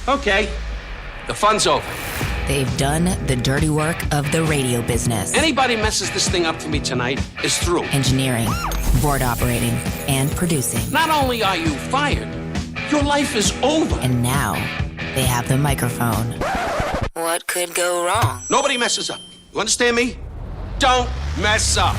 Okay, the fun's over. They've done the dirty work of the radio business. Anybody messes this thing up for me tonight is through. Engineering, board operating, and producing. Not only are you fired, your life is over. And now, they have the microphone. What could go wrong? Nobody messes up. You understand me? Don't mess up.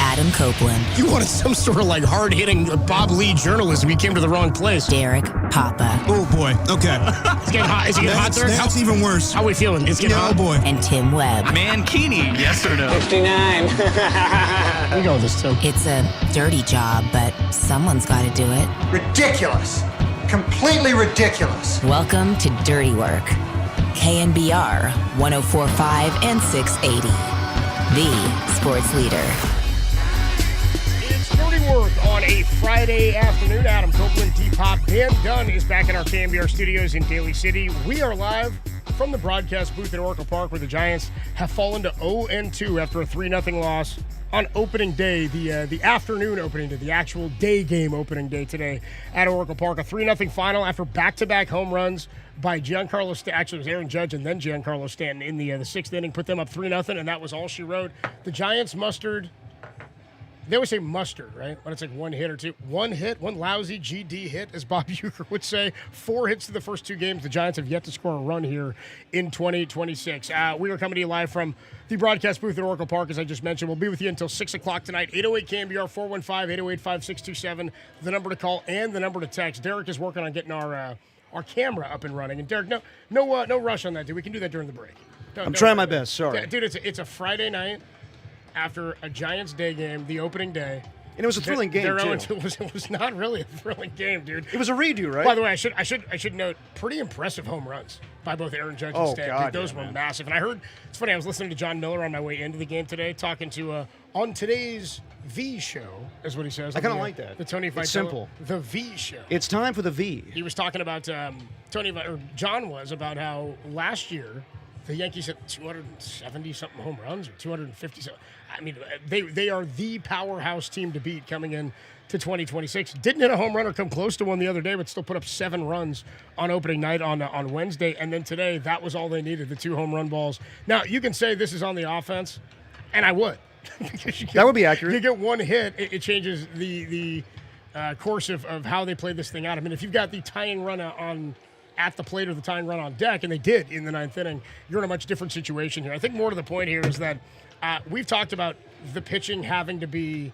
Adam Copeland. You wanted some sort of like hard-hitting Bob Lee journalism. You came to the wrong place. Derek Papa. Oh, boy. Okay. It's getting hot. Is it getting hot, Derek? That's even worse. How are we feeling? It's getting hot? Oh, boy. And Tim Webb. Mankini, yes or no? 59. We go with this, too. It's a dirty job, but someone's got to do it. Ridiculous. Completely ridiculous. Welcome to Dirty Work. KNBR 104.5 and 680. The sports leader. It's Dirty Work on a Friday afternoon. Adam Copeland, D-Pop, Dan Dunn is back in our KNBR studios in Daly City. We are live from the broadcast booth at Oracle Park, where the Giants have fallen to 0-2 after a 3-0 loss on opening day, the afternoon opening day, the actual day game opening day today at Oracle Park. A 3-0 final after back-to-back home runs by Giancarlo Stanton. Actually, it was Aaron Judge and then Giancarlo Stanton in the sixth inning, put them up 3-0, and that was all she wrote. The Giants mustered. They always say mustard, right? When it's like one hit or two. One hit, one lousy GD hit, as Bob Uecker would say. 4 hits to the first 2 games. The Giants have yet to score a run here in 2026. We are coming to you live from the broadcast booth at Oracle Park, as I just mentioned. We'll be with you until 6 o'clock tonight. 808 KNBR, 415-808-5627, the number to call and the number to text. Derek is working on getting our camera up and running. And Derek, no rush on that, dude. We can do that during the break. I'm trying my best, sorry. Dude, it's a Friday night after a Giants day game, the opening day. And it was a thrilling game, too. It was not really a thrilling game, dude. It was a redo, right? By the way, I should note, pretty impressive home runs by both Aaron Judge and Stanton. God, those were massive. And I heard, it's funny, I was listening to John Miller on my way into the game today, talking to, on today's V show, is what he says. I kind of like that. The Tony Vitello. It's simple. The V show. It's time for the V. He was talking about, John was, about how last year, the Yankees hit 270-something home runs, or 250. I mean, they are the powerhouse team to beat coming in to 2026. Didn't hit a home run or come close to one the other day, but still put up 7 runs on opening night on Wednesday. And then today, that was all they needed, the 2 home run balls. Now, you can say this is on the offense, and I would. That would be accurate. You get one hit, it changes the course of how they play this thing out. I mean, if you've got the tying run at the plate or the tying run on deck, and they did in the 9th inning, you're in a much different situation here. I think more to the point here is that we've talked about the pitching having to be,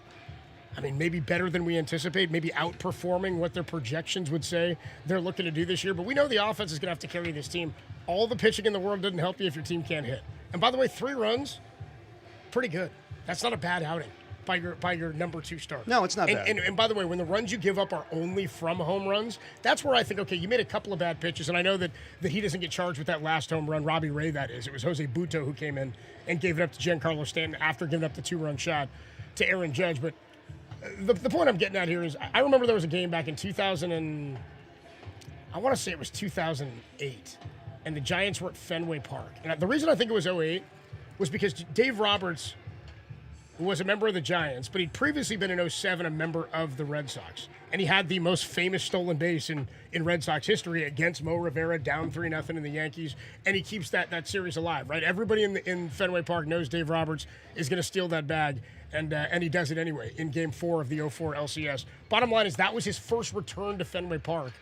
maybe better than we anticipate, maybe outperforming what their projections would say they're looking to do this year. But we know the offense is going to have to carry this team. All the pitching in the world doesn't help you if your team can't hit. And by the way, 3 runs, pretty good. That's not a bad outing by your number 2 starter. No, it's not bad. And by the way, when the runs you give up are only from home runs, that's where I think, okay, you made a couple of bad pitches, and I know that he doesn't get charged with that last home run, Robbie Ray, that is. It was Jose Buto who came in and gave it up to Giancarlo Stanton after giving up the 2-run shot to Aaron Judge. But the point I'm getting at here is I remember there was a game back in I want to say it was 2008, and the Giants were at Fenway Park. And the reason I think it was 2008 was because Dave Roberts was a member of the Giants, but he'd previously been in 2007 a member of the Red Sox. And he had the most famous stolen base in Red Sox history against Mo Rivera, down 3-0 in the Yankees. And he keeps that series alive, right? Everybody in Fenway Park knows Dave Roberts is going to steal that bag, and he does it anyway in Game 4 of the 2004 LCS. Bottom line is that was his first return to Fenway Park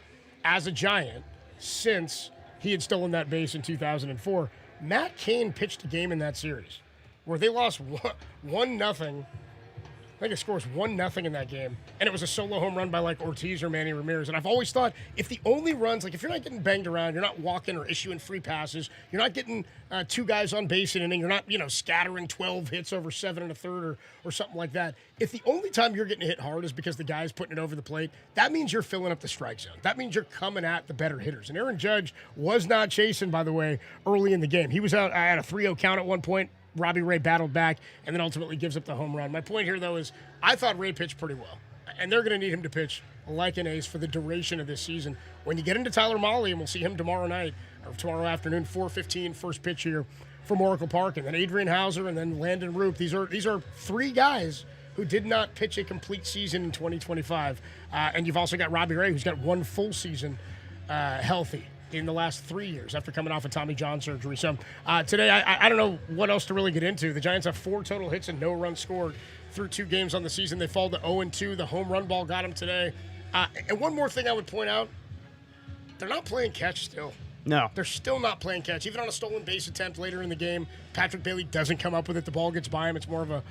as a Giant since he had stolen that base in 2004. Matt Cain pitched a game in that series where they lost 1-0. I think it scores 1-0 in that game. And it was a solo home run by like Ortiz or Manny Ramirez. And I've always thought if the only runs, like if you're not getting banged around, you're not walking or issuing free passes, you're not getting 2 guys on base in an inning, you're not, scattering 12 hits over 7 1/3 or something like that. If the only time you're getting hit hard is because the guy's putting it over the plate, that means you're filling up the strike zone. That means you're coming at the better hitters. And Aaron Judge was not chasing, by the way, early in the game. He was out at a 3-0 count at one point. Robbie Ray battled back and then ultimately gives up the home run. My point here, though, is I thought Ray pitched pretty well. And they're going to need him to pitch like an ace for the duration of this season. When you get into Tyler Mahle, and we'll see him tomorrow night, or tomorrow afternoon, 4:15, first pitch here from Oracle Park, and then Adrian Hauser, and then Landon Roop. These are 3 guys who did not pitch a complete season in 2025. And you've also got Robbie Ray, who's got 1 full season healthy. in the last 3 years after coming off of Tommy John surgery. So today, I don't know what else to really get into. The Giants have 4 total hits and no runs scored through 2 games on the season. They fall to 0-2. The home run ball got them today. And one more thing I would point out, they're not playing catch still. No. They're still not playing catch. Even on a stolen base attempt later in the game, Patrick Bailey doesn't come up with it. The ball gets by him. It's more of I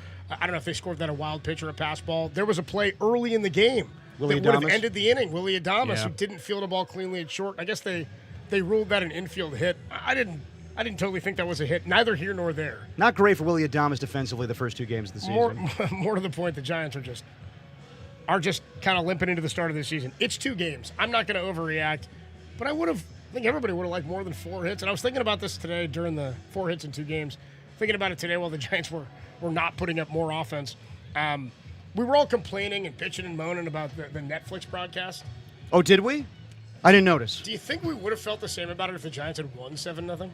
don't know if they scored that a wild pitch or a pass ball. There was a play early in the game that would have ended the inning. Willie Adames, who didn't field a ball cleanly at short. I guess they ruled that an infield hit. I didn't totally think that was a hit, neither here nor there. Not great for Willie Adames defensively the first 2 games of the season. More to the point, the Giants are just kind of limping into the start of the season. It's 2 games. I'm not going to overreact, but I think everybody would have liked more than 4 hits. And I was thinking about this today during the 4 hits in 2 games. Thinking about it today while the Giants were not putting up more offense. We were all complaining and bitching and moaning about the Netflix broadcast. Oh, did we? I didn't notice. Do you think we would have felt the same about it if the Giants had won 7-0?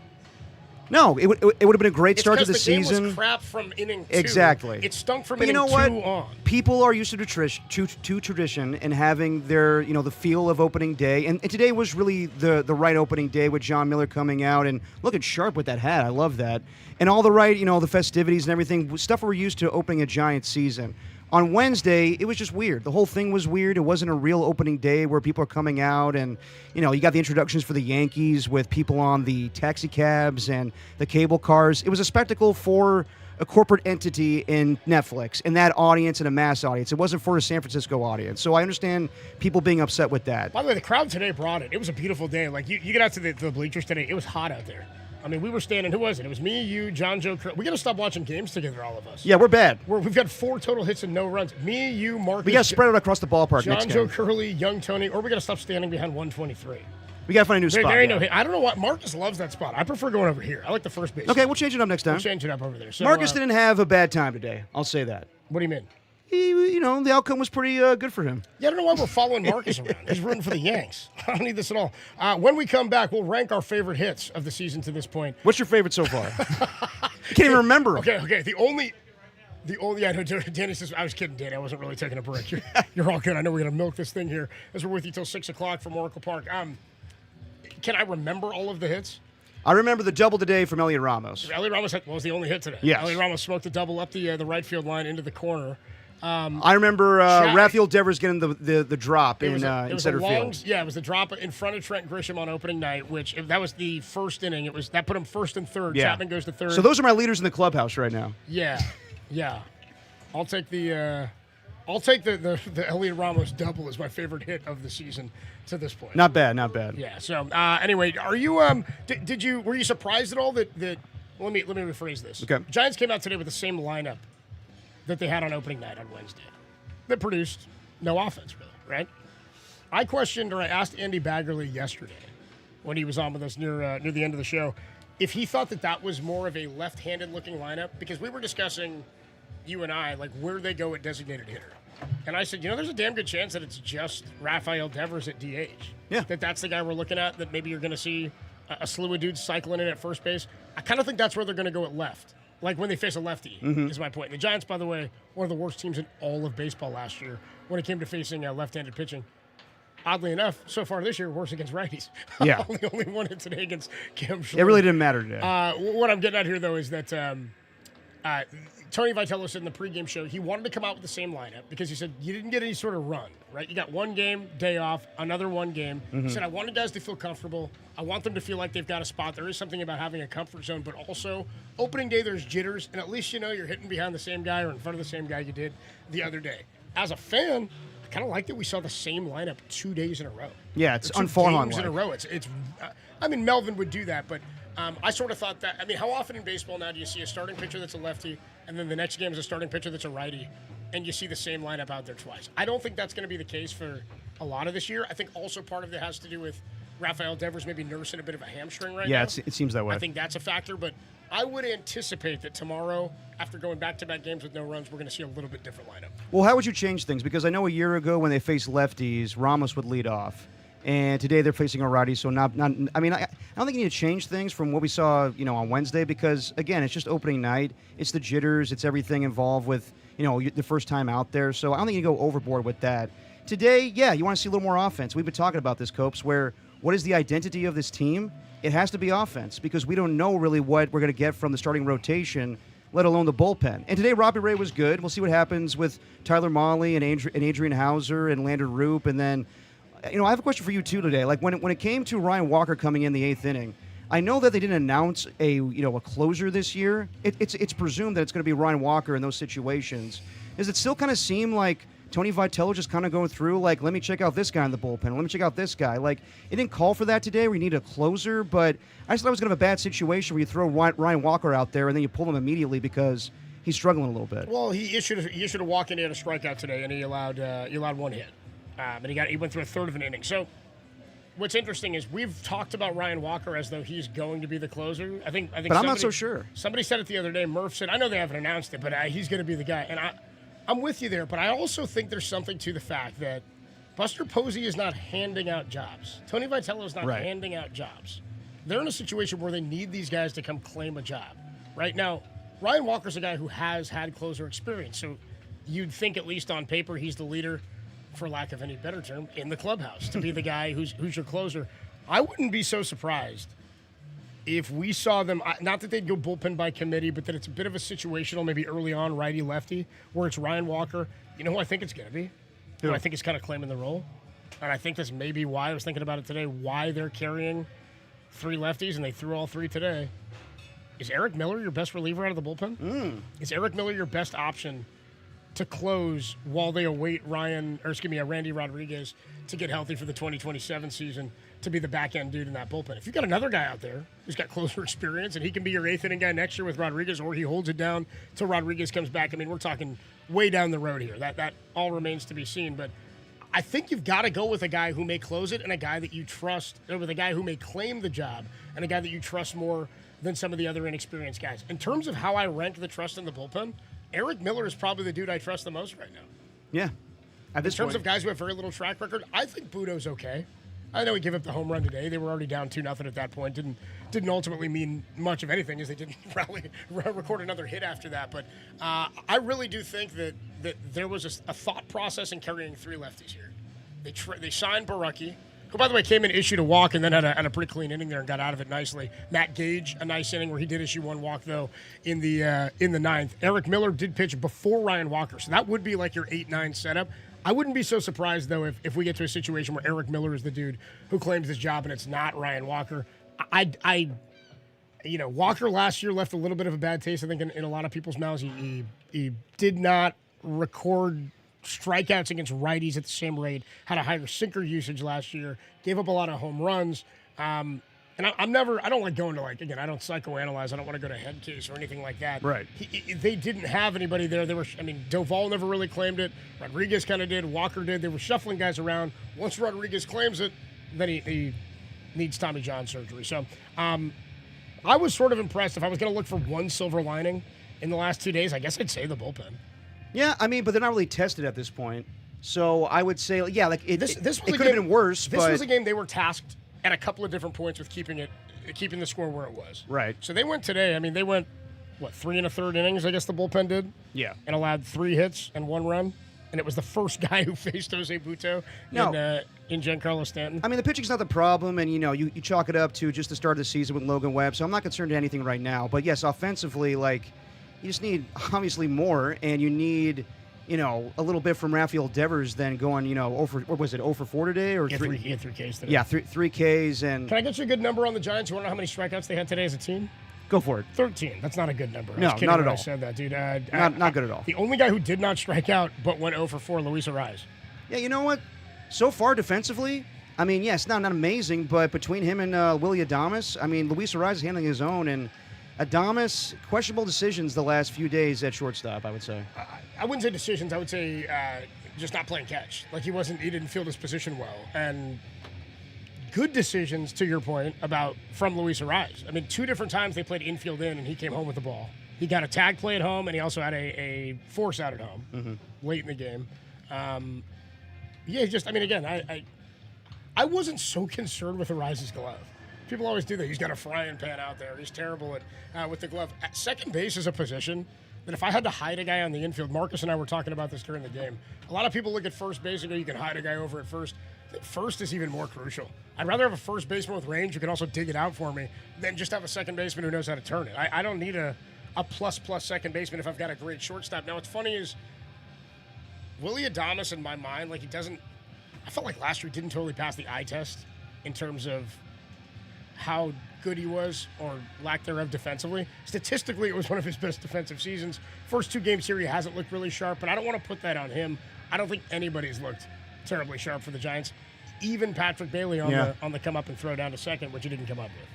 No, it would have been a great start to the season. Game was crap from inning 2. Exactly. It stunk from but inning 2 on. People are used to tradition and having their, the feel of opening day. And today was really the right opening day with John Miller coming out and looking sharp with that hat. I love that. And all the right, the festivities and everything, stuff we're used to opening a Giants season. On Wednesday, it was just weird. The whole thing was weird. It wasn't a real opening day where people are coming out and, you got the introductions for the Yankees with people on the taxi cabs and the cable cars. It was a spectacle for a corporate entity in Netflix and that audience and a mass audience. It wasn't for a San Francisco audience. So I understand people being upset with that. By the way, the crowd today brought it. It was a beautiful day. Like, you get out to the bleachers today, it was hot out there. I mean, we were standing. Who was it? It was me, you, John, Joe. We got to stop watching games together, all of us. Yeah, we're bad. We've got 4 total hits and no runs. Me, you, Marcus. We got to spread it across the ballpark John, next Joe, game. Curley, Young Tony, or we got to stop standing behind 123. We got to find a new spot. There ain't no hit. I don't know what. Marcus loves that spot. I prefer going over here. I like the first base. Okay, we'll change it up next time. We'll change it up over there. So, Marcus didn't have a bad time today. I'll say that. What do you mean? He, the outcome was pretty good for him. Yeah, I don't know why we're following Marcus around. He's rooting for the Yanks. I don't need this at all. When we come back, we'll rank our favorite hits of the season to this point. What's your favorite so far? You can't even remember them. Okay. The only. Yeah, no, Danny says, I was kidding, Danny. I wasn't really taking a break. You're all good. I know we're going to milk this thing here as we're with you till 6 o'clock from Oracle Park. Can I remember all of the hits? I remember the double today from Elliot Ramos. Elliot Ramos was the only hit today. Yes. Elliot Ramos smoked a double up the right field line into the corner. I remember Rafael Devers getting the drop in center field. Yeah, it was the drop in front of Trent Grisham on opening night, which that was the first inning. That put him first and third. Yeah. Chapman goes to third. So those are my leaders in the clubhouse right now. Yeah. I'll take the Elliot Ramos double as my favorite hit of the season to this point. Not bad. Yeah. So anyway, are you were you surprised at all that let me rephrase this. Okay. Giants came out today with the same lineup that they had on opening night on Wednesday. That produced no offense, really, right? I asked Andy Baggerly yesterday when he was on with us near the end of the show if he thought that was more of a left-handed looking lineup, because we were discussing, you and I, like where they go at designated hitter. And I said, there's a damn good chance that it's just Rafael Devers at DH. Yeah. That's the guy we're looking at, that maybe you're going to see a slew of dudes cycling in at first base. I kind of think that's where they're going to go at left. Like when they face a lefty, is my point. The Giants, by the way, one of the worst teams in all of baseball last year when it came to facing left-handed pitching. Oddly enough, so far this year, worse against righties. Yeah. only won it today against Cam Schwarber. It really didn't matter today. What I'm getting at here, though, is that Tony Vitello said in the pregame show he wanted to come out with the same lineup because he said you didn't get any sort of run, right? You got one game, day off, another one game. He said, I wanted guys to feel comfortable. I want them to feel like they've got a spot. There is something about having a comfort zone, but also opening day there's jitters, and at least you're hitting behind the same guy or in front of the same guy you did the other day. As a fan, I kind of like that we saw the same lineup 2 days in a row. Yeah, it's unfortunate. 2 games in a unfortunate. row. It's. I mean, Melvin would do that, but I sort of thought that. I mean, how often in baseball now do you see a starting pitcher that's a lefty, and then the next game is a starting pitcher that's a righty, and you see the same lineup out there twice? I don't think that's going to be the case for a lot of this year. I think also part of it has to do with Rafael Devers maybe nursing a bit of a hamstring right now. Yeah, it seems that way. I think that's a factor, but I would anticipate that tomorrow, after going back-to-back games with no runs, we're going to see a little bit different lineup. Well, how would you change things? Because I know a year ago when they faced lefties, Ramos would lead off. And today they're facing a righty, so not. I mean, I don't think you need to change things from what we saw, on Wednesday, because again, it's just opening night. It's the jitters, it's everything involved with, the first time out there. So I don't think you go overboard with that. Today, yeah, you want to see a little more offense. We've been talking about this, Copes, where what is the identity of this team? It has to be offense because we don't know really what we're going to get from the starting rotation, let alone the bullpen. And today, Robbie Ray was good. We'll see what happens with Tyler Mahle and Adrian Hauser and Landon Roop. And then, I have a question for you, too, today. Like, when it came to Ryan Walker coming in the 8th inning, I know that they didn't announce a closer this year. It's presumed that it's going to be Ryan Walker in those situations. Does it still kind of seem like Tony Vitello just kind of going through, like, let me check out this guy in the bullpen, let me check out this guy? Like, it didn't call for that today where you need a closer, but I just thought it was kind of a bad situation where you throw Ryan Walker out there and then you pull him immediately because he's struggling a little bit. Well, he issued a walk in, he had a strikeout today, and he allowed one hit. And he went through a third of an inning. So what's interesting is we've talked about Ryan Walker as though he's going to be the closer. I think. But I'm not so sure. Somebody said it the other day. Murph said, I know they haven't announced it, but he's going to be the guy. And I'm with you there, but I also think there's something to the fact that Buster Posey is not handing out jobs. Tony Vitello is not handing out jobs. They're in a situation where they need these guys to come claim a job. Right now, Ryan Walker's a guy who has had closer experience, so you'd think at least on paper he's the leader, for lack of any better term, in the clubhouse, to be the guy who's your closer. I wouldn't be so surprised if we saw them, not that they'd go bullpen by committee, but that it's a bit of a situational, maybe early on, righty-lefty, where it's Ryan Walker. You know who I think it's going to be? Who I think is kind of claiming the role? And I think that's maybe why, I was thinking about it today, why they're carrying 3 lefties, and they threw all 3 today. Is Eric Miller your best reliever out of the bullpen? Is Eric Miller your best option to close while they await Randy Rodriguez to get healthy for the 2027 season to be the back-end dude in that bullpen? If you've got another guy out there who's got closer experience and he can be your 8th inning guy next year with Rodriguez, or he holds it down till Rodriguez comes back, I mean, we're talking way down the road here. That all remains to be seen. But I think you've got to go with a guy who may close it and a guy that you trust, or with a guy who may claim the job and a guy that you trust more than some of the other inexperienced guys. In terms of how I rank the trust in the bullpen, Eric Miller is probably the dude I trust the most right now. Yeah. In terms of guys who have very little track record, I think Budo's okay. I know he gave up the home run today. They were already down 2-0 at that point. Didn't ultimately mean much of anything, as they didn't record another hit after that. But I really do think that there was a thought process in carrying 3 lefties here. They signed Baraki, who, by the way, came in, issued a walk, and then had a pretty clean inning there and got out of it nicely. Matt Gage, a nice inning where he did issue 1 walk, though, in the 9th. Eric Miller did pitch before Ryan Walker, so that would be like your 8-9 setup. I wouldn't be so surprised, though, if we get to a situation where Eric Miller is the dude who claims this job and it's not Ryan Walker. Walker last year left a little bit of a bad taste, I think, in a lot of people's mouths. He did not record strikeouts against righties at the same rate, had a higher sinker usage last year, gave up a lot of home runs. And I don't like going to, again, I don't psychoanalyze. I don't want to go to head case or anything like that. Right. They didn't have anybody there. Doval never really claimed it. Rodriguez kind of did. Walker did. They were shuffling guys around. Once Rodriguez claims it, then he needs Tommy John surgery. So I was sort of impressed. If I was going to look for one silver lining in the last 2 days, I guess I'd say the bullpen. Yeah, but they're not really tested at this point. So I would say, it could have been worse. This was a game they were tasked at a couple of different points with keeping the score where it was. Right. So they went today. They went 3 1/3 innings, I guess the bullpen did. Yeah. And allowed 3 hits and 1 run. And it was the first guy who faced Jose Buto in Giancarlo Stanton. The pitching's not the problem, and you chalk it up to just the start of the season with Logan Webb. So I'm not concerned to anything right now. But yes, offensively, you just need obviously more, and you need a little bit from Rafael Devers than going 0 for 4 today or 3? He had 3 Ks today. Yeah, 3 Ks. And can I get you a good number on the Giants? You want to know how many strikeouts they had today as a team? Go for it. 13. That's not a good number. No, not at all. I said that, dude. Not good at all. The only guy who did not strike out but went 0 for 4, Luis Arraez. Yeah, you know what? So far defensively, yes, not amazing, but between him and Willie Adames, Luis Arraez is handling his own, and Adames, questionable decisions the last few days at shortstop, I would say. I wouldn't say decisions. I would say just not playing catch. He didn't field his position well. And good decisions, to your point, from Luis Arraez. 2 different times they played infield in, and he came home with the ball. He got a tag play at home, and he also had a force out at home late in the game. I wasn't so concerned with Arraez's glove. People always do that. He's got a frying pan out there. He's terrible with the glove. At second base is a position that if I had to hide a guy on the infield, Marcus and I were talking about this during the game. A lot of people look at first base and go, you can hide a guy over at first. First is even more crucial. I'd rather have a first baseman with range who can also dig it out for me than just have a second baseman who knows how to turn it. I don't need a plus second baseman if I've got a great shortstop. Now, what's funny is Willie Adames, in my mind, like, he doesn't. I felt like last year he didn't totally pass the eye test in terms of how good he was or lack thereof defensively. Statistically, it was one of his best defensive seasons. First 2 games here, he hasn't looked really sharp, but I don't want to put that on him. I don't think anybody's looked terribly sharp for the Giants. Even Patrick Bailey on the come up and throw down to second, which he didn't come up with.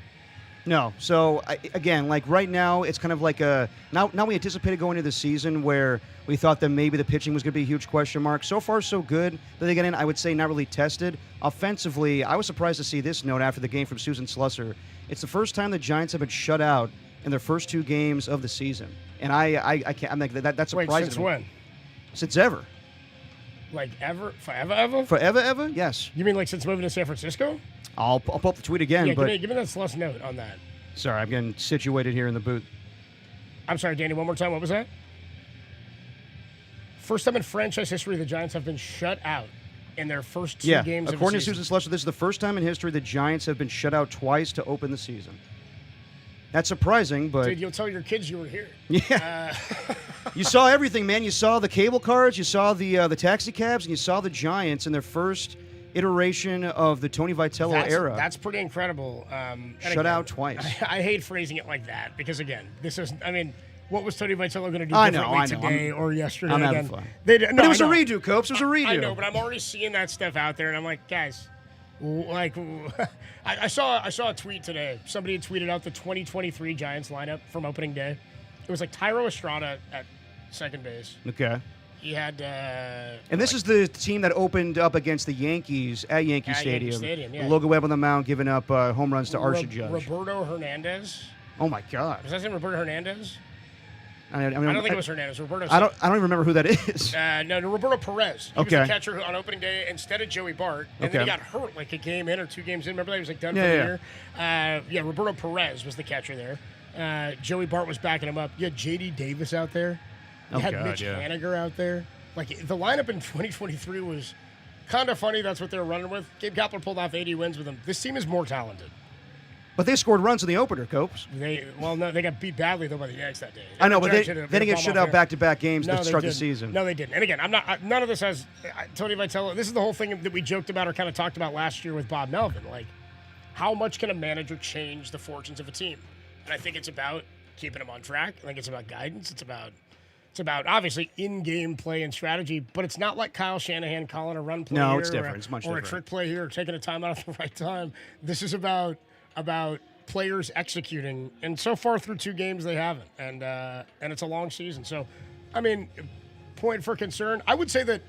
No. So, again, like right now, it's kind of like now we anticipated going into the season where we thought that maybe the pitching was going to be a huge question mark. So far, so good that they get in. I would say not really tested. Offensively, I was surprised to see this note after the game from Susan Slusser. It's the first time the Giants have been shut out in their first 2 games of the season. And I can't, I'm like, that's surprising. Wait, since when? Since ever. Like ever? Forever, ever? Forever, ever? Yes. You mean like since moving to San Francisco? I'll pull up the tweet again. Yeah, but give me that Sluss note on that. Sorry, I'm getting situated here in the booth. I'm sorry, Danny, one more time. What was that? First time in franchise history the Giants have been shut out in their first 2 games of the according to season. Susan Slusser, this is the first time in history the Giants have been shut out twice to open the season. That's surprising, but... Dude, you'll tell your kids you were here. Yeah. You saw everything, man. You saw the cable cars, you saw the taxi cabs, and you saw the Giants in their first iteration of the Tony Vitello era. That's pretty incredible. Shut out twice. I hate phrasing it like that because, again, this is, I mean, what was Tony Vitello going to do differently today or yesterday? I'm again? having fun. But it was a redo, Copes. It was a redo. I know, but I'm already seeing that stuff out there, and I'm like, guys, like, I saw a tweet today. Somebody had tweeted out the 2023 Giants lineup from opening day. It was like Tyro Estrada at second base. Okay. He had... and this is the team that opened up against the Yankees at Yankee Stadium. Yeah. Logan Webb on the mound giving up home runs to Archie Judge. Roberto Hernandez. Oh, my God. Was that his name Roberto Hernandez? I don't think it was Hernandez. Roberto. I don't even remember who that is. No, Roberto Perez. He was the catcher on opening day instead of Joey Bart, and then he got hurt like a game in or 2 games in. Remember that he was like done for the year. Roberto Perez was the catcher there. Joey Bart was backing him up. You had J.D. Davis out there. You had Mitch Haniger out there. Like the lineup in 2023 was kind of funny. That's what they were running with. Gabe Kapler pulled off 80 wins with them. This team is more talented. But they scored runs in the opener, Copes. They got beat badly though by the Yanks that day. I know, but they didn't get shut out back-to-back games to start the season. No, they didn't. And again, none of this has Tony Vitello. This is the whole thing that we joked about or kind of talked about last year with Bob Melvin. Like, how much can a manager change the fortunes of a team? And I think it's about keeping them on track. I think it's about guidance. It's about obviously in-game play and strategy, but it's not like Kyle Shanahan calling a run play here. It's different. It's much different. Or a trick play here or taking a timeout at the right time. This is about players executing, and so far through 2 games they haven't, and it's a long season. So, I mean, point for concern. I would say that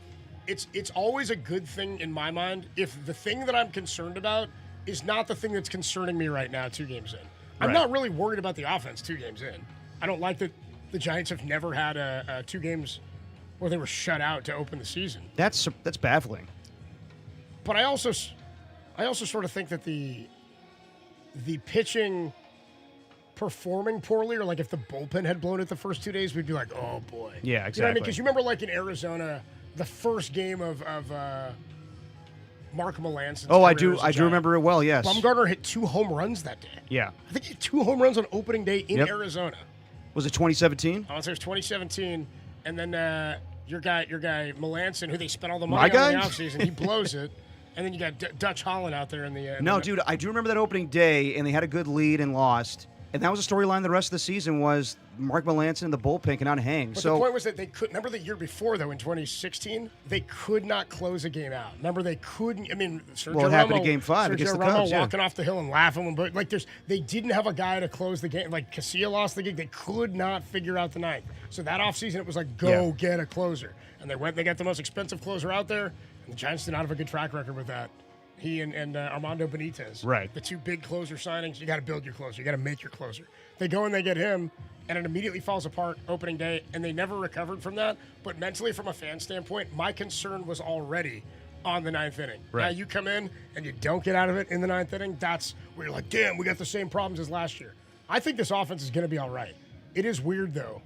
it's always a good thing in my mind if the thing that I'm concerned about is not the thing that's concerning me right now 2 games in. I'm not really worried about the offense 2 games in. I don't like that the Giants have never had 2 games where they were shut out to open the season. That's baffling. But I also sort of think that the pitching performing poorly, or like if the bullpen had blown it the first 2 days, we'd be like, oh boy. Yeah, exactly. You know what I mean? Because you remember like in Arizona, the first game of Mark Melanson's Oh, I career do. as a I do Giant. remember it well. Yes. Bumgarner hit 2 home runs that day. Yeah. I think he hit 2 home runs on opening day in Arizona. Was it 2017? I want to say it was 2017, and then your guy Melanson, who they spent all the money on in the offseason, he blows it. And then you got Dutch Holland out there in the No, dude, I do remember that opening day, and they had a good lead and lost. And that was a storyline the rest of the season was Mark Melancon and the bullpen cannot hang. But the point was that they could. Remember the year before, though, in 2016, they could not close a game out. Remember, they couldn't. I mean, Sergio it happened Romo, in Game 5 against the Cubs. Walking off the hill and laughing, but like they didn't have a guy to close the game. Like Casilla lost the game. They could not figure out the ninth. So that offseason, it was like go get a closer, and they went. They got the most expensive closer out there, and the Giants did not have a good track record with that. He and Armando Benitez. Right. The 2 big closer signings. You got to build your closer. You got to make your closer. They go and they get him, and it immediately falls apart opening day, and they never recovered from that. But mentally, from a fan standpoint, my concern was already on the 9th inning. Right. Now, you come in and you don't get out of it in the 9th inning, that's where you're like, damn, we got the same problems as last year. I think this offense is going to be all right. It is weird, though.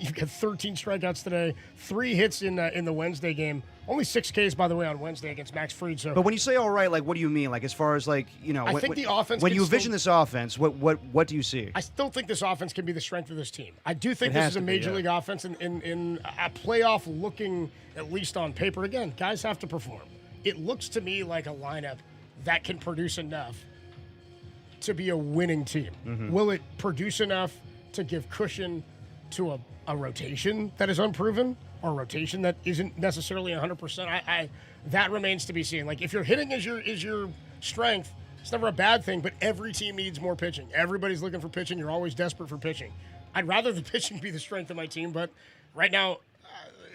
You've got 13 strikeouts today, 3 hits in the Wednesday game, Only 6 Ks, by the way, on Wednesday against Max Fried. So, But when you say all right, like what do you mean? Like as far as like I think the offense When can you still- envision this offense, what do you see? I still think this offense can be the strength of this team. I do think It this has is a to be, major yeah. league offense in a playoff looking, at least on paper. Again, guys have to perform. It looks to me like a lineup that can produce enough to be a winning team. Mm-hmm. Will it produce enough to give cushion to a rotation that is unproven or a rotation that isn't necessarily 100%? I that remains to be seen. Like if your hitting is your strength, it's never a bad thing, but every team needs more pitching. Everybody's looking for pitching. You're always desperate for pitching. I'd rather the pitching be the strength of my team, but right now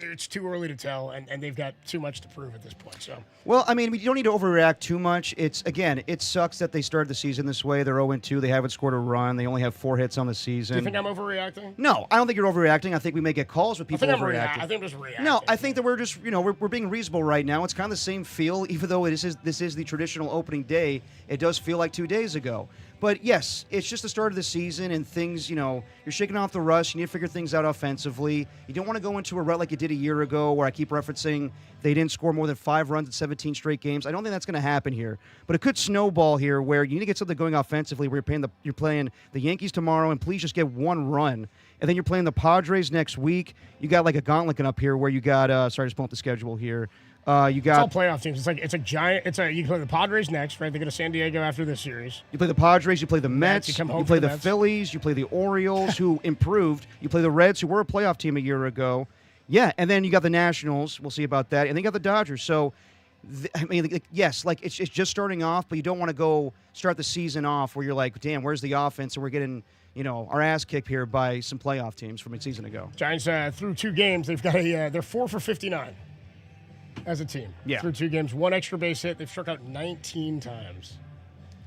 it's too early to tell, and they've got too much to prove at this point. So, Well, I mean, you don't need to overreact too much. It sucks that they started the season this way. They're 0-2. They haven't scored a run. They only have 4 hits on the season. do you think I'm overreacting? No, I don't think you're overreacting. I think we may get calls with I people think I'm overreacting. I think I'm just reacting. No, I think that we're just, we're being reasonable right now. It's kind of the same feel, even though this is the traditional opening day. It does feel like 2 days ago. But yes, it's just the start of the season and things, you're shaking off the rust. You need to figure things out offensively. You don't want to go into a rut like you did a year ago where I keep referencing they didn't score more than 5 runs in 17 straight games. I don't think that's going to happen here. But it could snowball here where you need to get something going offensively where you're playing the Yankees tomorrow and please just get 1 run. And then you're playing the Padres next week. You got like a gauntlet up here where you got, sorry, just pulling up the schedule here. You got it's all playoff teams. It's a giant. You play the Padres next, right? They go to San Diego after this series. You play the Padres, you play the Mets, you come home you play for the the Mets. Phillies, you play the Orioles, who improved. You play the Reds, who were a playoff team a year ago. Yeah, and then you got the Nationals. We'll see about that. And then you got the Dodgers. So, yes, like it's just starting off, but you don't want to go start the season off where you're like, damn, where's the offense? And we're getting, our ass kicked here by some playoff teams from a season ago. Giants through 2 games, they've got they're 4 for 59 as a team. Yeah. Through 2 games, 1 extra base hit. They've struck out 19 times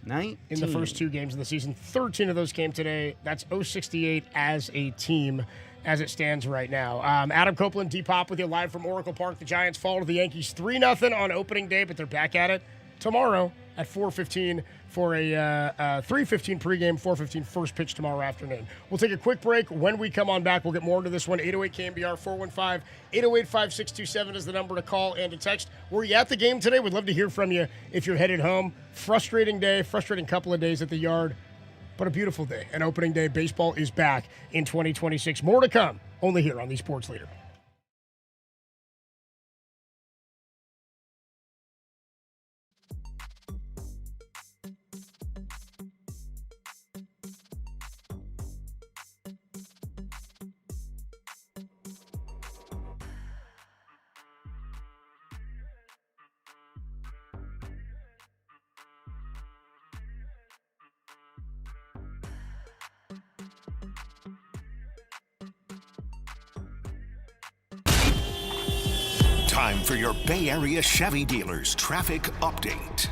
19. in the first 2 games of the season. 13 of those came today. That's 068 as a team as it stands right now. Adam Copeland, Depop with you live from Oracle Park. The Giants fall to the Yankees 3-0 on opening day, but they're back at it tomorrow at 4:15 for a 3:15 pregame, 4:15 first pitch tomorrow afternoon. We'll take a quick break. When we come on back, we'll get more into this one. 808 KNBR 415-808-5627 is the number to call and to text. Were you at the game today? We'd love to hear from you if you're headed home. Frustrating day, frustrating couple of days at the yard, but a beautiful day. And opening day, baseball is back in 2026. More to come, only here on the Sports Leader. Time for your Bay Area Chevy dealers traffic update.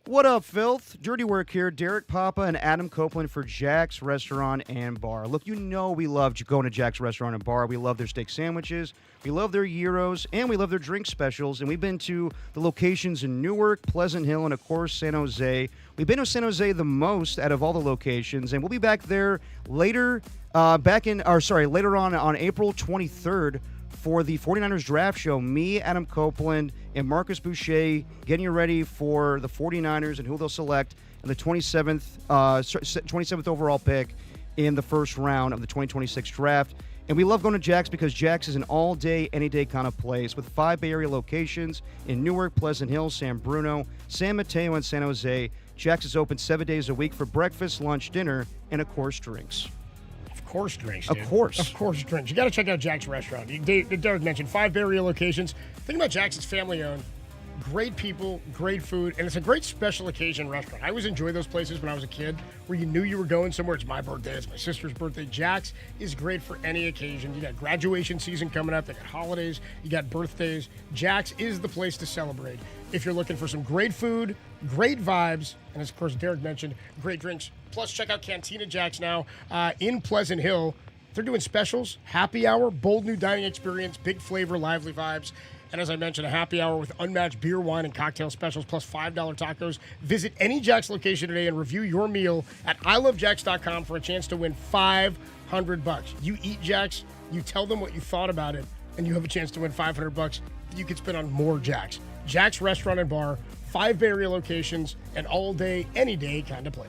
What up, filth? Dirty Work here. Derek Papa and Adam Copeland for Jack's Restaurant and Bar. Look, you know we love going to Jack's Restaurant and Bar. We love their steak sandwiches, we love their gyros, and we love their drink specials. And we've been to the locations in Newark, Pleasant Hill, and of course San Jose. We've been to San Jose the most out of all the locations, and we'll be back there later on April 23rd for the 49ers draft show. Me, Adam Copeland, and Marcus Boucher getting you ready for the 49ers and who they'll select in the 27th overall pick in the first round of the 2026 draft. And we love going to Jack's because Jack's is an all-day, any-day kind of place with 5 Bay Area locations in Newark, Pleasant Hill, San Bruno, San Mateo, and San Jose. Jack's is open 7 days a week for breakfast, lunch, dinner, and, of course, drinks. Of course, drinks, dude. Of course, drinks. You got to check out Jack's Restaurant. Derek mentioned 5 Bay Area locations. Think about Jack's; it's family-owned. Great people, great food, and it's a great special occasion restaurant. I always enjoyed those places when I was a kid where you knew you were going somewhere. It's my birthday, it's my sister's birthday. Jack's is great for any occasion. You got graduation season coming up, they got holidays, you got birthdays. Jack's is the place to celebrate. If you're looking for some great food, great vibes, and as of course Derek mentioned, great drinks. Plus, check out Cantina Jack's now in Pleasant Hill. They're doing specials, happy hour, bold new dining experience, big flavor, lively vibes. And as I mentioned, a happy hour with unmatched beer, wine, and cocktail specials, plus $5 tacos. Visit any Jack's location today and review your meal at ilovejacks.com for a chance to win $500. You eat Jack's, you tell them what you thought about it, and you have a chance to win $500 that you could spend on more Jack's. Jack's Restaurant and Bar, 5 Bay Area locations, an all-day, any-day kind of place.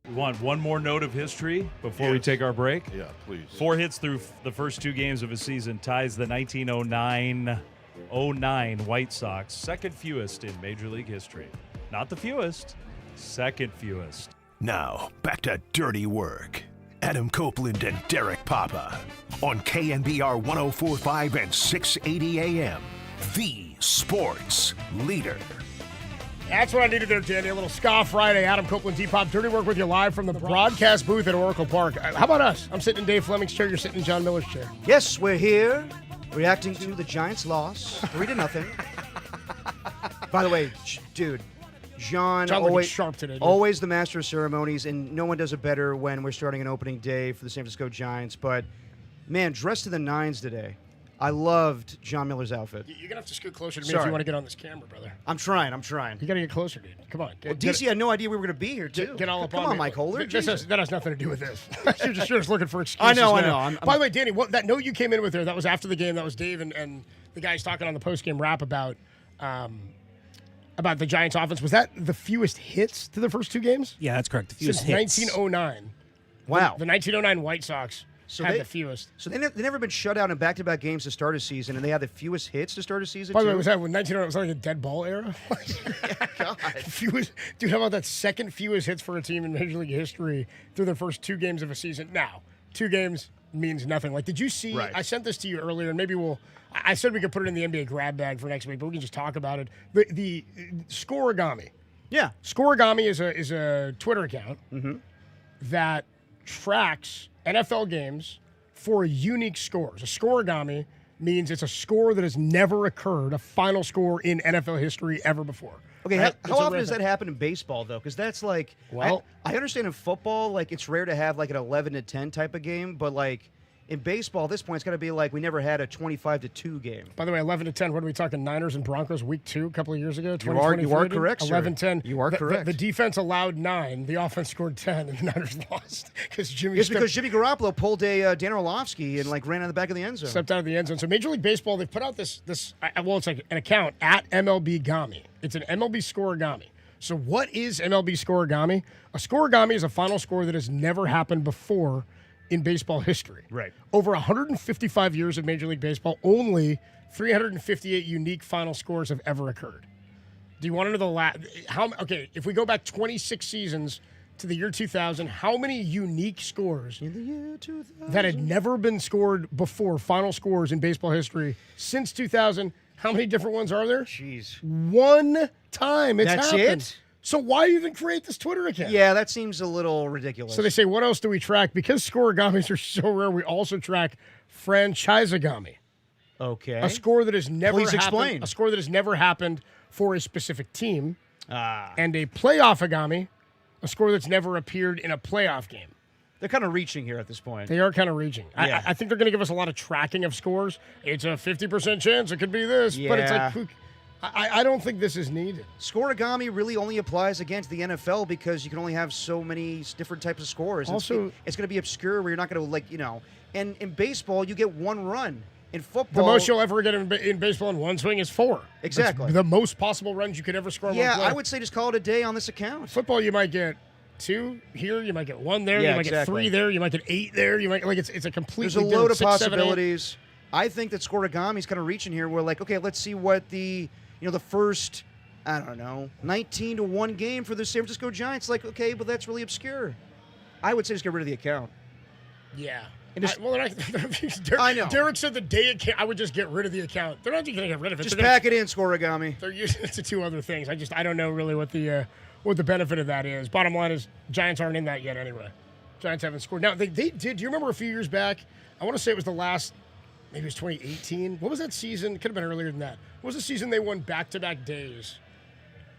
We want one more note of history before we take our break. Yeah, please. 4 hits through the first 2 games of his season ties the 1909 White Sox, second fewest in Major League history. Not the fewest, second fewest. Now, back to Dirty Work. Adam Copeland and Derek Papa on KNBR 104.5 and 680 AM. The Sports Leader. That's what I needed there, Danny. A little Ska Friday. Adam Copeland, D-Pop, Dirty Work with you live from the broadcast booth at Oracle Park. How about us? I'm sitting in Dave Fleming's chair. You're sitting in John Miller's chair. Yes, we're here reacting to the Giants' loss, 3-0. By the way, dude, John looked always sharp today, dude. always the master of ceremonies, and no one does it better when we're starting an opening day for the San Francisco Giants. But man, dressed to the nines today. I loved John Miller's outfit. You're gonna have to scoot closer to me if Sorry. you want to get on this camera, brother. I'm trying. You gotta get closer, dude. Come on. DC had no idea we were going to be here, too. Get all up Come on on, me. Mike Holder. That has nothing to do with this. you're just looking for excuses. I know. now. By the way, Danny, that note you came in with there, that was after the game. That was Dave and the guys talking on the post-game wrap about the Giants offense. Was that the fewest hits to the first two games? Yeah, that's correct. The fewest Since hits. 1909. Wow. The 1909 White Sox had the fewest. So they've never been shut out in back-to-back games to start a season, and they had the fewest hits to start a season, By the way, too? was that when 1909 was that like a dead ball era? God. Fewest, dude, how about that second fewest hits for a team in Major League history through their first two games of a season? Now, 2 games means nothing. Like, did you see? Right. I sent this to you earlier, and maybe I said we could put it in the NBA grab bag for next week, but we can just talk about it. The Scoregami. Yeah. Scoregami is a Twitter account that tracks NFL games for unique scores. A scoregami means it's a score that has never occurred, a final score in NFL history ever before. Okay, Right? how often does that happen in baseball, though? Because that's like, Well- I understand in football, like, it's rare to have, like, an 11-10 type of game, but, like, in baseball, at this point, it's got to be like we never had a 25-2 game. By the way, 11-10, what are we talking, Niners and Broncos week 2 a couple of years ago? You are correct, sir. 11-10. You are correct. The defense allowed 9, the offense scored 10, and the Niners lost because Jimmy It's because Jimmy Garoppolo pulled a Dan Orlovsky and, like, ran on the back of the end zone. stepped out of the end zone. So Major League Baseball, they've put out this well, it's like an account at MLB Gami. It's an MLB Scoregami. So what is MLB Scoregami? A Scoregami is a final score that has never happened before in baseball history. Right. Over 155 years of Major League Baseball, only 358 unique final scores have ever occurred. Do you want to know okay, if we go back 26 seasons to the year 2000, how many unique scores In the year 2000. that had never been scored before, final scores in baseball history since 2000, how many different ones are there? Jeez. One time it's That's happened. it? So why even create this Twitter account? Yeah, that seems a little ridiculous. So they say, what else do we track? Because scoregamis are so rare, we also track franchisegami. Okay. A score that has never Please happened. explain. A score that has never happened for a specific team. Ah. And a playoff-agami, a score that's never appeared in a playoff game. They're kind of reaching here at this point. They are kind of reaching. Yeah. I think they're going to give us a lot of tracking of scores. It's a 50% chance it could be this, but it's Yeah. like, I don't think this is needed. Scoregami really only applies against the NFL because you can only have so many different types of scores. Also- it's going to be obscure where you're not going to, like, and in baseball, you get one run. In The football, most you'll ever get in baseball in one swing is 4. Exactly. That's the most possible runs you could ever score in yeah, one play. I would say just call it a day on this account. Football, you might get 2 here, you might get 1 there, Yeah, you might get exactly. 3 there, you might get 8 there. You might it's a completely There's a load of different 6, 7, 8. possibilities. I think that Scoregami's kind of reaching here. We're like, okay, let's see what the first, I don't know, 19-1 game for the San Francisco Giants. Like, okay, but that's really obscure. I would say just get rid of the account. Yeah. And just- Derek, I know. Derek said the day it came, I would just get rid of the account. They're not going to get rid of it. Just They're gonna- pack it in, Scoregami. They're using it to 2 other things. I don't know really what the benefit of that is. Bottom line is Giants aren't in that yet anyway. Giants haven't scored. Now they did. Do you remember a few years back? I want to say it was the last. Maybe it was 2018. What was that season? It could have been earlier than that. What was the season they won back-to-back days?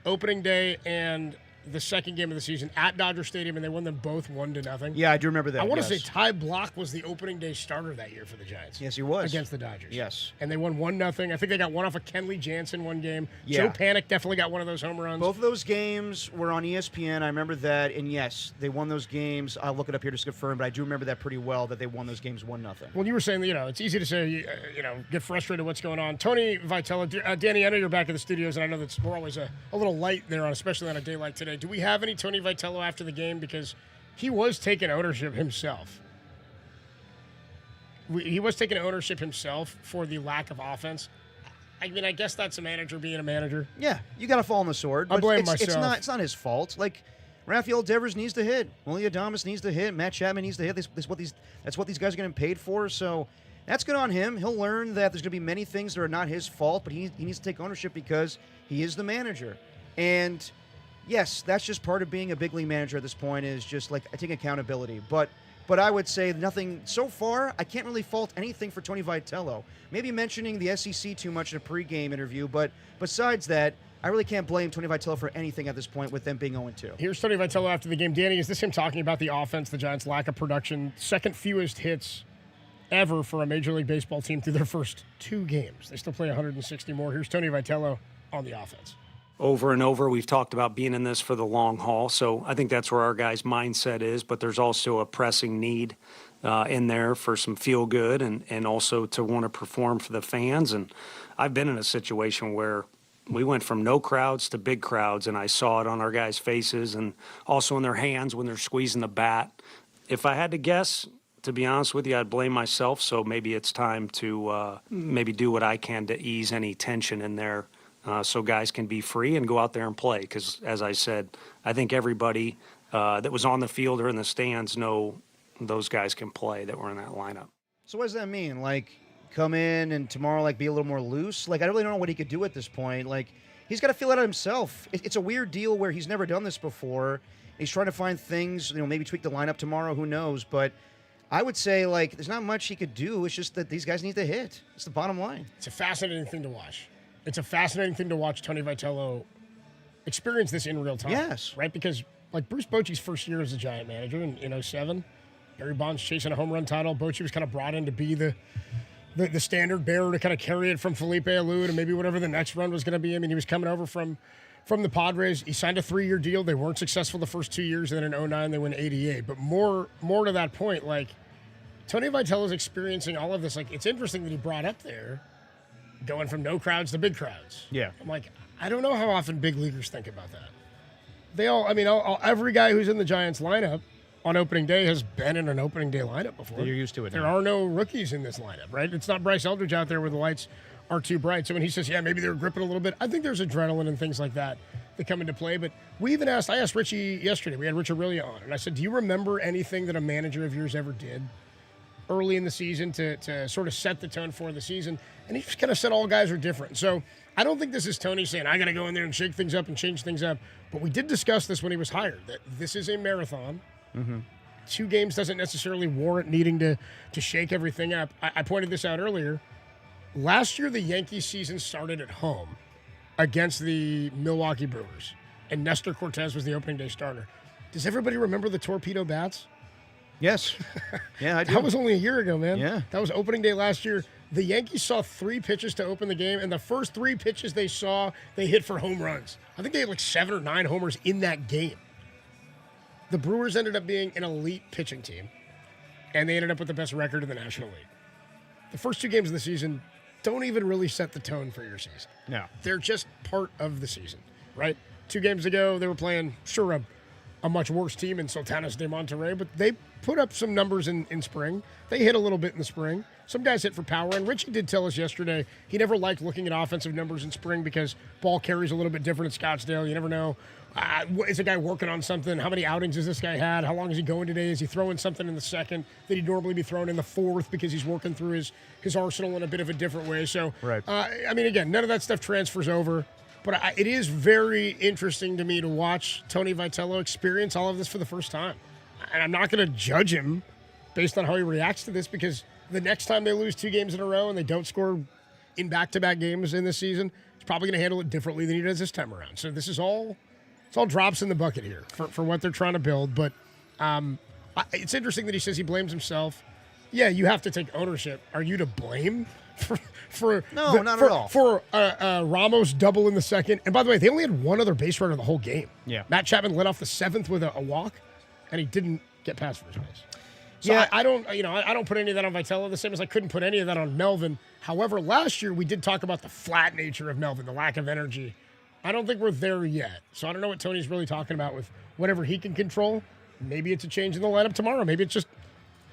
Opening day and the second game of the season at Dodger Stadium, and they won them both 1-0. Yeah, I do remember that. I want to yes. say Ty Block was the opening day starter that year for the Giants. Yes, he was. Against the Dodgers. Yes. And they won 1-0. I think they got one off of Kenley Jansen one game. Yeah. Joe Panic definitely got one of those home runs. Both of those games were on ESPN. I remember that, and yes, they won those games. I'll look it up here just to confirm, but I do remember that pretty well, that they won those games 1-0. Well, you were saying that, it's easy to say, get frustrated what's going on. Tony Vitello, Danny, I know you're back in the studios, and I know that we're always a little light there, especially on a day like today. Do we have any Tony Vitello after the game? Because he was taking ownership himself. He was taking ownership himself for the lack of offense. I mean, I guess that's a manager being a manager. Yeah, you got to fall on the sword. I But blame it's myself. It's not his fault. Like, Rafael Devers needs to hit. Willie Adames needs to hit. Matt Chapman needs to hit. That's what these guys are getting paid for. So that's good on him. He'll learn that there's going to be many things that are not his fault, but he needs to take ownership because he is the manager. And yes, that's just part of being a big league manager at this point, is just like taking accountability. But I would say nothing so far. I can't really fault anything for Tony Vitello. Maybe mentioning the SEC too much in a pregame interview, but besides that, I really can't blame Tony Vitello for anything at this point with them being 0-2. Here's Tony Vitello after the game. Danny, is this him talking about the offense, the Giants' lack of production, second fewest hits ever for a Major League Baseball team through their first 2 games? They still play 160 more. Here's Tony Vitello on the offense. Over and over, we've talked about being in this for the long haul, so I think that's where our guys' mindset is, but there's also a pressing need in there for some feel-good and also to want to perform for the fans. And I've been in a situation where we went from no crowds to big crowds, and I saw it on our guys' faces and also in their hands when they're squeezing the bat. If I had to guess, to be honest with you, I'd blame myself, so maybe it's time to maybe do what I can to ease any tension in there so guys can be free and go out there and play. Because, as I said, I think everybody that was on the field or in the stands know those guys can play that were in that lineup. So what does that mean? Like, come in and tomorrow, like, be a little more loose? Like, I really don't know what he could do at this point. Like, he's got to feel it out himself. It's a weird deal where he's never done this before. He's trying to find things, maybe tweak the lineup tomorrow. Who knows? But I would say, like, there's not much he could do. It's just that these guys need to hit. It's the bottom line. It's a fascinating thing to watch. It's a fascinating thing to watch Tony Vitello experience this in real time. Yes. Right? Because, like, Bruce Bochy's first year as a Giant manager in 2007, Barry Bonds chasing a home run title. Bochy was kind of brought in to be the standard bearer to kind of carry it from Felipe Alou to maybe whatever the next run was going to be. I mean, he was coming over from the Padres. He signed a 3-year deal. They weren't successful the first 2 years. And then in 2009, they win 88. But more to that point, like, Tony Vitello's experiencing all of this. Like, it's interesting that he brought up there going from no crowds to big crowds. Yeah. I'm like, I don't know how often big leaguers think about that. They all, every guy who's in the Giants lineup on opening day has been in an opening day lineup before. You're used to it now. There are no rookies in this lineup, right? It's not Bryce Eldridge out there where the lights are too bright. So when he says, yeah, maybe they're gripping a little bit, I think there's adrenaline and things like that come into play. But I asked Richie yesterday, we had Rich Aurelia on, and I said, do you remember anything that a manager of yours ever did early in the season to sort of set the tone for the season? And he just kind of said all guys are different. So I don't think this is Tony saying, I got to go in there and shake things up and change things up. But we did discuss this when he was hired, that this is a marathon. Mm-hmm. 2 games doesn't necessarily warrant needing to shake everything up. I pointed this out earlier. Last year, the Yankees season started at home against the Milwaukee Brewers, and Nestor Cortez was the opening day starter. Does everybody remember the torpedo bats? Yes. Yeah, I do. That was only a year ago, man. Yeah. That was opening day last year. The Yankees saw 3 pitches to open the game, and the first 3 pitches they saw, they hit for home runs. I think they had like 7 or 9 homers in that game. The Brewers ended up being an elite pitching team, and they ended up with the best record in the National League. The first 2 games of the season don't even really set the tone for your season. No. They're just part of the season, right? 2 games ago, they were playing, sure, a much worse team in Sultanas de Monterrey, but they put up some numbers in spring. They hit a little bit in the spring. Some guys hit for power, and Richie did tell us yesterday he never liked looking at offensive numbers in spring because ball carries a little bit different at Scottsdale. You never know. Is a guy working on something? How many outings has this guy had? How long is he going today? Is he throwing something in the second that he'd normally be throwing in the fourth because he's working through his arsenal in a bit of a different way? So, right. Again, none of that stuff transfers over. But it is very interesting to me to watch Tony Vitello experience all of this for the first time. And I'm not going to judge him based on how he reacts to this, because the next time they lose 2 games in a row and they don't score in back-to-back games in this season, he's probably going to handle it differently than he does this time around. So this is all drops in the bucket here for what they're trying to build. But it's interesting that he says he blames himself. Yeah, you have to take ownership. Are you to blame for not at all. For Ramos double in the second? And by the way, they only had 1 other base runner the whole game. Yeah. Matt Chapman led off the 7th with a walk, and he didn't get past first base. So yeah. I don't put any of that on Vitello, the same as I couldn't put any of that on Melvin. However, last year we did talk about the flat nature of Melvin, the lack of energy. I don't think we're there yet. So I don't know what Tony's really talking about with whatever he can control. Maybe it's a change in the lineup tomorrow. Maybe it's just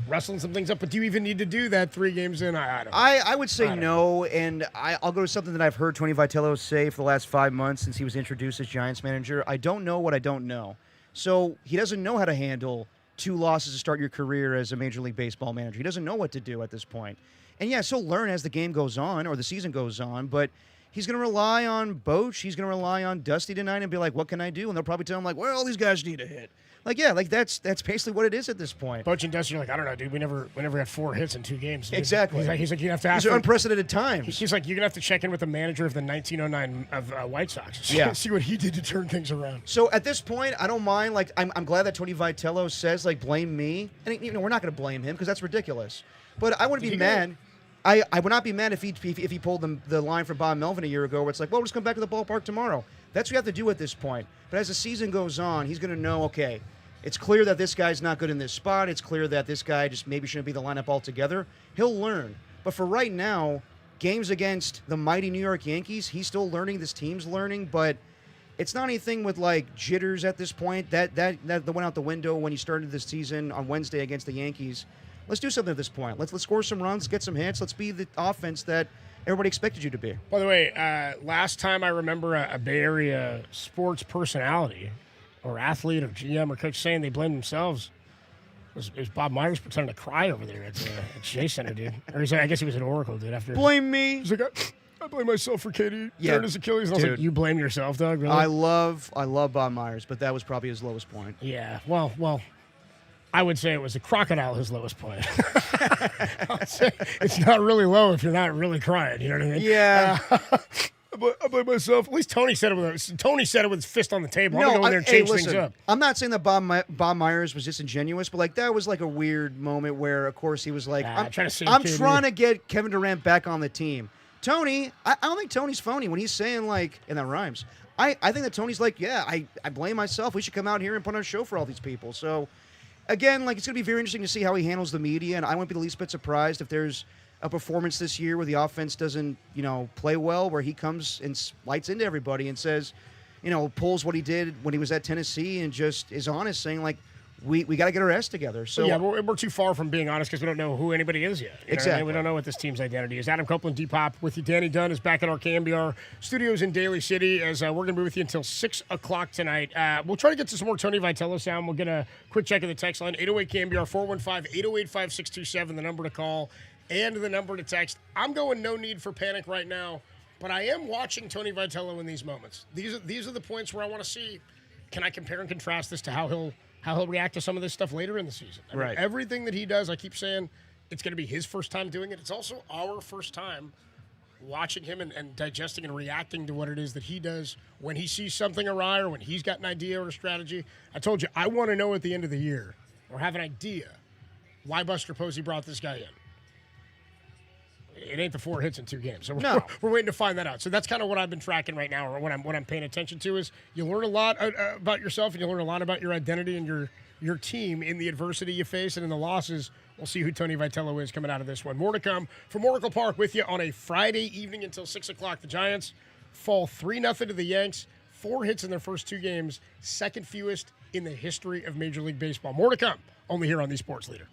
wrestling some things up. But do you even need to do that 3 games in? I don't know. I would say no, and I'll go to something that I've heard Tony Vitello say for the last 5 months since he was introduced as Giants manager. I don't know what I don't know. So he doesn't know how to handle 2 losses to start your career as a Major League Baseball manager. He doesn't know what to do at this point. And yes, he'll learn as the game goes on or the season goes on, but he's going to rely on Boch. He's going to rely on Dusty tonight and be like, what can I do? And they'll probably tell him, like, well, all these guys need a hit. Like, yeah, like that's basically what it is at this point. Butch and Dusty are like, I don't know, dude. We never had 4 hits in 2 games. Exactly. He's like, you have to ask. These are unprecedented times. He's like, you're gonna have to check in with the manager of the 1909 of White Sox. Yeah. See what he did to turn things around. So at this point, I don't mind. Like, I'm glad that Tony Vitello says, like, blame me. And we're not going to blame him because that's ridiculous. But I wouldn't be mad. I would not be mad if he pulled the line from Bob Melvin a year ago, where it's like, well, we'll just come back to the ballpark tomorrow. That's what you have to do at this point. But as the season goes on, he's going to know, okay, it's clear that this guy's not good in this spot. It's clear that this guy just maybe shouldn't be the lineup altogether. He'll learn. But for right now, games against the mighty New York Yankees, he's still learning. This team's learning, but it's not anything with like jitters at this point. That went out the window when you started this season on Wednesday against the Yankees. Let's do something at this point. Let's score some runs, get some hits. Let's be the offense that everybody expected you to be. By the way, last time I remember a Bay Area sports personality or athlete or GM or coach saying they blamed themselves was Bob Myers pretending to cry over there at Shea Center, dude. Or I guess he was at Oracle, dude. After blame me. He's like, I blame myself for Katie tearing his Achilles. And I was like, you blame yourself, Doug? Really? I love Bob Myers, but that was probably his lowest point. Yeah, well, I would say it was a crocodile his lowest point. I would say it's not really low if you're not really crying. You know what I mean? Yeah. I blame myself. At least Tony said it with his fist on the table. I'm gonna go in there and change things up. I'm not saying that Bob Myers was disingenuous, but like that was like a weird moment where, of course, he was like, "I'm trying to get Kevin Durant back on the team." Tony, I don't think Tony's phony when he's saying like, and that rhymes. I think that Tony's like, yeah, I blame myself. We should come out here and put on a show for all these people. So, again, like it's gonna be very interesting to see how he handles the media, and I wouldn't be the least bit surprised if there's a performance this year where the offense doesn't, play well, where he comes and lights into everybody and says, pulls what he did when he was at Tennessee and just is honest, saying like, we got to get our ass together. So yeah, we're too far from being honest because we don't know who anybody is yet. Exactly. We don't know what this team's identity is. Adam Copeland, Depop with you. Danny Dunn is back at our KNBR studios in Daly City as we're going to be with you until 6 o'clock tonight. We'll try to get to some more Tony Vitello sound. We'll get a quick check of the text line, 808 KNBR 415-808-5627, the number to call and the number to text. I'm going no need for panic right now, but I am watching Tony Vitello in these moments. These are the points where I want to see, can I compare and contrast this to how he'll react to some of this stuff later in the season. I mean, everything that he does, I keep saying it's going to be his first time doing it. It's also our first time watching him and digesting and reacting to what it is that he does when he sees something awry or when he's got an idea or a strategy. I told you, I want to know at the end of the year or have an idea why Buster Posey brought this guy in. It ain't the 4 hits in 2 games. So we're waiting to find that out. So that's kind of what I've been tracking right now, or what I'm paying attention to is you learn a lot about yourself and you learn a lot about your identity and your team in the adversity you face and in the losses. We'll see who Tony Vitello is coming out of this one. More to come from Oracle Park with you on a Friday evening until 6 o'clock. The Giants fall 3-0 to the Yanks. 4 hits in their first 2 games. Second fewest in the history of Major League Baseball. More to come only here on the Sports Leader.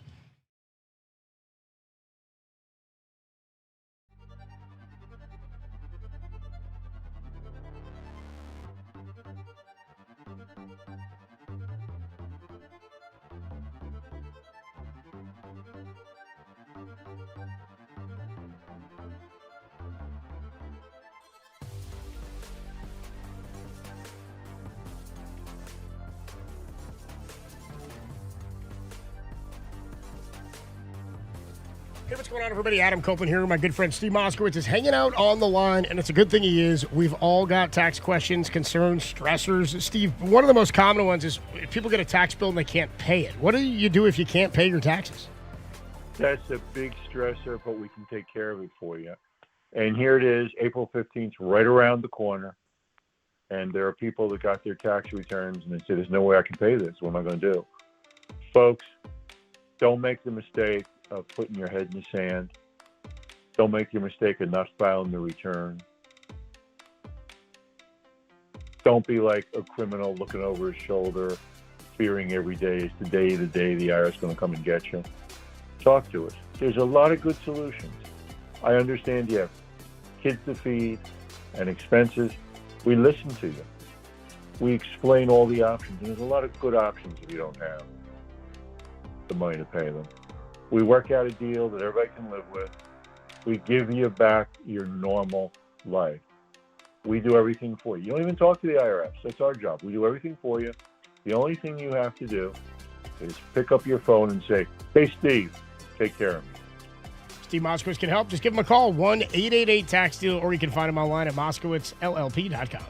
Hey, what's going on, everybody? Adam Copeland here. My good friend Steve Moskowitz is hanging out on the line, and it's a good thing he is. We've all got tax questions, concerns, stressors. Steve, one of the most common ones is if people get a tax bill and they can't pay it. What do you do if you can't pay your taxes? That's a big stressor, but we can take care of it for you. And here it is, April 15th, right around the corner. And there are people that got their tax returns and they say, there's no way I can pay this. What am I going to do? Folks, don't make the mistake of putting your head in the sand. Don't make your mistake of not filing the return. Don't be like a criminal looking over his shoulder, fearing every day is the day the IRS is going to come and get you. Talk to us. There's a lot of good solutions. I understand you have kids to feed and expenses. We listen to you. We explain all the options. And there's a lot of good options if you don't have the money to pay them. We work out a deal that everybody can live with. We give you back your normal life. We do everything for you. You don't even talk to the IRS. That's our job. We do everything for you. The only thing you have to do is pick up your phone and say, "Hey, Steve, take care of me." Steve Moskowitz can help. Just give him a call, 1-888-TAX-DEAL, or you can find him online at moskowitzllp.com.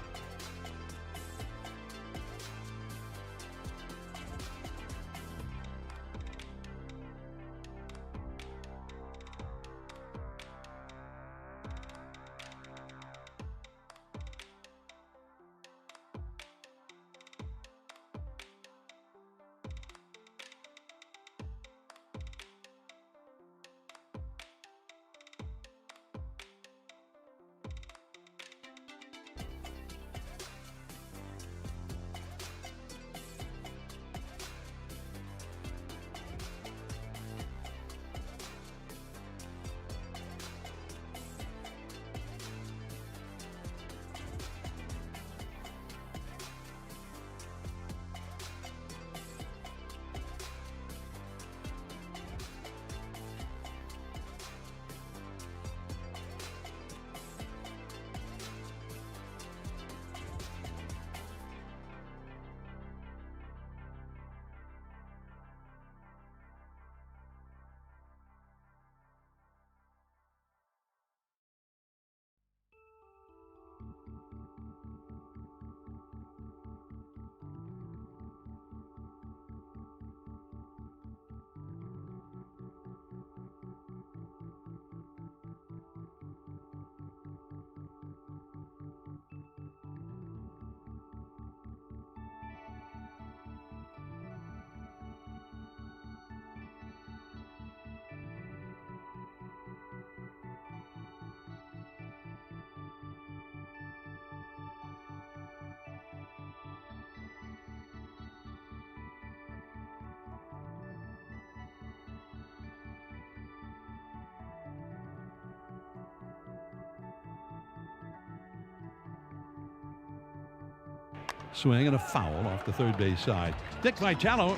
Swing and a foul off the third base side. Dick Vitello.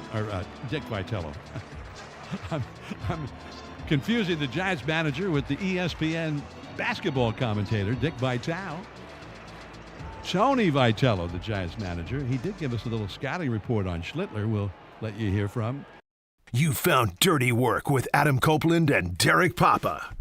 I'm confusing the Giants manager with the ESPN basketball commentator, Dick Vitale. Tony Vitello, the Giants manager. He did give us a little scouting report on Schlittler. We'll let you hear from. You found Dirty Work with Adam Copeland and Derek Papa,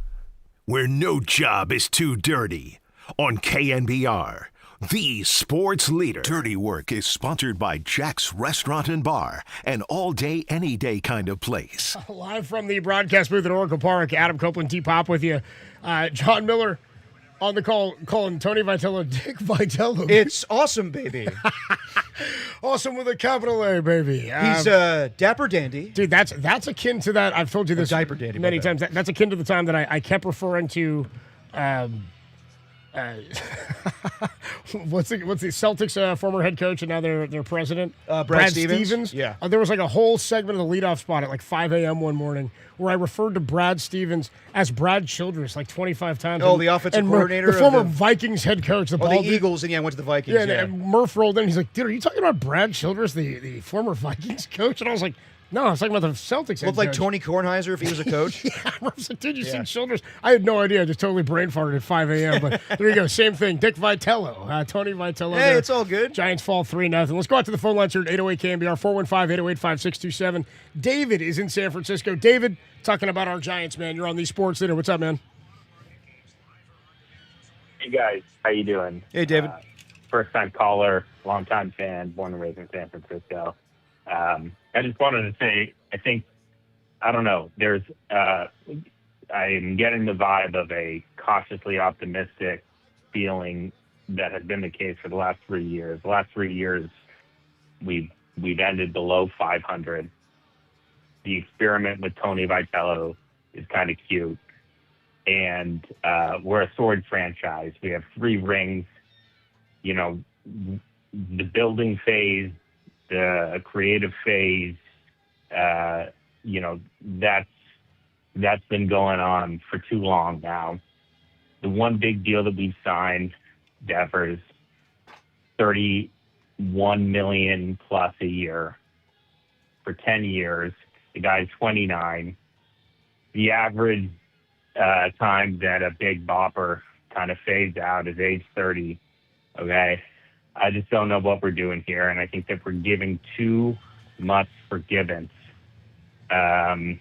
where no job is too dirty, on KNBR, the sports leader. Dirty Work is sponsored by Jack's Restaurant and Bar, an all-day, any-day kind of place. Live from the broadcast booth at Oracle Park, Adam Copeland, T-Pop with you. John Miller on the call, calling Tony Vitello Dick Vitello. It's awesome, baby. Awesome with a capital A, baby. He's a dapper dandy. Dude, that's akin to that. I've told you this diaper dandy, many times. That's akin to the time that I kept referring to what's the Celtics former head coach and now their president, Brad Stevens? Yeah. There was like a whole segment of the leadoff spot at like 5 a.m. one morning where I referred to Brad Stevens as Brad Childress like 25 times. Oh, the offensive coordinator, the former Vikings head coach, the Eagles, and went to the Vikings. Yeah, and Murph rolled in. He's like, "Dude, are you talking about Brad Childress, the former Vikings coach?" And I was like, "No, I was talking about the Celtics head Looked like coach." Tony Kornheiser if he was a coach. Yeah, I was like, "Dude, you seen Childress?" I had no idea. I just totally brain farted at 5 a.m. But there you go. Same thing. Dick Vitello, Tony Vitello. Hey, it's all good. Giants fall 3-0. Let's go out to the phone lines here at 808 KNBR 415-808-5627. David is in San Francisco. David, talking about our Giants, man. You're on the Sports Leader. What's up, man? Hey guys, how you doing? Hey, David. First time caller, long time fan, born and raised in San Francisco. I just wanted to say, I don't know, I'm getting the vibe of a cautiously optimistic feeling that has been the case for the last 3 years. The last 3 years, we've ended below 500. The experiment with Tony Vitello is kind of cute. And we're a sword franchise. We have 3 rings. You know, the building phase, the creative phase, you know, that's been going on for too long now. The one big deal that we've signed, Devers, $31 million plus a year for 10 years. The guy's 29. The average time that a big bopper kind of fades out is age 30. Okay. I just don't know what we're doing here, and I think that we're giving too much forgiveness to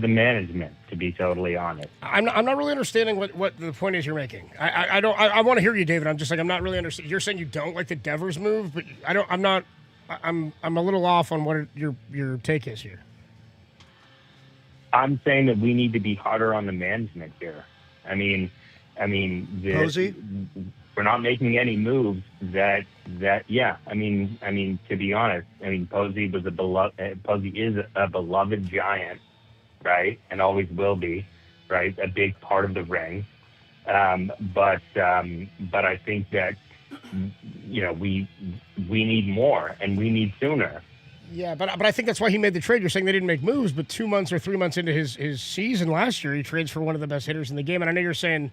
the management, to be totally honest. I'm not really understanding what the point is you're making. I want to hear you, David. I'm just like, I'm not really understanding. You're saying you don't like the Devers move, but I'm a little off on what your take is here. I'm saying that we need to be harder on the management here. I mean, Posey? We're not making any moves that yeah. I mean, to be honest, Posey is a beloved Giant, right, and always will be, right, a big part of the ring. But I think that we need more and we need sooner. Yeah, but I think that's why he made the trade. You're saying they didn't make moves, but 2 months or 3 months into his season last year, he trades for one of the best hitters in the game. And I know you're saying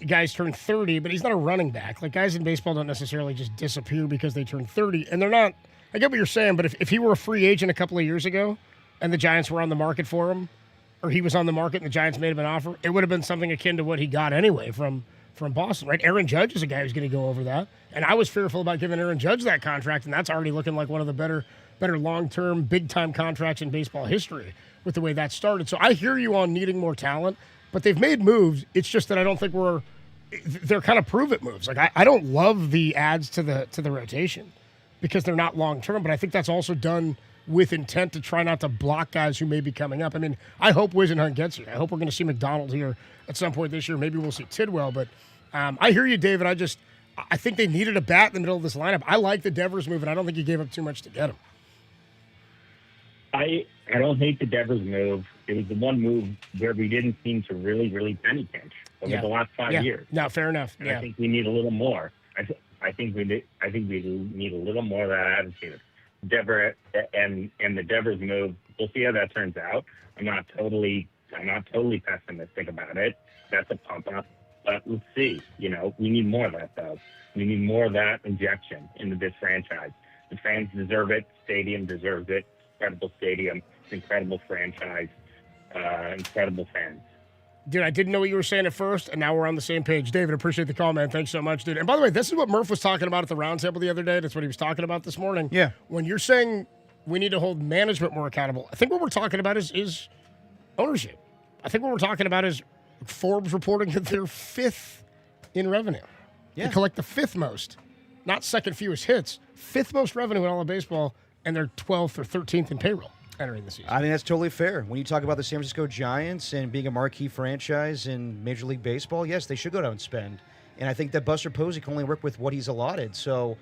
guys turn 30, but he's not a running back. Like, guys in baseball don't necessarily just disappear because they turn 30. And they're not – I get what you're saying, but if he were a free agent a couple of years ago and the Giants were on the market for him, or he was on the market and the Giants made him an offer, it would have been something akin to what he got anyway from Boston, right? Aaron Judge is a guy who's going to go over that. And I was fearful about giving Aaron Judge that contract, and that's already looking like one of the better long-term, big-time contracts in baseball history with the way that started. So I hear you on needing more talent, but they've made moves. It's just that I don't think they're kind of prove-it moves. Like, I don't love the adds to the rotation because they're not long-term, but I think that's also done with intent to try not to block guys who may be coming up. I mean, I hope Wisenhunt gets here. I hope we're going to see McDonald here at some point this year. Maybe we'll see Tidwell, but I hear you, David. I think they needed a bat in the middle of this lineup. I like the Devers move, and I don't think you gave up too much to get him. I don't hate the Devers move. It was the one move where we didn't seem to really penny pinch over the last 5 years. No, fair enough. And I think we need a little more. I think we need a little more of that attitude. Devers and the Devers move. We'll see how that turns out. I'm not totally pessimistic about it. That's a pump up, but let's see. We need more of that though. We need more of that injection into this franchise. The fans deserve it. Stadium deserves it. Incredible stadium, incredible franchise, incredible fans. Dude, I didn't know what you were saying at first, and now we're on the same page. David, appreciate the call, man. Thanks so much, dude. And by the way, this is what Murph was talking about at the roundtable the other day. That's what he was talking about this morning. Yeah. When you're saying we need to hold management more accountable, I think what we're talking about is ownership. I think what we're talking about is Forbes reporting that they're 5th in revenue. Yeah. They collect the 5th most, not second fewest hits, 5th most revenue in all of baseball, and they're 12th or 13th in payroll entering the season. I think that's totally fair. When you talk about the San Francisco Giants and being a marquee franchise in Major League Baseball, yes, they should go down and spend. And I think that Buster Posey can only work with what he's allotted. So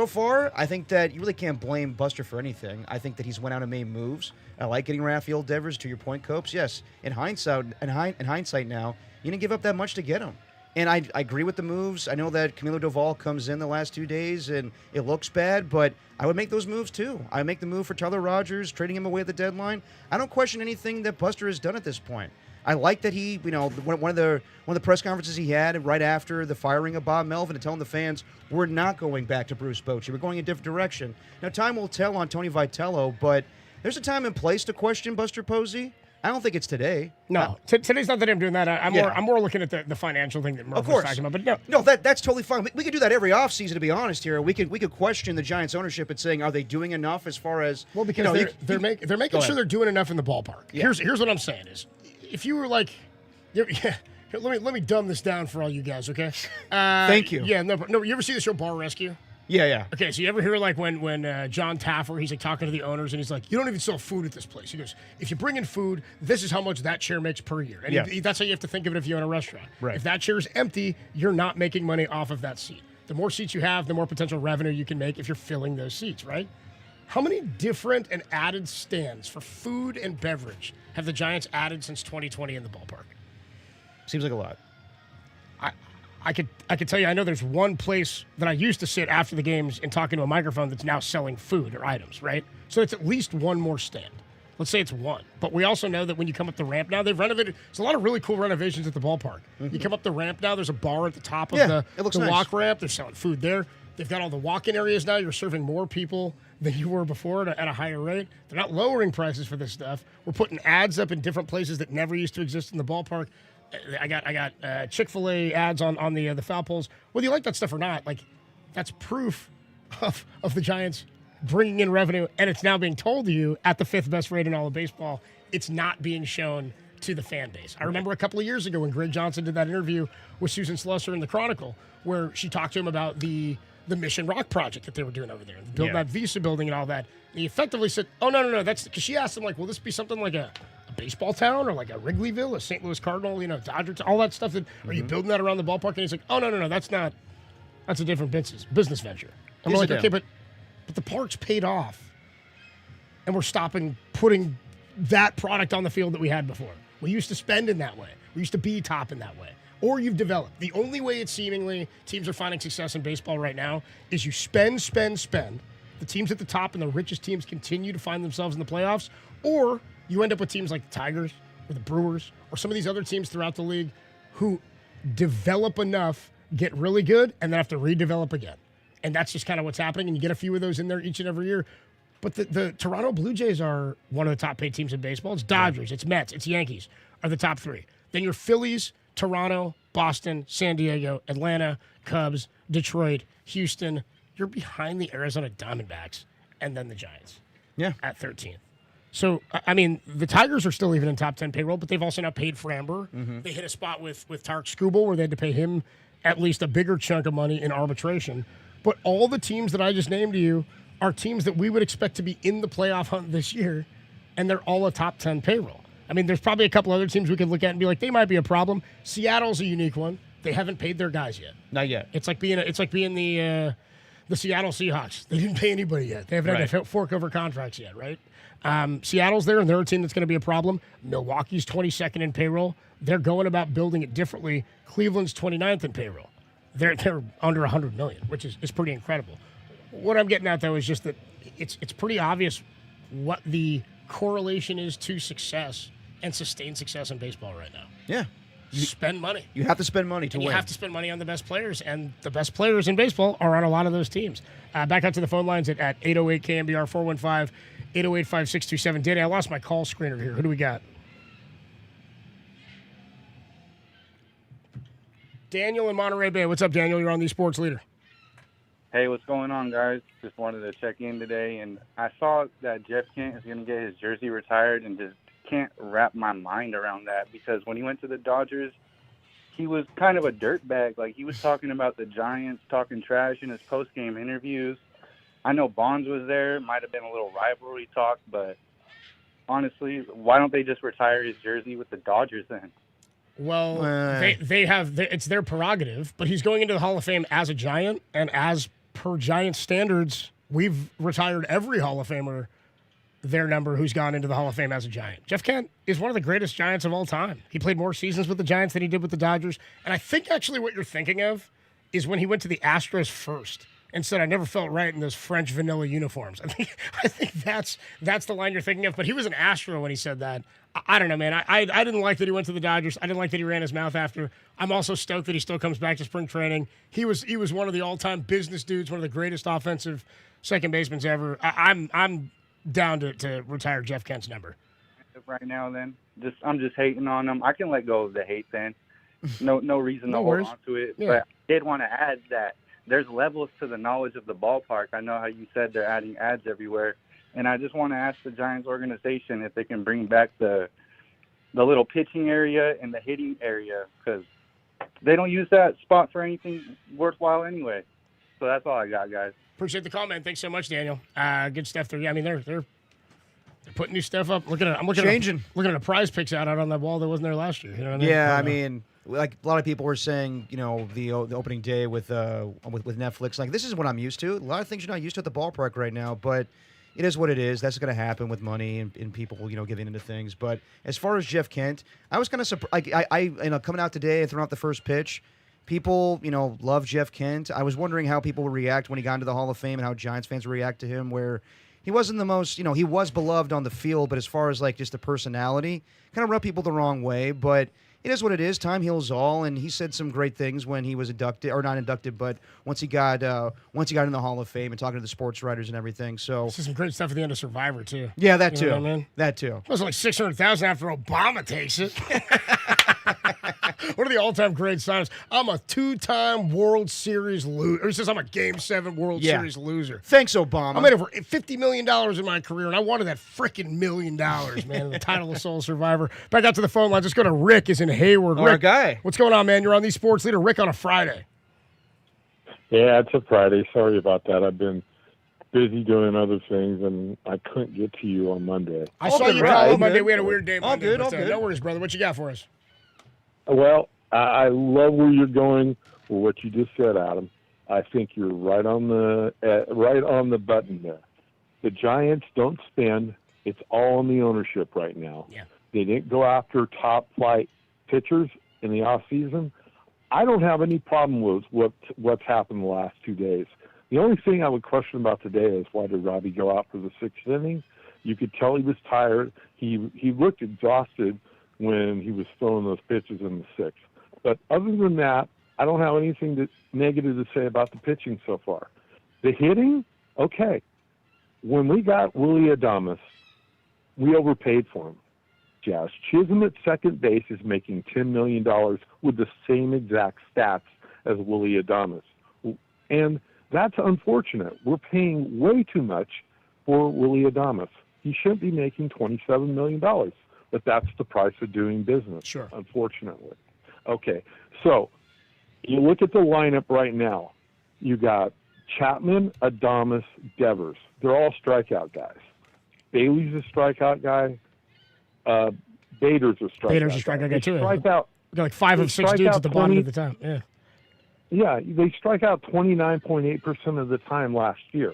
far, I think that you really can't blame Buster for anything. I think that he's went out and made moves. I like getting Rafael Devers, to your point, Copes. Yes, in hindsight now, you didn't give up that much to get him. And I agree with the moves. I know that Camilo Doval comes in the last 2 days, and it looks bad, but I would make those moves too. I would make the move for Tyler Rogers, trading him away at the deadline. I don't question anything that Buster has done at this point. I like that he, one of the press conferences he had right after the firing of Bob Melvin and telling the fans, we're not going back to Bruce Bochy. We're going a different direction. Now, time will tell on Tony Vitello, but there's a time and place to question Buster Posey. I don't think it's today. No, today's not that I'm doing that. I'm more looking at the financial thing that Murph was talking about. But no, that's totally fine. We could do that every offseason, to be honest. Here, we could question the Giants' ownership and saying, are they doing enough as far as because they're making sure they're doing enough in the ballpark. Yeah. Here's what I'm saying is, if you were like, let me dumb this down for all you guys, okay? Thank you. Yeah, no. You ever see the show Bar Rescue? Yeah. Okay, so you ever hear like when John Taffer, he's like talking to the owners and he's like, you don't even sell food at this place. He goes, if you bring in food, this is how much that chair makes per year. And that's how you have to think of it if you own a restaurant. Right. If that chair is empty, you're not making money off of that seat. The more seats you have, the more potential revenue you can make if you're filling those seats, right? How many different and added stands for food and beverage have the Giants added since 2020 in the ballpark? Seems like a lot. I could tell you, I know there's one place that I used to sit after the games and talking to a microphone that's now selling food or items, right? So it's at least one more stand. Let's say it's one. But we also know that when you come up the ramp now, they've renovated. There's a lot of really cool renovations at the ballpark. Mm-hmm. You come up the ramp now, there's a bar at the top of the nice. walk ramp. They're selling food there. They've got all the walk-in areas now. You're serving more people than you were before at a higher rate. They're not lowering prices for this stuff. We're putting ads up in different places that never used to exist in the ballpark. I got Chick-fil-A ads on the foul poles. Whether you like that stuff or not, like That's proof of the Giants bringing in revenue, and it's now being told to you at the 5th best rate in all of baseball. It's not being shown to the fan base. I remember a couple of years ago when Greg Johnson did that interview with Susan Slusser in the Chronicle, where she talked to him about the Mission Rock project that they were doing over there, building that Visa building and all that. And he effectively said, "Oh no, that's," because she asked him, like, "Will this be something like a baseball town or like a Wrigleyville, a St. Louis Cardinal, Dodgers, all that stuff? Are you building that around the ballpark?" And he's like, "Oh no, that's a different business venture." I'm like, okay, but the park's paid off, and we're stopping putting that product on the field that we had before. We used to spend in that way. We used to be top in that way. Or you've developed. The only way it's seemingly teams are finding success in baseball right now is you spend. The teams at the top and the richest teams continue to find themselves in the playoffs, or you end up with teams like the Tigers or the Brewers or some of these other teams throughout the league who develop enough, get really good, and then have to redevelop again. And that's just kind of what's happening, and you get a few of those in there each and every year. But the Toronto Blue Jays are one of the top paid teams in baseball. It's Dodgers, it's Mets, it's Yankees are the top 3. Then your Phillies, Toronto, Boston, San Diego, Atlanta, Cubs, Detroit, Houston. You're behind the Arizona Diamondbacks and then the Giants. Yeah. At 13th. So, I mean, the Tigers are still even in top 10 payroll, but they've also now paid Framber. Mm-hmm. They hit a spot with Tarek Skubal where they had to pay him at least a bigger chunk of money in arbitration. But all the teams that I just named to you are teams that we would expect to be in the playoff hunt this year, and they're all a top 10 payroll. I mean, there's probably a couple other teams we could look at and be like, they might be a problem. Seattle's a unique one. They haven't paid their guys yet. Not yet. It's like being the Seattle Seahawks. They didn't pay anybody yet. They haven't had to fork over contracts yet, right? Seattle's there, and they're a team that's going to be a problem. Milwaukee's 22nd in payroll. They're going about building it differently. Cleveland's 29th in payroll. They're under $100 million, which is pretty incredible. What I'm getting at, though, is just that it's pretty obvious what the correlation is to success and sustained success in baseball right now. Yeah. You spend money. You have to spend money to win. You have to spend money on the best players, and the best players in baseball are on a lot of those teams. Back out to the phone lines at 808 KNBR 415 808 5627. Danny, I lost my call screener here. Who do we got? Daniel in Monterey Bay. What's up, Daniel? You're on the Sports Leader. Hey, what's going on, guys? Just wanted to check in today, and I saw that Jeff Kent is going to get his jersey retired, and just can't wrap my mind around that, because when he went to the Dodgers, he was kind of a dirtbag. Like, he was talking about the Giants, talking trash in his post-game interviews. I know Bonds was there. Might have been a little rivalry talk, but honestly, why don't they just retire his jersey with the Dodgers then? Well, they have it's their prerogative, but he's going into the Hall of Fame as a Giant, and as per Giant standards, we've retired every Hall of Famer their number who's gone into the Hall of Fame as a Giant. Jeff Kent is one of the greatest Giants of all time. He played more seasons with the Giants than he did with the Dodgers, and I think actually what you're thinking of is when he went to the Astros first and said, "I never felt right in those French vanilla uniforms." I think that's the line you're thinking of. But he was an Astro when he said that. I don't know, man. I didn't like that he went to the Dodgers. I didn't like that he ran his mouth after. I'm also stoked that he still comes back to spring training. He was one of the all-time business dudes, one of the greatest offensive second basemen ever. I'm down to retire Jeff Kent's number. Right now, then, I'm just hating on him. I can let go of the hate then. No reason to hold on to it. Yeah. But I did want to add that there's levels to the knowledge of the ballpark. I know how you said they're adding ads everywhere. And I just want to ask the Giants organization if they can bring back the little pitching area and the hitting area, because they don't use that spot for anything worthwhile anyway. So that's all I got, guys. Appreciate the call, man. Thanks so much, Daniel. Good stuff there. Yeah, I mean, they're putting new stuff up. I'm looking at a prize picks out on that wall that wasn't there last year. You know what I mean? Yeah, I mean, like a lot of people were saying, the opening day with Netflix. Like, this is what I'm used to. A lot of things you're not used to at the ballpark right now, but it is what it is. That's going to happen with money and people, giving into things. But as far as Jeff Kent, I was kind of surprised. I coming out today and throwing out the first pitch, people, love Jeff Kent. I was wondering how people would react when he got into the Hall of Fame and how Giants fans would react to him, where he wasn't the most, he was beloved on the field, but as far as like just the personality, kind of rubbed people the wrong way. But it is what it is. Time heals all, and he said some great things when he was inducted, or not inducted, but once he got in the Hall of Fame and talking to the sports writers and everything. So this is some great stuff at the end of Survivor too. Yeah, that too. What I mean? That too. It was like 600,000 after Obama takes it. One of the all-time great signs. I'm a 2-time World Series loser. He says I'm a Game 7 World Series loser. Thanks, Obama. I made over $50 million in my career, and I wanted that freaking $1 million, man. The title of Soul Survivor. Back out to the phone line. Let's go to Rick. Is in Hayward. Our Rick, guy. what's going on, man? You're on the Sports Leader. Rick on a Friday. Yeah, it's a Friday. Sorry about that. I've been busy doing other things, and I couldn't get to you on Monday. I saw you call on Monday. We had a weird day Monday. All good. No worries, brother. What you got for us? Well, I love where you're going with what you just said, Adam. I think you're right on the button there. The Giants don't spend. It's all on the ownership right now. Yeah. They didn't go after top-flight pitchers in the offseason. I don't have any problem with what's happened the last 2 days. The only thing I would question about today is why did Robbie go out for the 6th inning? You could tell he was tired. He looked exhausted when he was throwing those pitches in the 6th. But other than that, I don't have anything negative to say about the pitching so far. The hitting, okay. When we got Willie Adames, we overpaid for him. Jazz Chisholm at second base is making $10 million with the same exact stats as Willie Adames. And that's unfortunate. We're paying way too much for Willie Adames. He shouldn't be making $27 million, but that's the price of doing business, Sure. Unfortunately. Okay, so you look at the lineup right now. You got Chapman, Adames, Devers. They're all strikeout guys. Bailey's a strikeout guy. Bader's a strikeout guy too. Strike out. We got like 5 of 6 dudes at the bottom of the time. Yeah. Yeah, they strike out 29.8% of the time last year.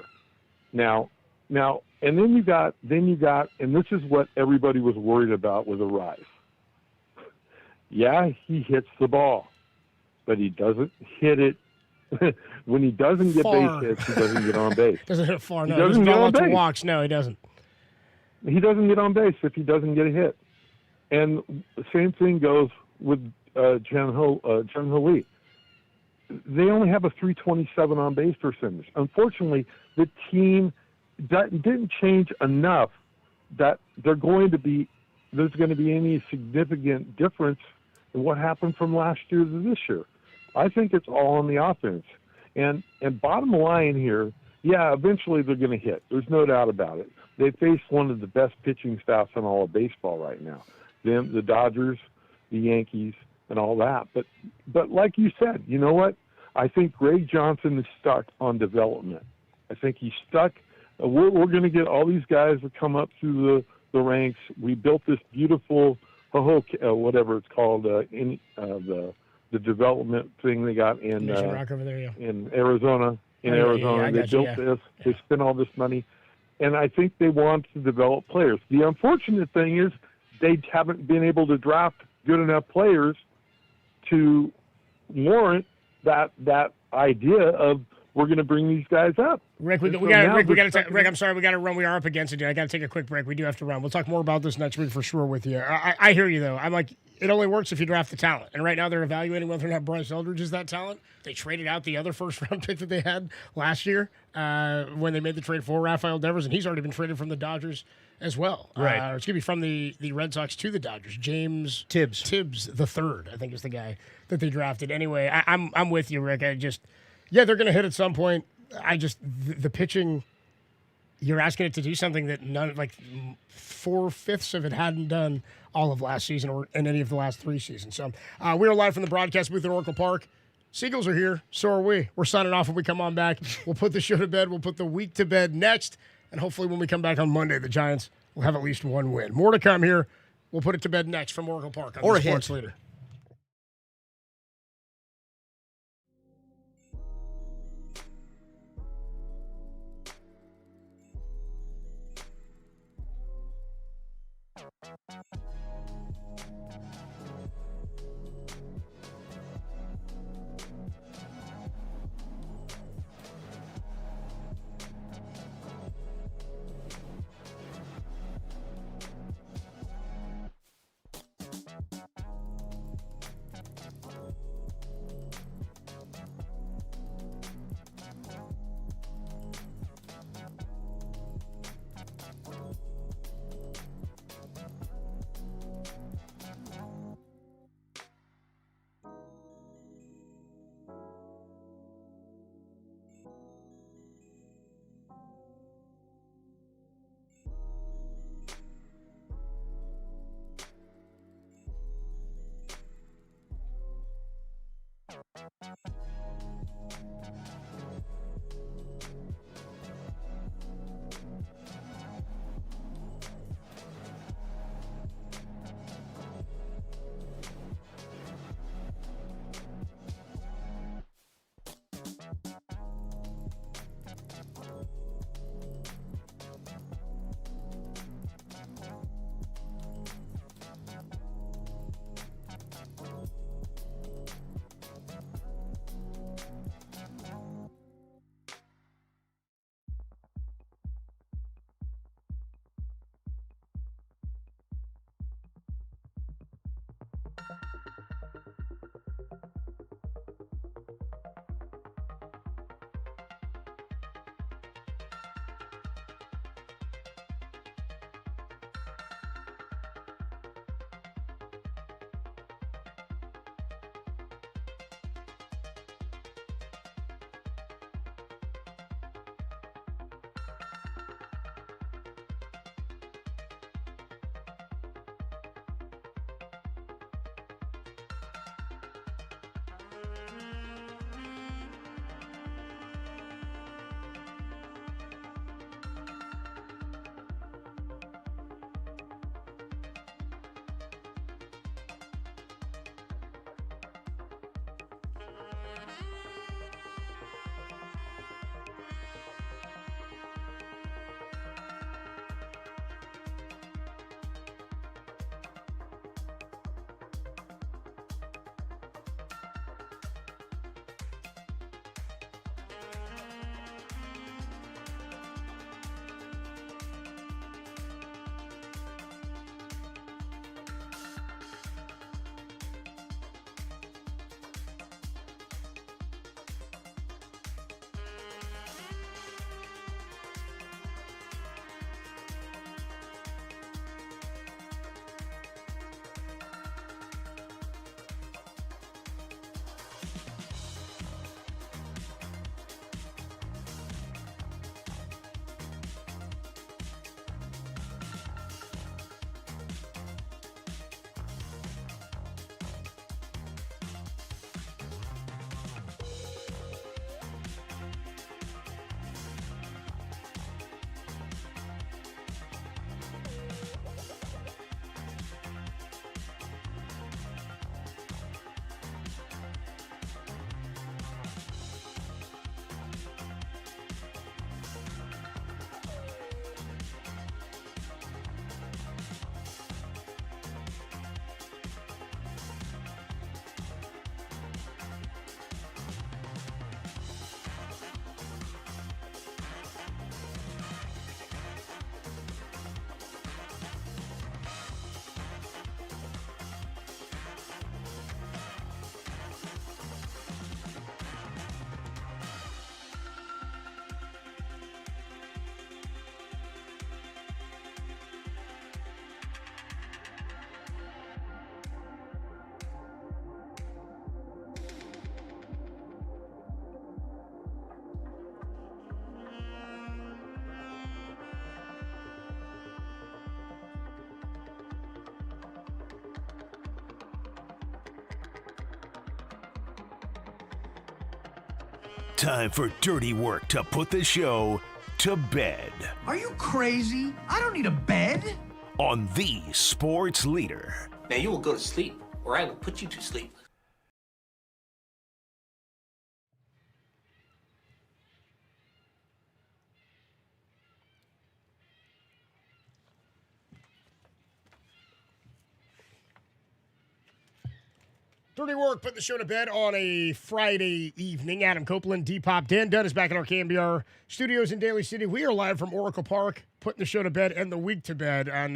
Now, and then you got, and this is what everybody was worried about with Arise. Yeah, he hits the ball, but he doesn't hit it. When he doesn't get Far. base hits, he doesn't get on base. Doesn't hit far. He No, doesn't doesn't get got on lots of base. walks. No, he doesn't. He doesn't get on base if he doesn't get a hit. And the same thing goes with Jen Ho Lee. They only have a 327 on base percentage. Unfortunately, the team didn't change enough that there's going to be any significant difference in what happened from last year to this year. I think it's all on the offense. And bottom line here, yeah, eventually they're going to hit. There's no doubt about it. They face one of the best pitching staffs in all of baseball right now. Them, the Dodgers, the Yankees, and all that. But like you said, you know what? I think Greg Johnson is stuck on development. I think he's stuck. We're going to get all these guys that come up through the ranks. We built this beautiful, whatever it's called, the development thing they got in Rock over there, yeah. in Arizona. I They got you, built this. They spent all this money. And I think they want to develop players. The unfortunate thing is they haven't been able to draft good enough players to warrant that idea of we're going to bring these guys up. Rick, Rick, I'm sorry, we got to run. We are up against it. I got to take a quick break. We do have to run. We'll talk more about this next week for sure with you. I hear you, though. I'm like, it only works if you draft the talent. And right now they're evaluating whether or not Bryce Eldridge is that talent. They traded out the other first-round pick that they had last year when they made the trade for Rafael Devers, and he's already been traded from the Dodgers as well. Right. Excuse me, from the Red Sox to the Dodgers. James Tibbs the third, I think, is the guy that they drafted. Anyway, I'm with you, Rick. They're going to hit at some point. The pitching, you're asking it to do something that 4/5 of it hadn't done all of last season or in any of the last 3 seasons. So we're live from the broadcast booth at Oracle Park. Seagulls are here. So are we. We're signing off when we come on back. We'll put the show to bed. We'll put the week to bed next. And hopefully when we come back on Monday, the Giants will have at least one win. More to come here. We'll put it to bed next from Oracle Park on the Sports Leader. Time for dirty work to put the show to bed. Are you crazy? I don't need a bed. On the sports leader. Now you will go to sleep, or I will put you to sleep. Dirty work, putting the show to bed on a Friday evening. Adam Copeland, D-Pop, Dan Dunn is back in our KNBR studios in Daly City. We are live from Oracle Park, putting the show to bed and the week to bed. And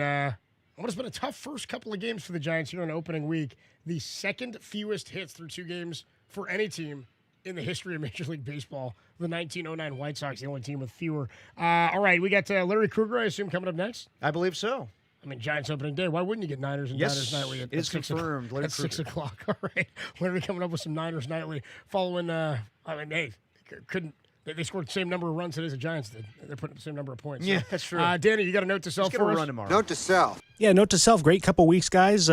what has been a tough first couple of games for the Giants here on opening week. The second fewest hits through 2 games for any team in the history of Major League Baseball. The 1909 White Sox, the only team with fewer. All right, we got Larry Krueger, I assume, coming up next. I believe so. I mean, Giants opening day. Why wouldn't you get Niners and Niners Nightly? It is confirmed. At 6 o'clock. All right. Larry coming up with some Niners Nightly following, couldn't. They scored the same number of runs as the Giants did. They're putting the same number of points. Yeah, that's true. Danny, you got a note to self for us? Run tomorrow. Note to self. Yeah, note to self. Great couple weeks, guys.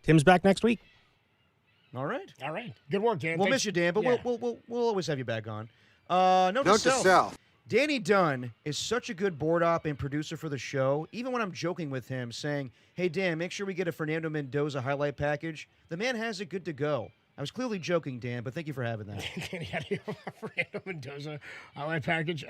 Tim's back next week. All right. Good work, Dan. We'll Thanks. miss you, Dan, but Yeah. we'll always have you back on. Note Note to to self. Danny Dunn is such a good board op and producer for the show. Even when I'm joking with him, saying, "Hey Dan, make sure we get a Fernando Mendoza highlight package." The man has it good to go. I was clearly joking, Dan, but thank you for having that. Danny, how do you have a Fernando Mendoza highlight package?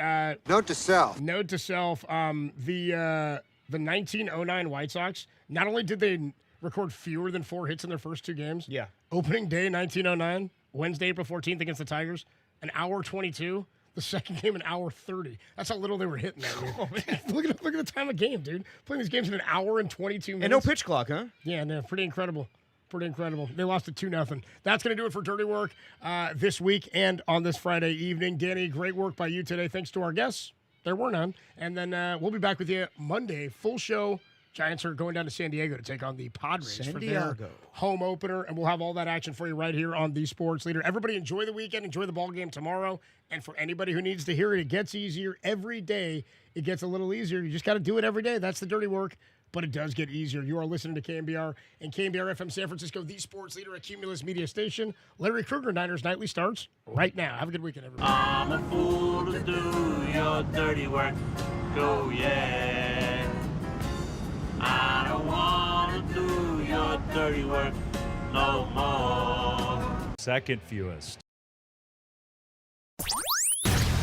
Note to self. Note to self. The 1909 White Sox. Not only did they record fewer than 4 hits in their first 2 games. Yeah. Opening day 1909, Wednesday, April 14th against the Tigers, an hour 22. The second game, an hour 30. That's how little they were hitting that year. look at the time of game, dude. Playing these games in an hour and 22 minutes. And no pitch clock, huh? Yeah, no, pretty incredible. Pretty incredible. They lost it 2-0. That's going to do it for Dirty Work this week and on this Friday evening. Danny, great work by you today. Thanks to our guests. There were none. And then we'll be back with you Monday. Full show. Giants are going down to San Diego to take on the Padres for their home opener, and we'll have all that action for you right here on The Sports Leader. Everybody enjoy the weekend, enjoy the ball game tomorrow, and for anybody who needs to hear it, it gets easier every day. It gets a little easier. You just got to do it every day. That's the dirty work, but it does get easier. You are listening to KNBR and KNBR FM San Francisco, The Sports Leader at Cumulus Media Station. Larry Krueger, Niners Nightly starts right now. Have a good weekend, everybody. I'm a fool to do your dirty work. Go, yeah. I don't want to do your dirty work no more. Second fewest.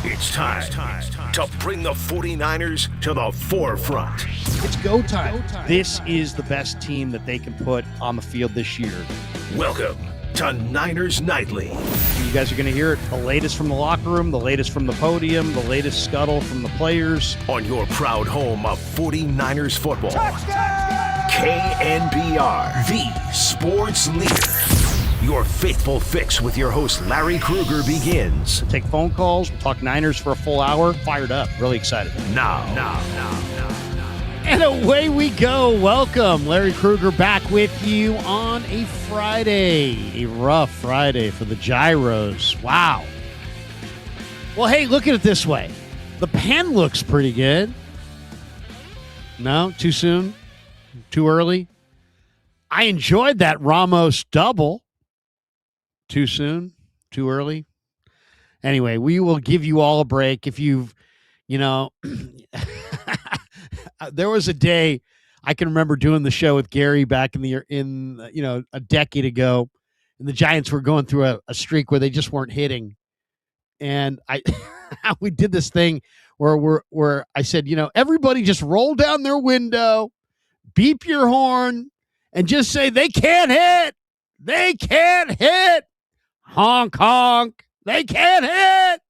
It's time to bring the 49ers to the forefront. It's go time. This is the best team that they can put on the field this year. Welcome to Niners Nightly. You guys are going to hear it. The latest from the locker room, the latest from the podium, the latest scuttle from the players. On your proud home of 49ers football. KNBR, the sports leader. Your faithful fix with your host, Larry Krueger, begins. Take phone calls. We'll talk Niners for a full hour. Fired up. Really excited. Now. And away we go. Welcome. Larry Krueger back with you on a Friday. A rough Friday for the Gyros. Wow. Well, hey, look at it this way. The pen looks pretty good. No? Too soon? Too early? I enjoyed that Ramos double. Too soon? Too early? Anyway, we will give you all a break. If you've, there was a day I can remember doing the show with Gary back in a decade ago, and the Giants were going through a streak where they just weren't hitting. And we did this thing where I said, everybody just roll down their window, beep your horn, and just say they can't hit. They can't hit. Honk honk. They can't hit.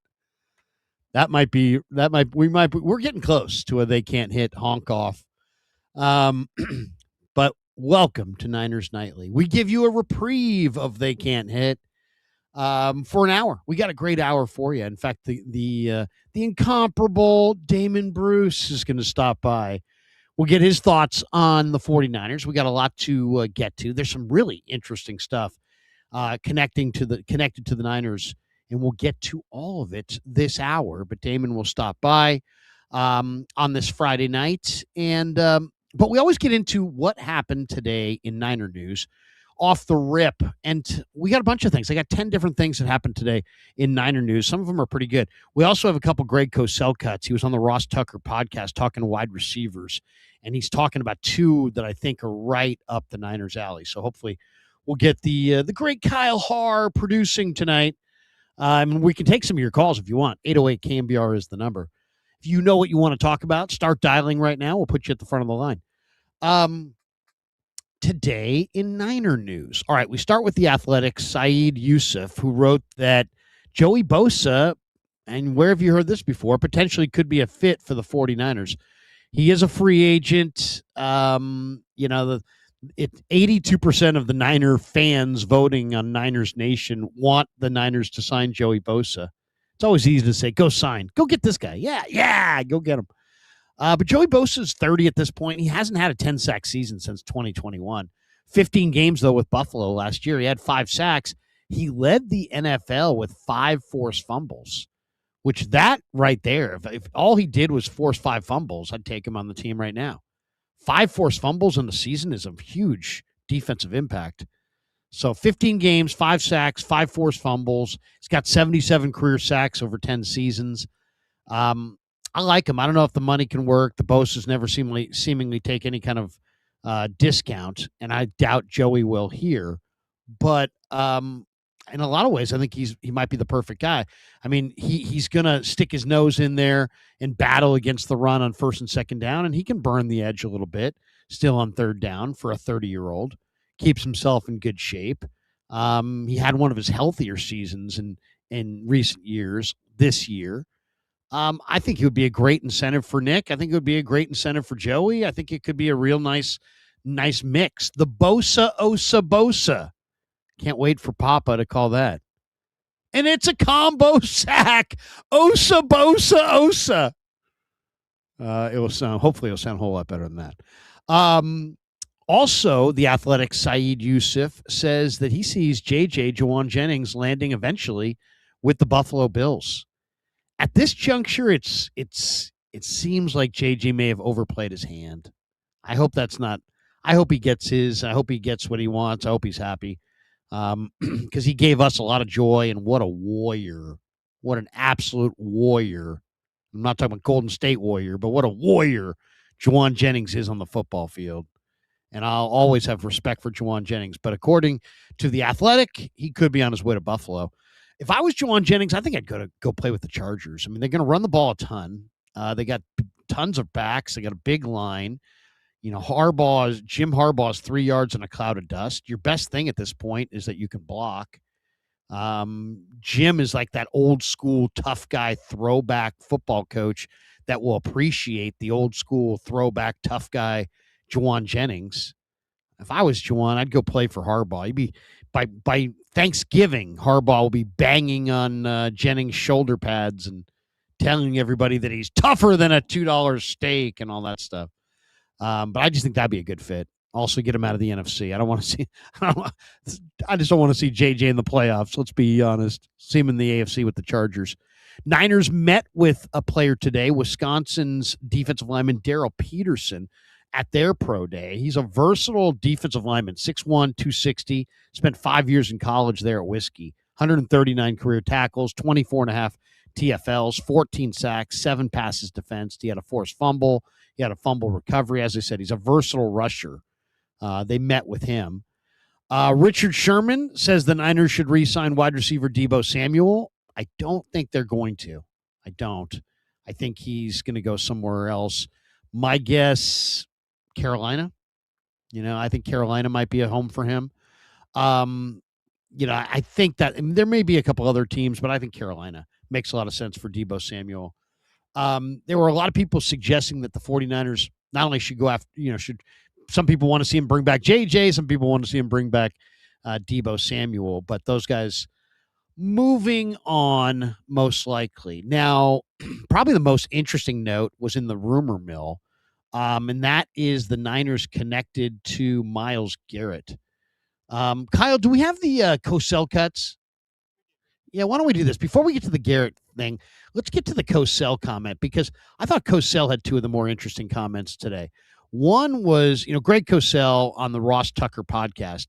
We're getting close to a they can't hit honk off. But welcome to Niners Nightly. We give you a reprieve of they can't hit for an hour. We got a great hour for you. In fact, the incomparable Damon Bruce is going to stop by. We'll get his thoughts on the 49ers. We got a lot to get to. There's some really interesting stuff connected to the Niners, and we'll get to all of it this hour. But Damon will stop by on this Friday night, and but we always get into what happened today in Niner news off the rip, and we got a bunch of things. I got 10 different things that happened today in Niner news. Some of them are pretty good. We also have a couple Greg Cosell cuts. He was on the Ross Tucker podcast talking wide receivers, and he's talking about two that I think are right up the Niners' alley. So hopefully we'll get the great Kyle Haar producing tonight. We can take some of your calls if you want. 808 KNBR is the number. If you know what you want to talk about, start dialing right now. We'll put you at the front of the line. Today in Niner news. All right, we start with the Athletic's Saeed Youssef, who wrote that Joey Bosa, and where have you heard this before, potentially could be a fit for the 49ers. He is a free agent. 82% of the Niner fans voting on Niners Nation want the Niners to sign Joey Bosa. It's always easy to say, go sign. Go get this guy. Yeah, go get him. But Joey Bosa is 30 at this point. He hasn't had a 10-sack season since 2021. 15 games, though, with Buffalo last year. He had 5 sacks. He led the NFL with 5 forced fumbles, which that right there, if all he did was force 5 fumbles, I'd take him on the team right now. 5 forced fumbles in the season is a huge defensive impact. So 15 games, 5 sacks, 5 forced fumbles. He's got 77 career sacks over 10 seasons. I like him. I don't know if the money can work. The Bosa's never seemingly take any kind of discount, and I doubt Joey will here. But in a lot of ways, I think he might be the perfect guy. I mean, he's going to stick his nose in there and battle against the run on first and second down, and he can burn the edge a little bit, still on third down for a 30-year-old. Keeps himself in good shape. He had one of his healthier seasons in recent years this year. I think it would be a great incentive for Nick. I think it would be a great incentive for Joey. I think it could be a real nice Nice mix. The Bosa Osa Bosa. Can't wait for Papa to call that. And it's a combo sack. Osa Bosa Osa. Hopefully it'll sound a whole lot better than that. Also, the Athletic Saeed Youssef says that he sees Juwan Jennings landing eventually with the Buffalo Bills. At this juncture, it seems like JJ may have overplayed his hand. I hope that's not. I hope he gets his. I hope he gets what he wants. I hope he's happy because he gave us a lot of joy, and what a warrior. What an absolute warrior. I'm not talking about Golden State warrior, but what a warrior Juwan Jennings is on the football field. And I'll always have respect for Juwan Jennings. But according to The Athletic, he could be on his way to Buffalo. If I was Juwan Jennings, I think I'd go play with the Chargers. I mean, they're going to run the ball a ton. They got tons of backs. They got a big line. You know, Jim Harbaugh's 3 yards in a cloud of dust. Your best thing at this point is that you can block. Jim is like that old school tough guy throwback football coach that will appreciate the old school throwback tough guy Juwan Jennings. If I was Juwan, I'd go play for Harbaugh. He'd be by Thanksgiving, Harbaugh will be banging on Jennings' shoulder pads and telling everybody that he's tougher than a $2 steak and all that stuff. But I just think that'd be a good fit. Also, get him out of the NFC. I just don't want to see JJ in the playoffs. Let's be honest. See him in the AFC with the Chargers. Niners met with a player today, Wisconsin's defensive lineman Darrell Peterson, at their pro day. He's a versatile defensive lineman, 6'1", 260, spent 5 years in college there at Whiskey, 139 career tackles, 24.5 TFLs, 14 sacks, 7 passes defensed. He had a forced fumble. He had a fumble recovery. As I said, he's a versatile rusher. They met with him. Richard Sherman says the Niners should re-sign wide receiver Deebo Samuel. I don't think they're going to. I don't. I think he's going to go somewhere else. My guess, Carolina. You know, I think Carolina might be a home for him. You know, I think that there may be a couple other teams, but I think Carolina makes a lot of sense for Deebo Samuel. There were a lot of people suggesting that the 49ers not only should go after, some people want to see him bring back JJ, some people want to see him bring back Deebo Samuel, but those guys moving on most likely. Now, probably the most interesting note was in the rumor mill, and that is the Niners connected to Myles Garrett. Kyle, do we have the Cosell cuts? Yeah, why don't we do this? Before we get to the Garrett thing, let's get to the Cosell comment, because I thought Cosell had two of the more interesting comments today. One was, Greg Cosell on the Ross Tucker podcast.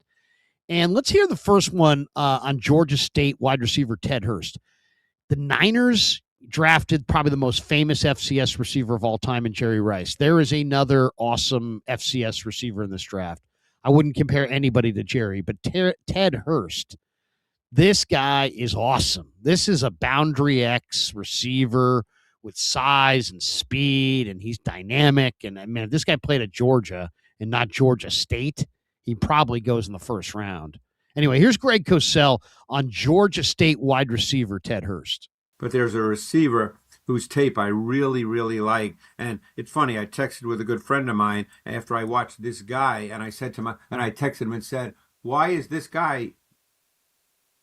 And let's hear the first one on Georgia State wide receiver Ted Hurst. The Niners drafted probably the most famous FCS receiver of all time in Jerry Rice. There is another awesome FCS receiver in this draft. I wouldn't compare anybody to Jerry, but Ted Hurst, this guy is awesome. This is a boundary X receiver with size and speed, and he's dynamic. And I mean, if this guy played at Georgia and not Georgia State, he probably goes in the first round. Anyway, here's Greg Cosell on Georgia State wide receiver Ted Hurst. But there's a receiver whose tape I really, really like. And it's funny, I texted with a good friend of mine after I watched this guy, and I texted him and said, why is this guy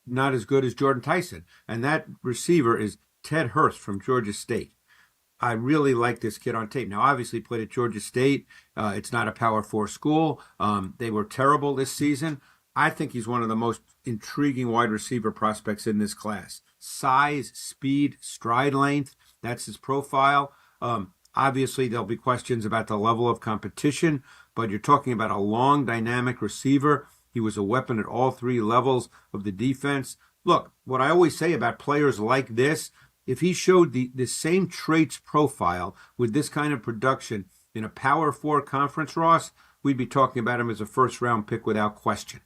not as good as Jordan Tyson? And that receiver is Ted Hurst from Georgia State. I really like this kid on tape. Now, obviously, played at Georgia State. It's not a Power 4 school. They were terrible this season. I think he's one of the most intriguing wide receiver prospects in this class. Size, speed, stride length, that's his profile. Obviously, there'll be questions about the level of competition, but you're talking about a long, dynamic receiver. He was a weapon at all three levels of the defense. Look, what I always say about players like this, if he showed the same traits profile with this kind of production in a Power 4 conference, Ross, we'd be talking about him as a first-round pick without question.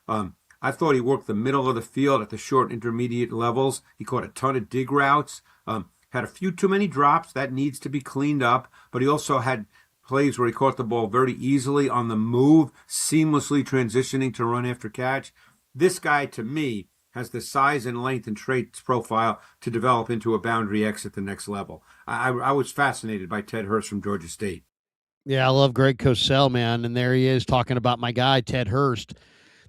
I thought he worked the middle of the field at the short intermediate levels. He caught a ton of dig routes, had a few too many drops. That needs to be cleaned up. But he also had plays where he caught the ball very easily on the move, seamlessly transitioning to run after catch. This guy, to me, has the size and length and traits profile to develop into a boundary X at the next level. I was fascinated by Ted Hurst from Georgia State. Yeah, I love Greg Cosell, man. And there he is talking about my guy, Ted Hurst.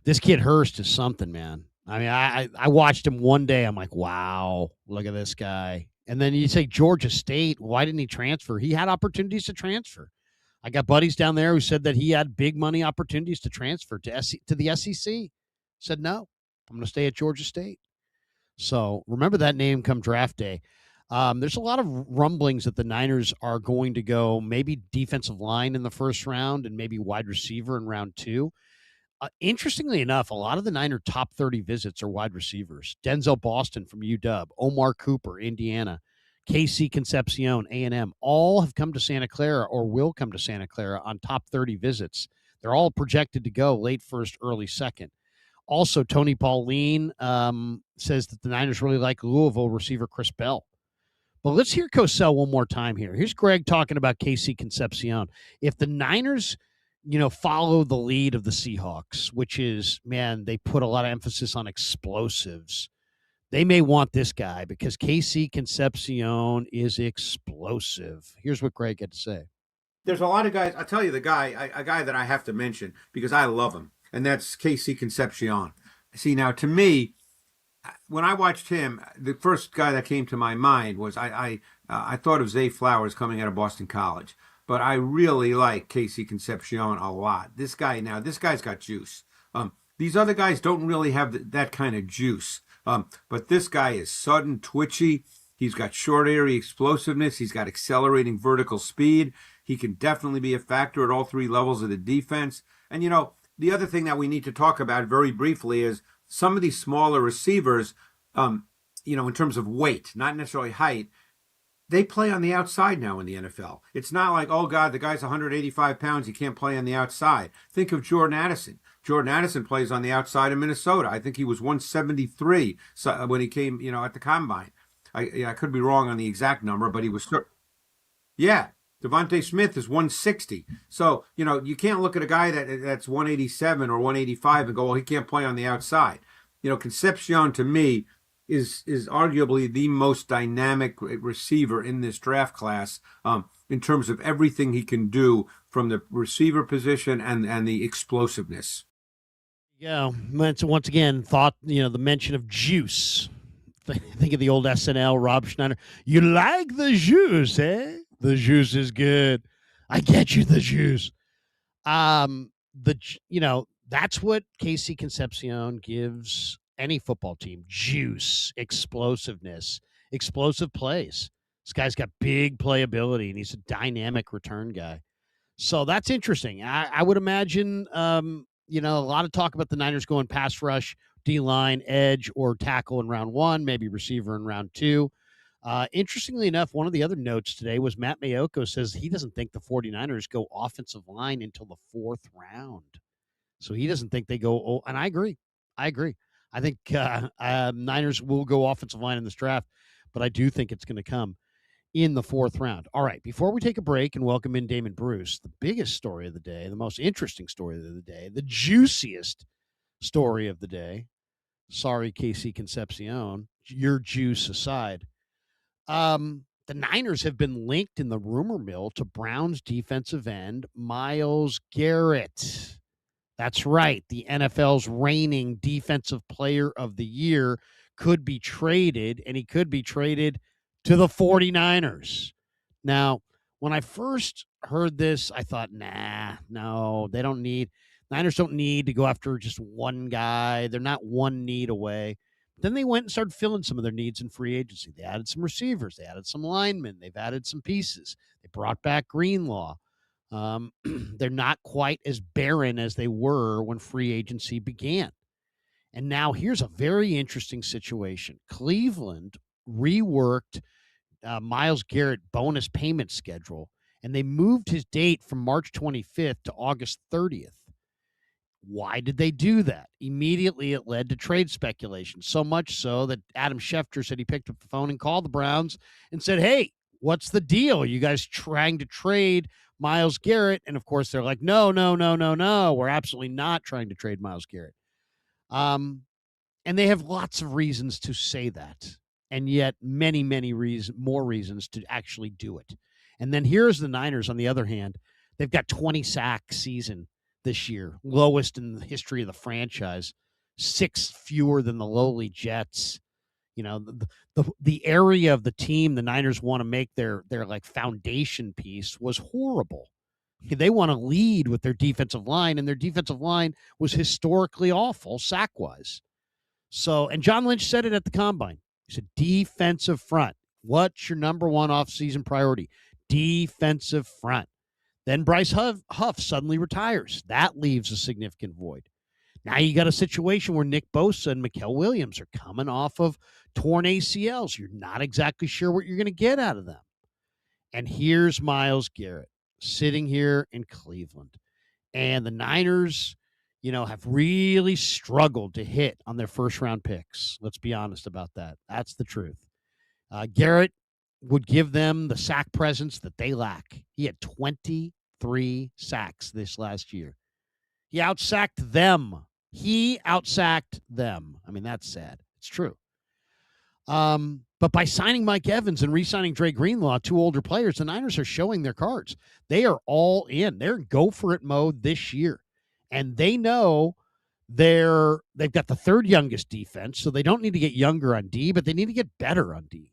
This kid Hurst is something, man. I mean, I watched him one day. I'm like, wow, look at this guy. And then you say Georgia State. Why didn't he transfer? He had opportunities to transfer. I got buddies down there who said that he had big money opportunities to transfer to the SEC. Said no, I'm going to stay at Georgia State. So remember that name come draft day. There's a lot of rumblings that the Niners are going to go maybe defensive line in the first round and maybe wide receiver in round 2. Interestingly enough, a lot of the Niner top 30 visits are wide receivers. Denzel Boston from UW, Omar Cooper, Indiana, KC Concepcion, A&M, all have come to Santa Clara or will come to Santa Clara on top 30 visits. They're all projected to go late first, early second. Also, Tony Pauline says that the Niners really like Louisville receiver Chris Bell. But let's hear Cosell one more time here. Here's Greg talking about KC Concepcion. If the Niners, follow the lead of the Seahawks, which is, man, they put a lot of emphasis on explosives. They may want this guy because KC Concepcion is explosive. Here's what Greg had to say. There's a lot of guys. I'll tell you a guy that I have to mention because I love him, and that's KC Concepcion. See, now to me, when I watched him, the first guy that came to my mind was I thought of Zay Flowers coming out of Boston College, but I really like KC Concepcion a lot. This guy's got juice. These other guys don't really have that kind of juice, but this guy is sudden, twitchy. He's got short area explosiveness. He's got accelerating vertical speed. He can definitely be a factor at all 3 levels of the defense. And, the other thing that we need to talk about very briefly is some of these smaller receivers, in terms of weight, not necessarily height, they play on the outside now in the NFL. It's not like, oh, God, the guy's 185 pounds. He can't play on the outside. Think of Jordan Addison. Jordan Addison plays on the outside of Minnesota. I think he was 173 when he came, at the combine. I could be wrong on the exact number, but he was. Yeah. Devontae Smith is 160. So, you can't look at a guy that's 187 or 185 and go, well, he can't play on the outside. Concepcion to me is arguably the most dynamic receiver in this draft class in terms of everything he can do from the receiver position and the explosiveness. Yeah, once again, the mention of juice. Think of the old SNL, Rob Schneider. You like the juice, eh? The juice is good. I get you the juice. That's what KC Concepcion gives any football team. Juice, explosiveness, explosive plays. This guy's got big playability, and he's a dynamic return guy. So that's interesting. I would imagine, a lot of talk about the Niners going pass rush, D-line, edge, or tackle in round 1, maybe receiver in round 2. Interestingly enough, one of the other notes today was Matt Mayoko says he doesn't think the 49ers go offensive line until the 4th round. So he doesn't think they go, and I agree. I think Niners will go offensive line in this draft, but I do think it's going to come in the 4th round. All right, before we take a break and welcome in Damon Bruce, the biggest story of the day, the most interesting story of the day, the juiciest story of the day. Sorry, KC Concepcion, your juice aside. The Niners have been linked in the rumor mill to Browns defensive end Myles Garrett. That's right. The NFL's reigning defensive player of the year could be traded, and he could be traded to the 49ers. Now, when I first heard this, I thought, no, Niners don't need to go after just one guy. They're not one need away. Then they went and started filling some of their needs in free agency. They added some receivers. They added some linemen. They've added some pieces. They brought back Greenlaw. They're not quite as barren as they were when free agency began. And now here's a very interesting situation. Cleveland reworked Myles Garrett bonus payment schedule, and they moved his date from March 25th to August 30th. Why did they do that? Immediately, it led to trade speculation, so much so that Adam Schefter said he picked up the phone and called the Browns and said, hey, what's the deal? Are you guys trying to trade Myles Garrett? And, of course, they're like, no. We're absolutely not trying to trade Myles Garrett. And they have lots of reasons to say that, and yet many more reasons to actually do it. And then here's the Niners, on the other hand. They've got 20 sack season this year, lowest in the history of the franchise, 6 fewer than the lowly Jets. The area of the team the Niners want to make their like foundation piece was horrible. They want to lead with their defensive line, and their defensive line was historically awful sack-wise. So, and John Lynch said it at the Combine. He said, defensive front. What's your number one offseason priority? Defensive front. Then Bryce Huff suddenly retires. That leaves a significant void. Now you got a situation where Nick Bosa and Mikael Williams are coming off of torn ACLs. You're not exactly sure what you're going to get out of them. And here's Myles Garrett sitting here in Cleveland. And the Niners, have really struggled to hit on their first-round picks. Let's be honest about that. That's the truth. Garrett would give them the sack presence that they lack. He had 23 sacks this last year. He outsacked them. I mean, that's sad. It's true. But by signing Mike Evans and re-signing Dre Greenlaw, 2 older players, the Niners are showing their cards. They are all in. They're in go-for-it mode this year. And they know they've got the 3rd youngest defense, so they don't need to get younger on D, but they need to get better on D.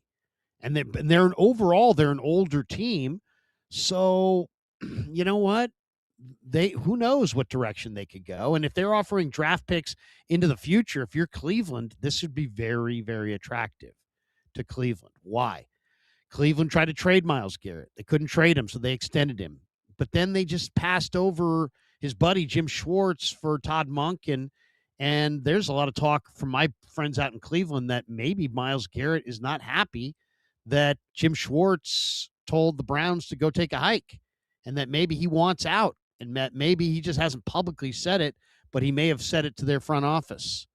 And they're an older team. So, you know what? Who knows what direction they could go. And if they're offering draft picks into the future, if you're Cleveland, this would be very, very attractive to Cleveland. Why? Cleveland tried to trade Myles Garrett. They couldn't trade him, so they extended him. But then they just passed over his buddy Jim Schwartz for Todd Monken. And there's a lot of talk from my friends out in Cleveland that maybe Myles Garrett is not happy that Jim Schwartz told the Browns to go take a hike, and that maybe he wants out, and that maybe he just hasn't publicly said it, but he may have said it to their front office.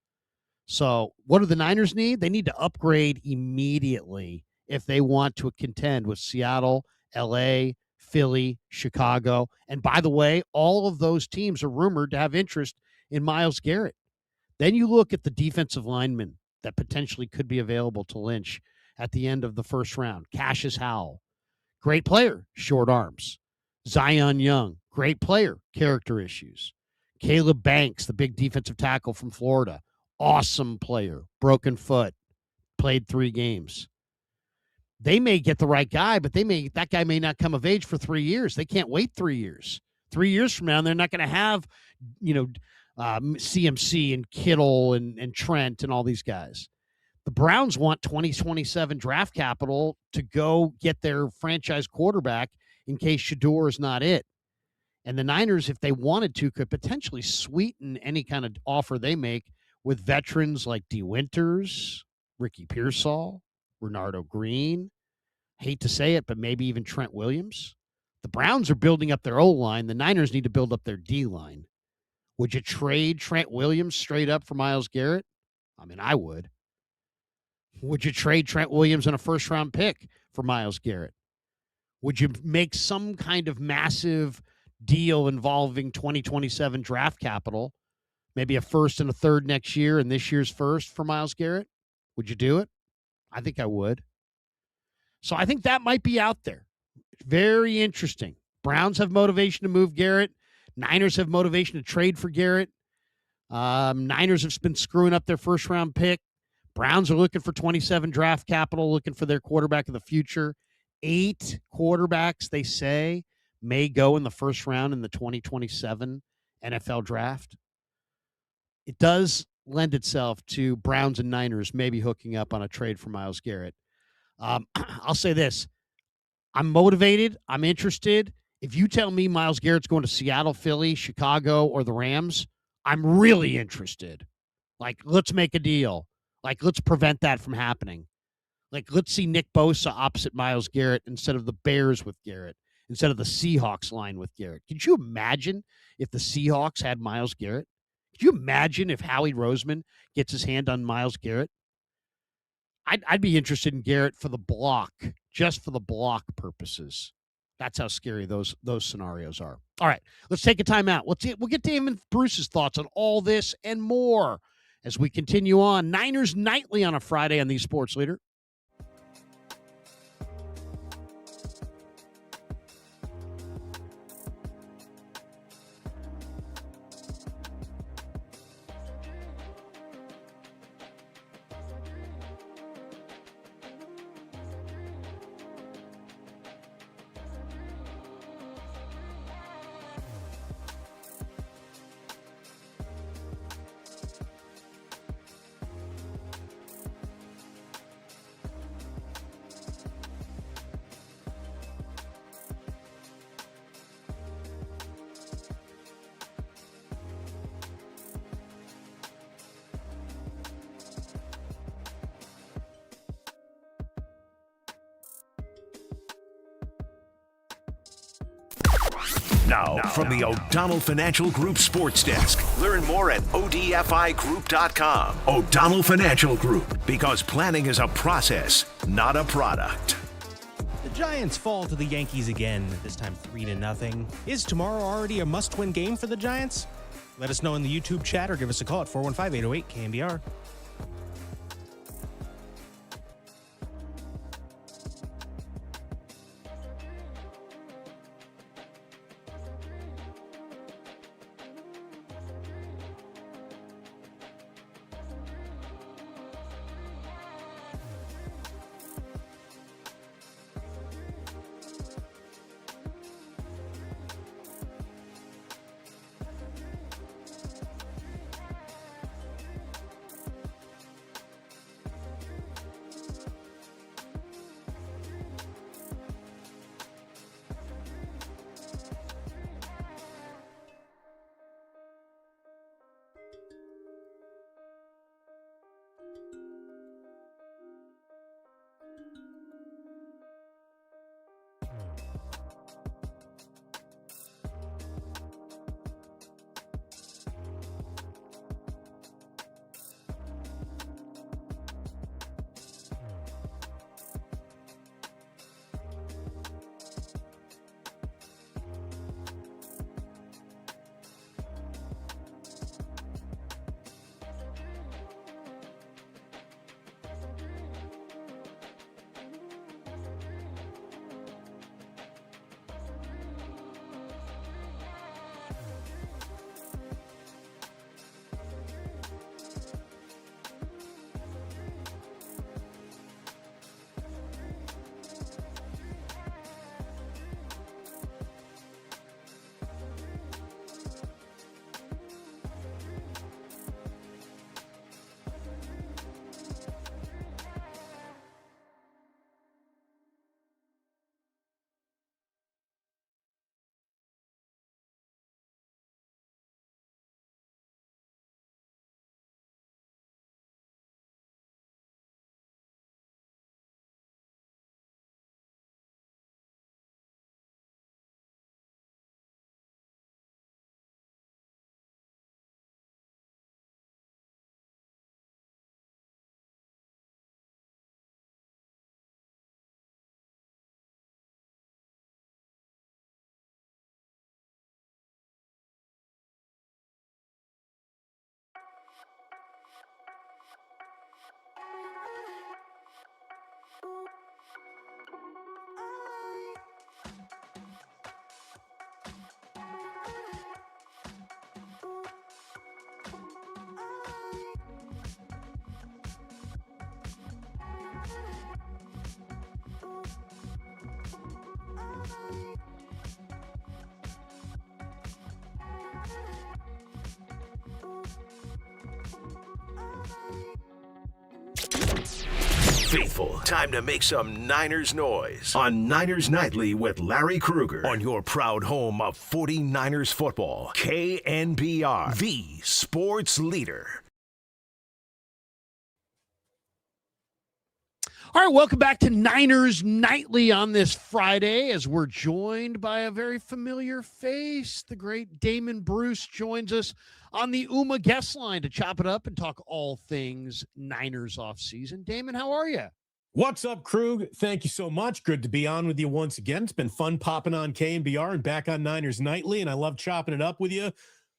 So what do the Niners need? They need to upgrade immediately if they want to contend with Seattle, LA, Philly, Chicago. And by the way, all of those teams are rumored to have interest in Myles Garrett. Then you look at the defensive linemen that potentially could be available to Lynch at the end of the first round. Cassius Howell, great player, short arms. Zion Young, great player, character issues. Caleb Banks, the big defensive tackle from Florida, awesome player, broken foot, played 3 games. They may get the right guy, but that guy may not come of age for 3 years. They can't wait 3 years. 3 years from now, they're not going to have, CMC and Kittle and Trent and all these guys. The Browns want 2027 draft capital to go get their franchise quarterback in case Shador is not it. And the Niners, if they wanted to, could potentially sweeten any kind of offer they make with veterans like D. Winters, Ricky Pearsall, Renardo Green. Hate to say it, but maybe even Trent Williams. The Browns are building up their O-line. The Niners need to build up their D-line. Would you trade Trent Williams straight up for Myles Garrett? I mean, I would. Would you trade Trent Williams and a first-round pick for Myles Garrett? Would you make some kind of massive deal involving 2027 draft capital, maybe a first and a third next year and this year's first for Myles Garrett? Would you do it? I think I would. So I think that might be out there. Very interesting. Browns have motivation to move Garrett. Niners have motivation to trade for Garrett. Niners have been screwing up their first-round pick. Browns are looking for 27 draft capital, looking for their quarterback of the future. 8 quarterbacks, they say, may go in the first round in the 2027 NFL draft. It does lend itself to Browns and Niners maybe hooking up on a trade for Myles Garrett. I'll say this. I'm motivated. I'm interested. If you tell me Myles Garrett's going to Seattle, Philly, Chicago, or the Rams, I'm really interested. Like, let's make a deal. Like, let's prevent that from happening. Like, let's see Nick Bosa opposite Myles Garrett instead of the Bears with Garrett, instead of the Seahawks line with Garrett. Could you imagine if the Seahawks had Myles Garrett? Could you imagine if Howie Roseman gets his hand on Myles Garrett? I'd be interested in Garrett for the block, just for the block purposes. That's how scary those scenarios are. All right, let's take a timeout. We'll get Damon Bruce's thoughts on all this and more as we continue on. Niners Nightly on a Friday on the Sports Leader. Now, from the O'Donnell Financial Group Sports Desk. Learn more at odfigroup.com. O'Donnell Financial Group, because planning is a process, not a product. The Giants fall to the Yankees again, this time 3-0. Is tomorrow already a must-win game for the Giants? Let us know in the YouTube chat or give us a call at 415-808-KNBR. Faithful, time to make some Niners noise on Niners Nightly with Larry Krueger on your proud home of 49ers football. KNBR, the sports leader. All right, welcome back to Niners Nightly on this Friday as we're joined by a very familiar face. The great Damon Bruce joins us on the UMA guest line to chop it up and talk all things Niners offseason. Damon, how are you? What's up, Krug? Thank you so much. Good to be on with you once again. It's been fun popping on KNBR and back on Niners Nightly, and I love chopping it up with you.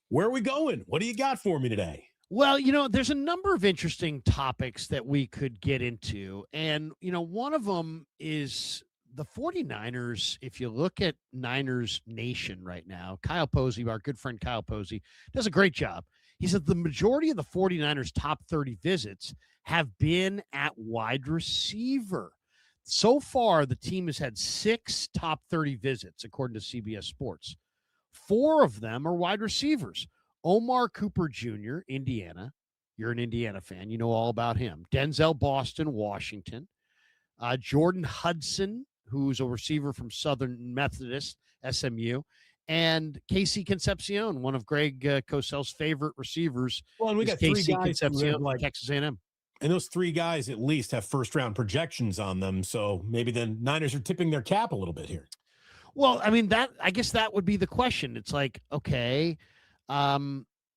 Where are we going? What do you got for me today? Well, there's a number of interesting topics that we could get into. And, one of them is the 49ers. If you look at Niners Nation right now, Kyle Posey, our good friend Kyle Posey, does a great job. He said the majority of the 49ers' top 30 visits have been at wide receiver. So far, the team has had 6 top 30 visits, according to CBS Sports. 4 of them are wide receivers. Omar Cooper Jr., Indiana. You're an Indiana fan. You know all about him. Denzel Boston, Washington. Jordan Hudson, who's a receiver from Southern Methodist, SMU. And Casey Concepcion, one of Greg Cosell's favorite receivers. Well, and we got 3 Casey guys Concepcion, Texas A&M. And those 3 guys at least have first-round projections on them, so maybe the Niners are tipping their cap a little bit here. Well, I mean, I guess that would be the question. It's like, okay,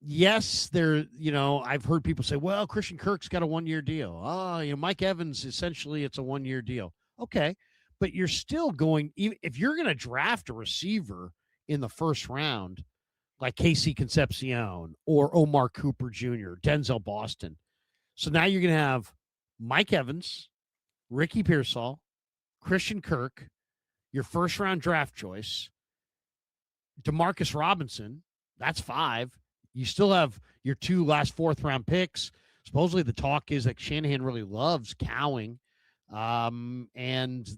yes, I've heard people say, well, Christian Kirk's got a 1-year deal. Oh, Mike Evans, essentially, it's a 1-year deal. Okay, but you're still going, even if you're going to draft a receiver in the first round, like Casey Concepcion or Omar Cooper Jr., Denzel Boston. So now you're going to have Mike Evans, Ricky Pearsall, Christian Kirk, your first round draft choice, Demarcus Robinson. That's 5. You still have your 2 last 4th round picks. Supposedly the talk is that Shanahan really loves Cowing, and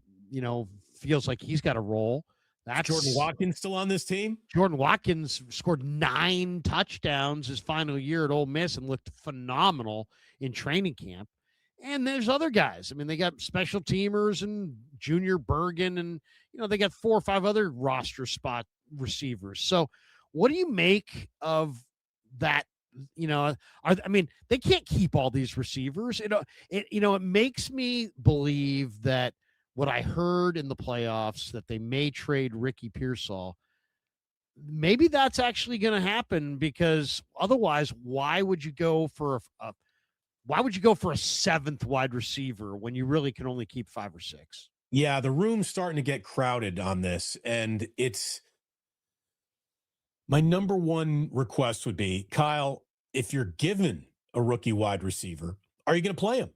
feels like he's got a role. That's Jordan Watkins still on this team. Jordan Watkins scored 9 touchdowns his final year at Ole Miss and looked phenomenal in training camp. And there's other guys. I mean, they got special teamers and Junior Bergen, and they got 4 or 5 other roster spot receivers. So, what do you make of that? They can't keep all these receivers. It makes me believe that what I heard in the playoffs, that they may trade Ricky Pearsall. Maybe that's actually going to happen, because otherwise, why would you go for a 7th wide receiver when you really can only keep 5 or 6? Yeah, the room's starting to get crowded on this, and my number one request would be, Kyle, if you're given a rookie wide receiver, are you going to play him?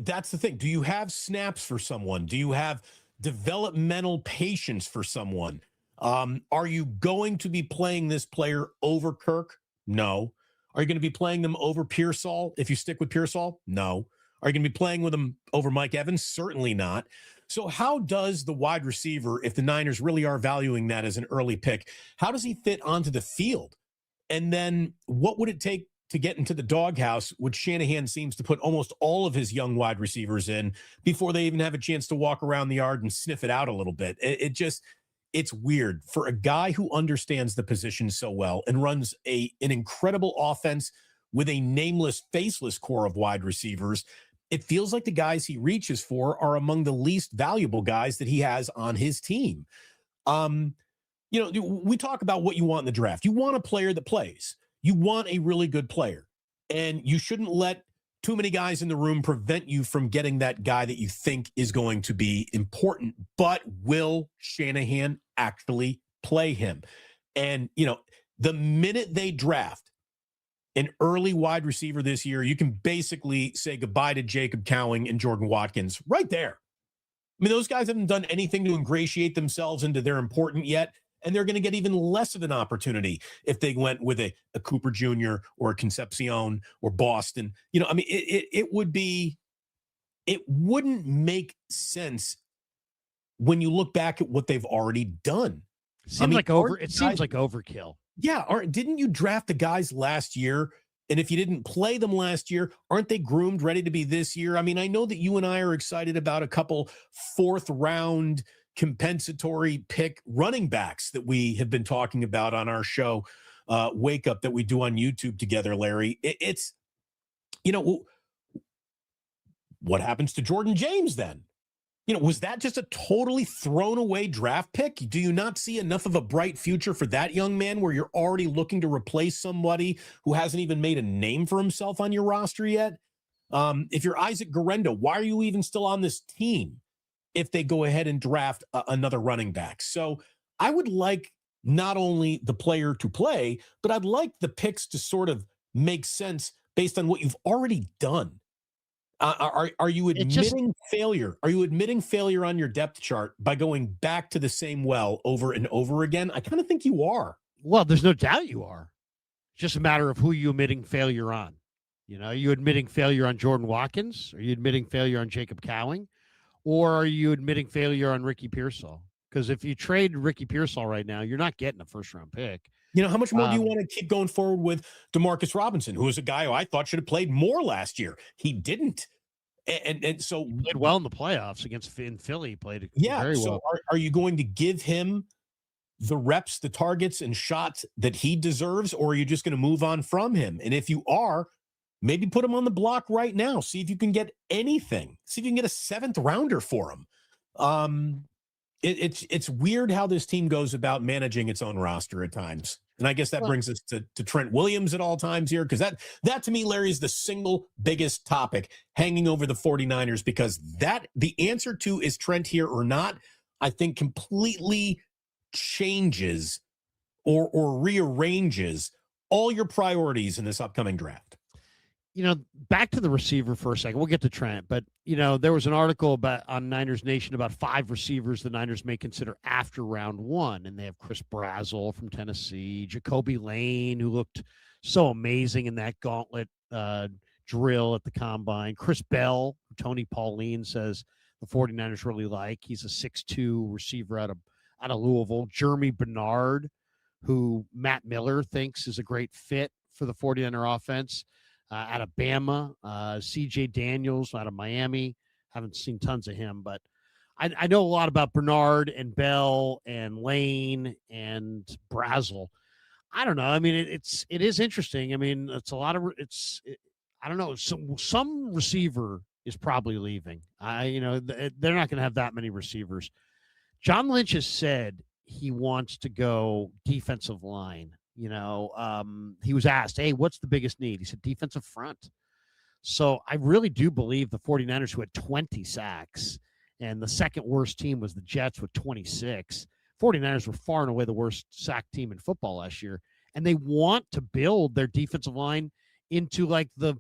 That's the thing. Do you have snaps for someone? Do you have developmental patience for someone? Are you going to be playing this player over Kirk? No. Are you going to be playing them over Pearsall if you stick with Pearsall? No. Are you going to be playing with them over Mike Evans? Certainly not. So how does the wide receiver, if the Niners really are valuing that as an early pick, how does he fit onto the field? And then what would it take to get into the doghouse, which Shanahan seems to put almost all of his young wide receivers in before they even have a chance to walk around the yard and sniff it out a little bit? It's weird for a guy who understands the position so well and runs an incredible offense with a nameless, faceless core of wide receivers. It feels like the guys he reaches for are among the least valuable guys that he has on his team. We talk about what you want in the draft. You want a player that plays. You want a really good player. And you shouldn't let too many guys in the room prevent you from getting that guy that you think is going to be important. But will Shanahan actually play him? And, the minute they draft an early wide receiver this year, you can basically say goodbye to Jacob Cowing and Jordan Watkins right there. I mean, those guys haven't done anything to ingratiate themselves into their important yet, and they're going to get even less of an opportunity if they went with a Cooper Jr. or a Concepcion or Boston. It wouldn't make sense when you look back at what they've already done. It seems like overkill. Yeah. Didn't you draft the guys last year? And if you didn't play them last year, aren't they groomed, ready to be this year? I mean, I know that you and I are excited about a couple 4th round compensatory pick running backs that we have been talking about on our show, Wake Up, that we do on YouTube together, Larry. What happens to Jordan James then? Was that just a totally thrown away draft pick? Do you not see enough of a bright future for that young man where you're already looking to replace somebody who hasn't even made a name for himself on your roster yet? If you're Isaac Guerendo, why are you even still on this team if they go ahead and draft another running back? So I would like not only the player to play, but I'd like the picks to sort of make sense based on what you've already done. Are you admitting failure? Are you admitting failure on your depth chart by going back to the same well over and over again? I kind of think you are. Well, there's no doubt you are. It's just a matter of who you admitting failure on. Are you admitting failure on Jordan Watkins? Are you admitting failure on Jacob Cowing? Or are you admitting failure on Ricky Pearsall? Because if you trade Ricky Pearsall right now, you're not getting a 1st-round pick. How much more do you want to keep going forward with Demarcus Robinson, who is a guy who I thought should have played more last year? He didn't. And so he played well in the playoffs against Philly. He played very well. Are you going to give him the reps, the targets, and shots that he deserves, or are you just going to move on from him? And if you are, maybe put him on the block right now. See if you can get anything. See if you can get a 7th rounder for him. it's weird how this team goes about managing its own roster at times. And I guess that brings us to Trent Williams at all times here, because that to me, Larry, is the single biggest topic hanging over the 49ers, because that the answer to is Trent here or not, I think completely changes or rearranges all your priorities in this upcoming draft. Back to the receiver for a second. We'll get to Trent, but there was an article on Niners Nation about 5 receivers the Niners may consider after round 1, and they have Chris Brazzell from Tennessee, Jacoby Lane, who looked so amazing in that gauntlet drill at the combine, Chris Bell, who Tony Pauline says the 49ers really like. He's a 6'2" receiver out of Louisville. Jeremy Bernard, who Matt Miller thinks is a great fit for the 49er offense. Out of Bama, C.J. Daniels out of Miami. Haven't seen tons of him, but I know a lot about Bernard and Bell and Lane and Brazzell. I don't know. I mean, it is interesting. I mean, it's a lot of I don't know. Some receiver is probably leaving. They're not going to have that many receivers. John Lynch has said he wants to go defensive line. He was asked, hey, what's the biggest need? He said defensive front. So I really do believe the 49ers, who had 20 sacks, and the second worst team was the Jets with 26. 49ers were far and away the worst sack team in football last year. And they want to build their defensive line into like the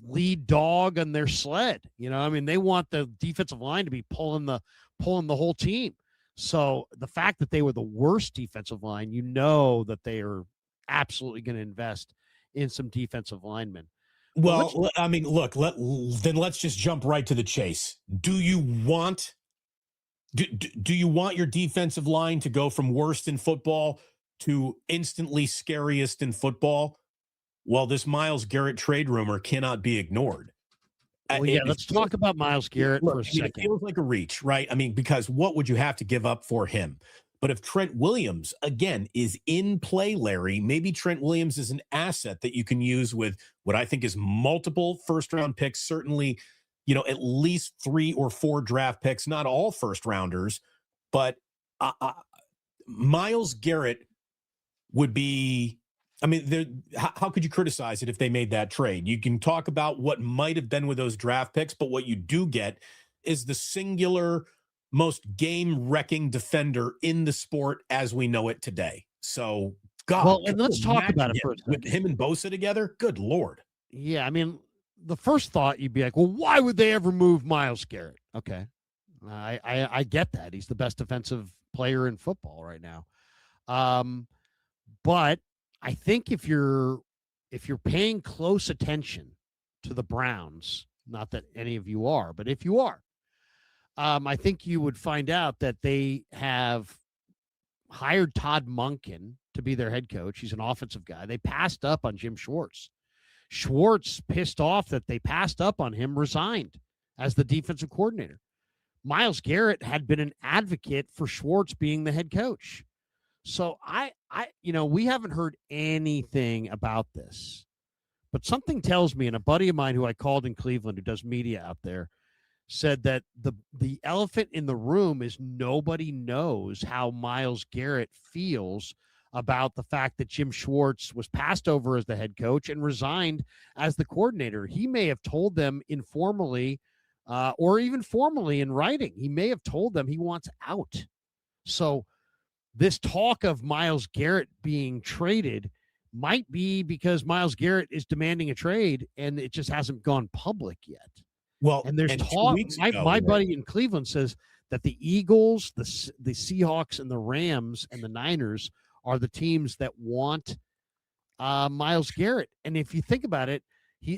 lead dog on their sled. They want the defensive line to be pulling the whole team. So the fact that they were the worst defensive line, that they are absolutely going to invest in some defensive linemen. Well, let's just jump right to the chase. Do you want your defensive line to go from worst in football to instantly scariest in football? Well, this Myles Garrett trade rumor cannot be ignored. Let's talk about Myles Garrett for a second. It feels like a reach, right? Because what would you have to give up for him? But if Trent Williams, again, is in play, Larry, maybe Trent Williams is an asset that you can use with what I think is multiple first-round picks, certainly, at least 3 or 4 draft picks, not all first-rounders. But Myles Garrett would be... how could you criticize it if they made that trade? You can talk about what might have been with those draft picks, but what you do get is the singular most game-wrecking defender in the sport as we know it today. So, God. Well, and let's talk about it for a second. With him and Bosa together, good Lord. Yeah, the first thought you'd be like, well, why would they ever move Myles Garrett? Okay. I get that. He's the best defensive player in football right now. But I think if you're paying close attention to the Browns, not that any of you are, but if you are, I think you would find out that they have hired Todd Monken to be their head coach. He's an offensive guy. They passed up on Jim Schwartz. Schwartz, pissed off that they passed up on him, resigned as the defensive coordinator. Myles Garrett had been an advocate for Schwartz being the head coach. So we haven't heard anything about this, but something tells me, and a buddy of mine who I called in Cleveland, who does media out there, said that the elephant in the room is nobody knows how Myles Garrett feels about the fact that Jim Schwartz was passed over as the head coach and resigned as the coordinator. He may have told them informally or even formally in writing. He may have told them he wants out. So this talk of Myles Garrett being traded might be because Myles Garrett is demanding a trade and it just hasn't gone public yet. Well, and there's talk. My buddy in Cleveland says that the Eagles, the Seahawks, and the Rams and the Niners are the teams that want Myles Garrett. And if you think about it,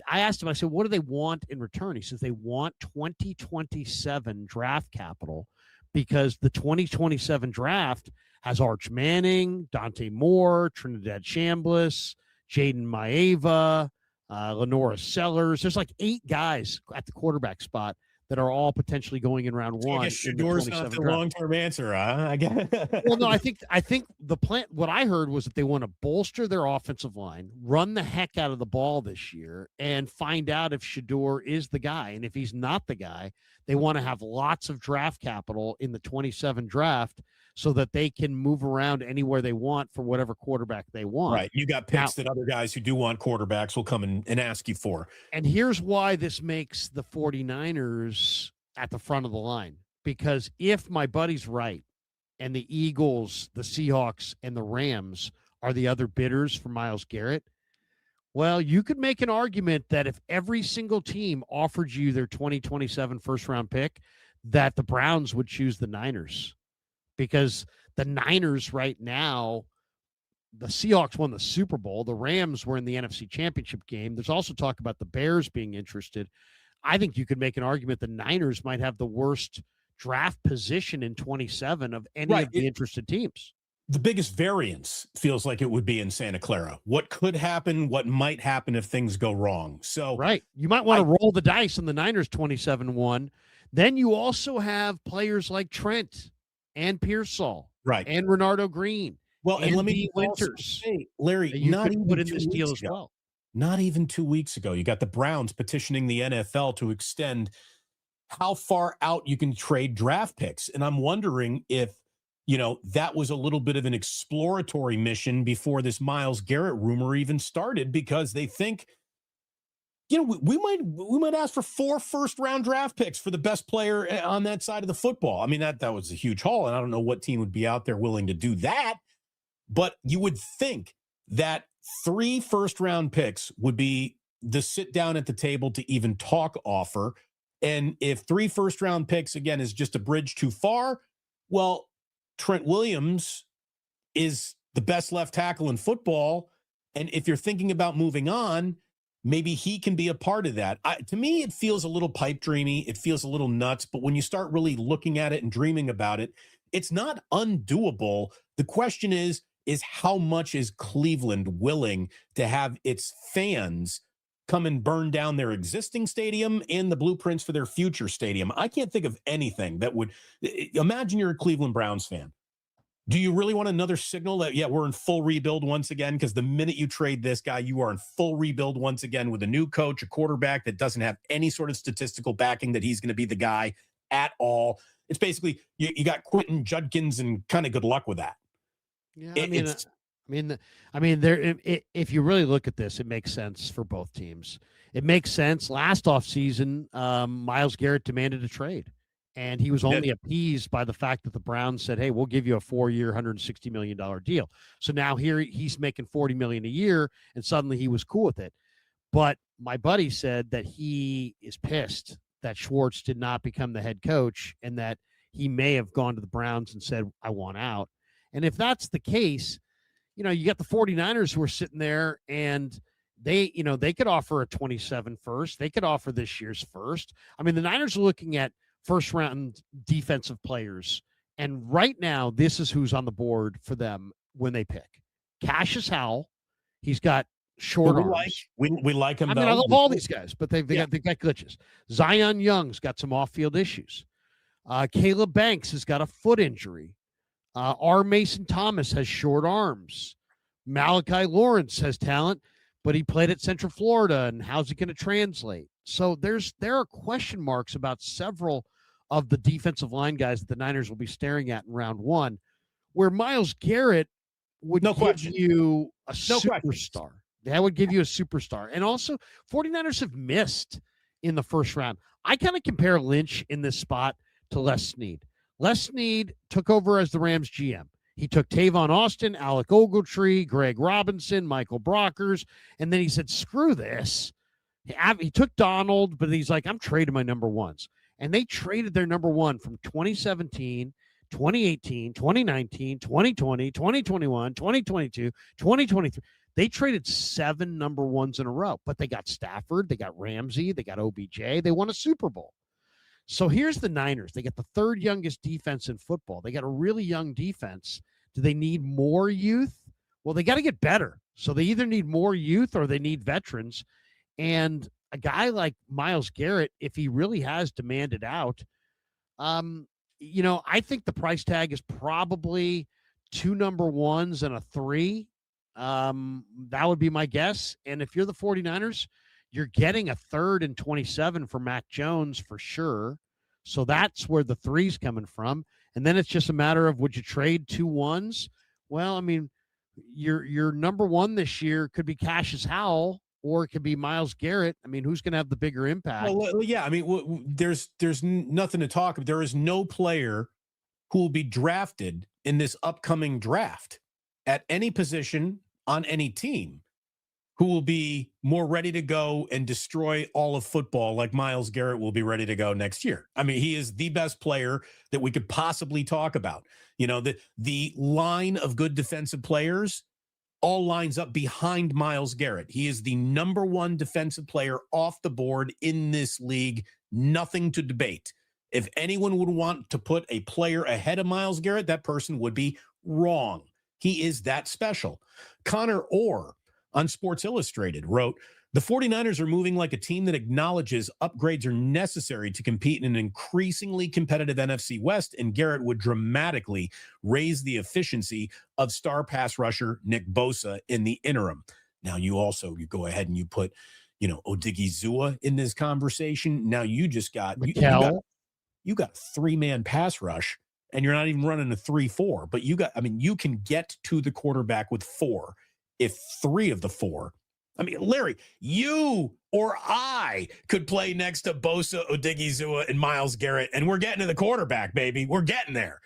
I asked him, I said, what do they want in return? He says they want 2027 draft capital because the 2027 draft has Arch Manning, Dante Moore, Trinidad Chambliss, Jaden Maeva, Lenora Sellers. There's like 8 guys at the quarterback spot that are all potentially going in round So I one. guess in the Shador's not 27 the draft. long-term answer, huh? I guess. Well, no, I think the plan. What I heard was that they want to bolster their offensive line, run the heck out of the ball this year, and find out if Shador is the guy. And if he's not the guy, they want to have lots of draft capital in the 27 draft so that they can move around anywhere they want for whatever quarterback they want. Right. You got picks that other guys who do want quarterbacks will come and ask you for. And here's why this makes the 49ers at the front of the line. Because if my buddy's right, and the Eagles, the Seahawks, and the Rams are the other bidders for Myles Garrett, well, you could make an argument that if every single team offered you their 2027 first-round pick, that the Browns would choose the Niners. Because the Niners right now, the Seahawks won the Super Bowl. The Rams were in the NFC Championship game. There's also talk about the Bears being interested. I think you could make an argument the Niners might have the worst draft position in 27 of any of the interested teams. The biggest variance feels like it would be in Santa Clara. What could happen, what might happen if things go wrong. So right. You might want to roll the dice on the Niners 27-1. Then you also have players like Trent and Pearsall. Right. And Renardo Green. Well, and let me Winters. say, Larry, you not could even put in 2 this deal weeks as ago. well. Not even 2 weeks ago, you got the Browns petitioning the NFL to extend how far out you can trade draft picks. And I'm wondering if, that was a little bit of an exploratory mission before this Myles Garrett rumor even started, because they think, we might ask for 4 first-round draft picks for the best player on that side of the football. I mean, that was a huge haul, and I don't know what team would be out there willing to do that. But you would think that 3 first-round picks would be the sit down at the table to even talk offer. And if 3 first-round picks, again, is just a bridge too far, well, Trent Williams is the best left tackle in football. And if you're thinking about moving on, maybe he can be a part of that. To me, it feels a little pipe dreamy. It feels a little nuts. But when you start really looking at it and dreaming about it, it's not undoable. The question is how much is Cleveland willing to have its fans come and burn down their existing stadium and the blueprints for their future stadium? I can't think of anything that would. Imagine you're a Cleveland Browns fan. Do you really want another signal that, we're in full rebuild once again? Because the minute you trade this guy, you are in full rebuild once again with a new coach, a quarterback that doesn't have any sort of statistical backing that he's going to be the guy at all. It's basically you got Quentin Judkins, and kind of good luck with that. Yeah, if you really look at this, it makes sense for both teams. It makes sense. Last offseason, Myles Garrett demanded a trade, and he was only appeased by the fact that the Browns said, hey, we'll give you a 4-year, $160 million deal. So now here he's making $40 million a year, and suddenly he was cool with it. But my buddy said that he is pissed that Schwartz did not become the head coach, and that he may have gone to the Browns and said, I want out. And if that's the case, you got the 49ers who are sitting there, and they could offer a 27 first. They could offer this year's first. I mean, the Niners are looking at first-round defensive players, and right now, this is who's on the board for them when they pick. Cassius Howell, he's got short arms. We like him. I mean, I love all these guys, but they got glitches. Zion Young's got some off-field issues. Caleb Banks has got a foot injury. R. Mason Thomas has short arms. Malachi Lawrence has talent, but he played at Central Florida, and how's it going to translate? So there are question marks about several of the defensive line guys that the Niners will be staring at in round 1, where Myles Garrett would give you a superstar. That would give you a superstar. And also, 49ers have missed in the first round. I kind of compare Lynch in this spot to Les Snead. Les Snead took over as the Rams GM. He took Tavon Austin, Alec Ogletree, Greg Robinson, Michael Brockers, and then he said, screw this. He took Donald, but he's like, I'm trading my number ones. And they traded their number one from 2017, 2018, 2019, 2020, 2021, 2022, 2023. They traded 7 number ones in a row, but they got Stafford, they got Ramsey, they got OBJ, they won a Super Bowl. So here's the Niners. They got the 3rd youngest defense in football. They got a really young defense. Do they need more youth? Well, they got to get better. So they either need more youth or they need veterans. And a guy like Myles Garrett, if he really has demanded out, I think the price tag is probably 2 number ones and a 3. That would be my guess. And if you're the 49ers, you're getting a 3rd and 27 for Mac Jones for sure. So that's where the 3's coming from. And then it's just a matter of, would you trade 2 1s? Well, I mean, your number 1 this year could be Cassius Howell, or it could be Myles Garrett. I mean, who's going to have the bigger impact? Well, yeah. I mean, there's nothing to talk about. There is no player who will be drafted in this upcoming draft at any position on any team who will be more ready to go and destroy all of football like Myles Garrett will be ready to go next year. I mean, he is the best player that we could possibly talk about. The line of good defensive players all lines up behind Myles Garrett. He is the number 1 defensive player off the board in this league. Nothing to debate. If anyone would want to put a player ahead of Myles Garrett, that person would be wrong. He is that special. Connor Orr on Sports Illustrated wrote, the 49ers are moving like a team that acknowledges upgrades are necessary to compete in an increasingly competitive NFC West, and Garrett would dramatically raise the efficiency of star pass rusher Nick Bosa in the interim. Now, you go ahead and you put, Odigizua in this conversation. Now you just got you got 3-man pass rush, and you're not even running a 3-4, but you can get to the quarterback with 4. If 3 of the 4, Larry, you or I could play next to Bosa, Odigizua, and Myles Garrett, and we're getting to the quarterback, baby. We're getting there.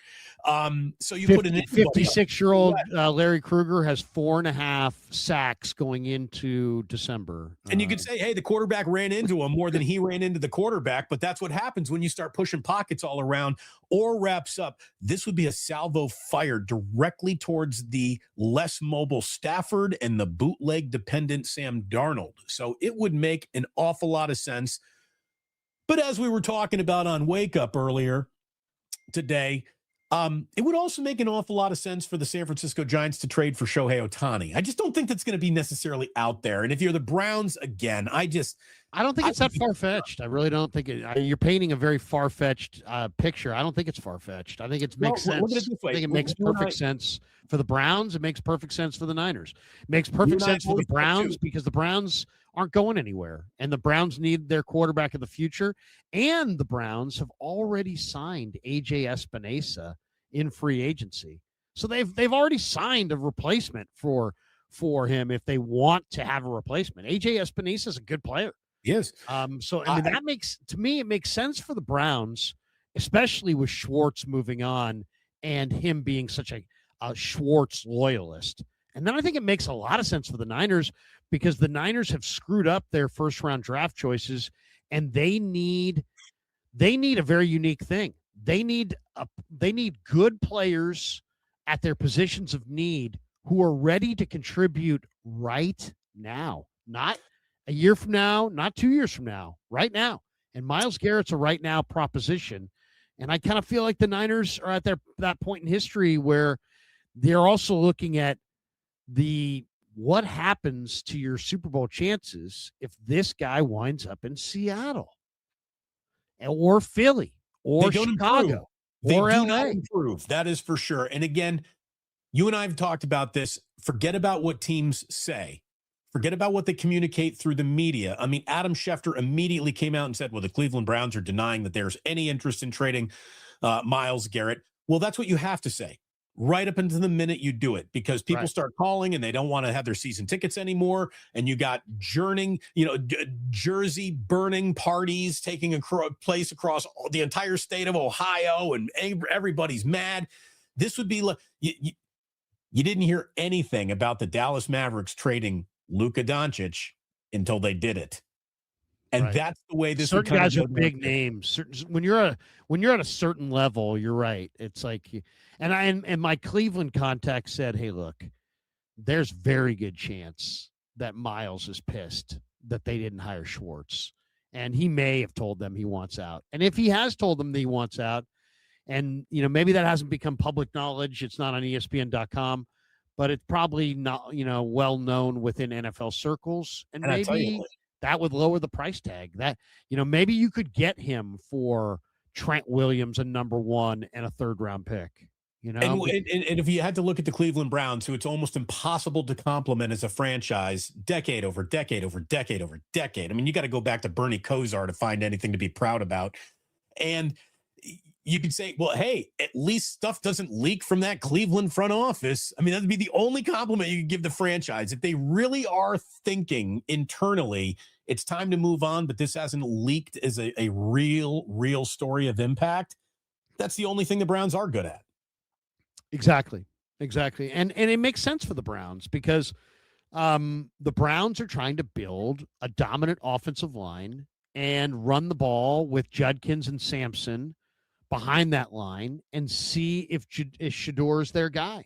So you put an 56-year-old Larry Krueger has 4.5 sacks going into December. And you could say, hey, the quarterback ran into him more than he ran into the quarterback, but that's what happens when you start pushing pockets all around. Or wraps up, this would be a salvo fired directly towards the less mobile Stafford and the bootleg-dependent Sam Darnold. So it would make an awful lot of sense. But as we were talking about on Wake Up earlier today, it would also make an awful lot of sense for the San Francisco Giants to trade for Shohei Ohtani. I just don't think that's going to be necessarily out there. And if you're the Browns again, I don't think it's that far-fetched. I really don't think you're painting a very far-fetched picture. I don't think it's far-fetched. I think it makes sense. Look at it this way. I think it makes perfect sense for the Browns. It makes perfect sense for the Niners. It makes perfect sense for the Browns because the Browns aren't going anywhere, and the Browns need their quarterback of the future. And the Browns have already signed A.J. Espinosa in free agency, so they've already signed a replacement for him if they want to have a replacement. A.J. Espinosa is a good player. Yes. So that makes sense for the Browns, especially with Schwartz moving on and him being such a Schwartz loyalist. And then I think it makes a lot of sense for the Niners because the Niners have screwed up their first round draft choices, and they need a very unique thing. They need good players at their positions of need who are ready to contribute right now, not a year from now, not 2 years from now, right now. And Myles Garrett's a right now proposition. And I kind of feel like the Niners are at that point in history where they're also looking at what happens to your Super Bowl chances if this guy winds up in Seattle or Philly or Chicago or do LA. not improve. That is for sure. And again, you and I have talked about this. Forget about what teams say. Forget about what they communicate through the media. I mean, Adam Schefter immediately came out and said, well, the Cleveland Browns are denying that there's any interest in trading Myles Garrett. Well, that's what you have to say right up until the minute you do it, because people start calling and they don't want to have their season tickets anymore. And you got jersey burning parties taking place across the entire state of Ohio, and everybody's mad. This would be like, you didn't hear anything about the Dallas Mavericks trading Luka Doncic until they did it. And that's the way this certain guys are big names. When you're at a certain level, you're right. It's like, and my Cleveland contact said, hey, look, there's very good chance that Myles is pissed that they didn't hire Schwartz. And he may have told them he wants out. And if he has told them that he wants out, and maybe that hasn't become public knowledge, it's not on ESPN.com, but it's probably not, well known within NFL circles. And maybe That would lower the price tag. That, maybe you could get him for Trent Williams, a number 1 and a 3rd round pick. And if you had to look at the Cleveland Browns, who it's almost impossible to compliment as a franchise, decade over decade over decade over decade. I mean, you got to go back to Bernie Kosar to find anything to be proud about. And you could say, well, hey, at least stuff doesn't leak from that Cleveland front office. I mean, that'd be the only compliment you could give the franchise. If they really are thinking internally, it's time to move on, but this hasn't leaked as a real story of impact. That's the only thing the Browns are good at. Exactly. And it makes sense for the Browns because the Browns are trying to build a dominant offensive line and run the ball with Judkins and Sampson behind that line and see if Shador's their guy.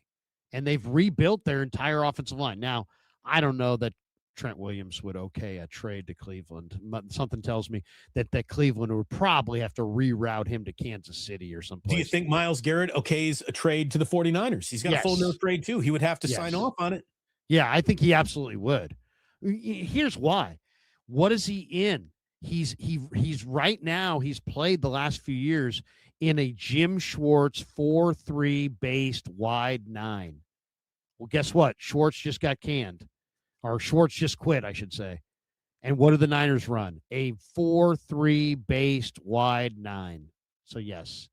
And they've rebuilt their entire offensive line. Now, I don't know that Trent Williams would okay a trade to Cleveland. Something tells me that Cleveland would probably have to reroute him to Kansas City or someplace. Do you think Myles Garrett okays a trade to the 49ers? He's got a full nose trade too. He would have to sign off on it. Yeah, I think he absolutely would. Here's why. What is he in? He's right now, he's played the last few years in a Jim Schwartz 4-3 based wide 9. Well, guess what? Schwartz just got canned. Or Schwartz just quit, I should say. And what do the Niners run? A 4-3 based wide 9. So, yes,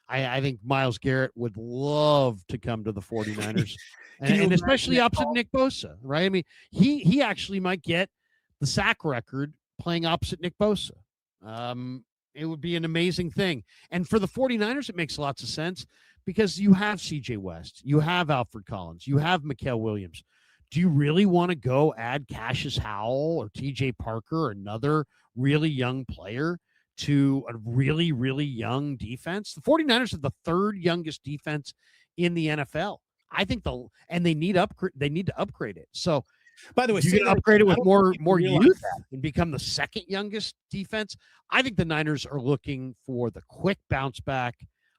I think Myles Garrett would love to come to the 49ers. and especially opposite Nick Bosa, right? I mean, he actually might get the sack record playing opposite Nick Bosa. It would be an amazing thing. And for the 49ers, it makes lots of sense because you have C.J. West. You have Alfred Collins. You have Mikael Williams. Do you really want to go add Cassius Howell or T.J. Parker or another really young player to a really, really young defense? The 49ers are the 3rd youngest defense in the NFL. I think they need to upgrade it. So, by the way, you can upgrade it with more youth and become the 2nd youngest defense. I think the Niners are looking for the quick bounce back.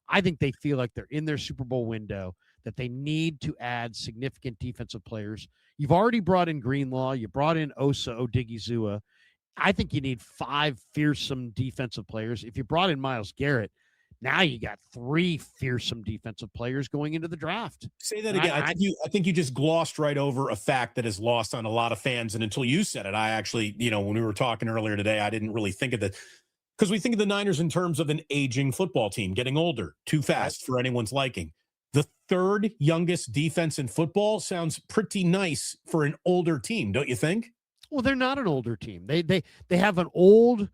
I think they feel like they're in their Super Bowl window, that they need to add significant defensive players. You've already brought in Greenlaw. You brought in Osa Odigizua. I think you need 5 fearsome defensive players. If you brought in Myles Garrett, now you got 3 fearsome defensive players going into the draft. Say that again. I think you just glossed right over a fact that is lost on a lot of fans. And until you said it, I actually, when we were talking earlier today, I didn't really think of it. Because we think of the Niners in terms of an aging football team, getting older, too fast for anyone's liking. The 3rd youngest defense in football sounds pretty nice for an older team, don't you think? Well, they're not an older team. They have an old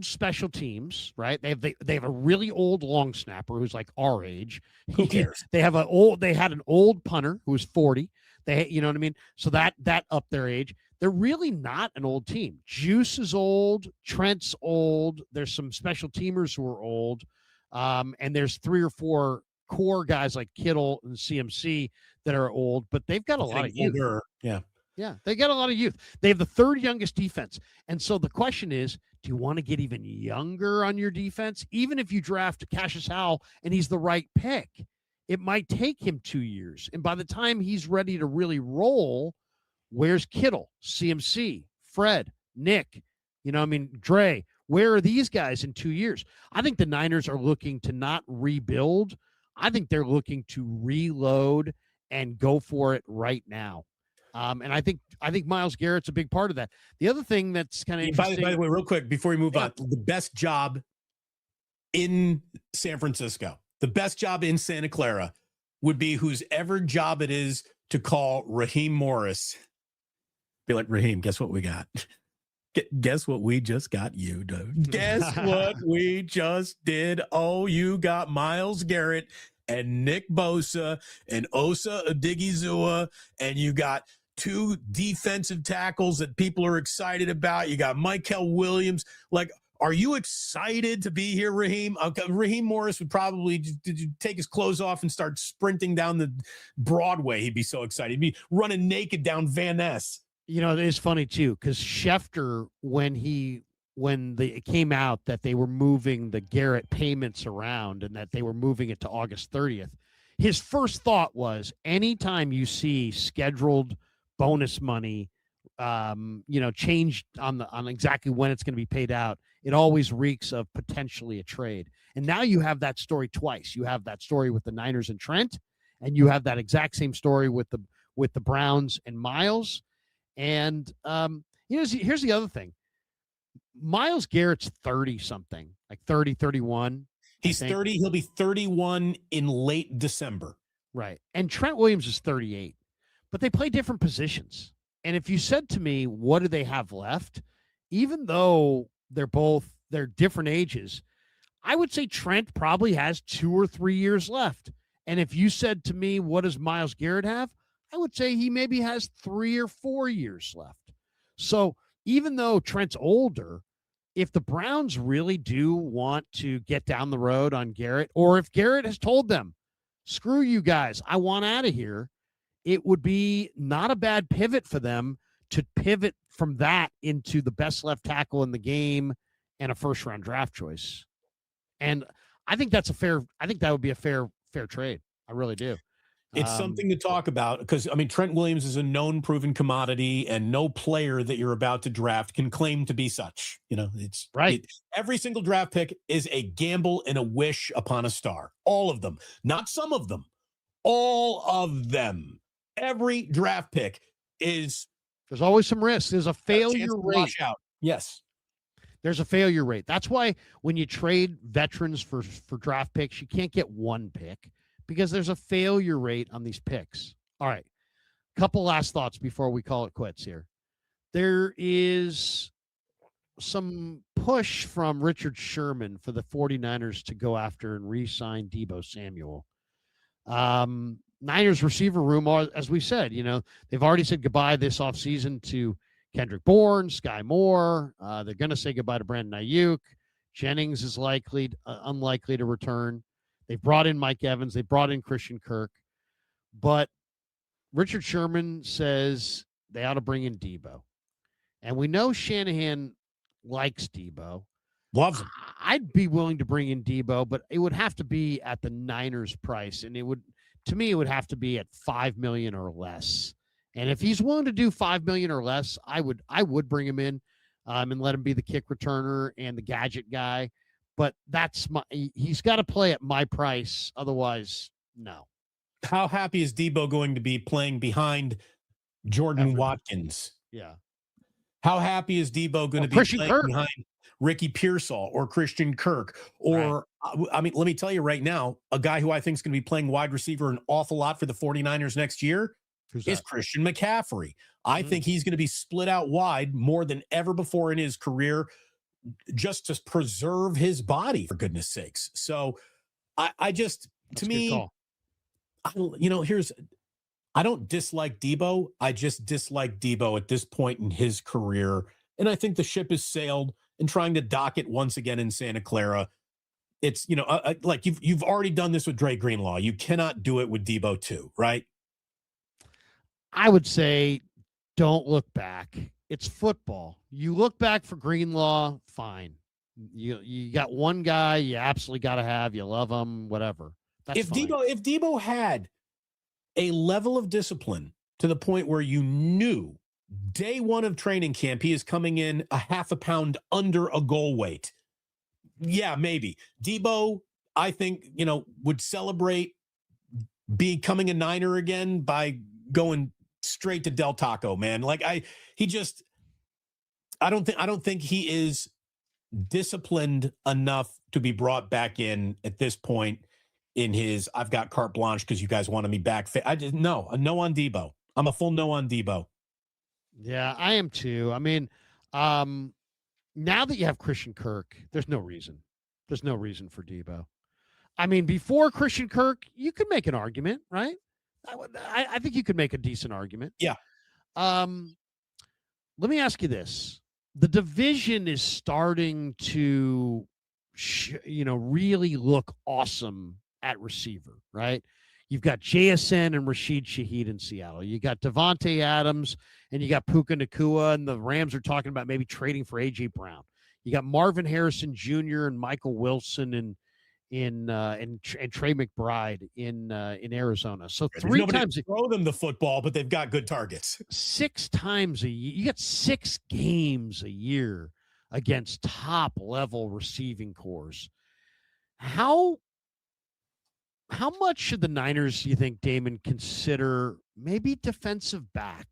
special teams, right? They have a really old long snapper who's like our age. Who cares? They had an old punter who was 40. You know what I mean? So that up their age. They're really not an old team. Juice is old. Trent's old. There's some special teamers who are old. And there's 3 or 4 core guys like Kittle and CMC that are old, but they've got a lot of youth. Yeah, they got a lot of youth. They have the 3rd youngest defense. And so the question is, do you want to get even younger on your defense? Even if you draft Cassius Howell and he's the right pick, it might take him 2 years. And by the time he's ready to really roll, where's Kittle, CMC, Fred, Nick, Dre? Where are these guys in 2 years? I think the Niners are looking to not rebuild. I think they're looking to reload and go for it right now. And I think Myles Garrett's a big part of that. The other thing that's kind of interesting. By the way, real quick, before we move on, the best job in San Francisco, the best job in Santa Clara would be whose ever job it is to call Raheem Morris. Be like, Raheem, guess what we got? Guess what we just got you, dude. Guess what we just did? Oh, you got Myles Garrett and Nick Bosa and Osa Odigizua, and you got 2 defensive tackles that people are excited about. You got Mikael Williams. Like, are you excited to be here, Raheem? Raheem Morris would probably take his clothes off and start sprinting down the Broadway. He'd be so excited. He'd be running naked down Van Ness. It is funny too, because Schefter, when it came out that they were moving the Garrett payments around and that they were moving it to August 30th, his first thought was, anytime you see scheduled bonus money changed on exactly when it's going to be paid out, it always reeks of potentially a trade. And now you have that story twice. You have that story with the Niners and Trent, and you have that exact same story with the Browns and Miles. And here's the other thing. Miles Garrett's 30 something, like 30, 31. He's 30. He'll be 31 in late December. Right. And Trent Williams is 38, but they play different positions. And if you said to me, what do they have left? Even though they're different ages, I would say Trent probably has 2 or 3 years left. And if you said to me, what does Myles Garrett have? I would say he maybe has 3 or 4 years left. So even though Trent's older, if the Browns really do want to get down the road on Garrett, or if Garrett has told them, screw you guys, I want out of here, it would be not a bad pivot for them to pivot from that into the best left tackle in the game and a first-round draft choice. And I think that would be a fair trade. I really do. It's something to talk about because, Trent Williams is a known proven commodity and no player that you're about to draft can claim to be such. It's right. Every single draft pick is a gamble and a wish upon a star. All of them, not some of them, all of them. Every draft pick there's always some risk. There's a failure rate. Yes. There's a failure rate. That's why when you trade veterans for draft picks, you can't get one pick because there's a failure rate on these picks. All right. Couple last thoughts before we call it quits here. There is some push from Richard Sherman for the 49ers to go after and re-sign Deebo Samuel. Niners receiver room, as we said, they've already said goodbye this offseason to Kendrick Bourne, Sky Moore. They're going to say goodbye to Brandon Ayuk. Jennings is unlikely to return. They've brought in Mike Evans. They brought in Christian Kirk. But Richard Sherman says they ought to bring in Deebo. And we know Shanahan likes Deebo. Loves him. I'd be willing to bring in Deebo, but it would have to be at the Niners price. And it would have to be at $5 million or less. And if he's willing to do $5 million or less, I would bring him in and let him be the kick returner and the gadget guy. But he's got to play at my price. Otherwise, no. How happy is Deebo going to be playing behind Jordan Watkins? Yeah. How happy is Deebo going to be Christian playing Kirk behind Ricky Pearsall or Christian Kirk? Or, let me tell you right now, a guy who I think is going to be playing wide receiver an awful lot for the 49ers next year is Christian McCaffrey. I think he's going to be split out wide more than ever before in his career just to preserve his body, for goodness sakes. So I just, to me, I don't dislike Deebo. I just dislike Deebo at this point in his career. And I think the ship has sailed and trying to dock it once again in Santa Clara. It's, like you've already done this with Dre Greenlaw. You cannot do it with Deebo too, right? I would say don't look back. It's football. You look back for Greenlaw, fine. You got one guy you absolutely got to have. You love him, whatever. That's fine. If Deebo had a level of discipline to the point where you knew day one of training camp he is coming in a half a pound under a goal weight, yeah, maybe. Deebo, I think, would celebrate becoming a Niner again by going straight to Del Taco, man. I don't think he is disciplined enough to be brought back in at this point in his I've got carte blanche because you guys wanted me back. A no on Deebo. I'm a full no on Deebo. Yeah, I am too. I mean, now that you have Christian Kirk, there's no reason. There's no reason for Deebo. I mean, before Christian Kirk, you could make an argument, right? I think you could make a decent argument. Yeah. Let me ask you this. The division is starting to, really look awesome at receiver, right? You've got JSN and Rashid Shaheed in Seattle. You got Devontae Adams and you got Puka Nacua, and the Rams are talking about maybe trading for A.J. Brown. You got Marvin Harrison Jr. and Michael Wilson and Trey McBride in Arizona. So There's three nobody times to throw them the football, but they've got good targets. 6 times a year. You get 6 games a year against top level receiving cores. How much should the Niners, you think, Damon, consider maybe defensive back?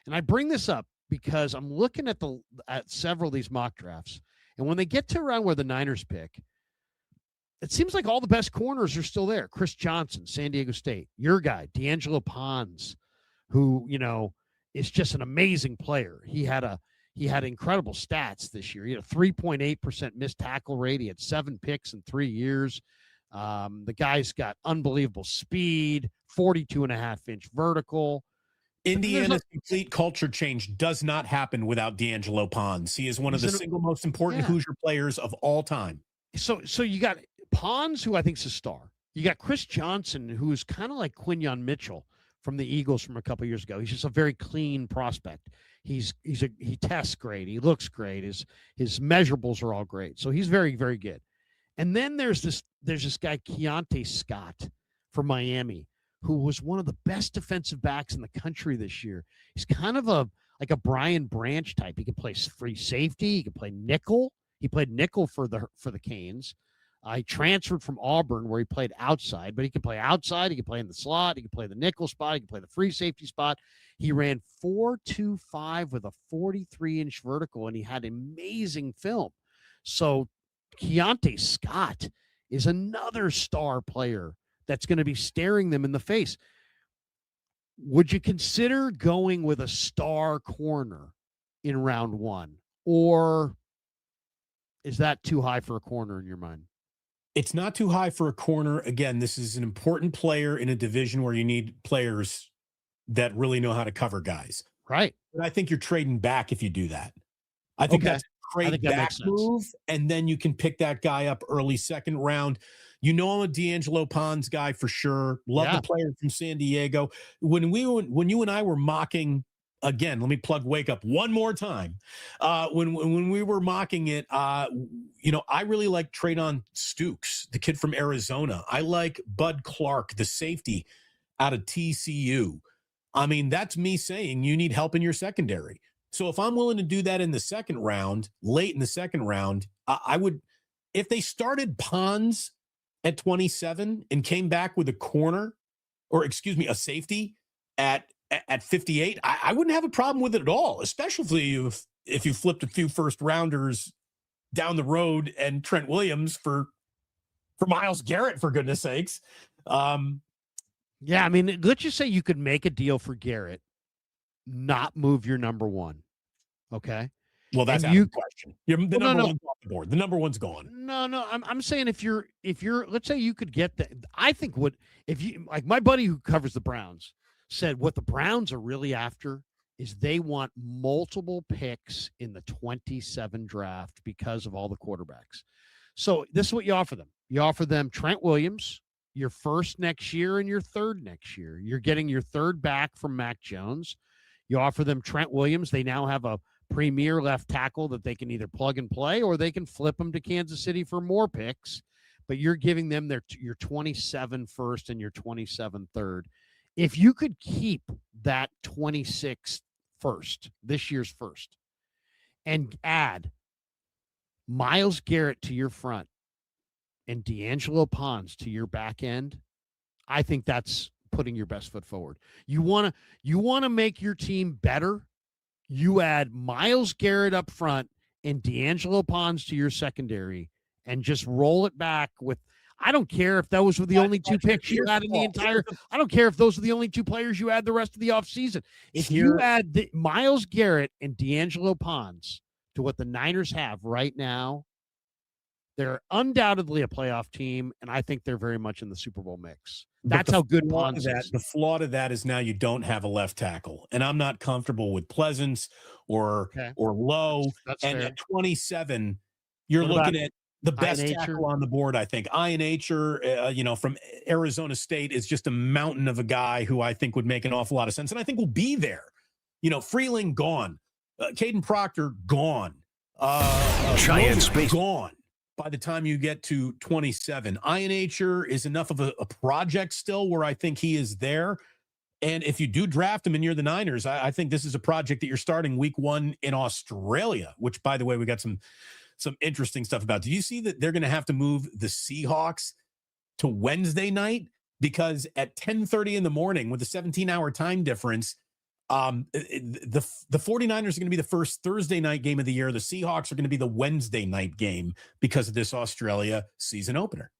And I bring this up because I'm looking at several of these mock drafts, and when they get to around where the Niners pick, it seems like all the best corners are still there. Chris Johnson, San Diego State, your guy, D'Angelo Pons, who, is just an amazing player. He had incredible stats this year. He had a 3.8% missed tackle rate. He had 7 picks in 3 years. The guy's got unbelievable speed, 42.5-inch vertical. Indiana's complete culture change does not happen without D'Angelo Pons. He is one of the single most important Hoosier players of all time. So you got Pons, who I think is a star. You got Chris Johnson, who's kind of like Quinyon Mitchell from the Eagles from a couple years ago. He's just a very clean prospect. He tests great. He looks great. His measurables are all great. So he's very, very good. And then there's this guy, Keontae Scott from Miami, who was one of the best defensive backs in the country this year. He's kind of like a Brian Branch type. He can play free safety. He can play nickel. He played nickel for the Canes. He transferred from Auburn, where he played outside, but he can play outside. He can play in the slot. He can play the nickel spot. He can play the free safety spot. He ran 4.25 with a 43-inch vertical, and he had amazing film. So Keontae Scott is another star player that's going to be staring them in the face. Would you consider going with a star corner in round 1, or is that too high for a corner in your mind? It's not too high for a corner. Again, this is an important player in a division where you need players that really know how to cover guys. Right. But I think you're trading back if you do that. I think that's a trade back move, and then you can pick that guy up early second round. I'm a D'Angelo Pons guy for sure. Love the player from San Diego. When you and I were mocking, again, let me plug Wake Up one more time. When we were mocking it, I really like Traydon Stukes, the kid from Arizona. I like Bud Clark, the safety out of TCU. I mean, that's me saying you need help in your secondary. So if I'm willing to do that in the second round, late in the second round, I would, if they started Pons at 27 and came back with a safety at 58, I wouldn't have a problem with it at all, especially if you flipped a few first rounders down the road and Trent Williams for Myles Garrett, for goodness sakes. Yeah, I mean, let's just say you could make a deal for Garrett, not move your number 1. Okay. Well, that's out of the question. The number one's off the board. The number one's gone. No. I'm saying if you're, let's say you could get that. I think if you, like my buddy who covers the Browns said, what the Browns are really after is they want multiple picks in the 27 draft because of all the quarterbacks. So this is what you offer them. You offer them Trent Williams, your first next year and your third next year. You're getting your third back from Mac Jones. You offer them Trent Williams. They now have a premier left tackle that they can either plug and play, or they can flip them to Kansas City for more picks. But you're giving them your 27 first and your 27 third. If you could keep that 26 first, this year's first, and add Myles Garrett to your front and D'Angelo Pons to your back end, I think that's putting your best foot forward. You want to make your team better. You add Myles Garrett up front and D'Angelo Pons to your secondary, and just roll it back with. I don't care if those were the only 2 picks you had in the entire. I don't care if those are the only 2 players you had the rest of the offseason. If you add Myles Garrett and D'Angelo Pons to what the Niners have right now, they're undoubtedly a playoff team, and I think they're very much in the Super Bowl mix. That's how good Pons is. The flaw to that is now you don't have a left tackle, and I'm not comfortable with Pleasance or Lowe. That's and fair. at 27, you're looking at the best tackle on the board, I think. Ian Acher, from Arizona State, is just a mountain of a guy who I think would make an awful lot of sense, and I think will be there. Freeling gone, Caden Proctor gone, Giants gone. by the time you get to 27. Ian Acher is enough of a project still where I think he is there. And if you do draft him and you're the Niners, I think this is a project that you're starting week 1 in Australia, which, by the way, we got some interesting stuff about. Do you see that they're going to have to move the Seahawks to Wednesday night? Because at 10:30 in the morning with a 17-hour time difference, the 49ers are going to be the first Thursday night game of the year. The Seahawks are going to be the Wednesday night game because of this Australia season opener.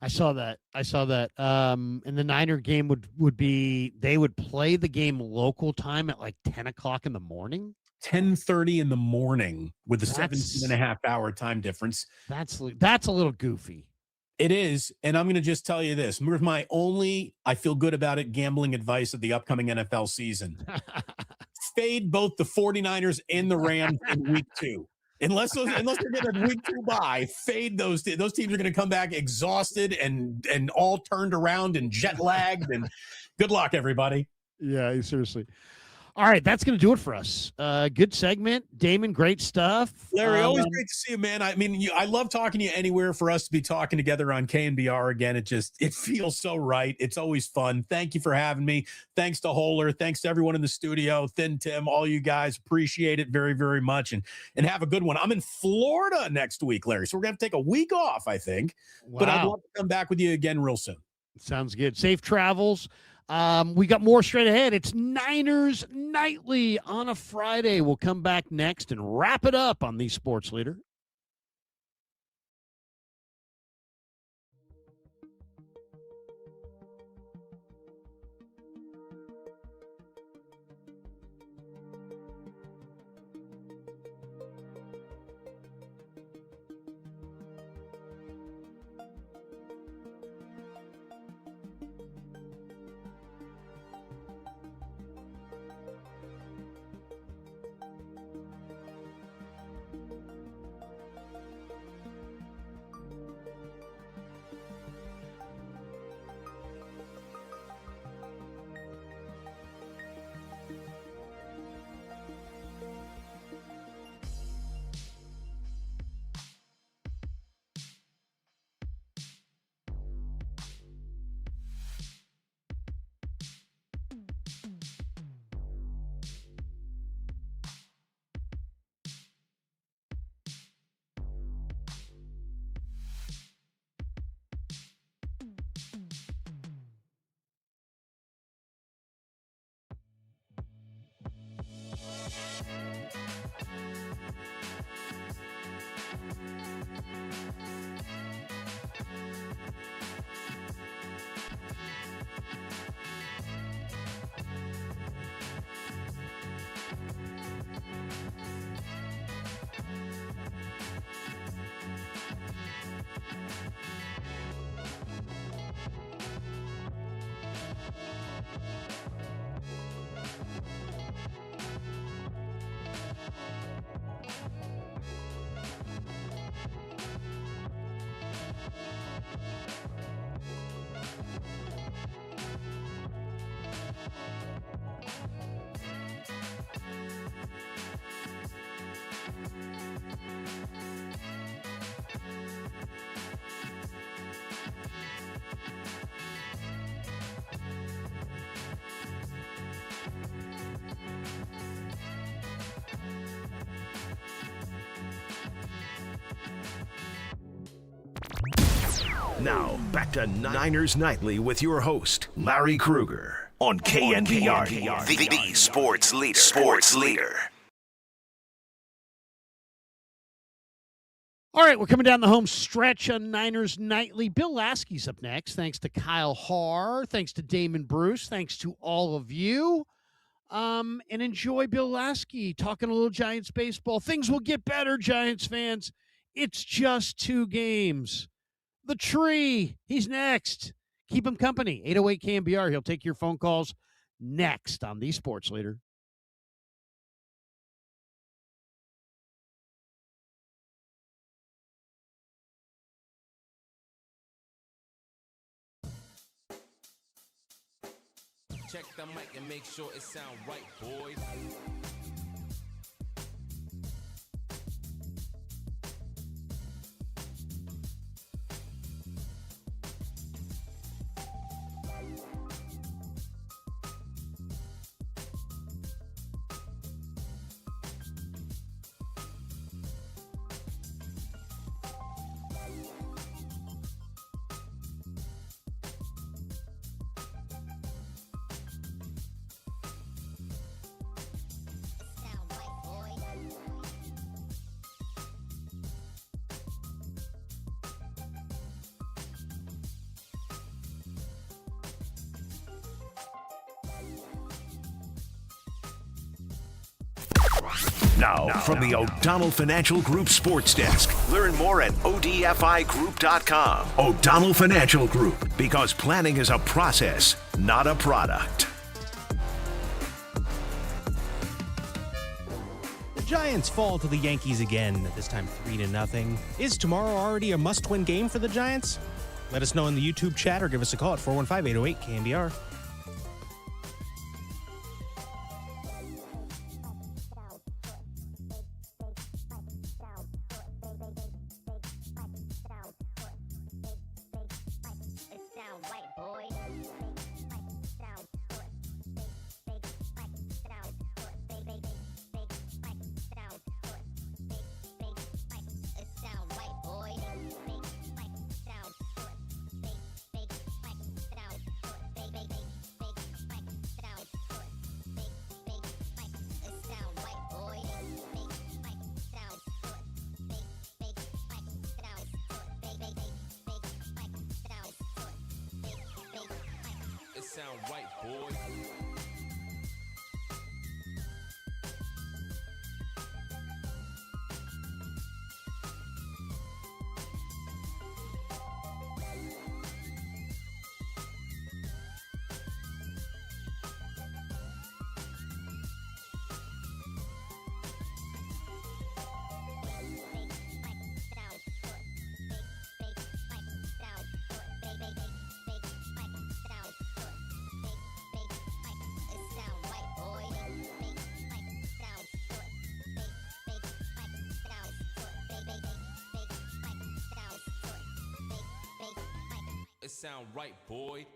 I saw that. And the Niner game would be, they would play the game local time at like 10 o'clock in the morning. 10:30 in the morning with a 17.5-hour time difference. That's a little goofy. It is, and I'm going to just tell you this. Here's my only, I feel good about it, gambling advice of the upcoming NFL season. Fade both the 49ers and the Rams in week 2. Unless they're getting a week 2 bye, fade those. Those teams are going to come back exhausted and all turned around and jet lagged. And good luck, everybody. Yeah, seriously. All right, that's going to do it for us. Good segment. Damon, great stuff. Larry, always great to see you, man. I mean, I love talking to you anywhere. For us to be talking together on KNBR again, it feels so right. It's always fun. Thank you for having me. Thanks to Holler. Thanks to everyone in the studio, Thin Tim, all you guys. Appreciate it very, very much. And have a good one. I'm in Florida next week, Larry, so we're going to take a week off, I think. Wow. But I'd love to come back with you again real soon. Sounds good. Safe travels. We got more straight ahead. It's Niners Nightly on a Friday. We'll come back next and wrap it up on the Sports Leader. Now, back to Niners Nightly with your host, Larry Krueger, on KNBR, the Sports Leader. Sports Leader. All right, we're coming down the home stretch on Niners Nightly. Bill Lasky's up next. Thanks to Kyle Harr. Thanks to Damon Bruce. Thanks to all of you. And enjoy Bill Lasky talking a little Giants baseball. Things will get better, Giants fans. It's just 2 games. The Tree, he's next. Keep him company. 808 KNBR. He'll take your phone calls next on the Sports Leader. Check the mic and make sure it sound right, boys. Now, from the O'Donnell Financial Group Sports Desk. Learn more at ODFIGroup.com. O'Donnell Financial Group, because planning is a process, not a product. The Giants fall to the Yankees again, this time 3-0. Is tomorrow already a must-win game for the Giants? Let us know in the YouTube chat or give us a call at 415-808-KNBR. It sound right, boy. It sound right, boy.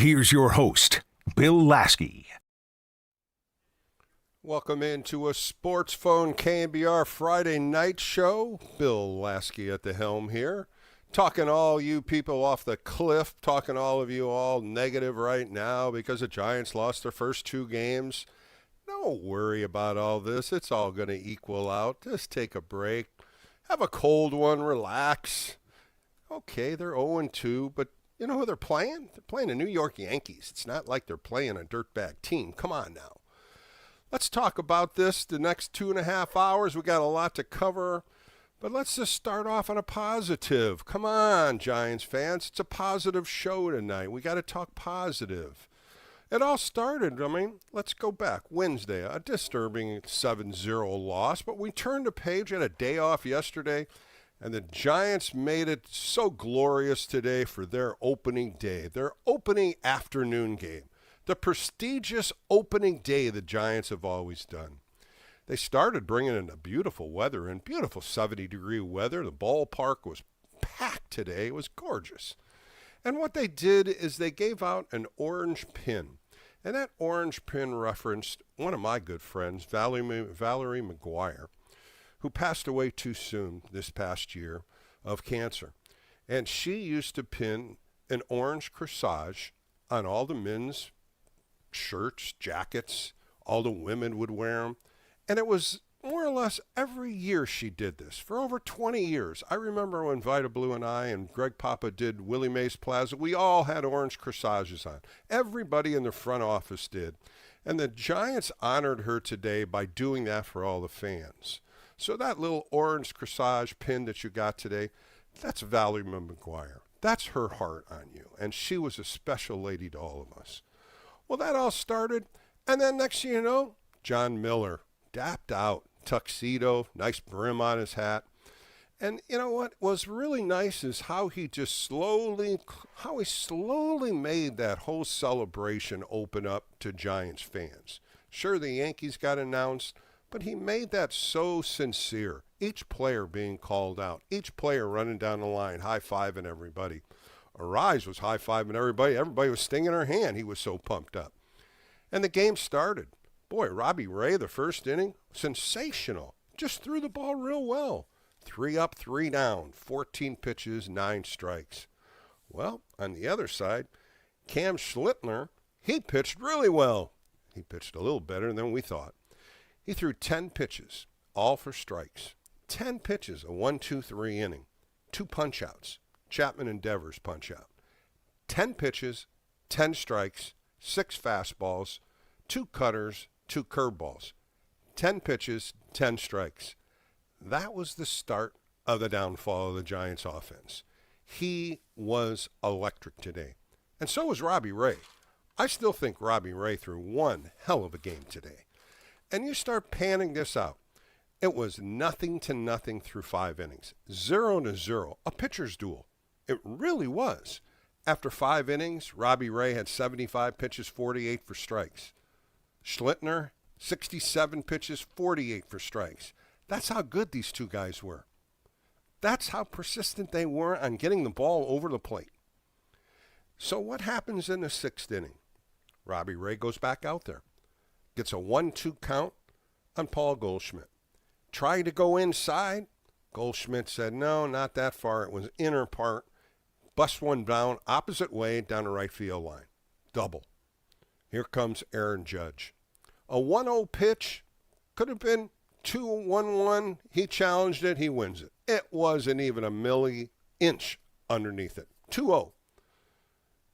Here's your host, Bill Lasky. Welcome into a Sports Phone KNBR Friday night show. Bill Lasky at the helm here. Talking all you people off the cliff, talking all of you all negative right now because the Giants lost their first 2 games. Don't worry about all this. It's all going to equal out. Just take a break. Have a cold one. Relax. Okay, they're 0-2, but you know who they're playing? They're playing the New York Yankees. It's not like they're playing a dirtbag team. Come on now. Let's talk about this the next 2.5 hours. We got a lot to cover, but let's just start off on a positive. Come on, Giants fans. It's a positive show tonight. We got to talk positive. It all started, let's go back. Wednesday, a disturbing 7-0 loss, but we turned the page, had a day off yesterday, and the Giants made it so glorious today for their opening day, their opening afternoon game. The prestigious opening day the Giants have always done. They started bringing in the beautiful weather and beautiful 70-degree weather. The ballpark was packed today. It was gorgeous. And what they did is they gave out an orange pin. And that orange pin referenced one of my good friends, Valerie McGuire, who passed away too soon this past year of cancer. And she used to pin an orange corsage on all the men's shirts, jackets. All the women would wear them. And it was more or less every year she did this for over 20 years. I remember when Vita Blue and I and Greg Papa did Willie Mays Plaza, we all had orange corsages on. Everybody in the front office did. And the Giants honored her today by doing that for all the fans. So that little orange corsage pin that you got today, that's Valerie McGuire. That's her heart on you. And she was a special lady to all of us. Well, that all started, and then next thing you know, John Miller, dapped out, tuxedo, nice brim on his hat. And you know what was really nice is how he slowly made that whole celebration open up to Giants fans. Sure, the Yankees got announced, but he made that so sincere. Each player being called out, each player running down the line, high-fiving everybody. Arise was high-fiving everybody. Everybody was stinging her hand. He was so pumped up. And the game started. Boy, Robbie Ray, the first inning, sensational. Just threw the ball real well. 3 up, 3 down, 14 pitches, 9 strikes. Well, on the other side, Cam Schlittner, he pitched really well. He pitched a little better than we thought. He threw 10 pitches, all for strikes. 10 pitches, a 1-2-3 inning. 2 punch-outs. Chapman and Devers punch-out. 10 pitches, 10 strikes, 6 fastballs, 2 cutters, 2 curveballs. 10 pitches, 10 strikes. That was the start of the downfall of the Giants offense. He was electric today. And so was Robbie Ray. I still think Robbie Ray threw one hell of a game today. And you start panning this out. It was 0-0 through 5 innings. 0-0. A pitcher's duel. It really was. After 5 innings, Robbie Ray had 75 pitches, 48 for strikes. Schlittner, 67 pitches, 48 for strikes. That's how good these two guys were. That's how persistent they were on getting the ball over the plate. So what happens in the 6th inning? Robbie Ray goes back out there. Gets a 1-2 count on Paul Goldschmidt. Tried to go inside. Goldschmidt said, no, not that far. It was inner part. Bust one down, opposite way, down the right field line. Double. Here comes Aaron Judge. A 1-0 pitch. Could have been 2-1-1. He challenged it. He wins it. It wasn't even a milli-inch underneath it. 2-0.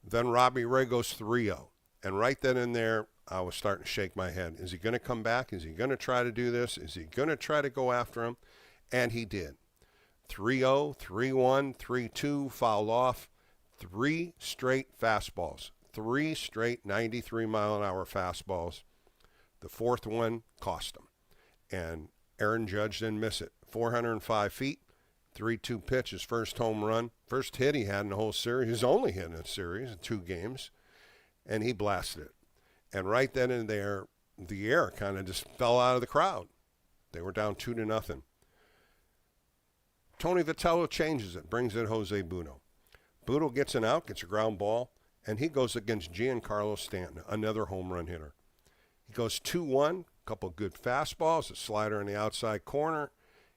Then Robbie Ray goes 3-0. And right then and there, I was starting to shake my head. Is he going to come back? Is he going to try to do this? Is he going to try to go after him? And he did. 3-0, 3-1, 3-2, fouled off. 3 straight fastballs. 3 straight 93-mile-an-hour fastballs. The 4th one cost him. And Aaron Judge didn't miss it. 405 feet, 3-2 pitch, his first home run. First hit he had in the whole series. His only hit in the series in 2 games. And he blasted it. And right then and there, the air kind of just fell out of the crowd. They were down 2-0. Tony Vitello changes it, brings in Jose Buno. Buno gets an out, gets a ground ball, and he goes against Giancarlo Stanton, another home run hitter. He goes 2-1, a couple good fastballs, a slider in the outside corner.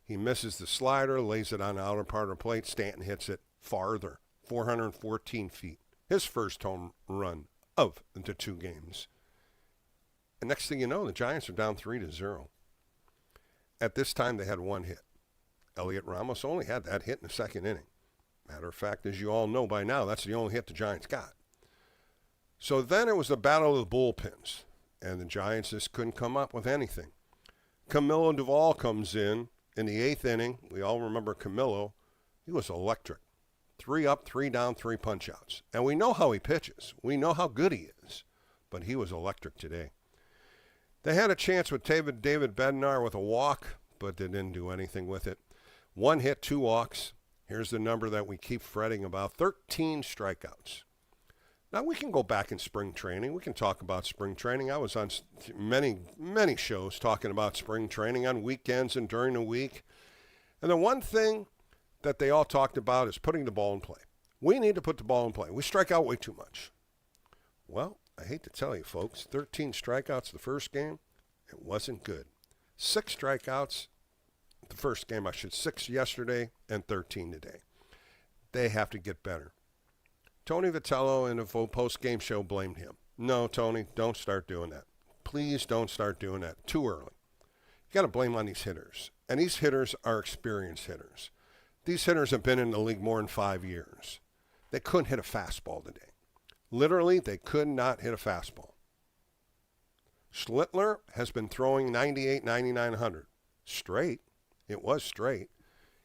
He misses the slider, lays it on the outer part of the plate. Stanton hits it farther, 414 feet. His first home run of the 2 games. And next thing you know, the Giants are down 3-0. At this time, they had 1 hit. Elliot Ramos only had that hit in the 2nd inning. Matter of fact, as you all know by now, that's the only hit the Giants got. So then it was the battle of the bullpens, and the Giants just couldn't come up with anything. Camilo Duvall comes in the 8th inning. We all remember Camilo. He was electric. 3 up, 3 down, 3 punch-outs. And we know how he pitches. We know how good he is. But he was electric today. They had a chance with David Bednar with a walk, but they didn't do anything with it. 1 hit, 2 walks. Here's the number that we keep fretting about, 13 strikeouts. Now, we can go back in spring training. We can talk about spring training. I was on many shows talking about spring training on weekends and during the week. And the one thing that they all talked about is putting the ball in play. We need to put the ball in play. We strike out way too much. Well, I hate to tell you, folks, 13 strikeouts the first game, it wasn't good. 6 strikeouts the first game, 6 yesterday and 13 today. They have to get better. Tony Vitello in a post-game show blamed him. No, Tony, don't start doing that. Please don't start doing that. Too early. You got to blame on these hitters. And these hitters are experienced hitters. These hitters have been in the league more than 5 years. They couldn't hit a fastball today. Literally, they could not hit a fastball. Schlittler has been throwing 98, 99, 100. Straight. It was straight.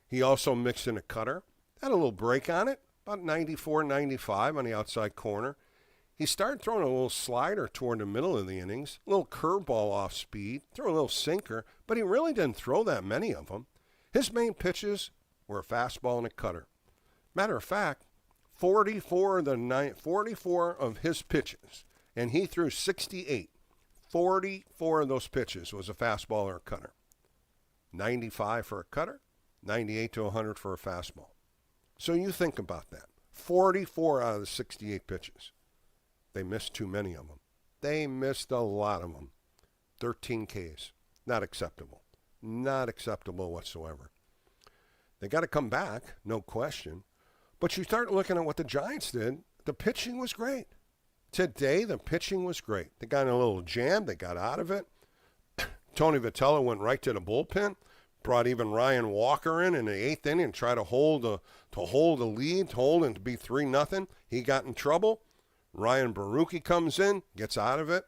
He also mixed in a cutter. Had a little break on it, about 94, 95 on the outside corner. He started throwing a little slider toward the middle of the innings, a little curveball off speed, threw a little sinker, but he really didn't throw that many of them. His main pitches were a fastball and a cutter. Matter of fact, 44 of his pitches, and he threw 68. 44 of those pitches was a fastball or a cutter. 95 for a cutter, 98 to 100 for a fastball. So you think about that. 44 out of the 68 pitches. They missed too many of them. They missed a lot of them. 13 Ks. Not acceptable. Not acceptable whatsoever. They got to come back, no question. But you start looking at what the Giants did. The pitching was great. Today, the pitching was great. They got in a little jam. They got out of it. Tony Vitello went right to the bullpen. Brought even Ryan Walker in the 8th inning and tried to hold the lead, to be 3-0. He got in trouble. Ryan Barucki comes in, gets out of it.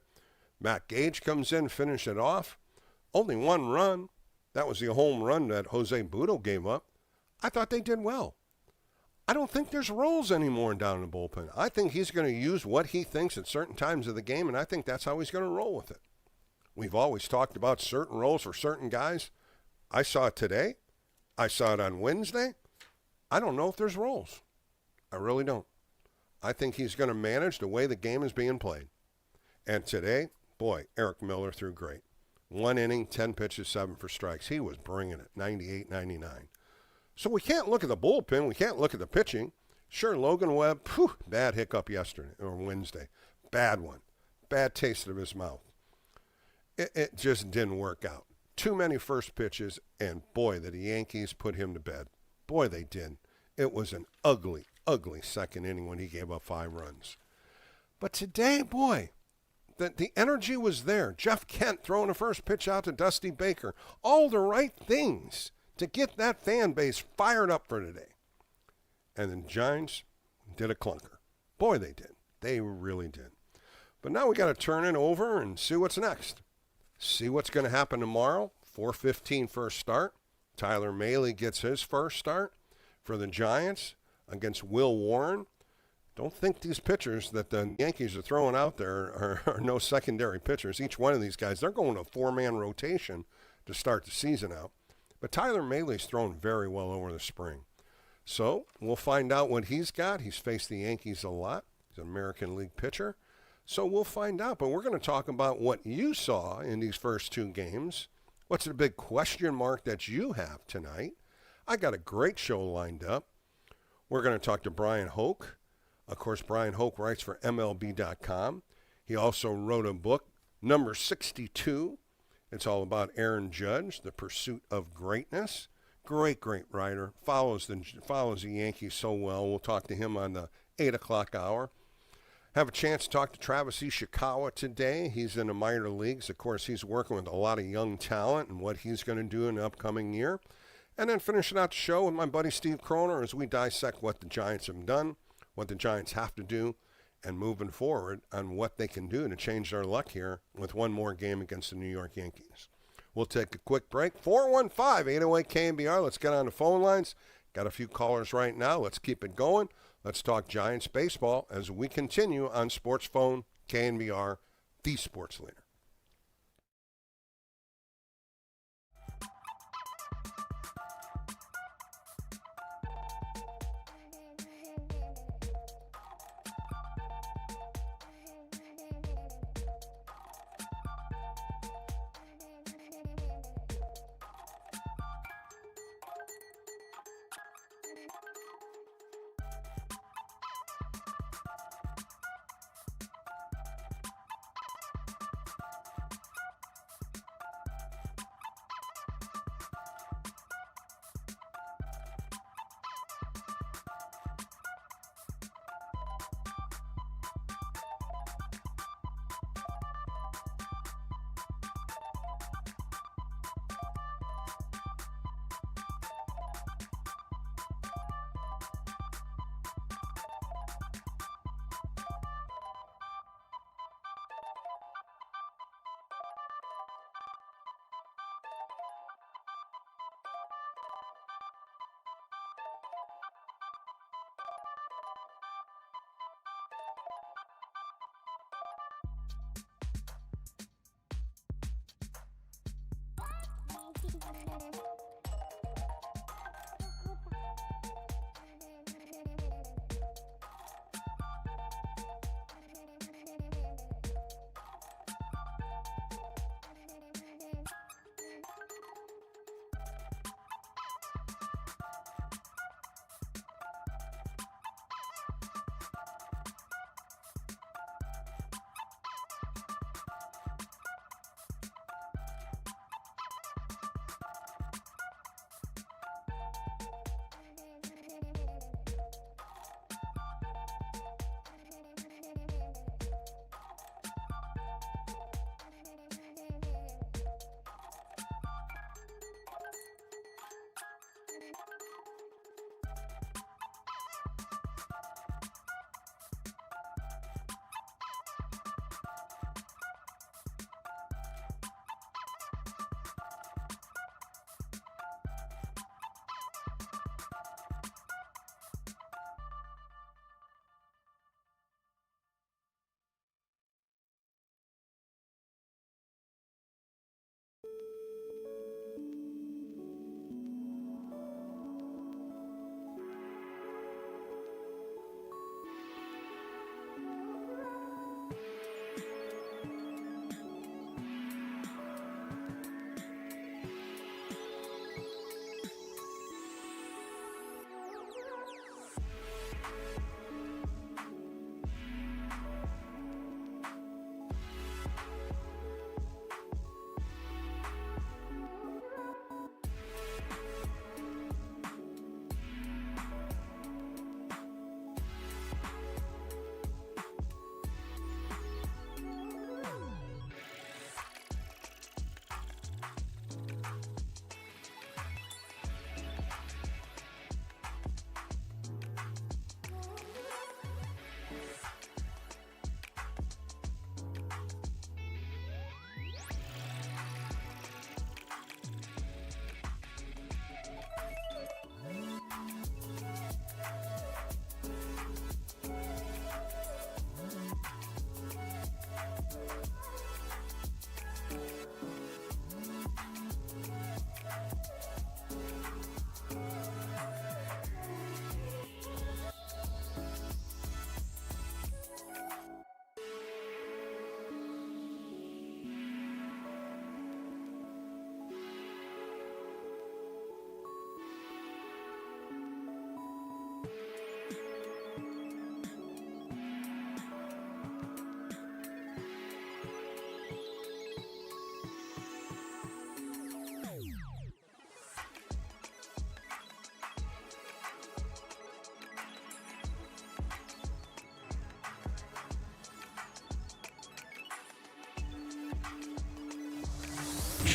Matt Gage comes in, finish it off. Only 1 run. That was the home run that Jose Budo gave up. I thought they did well. I don't think there's roles anymore down in the bullpen. I think he's going to use what he thinks at certain times of the game, and I think that's how he's going to roll with it. We've always talked about certain roles for certain guys. I saw it today. I saw it on Wednesday. I don't know if there's roles. I really don't. I think he's going to manage the way the game is being played. And today, boy, Eric Miller threw great. 1 inning, 10 pitches, 7 for strikes. He was bringing it, 98, 99. So we can't look at the bullpen. We can't look at the pitching. Sure, Logan Webb, bad hiccup yesterday or Wednesday. Bad one. Bad taste of his mouth. It just didn't work out. Too many first pitches, and boy, did the Yankees put him to bed. Boy, they did. It was an ugly, ugly 2nd inning when he gave up 5 runs. But today, boy, the energy was there. Jeff Kent throwing the first pitch out to Dusty Baker. All the right things to get that fan base fired up for today. And the Giants did a clunker. Boy, they did. They really did. But now we got to turn it over and see what's next. See what's going to happen tomorrow. 4:15 first start. Tyler Mahle gets his first start for the Giants against Will Warren. Don't think these pitchers that the Yankees are throwing out there are no secondary pitchers. Each one of these guys, they're going to a 4-man rotation to start the season out. But Tyler Mahle's thrown very well over the spring. So we'll find out what he's got. He's faced the Yankees a lot. He's an American League pitcher. So we'll find out. But we're going to talk about what you saw in these first 2 games. What's the big question mark that you have tonight? I got a great show lined up. We're going to talk to Brian Hoke Of course, Brian Hoke writes for MLB.com. He also wrote a book, number 62. It's all about Aaron Judge, the pursuit of greatness. Great writer. Follows the Yankees so well. We'll talk to him on the 8 o'clock hour. Have a chance to talk to Travis Ishikawa today. He's in the minor leagues. Of course, he's working with a lot of young talent and what he's going to do in the upcoming year. And then finishing out the show with my buddy Steve Kroner as we dissect what the Giants have done, what the Giants have to do, and moving forward on what they can do to change their luck here with one more game against the New York Yankees. We'll take a quick break. 415-808 KNBR. Let's get on the phone lines. Got a few callers right now. Let's keep it going. Let's talk Giants baseball as we continue on Sports Phone KNBR, the sports leader.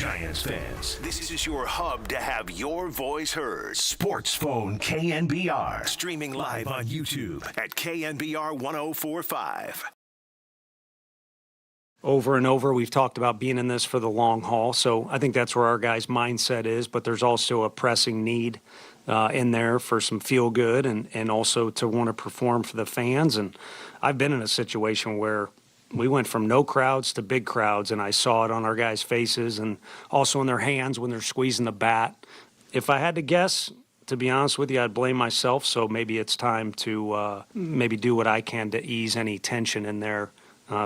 Giants fans, this is your hub to have your voice heard. Sports Phone KNBR. Streaming live on YouTube at KNBR 1045. Over and over, we've talked about being in this for the long haul. So I think that's where our guys' mindset is. But there's also a pressing need in there for some feel good and also to want to perform for the fans. And I've been in a situation where we went from no crowds to big crowds, and I saw it on our guys' faces and also in their hands when they're squeezing the bat. If I had to guess, to be honest with you, I'd blame myself. So maybe it's time to maybe do what I can to ease any tension in there.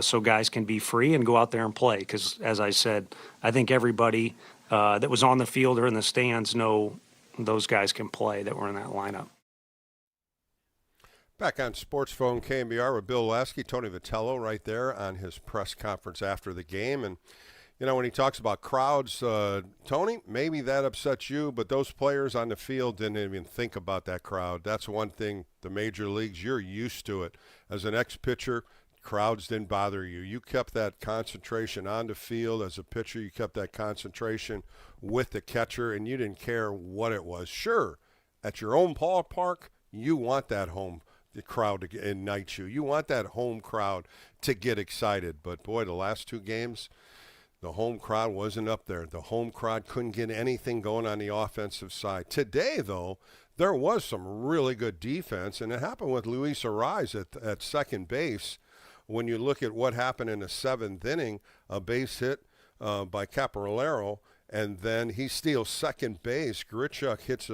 So guys can be free and go out there and play. Because, as I said, I think everybody that was on the field or in the stands know those guys can play that were in that lineup. Back on Sports Phone KNBR with Bill Lasky, Tony Vitello right there on his press conference after the game. And, you know, when he talks about crowds, Tony, maybe that upsets you, but those players on the field didn't even think about that crowd. That's one thing, the major leagues, you're used to it. As an ex-pitcher, crowds didn't bother you. You kept that concentration on the field. As a pitcher, you kept that concentration with the catcher, and you didn't care what it was. Sure, at your own ballpark, you want that home crowd to ignite you. You want that home crowd to get excited. But, boy, the last two games, the home crowd wasn't up there. The home crowd couldn't get anything going on the offensive side. Today, though, there was some really good defense, and it happened with Luis Ariz at second base. When you look at what happened in the seventh inning, a base hit by Caparellero, and then he steals second base. Grichuk hits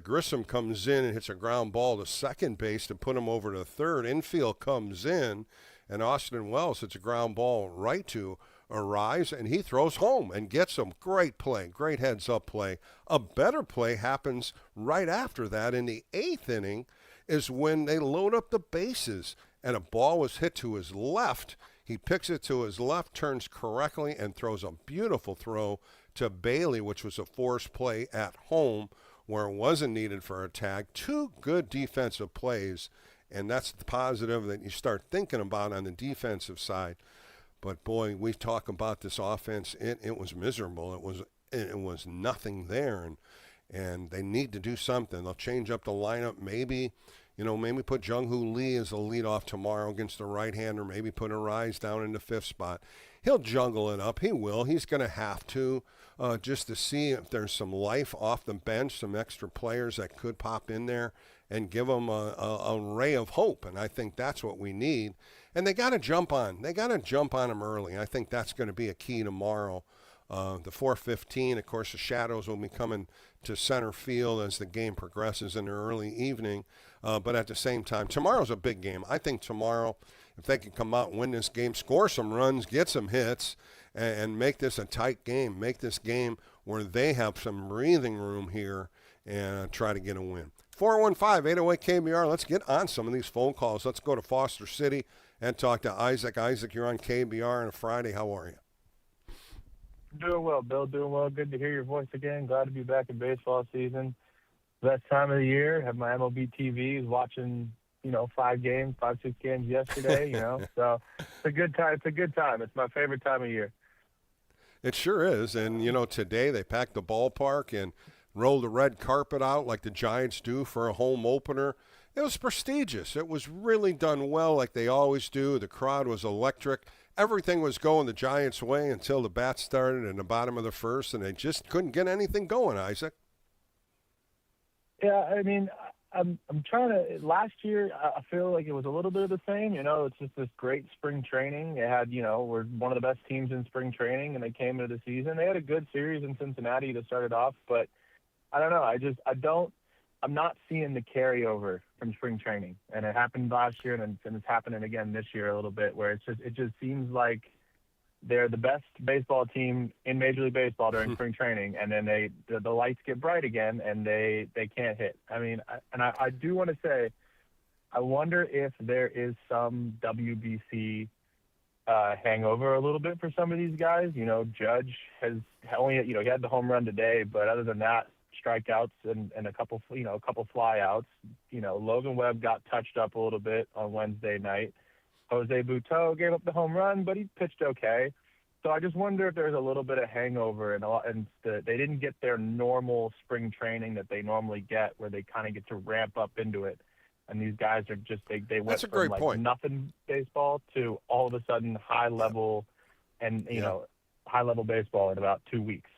Grissom comes in and hits a ground ball to second base to put him over to third. Infield comes in, and Austin Wells hits a ground ball right to Ariz, and he throws home and gets him. Great play, great heads-up play. A better play happens right after that in the eighth inning is when they load up the bases, and a ball was hit to his left. He picks it to his left, turns correctly, and throws a beautiful throw to Bailey, which was a forced play at home where it wasn't needed for a tag. Two good defensive plays, and that's the positive that you start thinking about on the defensive side. But, boy, we talk about this offense. It was miserable. It was nothing there, and they need to do something. They'll change up the lineup maybe. Maybe put Jung-Hoo Lee as a leadoff tomorrow against the right-hander. Maybe put Ariz down in the fifth spot. He'll jungle it up. He will. He's going to have to just to see if there's some life off the bench, some extra players that could pop in there and give them a ray of hope. And I think that's what we need. And they got to jump on. They got to jump on them early. I think that's going to be a key tomorrow. The 4:15, of course, the shadows will be coming to center field as the game progresses in the early evening. But at the same time, tomorrow's a big game. I think tomorrow, if they can come out and win this game, score some runs, get some hits, and make this a tight game, make this game where they have some breathing room here and try to get a win. 415-808-KNBR. Let's get on some of these phone calls. Let's go to Foster City and talk to Isaac. Isaac, you're on KNBR on a Friday. How are you? Doing well, Bill. Doing well. Good to hear your voice again. Glad to be back in baseball season. Best time of the year. Have my MLB TV. Watching, 6 games yesterday. So it's a good time. It's a good time. It's my favorite time of year. It sure is. And today they packed the ballpark and rolled the red carpet out like the Giants do for a home opener. It was prestigious. It was really done well, like they always do. The crowd was electric. Everything was going the Giants' way until the bat started in the bottom of the first, and they just couldn't get anything going, Isaac. Yeah, I mean, I'm trying to. Last year, I feel like it was a little bit of the same. It's just this great spring training. They had, we're one of the best teams in spring training, and they came into the season. They had a good series in Cincinnati to start it off, but I don't know. I'm not seeing the carryover from spring training, and it happened last year, and it's happening again this year a little bit, where it just seems like they're the best baseball team in Major League Baseball during spring training, and then the lights get bright again, and they can't hit. I mean, I do want to say, I wonder if there is some WBC hangover a little bit for some of these guys. Judge has only, he had the home run today, but other than that, strikeouts and a couple flyouts. Logan Webb got touched up a little bit on Wednesday night. Jose Butto gave up the home run, but he pitched okay. So I just wonder if there's a little bit of hangover and they didn't get their normal spring training that they normally get, where they kind of get to ramp up into it. And these guys are just they went That's a from great like point. nothing baseball to all of a sudden high level, and high level baseball in about 2 weeks.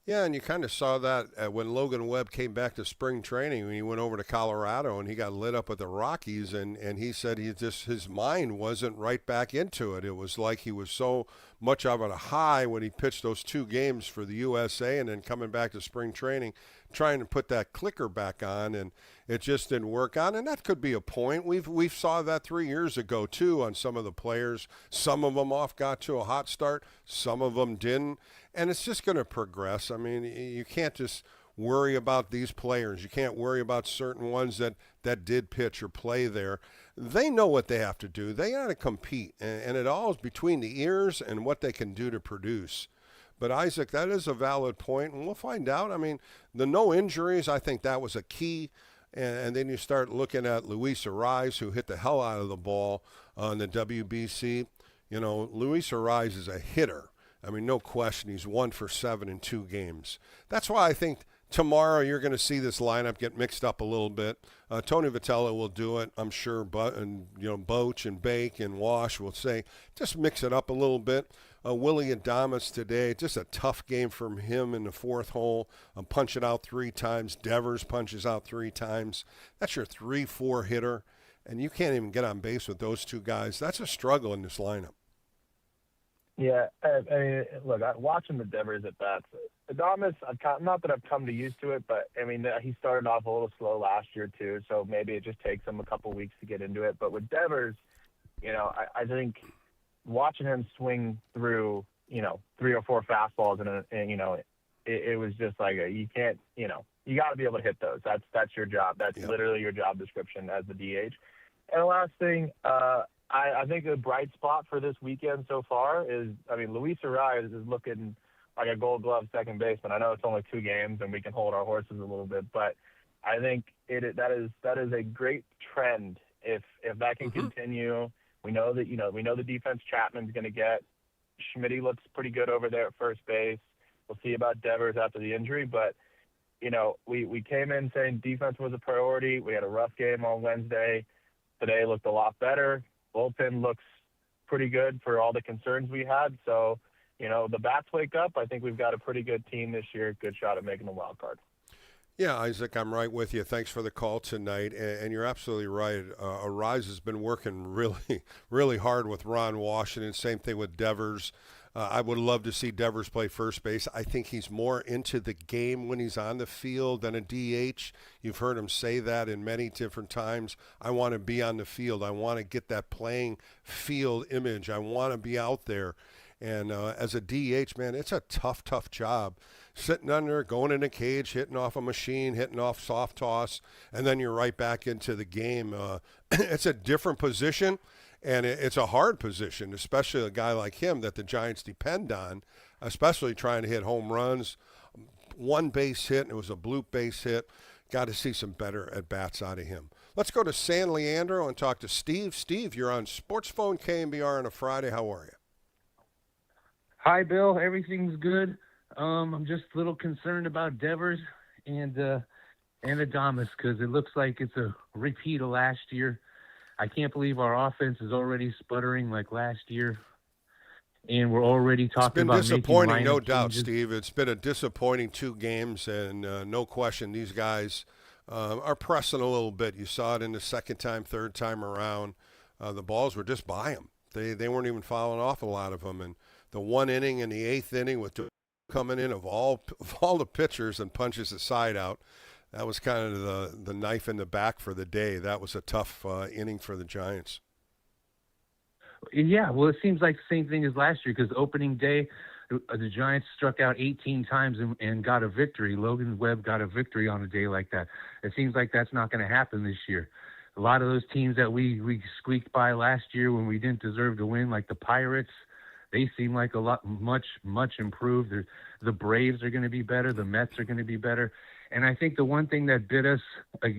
Yeah, and you kind of saw that when Logan Webb came back to spring training when he went over to Colorado and he got lit up with the Rockies, and he said his mind wasn't right back into it. It was like he was so much of a high when he pitched those 2 games for the USA, and then coming back to spring training, trying to put that clicker back on, and it just didn't work on. And that could be a point. We've saw that 3 years ago too on some of the players. Some of them got to a hot start, some of them didn't. And it's just going to progress. I mean, you can't just worry about these players. You can't worry about certain ones that did pitch or play there. They know what they have to do. They got to compete, and it all is between the ears and what they can do to produce. But, Isaac, that is a valid point, and we'll find out. I mean, the no injuries, I think that was a key. And then you start looking at Luis Ariz, who hit the hell out of the ball on the WBC. You know, Luis Ariz is a hitter. I mean, no question, he's 1 for 7 in 2 games. That's why I think tomorrow you're going to see this lineup get mixed up a little bit. Tony Vitello will do it, I'm sure. But Boch and Bake and Wash will say, just mix it up a little bit. Willie Adames today, just a tough game from him in the 4th hole. Punch it out 3 times. Devers punches out 3 times. That's your 3-4 hitter, and you can't even get on base with those 2 guys. That's a struggle in this lineup. Yeah, I mean, look, watching the Devers at bats, Adames, not that I've come to used to it, but I mean, he started off a little slow last year too, so maybe it just takes him a couple weeks to get into it. But with Devers, I think watching him swing through, 3 or 4 fastballs, and it was just like you can't, you got to be able to hit those. That's your job. That's literally your job description as the DH. And the last thing, I think a bright spot for this weekend so far is, Luis Ariz is looking like a Gold Glove second baseman. I know it's only 2 games and we can hold our horses a little bit, but I think that is a great trend. If that can continue, we know that the defense Chapman's going to get. Schmitty looks pretty good over there at first base. We'll see about Devers after the injury, but we came in saying defense was a priority. We had a rough game on Wednesday. Today looked a lot better. Bullpen looks pretty good for all the concerns we had. So, the bats wake up. I think we've got a pretty good team this year. Good shot at making the wild card. Yeah, Isaac, I'm right with you. Thanks for the call tonight. And you're absolutely right. Ariz has been working really, really hard with Ron Washington. Same thing with Devers. I would love to see Devers play first base. I think he's more into the game when he's on the field than a DH. You've heard him say that in many different times. I want to be on the field. I want to get that playing field image. I want to be out there. And as a DH, man, it's a tough, tough job. Sitting under, going in a cage, hitting off a machine, hitting off soft toss, and then you're right back into the game. It's a different position. And it's a hard position, especially a guy like him that the Giants depend on, especially trying to hit home runs. 1 base hit, and it was a bloop base hit. Got to see some better at-bats out of him. Let's go to San Leandro and talk to Steve. Steve, you're on Sports Phone KNBR on a Friday. How are you? Hi, Bill. Everything's good. I'm just a little concerned about Devers and Adames because it looks like it's a repeat of last year. I can't believe our offense is already sputtering like last year, and we're already talking about making lineup changes. It's been disappointing, no doubt, Steve. It's been a disappointing 2 games, and no question these guys are pressing a little bit. You saw it in the second time, third time around. The balls were just by them. They weren't even fouling off a lot of them. And the 1 inning in the 8th inning with coming in of all the pitchers and punches the side out. That was kind of the knife in the back for the day. That was a tough inning for the Giants. Yeah, well, it seems like the same thing as last year because opening day, the Giants struck out 18 times and got a victory. Logan Webb got a victory on a day like that. It seems like that's not going to happen this year. A lot of those teams that we squeaked by last year when we didn't deserve to win, like the Pirates, they seem like much improved. The Braves are going to be better. The Mets are going to be better. And I think the one thing that bit us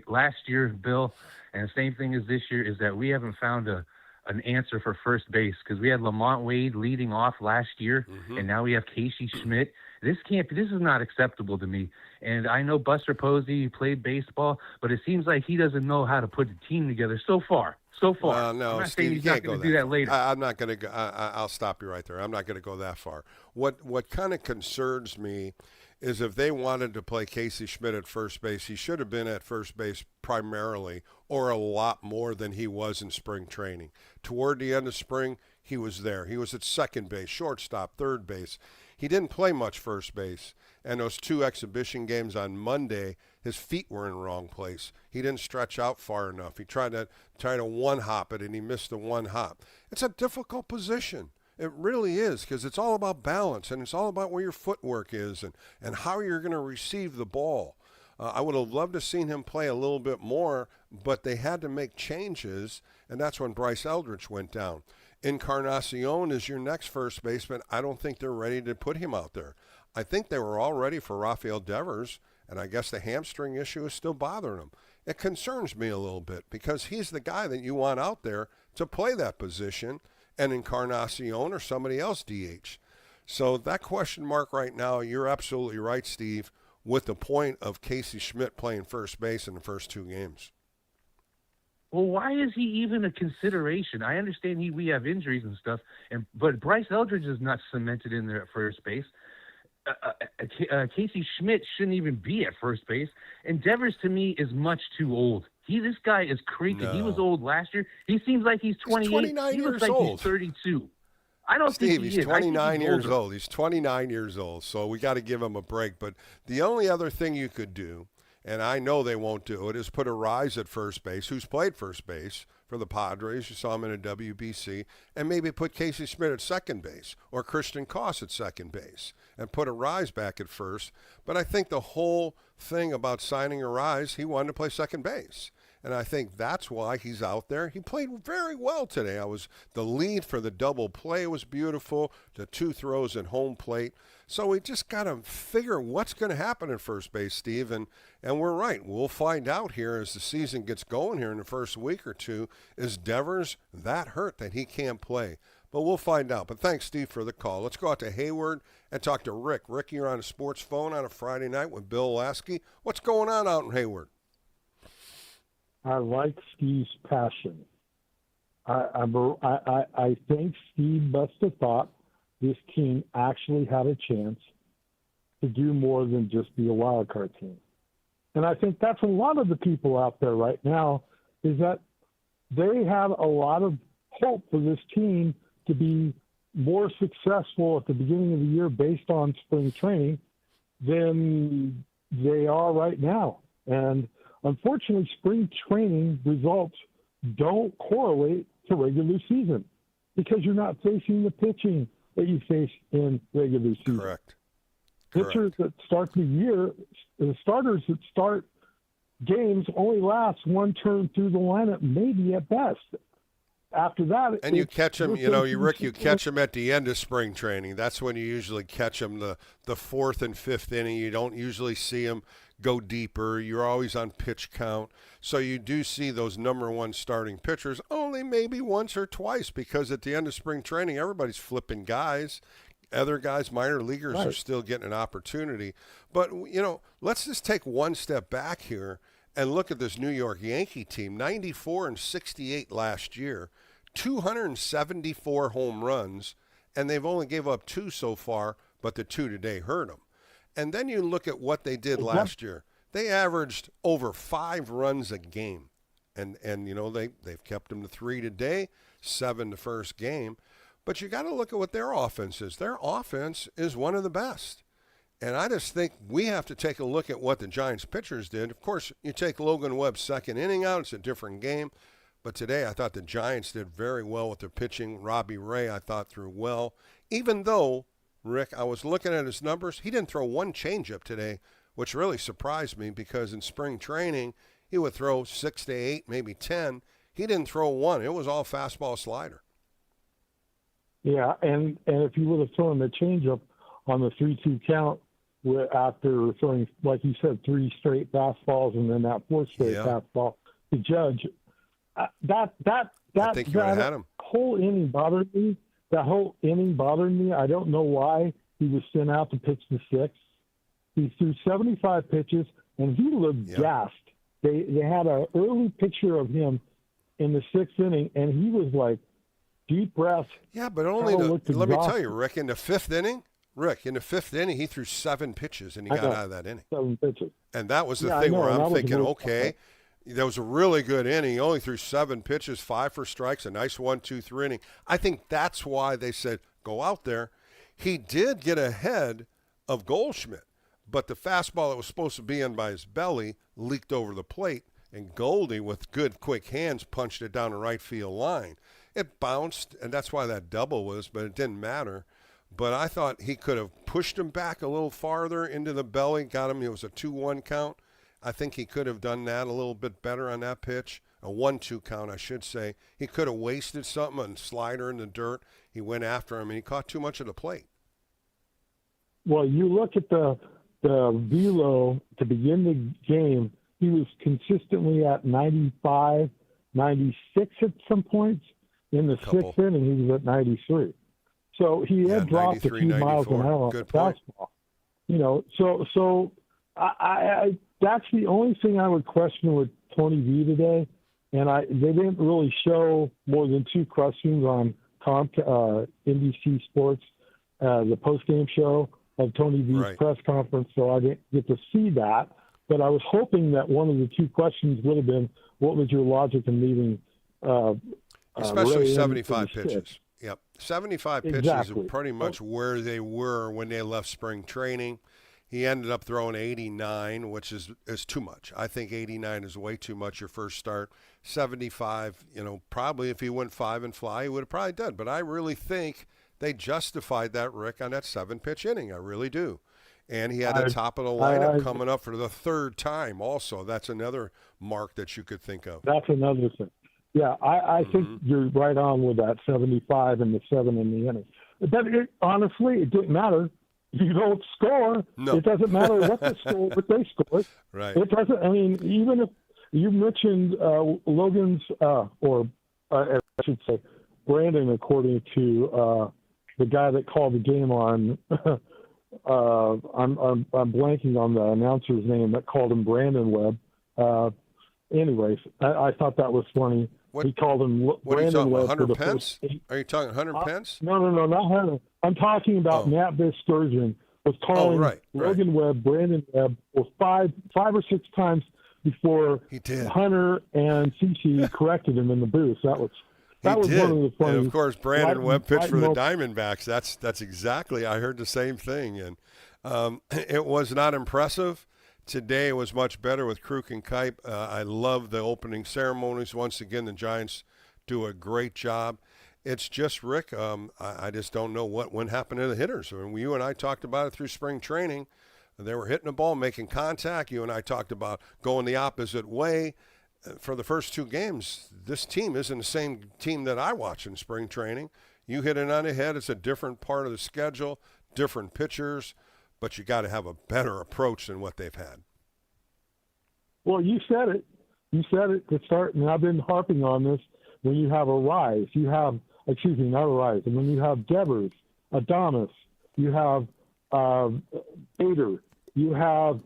last year, Bill, and the same thing as this year, is that we haven't found a an answer for first base, because we had Lamont Wade leading off last year, and now we have Casey Schmidt. This is not acceptable to me. And I know Buster Posey played baseball, but it seems like he doesn't know how to put a team together so far. No, I'm not Steve, saying he's not going to do that later. I'm not going to go. I'll stop you right there. I'm not going to go that far. What kind of concerns me is if they wanted to play Casey Schmidt at first base, he should have been at first base primarily, or a lot more than he was in spring training. Toward the end of spring, he was there. He was at second base, shortstop, third base. He didn't play much first base. And those 2 exhibition games on Monday, his feet were in the wrong place. He didn't stretch out far enough. He tried to one-hop it, and he missed the one hop. It's a difficult position. It really is, because it's all about balance, and it's all about where your footwork is and how you're going to receive the ball. I would have loved to have seen him play a little bit more, but they had to make changes, and that's when Bryce Eldridge went down. Encarnacion is your next first baseman. I don't think they're ready to put him out there. I think they were all ready for Rafael Devers, and I guess the hamstring issue is still bothering him. It concerns me a little bit because he's the guy that you want out there to play that position, and Encarnacion or somebody else DH. So that question mark right now, you're absolutely right, Steve, with the point of Casey Schmidt playing first base in the first 2 games. Well, why is he even a consideration? I understand we have injuries and stuff, but Bryce Eldridge is not cemented in there at first base. Casey Schmidt shouldn't even be at first base, and Devers to me is much too old. This guy is creepy. No. He was old last year. He seems like he's 28. He's 29 he years looks like old. He's 32. I don't Steve, think he's 29 years old. He's 29 years old, so we got to give him a break. But the only other thing you could do, and I know they won't do it, is put a Rise at first base, who's played first base for the Padres. You saw him in a WBC, and maybe put Casey Schmidt at second base or Christian Koss at second base and put a Rise back at first. But I think the whole thing about signing a Rise, he wanted to play second base. And I think that's why he's out there. He played very well today. The lead for the double play was beautiful, the 2 throws at home plate. So we just got to figure what's going to happen at first base, Steve. And we're right. We'll find out here as the season gets going here in the first week or two. Is Devers that hurt that he can't play? But we'll find out. But thanks, Steve, for the call. Let's go out to Hayward and talk to Rick. Rick, you're on a sports phone on a Friday night with Bill Lasky. What's going on out in Hayward? I like Steve's passion. I think Steve must have thought this team actually had a chance to do more than just be a wild card team. And I think that's a lot of the people out there right now, is that they have a lot of hope for this team to be more successful at the beginning of the year based on spring training than they are right now. And unfortunately, spring training results don't correlate to regular season because you're not facing the pitching that you face in regular season. Correct. Pitchers that start the year, the starters that start games only last one turn through the lineup, maybe at best. After that, and you catch them, Rick, you catch them at the end of spring training. That's when you usually catch them, the 4th and 5th inning. You don't usually see them go deeper. You're always on pitch count. So you do see those number 1 starting pitchers only maybe once or twice, because at the end of spring training, everybody's flipping guys. Other guys, minor leaguers, are still getting an opportunity. But, let's just take one step back here and look at this New York Yankee team. 94 and 68 last year, 274 home runs, and they've only gave up 2 so far, but the 2 today hurt them. And then you look at what they did last year. They averaged over 5 runs a game. And they've kept them to 3 today, 7 the first game. But you got to look at what their offense is. Their offense is one of the best. And I just think we have to take a look at what the Giants pitchers did. Of course, you take Logan Webb's second inning out, it's a different game. But today I thought the Giants did very well with their pitching. Robbie Ray, I thought, threw well. Even though, Rick, I was looking at his numbers, he didn't throw one changeup today, which really surprised me because in spring training, he would throw 6 to 8, maybe 10. He didn't throw one. It was all fastball slider. Yeah, and if you would have thrown the changeup on the 3-2 count after throwing, like you said, 3 straight fastballs and then that 4th straight fastball, the Judge, I think you would have had him. whole inning bothered me. I don't know why he was sent out to pitch the sixth. He threw 75 pitches, and he looked gassed. They had an early picture of him in the sixth inning, and he was like, deep breath. Yeah, but only let me tell you, Rick, in the fifth inning, he threw 7 pitches, and he got out of that inning. 7 pitches. And that was the thing where I'm thinking, okay, that was a really good inning. He only threw 7 pitches, 5 for strikes, a nice 1-2-3 inning. I think that's why they said, go out there. He did get ahead of Goldschmidt, but the fastball that was supposed to be in by his belly leaked over the plate, and Goldie, with good, quick hands, punched it down the right field line. It bounced, and that's why that double was, but it didn't matter. But I thought he could have pushed him back a little farther into the belly, got him. It was a 2-1 count. I think he could have done that a little bit better on that pitch. A 1-2 count, I should say. He could have wasted something, and slider in the dirt. He went after him, and he caught too much of the plate. Well, you look at the velo to begin the game, he was consistently at 95, 96 at some points. In the sixth inning, he was at 93. So he had dropped a few miles an hour on the fastball. You know, so I that's the only thing I would question with Tony V today. And they didn't really show more than 2 questions on NBC Sports, the post-game show of Tony V's press conference, so I didn't get to see that. But I was hoping that one of the 2 questions would have been, what was your logic in leaving especially 75 pitches. Yep. 75 pitches are pretty much where they were when they left spring training. He ended up throwing 89, which is too much. I think 89 is way too much your first start. 75, probably if he went 5 and fly, he would have probably done. But I really think they justified that, Rick, on that 7-pitch inning. I really do. And he had the top of the lineup coming up for the 3rd time also. That's another mark that you could think of. That's another thing. Yeah, I think you're right on with that 75 and the 7 in the inning. But honestly, it didn't matter. You don't score. No. It doesn't matter what they scored. Right. It doesn't. I mean, even if you mentioned Logan's, or I should say, Brandon, according to the guy that called the game on. I'm blanking on the announcer's name that called him Brandon Webb. Anyways, I thought that was funny. He called him Brandon Webb. Hunter Pence? Are you talking Hunter Pence? No, not Hunter. I'm talking about Matt Bisturgeon was calling Logan Webb, Brandon Webb, 5 or 6 times before Hunter and CC corrected him in the booth. That was one of the funny. And of course, Brandon Webb pitched for the Diamondbacks. That's exactly. I heard the same thing, and it was not impressive. Today was much better with Kruk and Kipe. I love the opening ceremonies. Once again, the Giants do a great job. It's just, Rick, I just don't know what happened to the hitters. I mean, you and I talked about it through spring training. They were hitting the ball, making contact. You and I talked about going the opposite way. For the first 2 games, this team isn't the same team that I watch in spring training. You hit it on the head. It's a different part of the schedule, different pitchers, but you got to have a better approach than what they've had. Well, you said it. You said it to start, and I've been harping on this. When you have a Rise, not a Rise. And when you have Devers, Adames, you have Bader, you have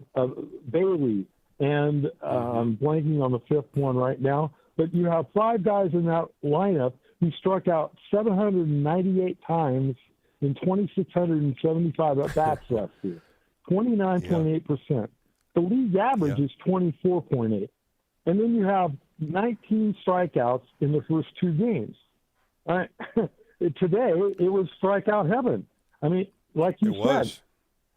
Bailey, and I'm blanking on the 5th one right now. But you have 5 guys in that lineup who struck out 798 times in 2,675 at-bats last year, 29.8%. The league average is 24.8. And then you have 19 strikeouts in the first 2 games. Today, it was strikeout heaven. I mean, like you said.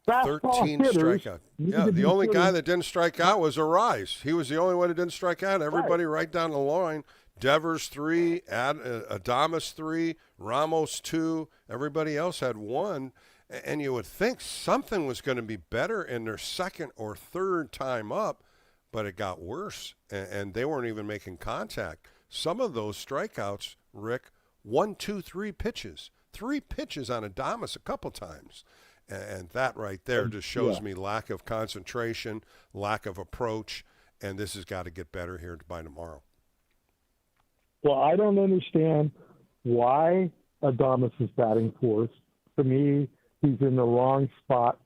13 strikeouts. Yeah, the only guy that didn't strike out was Arise. He was the only one that didn't strike out. Everybody right down the line. Devers 3, Adames 3, Ramos 2. Everybody else had 1. And you would think something was going to be better in their 2nd or 3rd time up, but it got worse, and they weren't even making contact. Some of those strikeouts, Rick, 1, 2, 3 pitches. 3 pitches on Adames a couple times. And that right there just shows me lack of concentration, lack of approach, and this has got to get better here by tomorrow. Well, I don't understand why Adames is batting fourth. To me, he's in the wrong spot.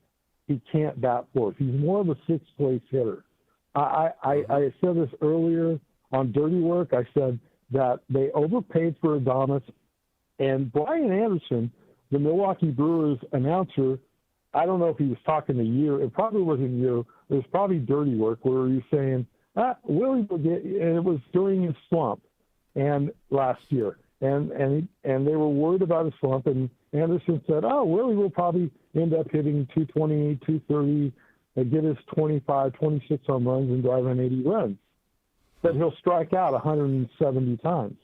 He can't bat fourth. He's more of a sixth-place hitter. I said this earlier on Dirty Work. I said that they overpaid for Adames, and Brian Anderson, the Milwaukee Brewers announcer, I don't know if he was talking to you. It probably wasn't you. It was probably Dirty Work where he was saying, Willie will get, and it was during his slump and last year. And they were worried about his slump, and Anderson said, Willie will probably end up hitting 228, 230, and get his 25, 26 home runs and drive in 80 runs. But he'll strike out 170 times.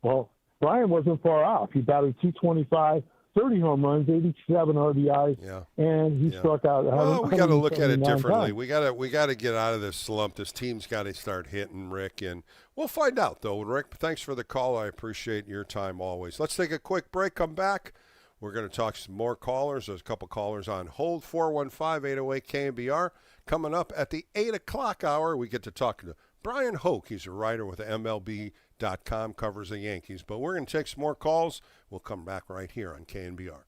Well, Brian wasn't far off. He batted 225, 30 home runs, 87 RBIs, and he struck out. Well, we got to look at it differently. Times. We got to get out of this slump. This team's got to start hitting, Rick, and we'll find out though. Rick, thanks for the call. I appreciate your time always. Let's take a quick break. Come back. We're going to talk some more callers. There's a couple callers on hold. 415-808-KNBR. Coming up at the 8 o'clock hour, we get to talk to Brian Hoke. He's a writer with MLB.com, covers the Yankees. But we're going to take some more calls. We'll come back right here on KNBR.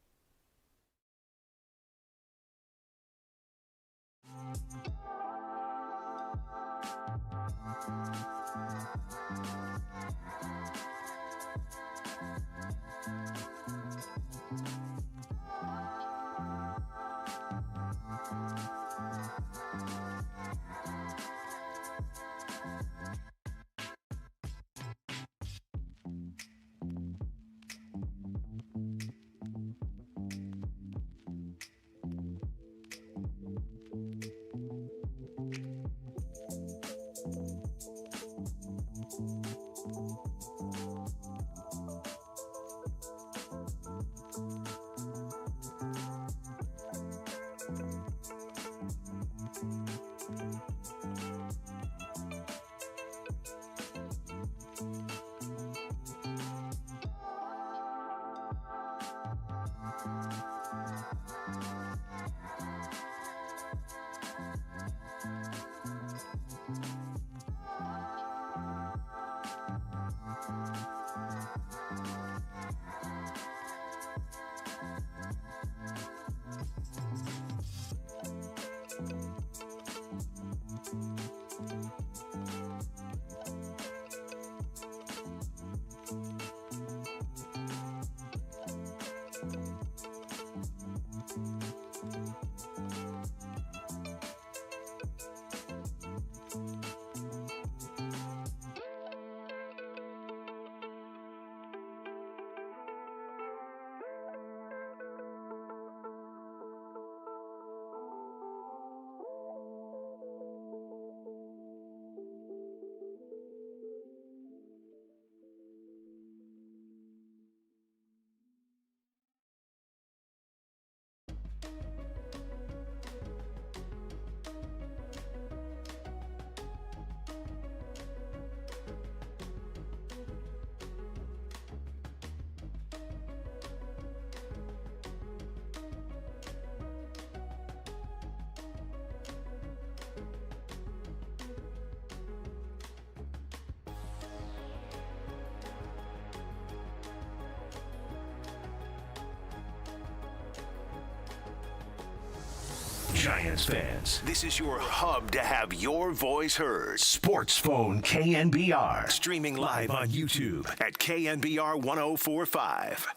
Giants fans, this is your hub to have your voice heard. Sports Phone KNBR. Streaming live on YouTube at KNBR 1045.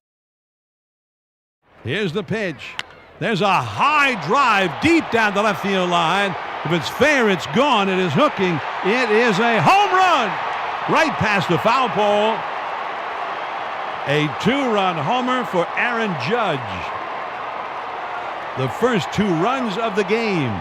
Here's the pitch. There's a high drive deep down the left field line. If it's fair, it's gone. It is hooking. It is a home run right past the foul pole. A two-run homer for Aaron Judge. The first two runs of the game.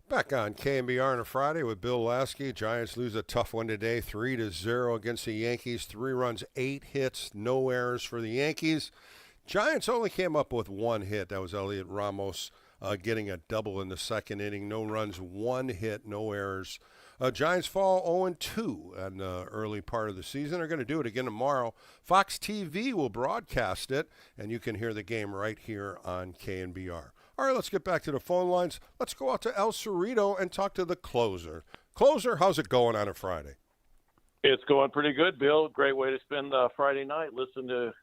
Back on KNBR on a Friday with Bill Lasky. Giants lose a tough one today, 3-0 against the Yankees. 3 runs, 8 hits, no errors for the Yankees. Giants only came up with 1 hit. That was Elliot Ramos getting a double in the second inning. No runs, 1 hit, no errors. Giants fall 0-2 in the early part of the season. They're going to do it again tomorrow. Fox TV will broadcast it, and you can hear the game right here on KNBR. All right, let's get back to the phone lines. Let's go out to El Cerrito and talk to the closer. Closer, how's it going on a Friday? It's going pretty good, Bill. Great way to spend Friday night. Listen to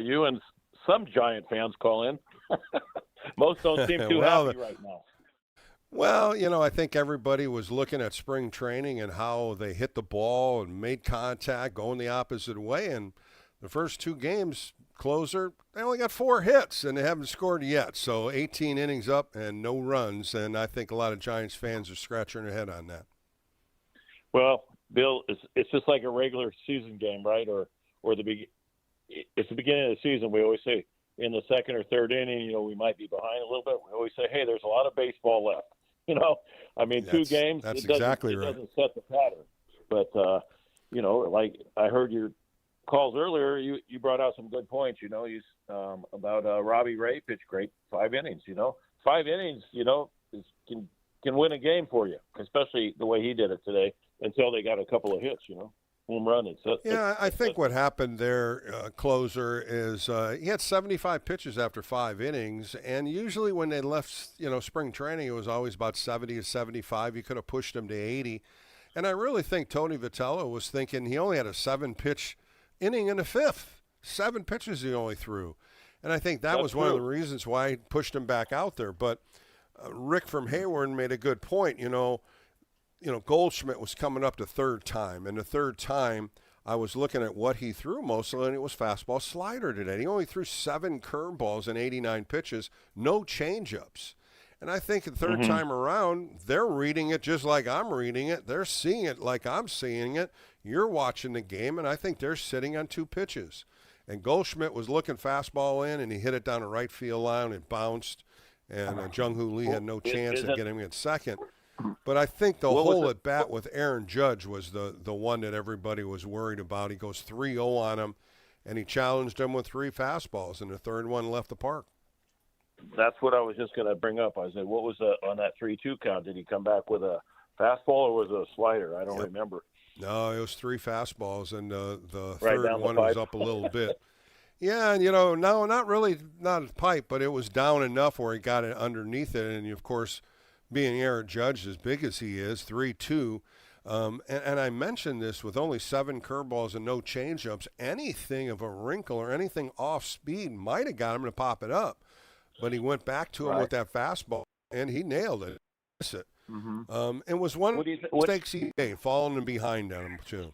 you and some Giant fans call in. Most don't seem too happy right now. Well, you know, I think everybody was looking at spring training and how they hit the ball and made contact, going the opposite way. And the first two games, closer, they only got 4 hits, and they haven't scored yet. So 18 innings up and no runs. And I think a lot of Giants fans are scratching their head on that. Well, Bill, it's just like a regular season game, right? Or it's the beginning of the season. We always say in the second or third inning, you know, we might be behind a little bit. We always say, hey, there's a lot of baseball left. You know, I mean, 2 games. That's exactly right. It doesn't set the pattern. But, you know, like I heard your calls earlier, you brought out some good points, you know, about Robbie Ray pitched great 5 innings, you know. 5 innings, you know, can win a game for you, especially the way he did it today until they got a couple of hits, you know. Home run. I think what happened there, closer, is he had 75 pitches after 5 innings, and usually when they left, you know, spring training, it was always about 70 to 75. You could have pushed him to 80. And I really think Tony Vitello was thinking he only had a 7-pitch inning in the 5th. 7 pitches he only threw. And I think that was one of the reasons why he pushed him back out there. But Rick from Hayward made a good point, you know, Goldschmidt was coming up the 3rd time, and the 3rd time I was looking at what he threw mostly, and it was fastball slider today. He only threw 7 curveballs and 89 pitches, no changeups. And I think the 3rd time around, they're reading it just like I'm reading it. They're seeing it like I'm seeing it. You're watching the game, and I think they're sitting on 2 pitches. And Goldschmidt was looking fastball in, and he hit it down the right field line. It bounced, and Jung-Hoo Lee had no chance of getting him in second. But I think the whole at bat with Aaron Judge was the one that everybody was worried about. He goes 3-0 on him, and he challenged him with 3 fastballs, and the 3rd one left the park. That's what I was just going to bring up. I said, what was on that 3-2 count? Did he come back with a fastball or was it a slider? I don't remember. No, it was 3 fastballs, and the right 3rd one was up a little bit. Yeah, and, you know, no, not a pipe, but it was down enough where he got it underneath it, and, of course, being Aaron Judge as big as he is, 3-2. And I mentioned this with only 7 curveballs and no changeups. Anything of a wrinkle or anything off speed might have got him to pop it up. But he went back to him with that fastball, and he nailed it. It was one of the mistakes he made, falling behind on him, too.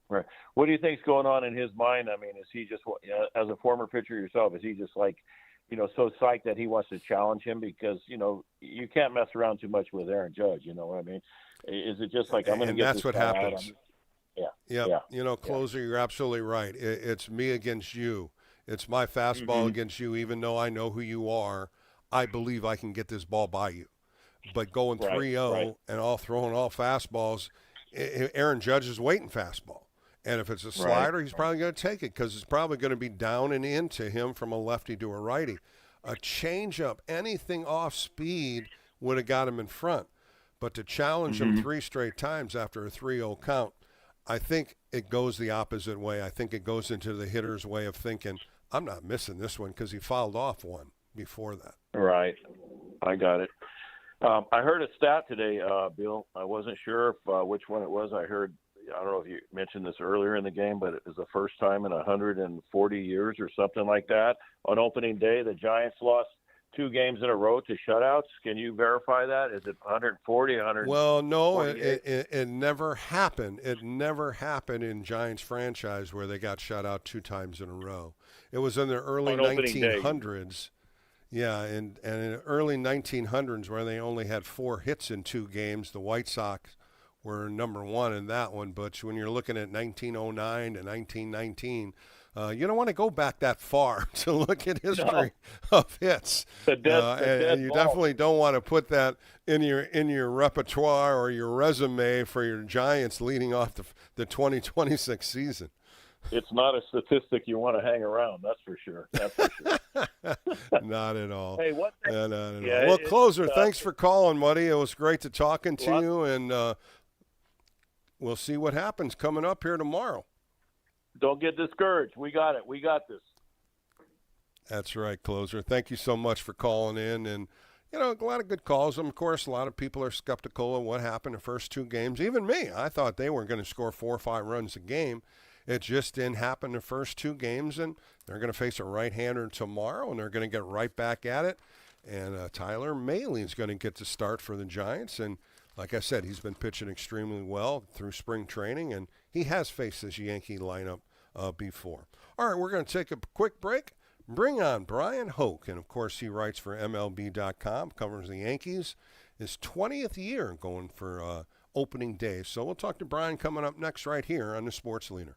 Right. What do you think's going on in his mind? I mean, is he just, as a former pitcher yourself, is he just like, you know, so psyched that he wants to challenge him? Because, you know, you can't mess around too much with Aaron Judge, you know what I mean? Is it just like, I'm going to get this guy out? And that's what happens. Yeah. You know, closer, you're absolutely right. It's me against you. It's my fastball against you, even though I know who you are. I believe I can get this ball by you. But going 3-0 and throwing all fastballs, Aaron Judge is waiting fastball. And if it's a slider, he's probably going to take it because it's probably going to be down and into him from a lefty to a righty. A changeup, anything off speed would have got him in front. But to challenge him 3 straight times after a 3-0 count, I think it goes the opposite way. I think it goes into the hitter's way of thinking, I'm not missing this one because he fouled off one before that. Right. I got it. I heard a stat today, Bill. I wasn't sure which one it was. I don't know if you mentioned this earlier in the game, but it was the first time in 140 years or something like that. On opening day, the Giants lost 2 games in a row to shutouts. Can you verify that? Is it 140, 100? Well, no, it never happened. It never happened in Giants franchise where they got shut out 2 times in a row. It was in the early 1900s. Yeah, and in the early 1900s where they only had 4 hits in 2 games, the White Sox were number 1 in that one. But when you're looking at 1909 to 1919, you don't want to go back that far to look at history of hits. And you definitely don't want to put that in your repertoire or your resume for your Giants leading off the 2026 season. It's not a statistic you want to hang around, that's for sure. Not at all. Hey, what? Not at all. Well, closer, thanks for calling, buddy. It was great to talking to you, and we'll see what happens coming up here tomorrow. Don't get discouraged. We got it. We got this. That's right, closer. Thank you so much for calling in, and you know, a lot of good calls. Of course, a lot of people are skeptical of what happened the first 2 games. Even me, I thought they weren't going to score 4 or 5 runs a game. It just didn't happen the first 2 games, and they're going to face a right-hander tomorrow, and they're going to get right back at it. And Tyler Mahle is going to get to start for the Giants. And like I said, he's been pitching extremely well through spring training, and he has faced this Yankee lineup before. All right, we're going to take a quick break. Bring on Brian Hoke. And, of course, he writes for MLB.com, covers the Yankees. His 20th year going for opening day. So we'll talk to Brian coming up next right here on the Sports Leader.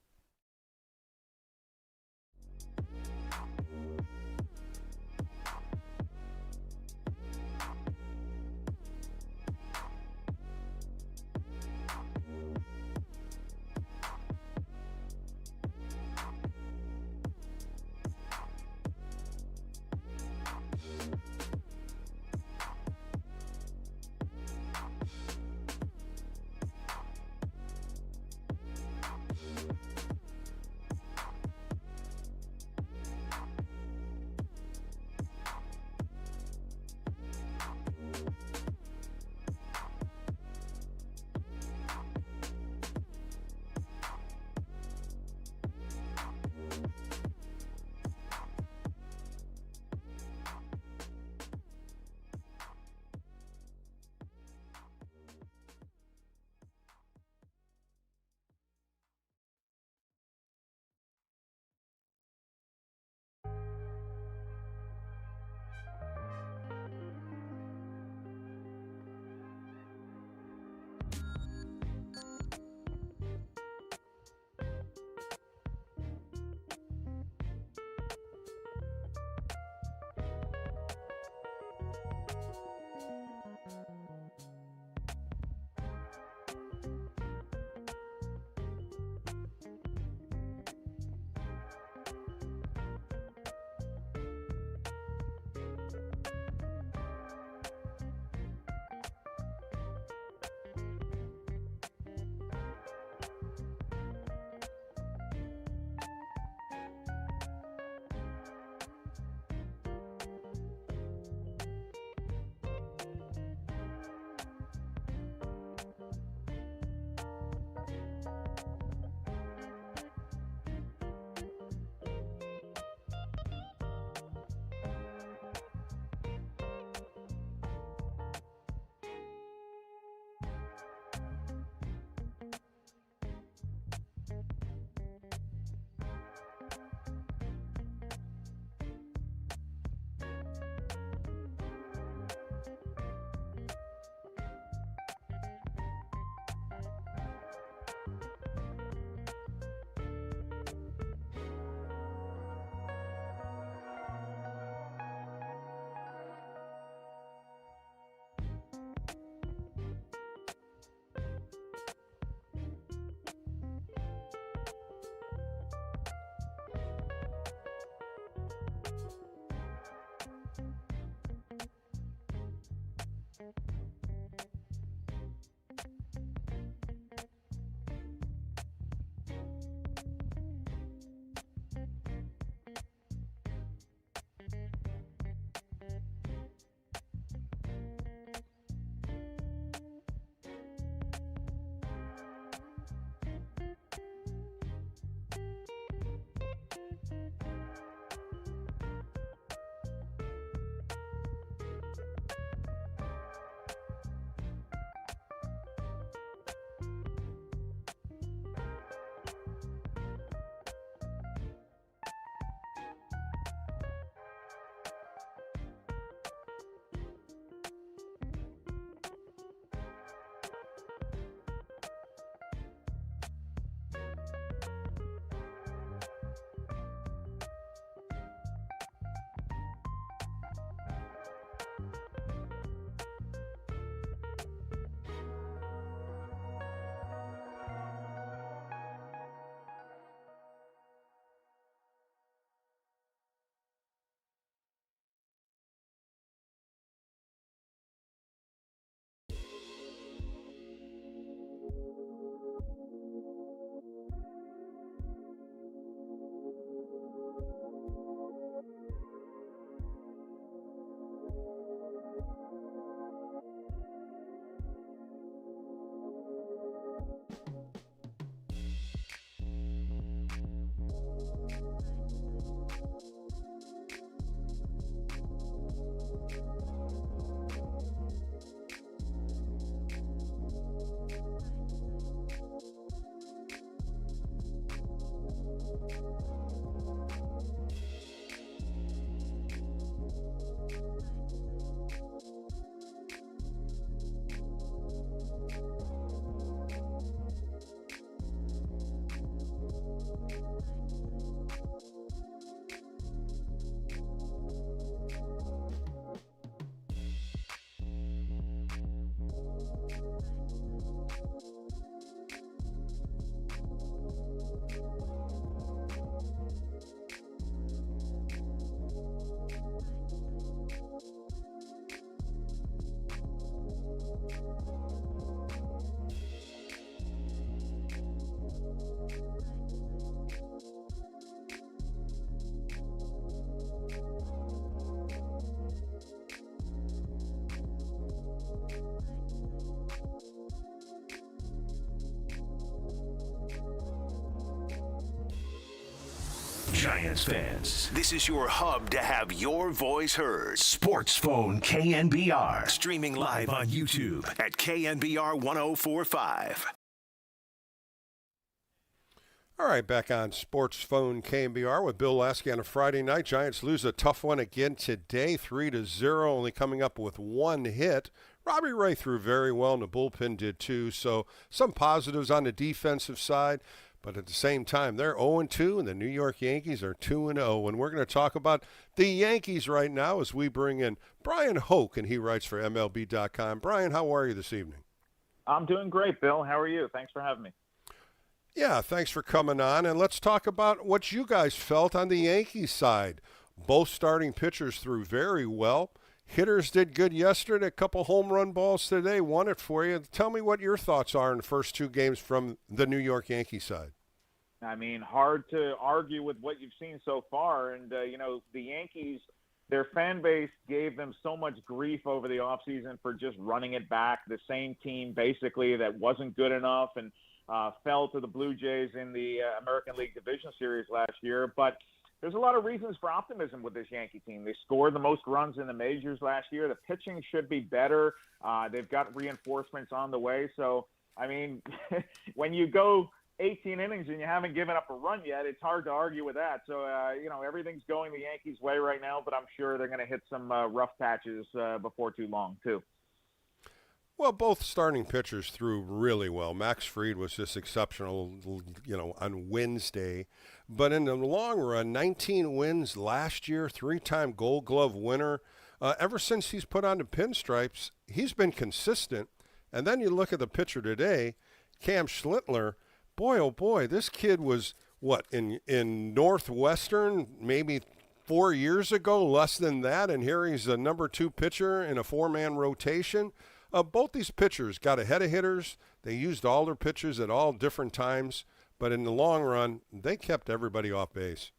Giants fans, this is your hub to have your voice heard. Sports Phone KNBR. Streaming live on YouTube at KNBR 1045. All right, back on Sports Phone KNBR with Bill Lasky on a Friday night. Giants lose a tough one again today, 3-0, only coming up with one hit. Robbie Ray threw very well, and the bullpen did too. So some positives on the defensive side. But at the same time, they're 0-2, and the New York Yankees are 2-0. And we're going to talk about the Yankees right now as we bring in Brian Hoke, and he writes for MLB.com. Brian, how are you this evening? I'm doing great, Bill. How are you? Thanks for having me. Yeah, thanks for coming on. And let's talk about what you guys felt on the Yankees side. Both starting pitchers threw very well. Hitters did good yesterday. A couple home run balls today won it for you. Tell me what your thoughts are in the first two games from the New York Yankees side. I mean, hard to argue with what you've seen so far. And, the Yankees, their fan base gave them so much grief over the offseason for just running it back. The same team, basically, that wasn't good enough and fell to the Blue Jays in the American League Division Series last year. But there's a lot of reasons for optimism with this Yankee team. They scored the most runs in the majors last year. The pitching should be better. They've got reinforcements on the way. So, I mean, when you go 18 innings and you haven't given up a run yet, it's hard to argue with that. So, everything's going the Yankees' way right now, but I'm sure they're going to hit some rough patches before too long, too. Well, both starting pitchers threw really well. Max Fried was just exceptional, on Wednesday. But in the long run, 19 wins last year, 3-time Gold Glove winner. Ever since he's put on the pinstripes, he's been consistent. And then you look at the pitcher today, Cam Schlittler. Boy, oh boy, this kid was, in Northwestern maybe 4 years ago, less than that. And here he's the number 2 pitcher in a 4-man rotation. Both these pitchers got ahead of hitters. They used all their pitchers at all different times. But in the long run, they kept everybody off base.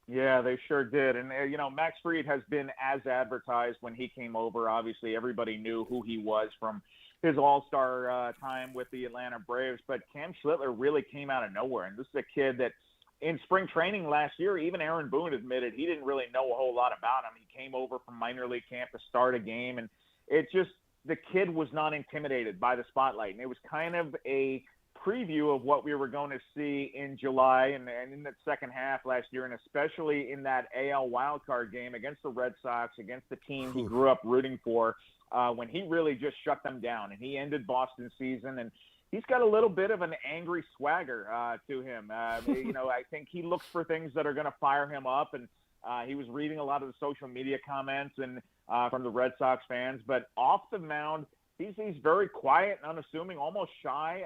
Yeah, they sure did. And, Max Fried has been as advertised when he came over. Obviously, everybody knew who he was from his all-star time with the Atlanta Braves. But Cam Schlittler really came out of nowhere. And this is a kid that in spring training last year, even Aaron Boone admitted he didn't really know a whole lot about him. He came over from minor league camp to start a game. And it just – the kid was not intimidated by the spotlight. And it was kind of a preview of what we were going to see in July and in that second half last year, and especially in that AL wildcard game against the Red Sox, against the team he grew up rooting for, when he really just shut them down. And he ended Boston's season, and he's got a little bit of an angry swagger to him. I think he looks for things that are going to fire him up, and he was reading a lot of the social media comments and from the Red Sox fans. But off the mound, he's very quiet and unassuming, almost shy.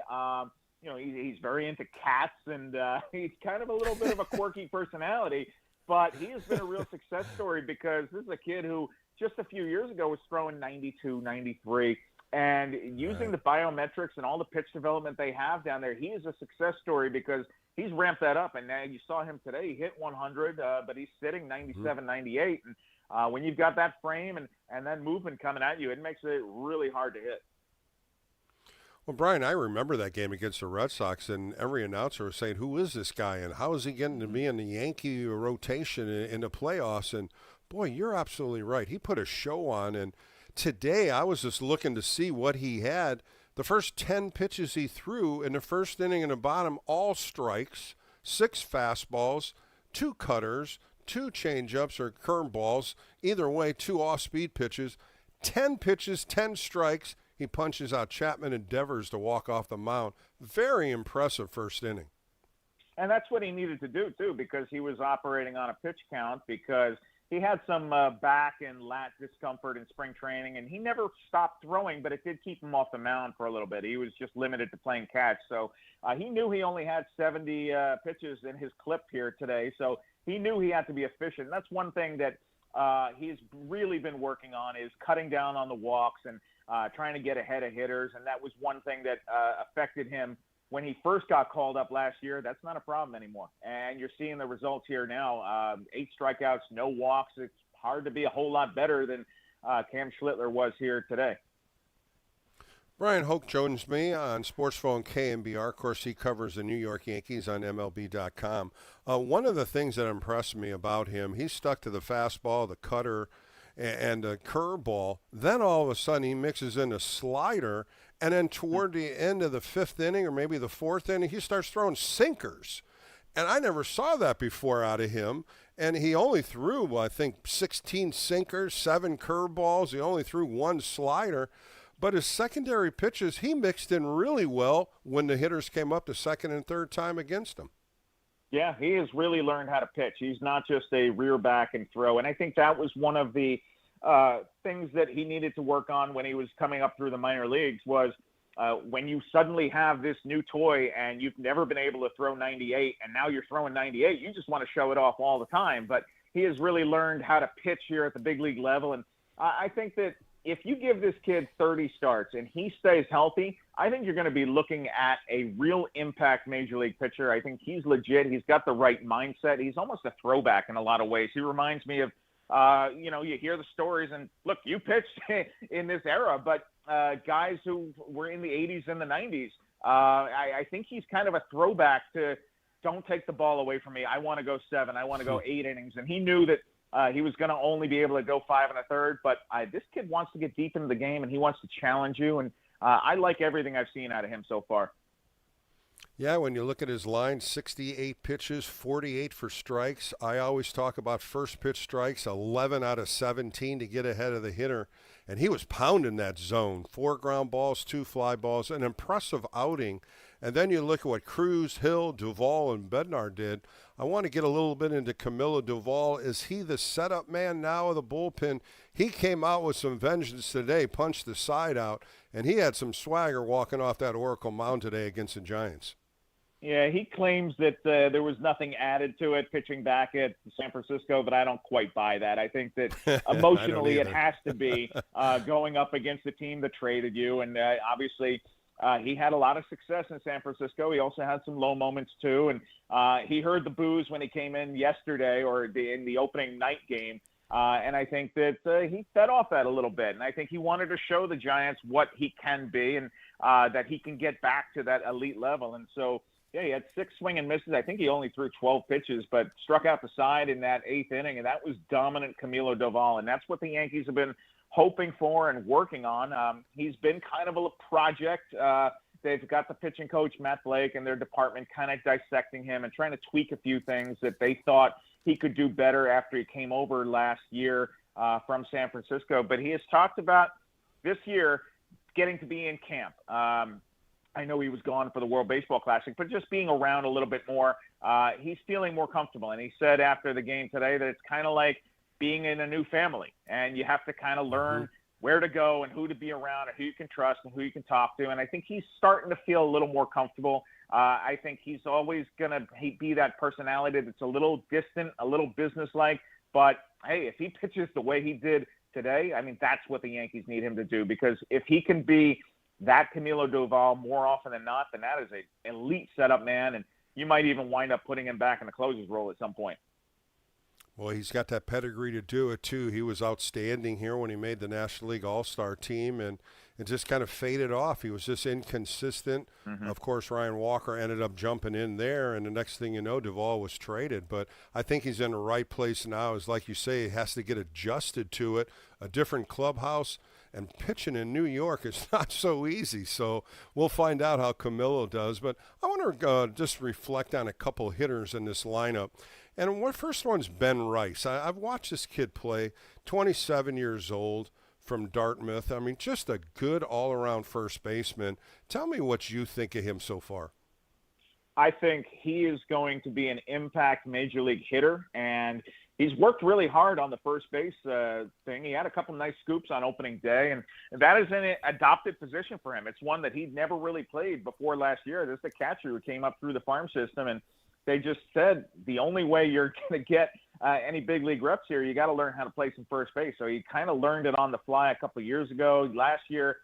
He's very into cats, and he's kind of a little bit of a quirky personality. But he has been a real success story because this is a kid who just a few years ago was throwing 92, 93. And using the biometrics and all the pitch development they have down there, he is a success story because he's ramped that up. And now you saw him today. He hit 100, but he's sitting 97, 98. And when you've got that frame and then movement coming at you, it makes it really hard to hit. Well, Brian, I remember that game against the Red Sox, and every announcer was saying, who is this guy, and how is he getting to be in the Yankee rotation in the playoffs? And, boy, you're absolutely right. He put a show on, and today I was just looking to see what he had. The first 10 pitches he threw in the first inning and the bottom, all strikes, 6 fastballs, 2 cutters, 2 changeups or curveballs, either way, 2 off-speed pitches, 10 pitches, 10 strikes. He punches out Chapman and Devers to walk off the mound. Very impressive first inning. And that's what he needed to do, too, because he was operating on a pitch count because he had some back and lat discomfort in spring training, and he never stopped throwing, but it did keep him off the mound for a little bit. He was just limited to playing catch. So he knew he only had 70 pitches in his clip here today, so he knew he had to be efficient. And that's one thing that he's really been working on is cutting down on the walks and trying to get ahead of hitters, and that was one thing that affected him when he first got called up last year. That's not a problem anymore, and you're seeing the results here now. 8 strikeouts, no walks. It's hard to be a whole lot better than Cam Schlittler was here today. Brian Hoke joins me on Sports Phone KNBR. Of course, he covers the New York Yankees on MLB.com. One of the things that impressed me about him, he stuck to the fastball, the cutter, and the curveball. Then all of a sudden he mixes in a slider, and then toward the end of the fifth inning or maybe the fourth inning, he starts throwing sinkers. And I never saw that before out of him. And he only threw, I think, 16 sinkers, 7 curveballs. He only threw 1 slider. But his secondary pitches, he mixed in really well when the hitters came up the second and third time against him. Yeah, he has really learned how to pitch. He's not just a rear back and throw. And I think that was one of the things that he needed to work on when he was coming up through the minor leagues was when you suddenly have this new toy and you've never been able to throw 98 and now you're throwing 98, you just want to show it off all the time. But he has really learned how to pitch here at the big league level. And I think that if you give this kid 30 starts and he stays healthy, I think you're going to be looking at a real impact major league pitcher. I think he's legit. He's got the right mindset. He's almost a throwback in a lot of ways. He reminds me of, you hear the stories and look, you pitched in this era, but guys who were in the 80s and the 90s, I think he's kind of a throwback to don't take the ball away from me. I want to go 7. I want to go 8 innings. And he knew that he was going to only be able to go 5 1/3, but this kid wants to get deep into the game and he wants to challenge you. And I like everything I've seen out of him so far. Yeah, when you look at his line, 68 pitches, 48 for strikes. I always talk about first pitch strikes, 11 out of 17 to get ahead of the hitter. And he was pounding that zone. 4 ground balls, 2 fly balls, an impressive outing. And then you look at what Cruz, Hill, Duvall, and Bednar did. I want to get a little bit into Camilo Duvall. Is he the setup man now of the bullpen? He came out with some vengeance today, punched the side out, and he had some swagger walking off that Oracle mound today against the Giants. Yeah, he claims that there was nothing added to it pitching back at San Francisco, but I don't quite buy that. I think that emotionally it has to be going up against the team that traded you. And obviously he had a lot of success in San Francisco. He also had some low moments too. And he heard the boos when he came in yesterday or in the opening night game. And I think that he fed off that a little bit. And I think he wanted to show the Giants what he can be and that he can get back to that elite level. And so, yeah, he had 6 swing and misses. I think he only threw 12 pitches, but struck out the side in that 8th inning, and that was dominant Camilo Duvall. And that's what the Yankees have been hoping for and working on. He's been kind of a project. They've got the pitching coach, Matt Blake, and their department kind of dissecting him and trying to tweak a few things that they thought he could do better after he came over last year from San Francisco. But he has talked about this year getting to be in camp. I know he was gone for the World Baseball Classic, but just being around a little bit more, he's feeling more comfortable. And he said after the game today that it's kind of like being in a new family, and you have to kind of learn where to go and who to be around and who you can trust and who you can talk to. And I think he's starting to feel a little more comfortable. I think he's always going to be that personality that's a little distant, a little businesslike. But, hey, if he pitches the way he did today, I mean, that's what the Yankees need him to do, because if he can be that Camilo Duvall more often than not, then that is an elite setup man, and you might even wind up putting him back in the closer's role at some point. Well, he's got that pedigree to do it, too. He was outstanding here when he made the National League All-Star team, and it just kind of faded off. He was just inconsistent. Of course, Ryan Walker ended up jumping in there, and the next thing you know, Duvall was traded. But I think he's in the right place now. Is like you say, he has to get adjusted to it, a different clubhouse. And pitching in New York is not so easy, so we'll find out how Camilo does. But I want to just reflect on a couple hitters in this lineup. And the first one's Ben Rice. I've watched this kid play, 27 years old, from Dartmouth. I mean, just a good all-around first baseman. Tell me what you think of him so far. I think he is going to be an impact major league hitter, and he's worked really hard on the first base thing. He had a couple nice scoops on opening day, and that is an adopted position for him. It's one that he'd never really played before last year. This is the catcher who came up through the farm system, and they just said the only way you're going to get any big league reps here, you got to learn how to play some first base. So he kind of learned it on the fly a couple of years ago. Last year,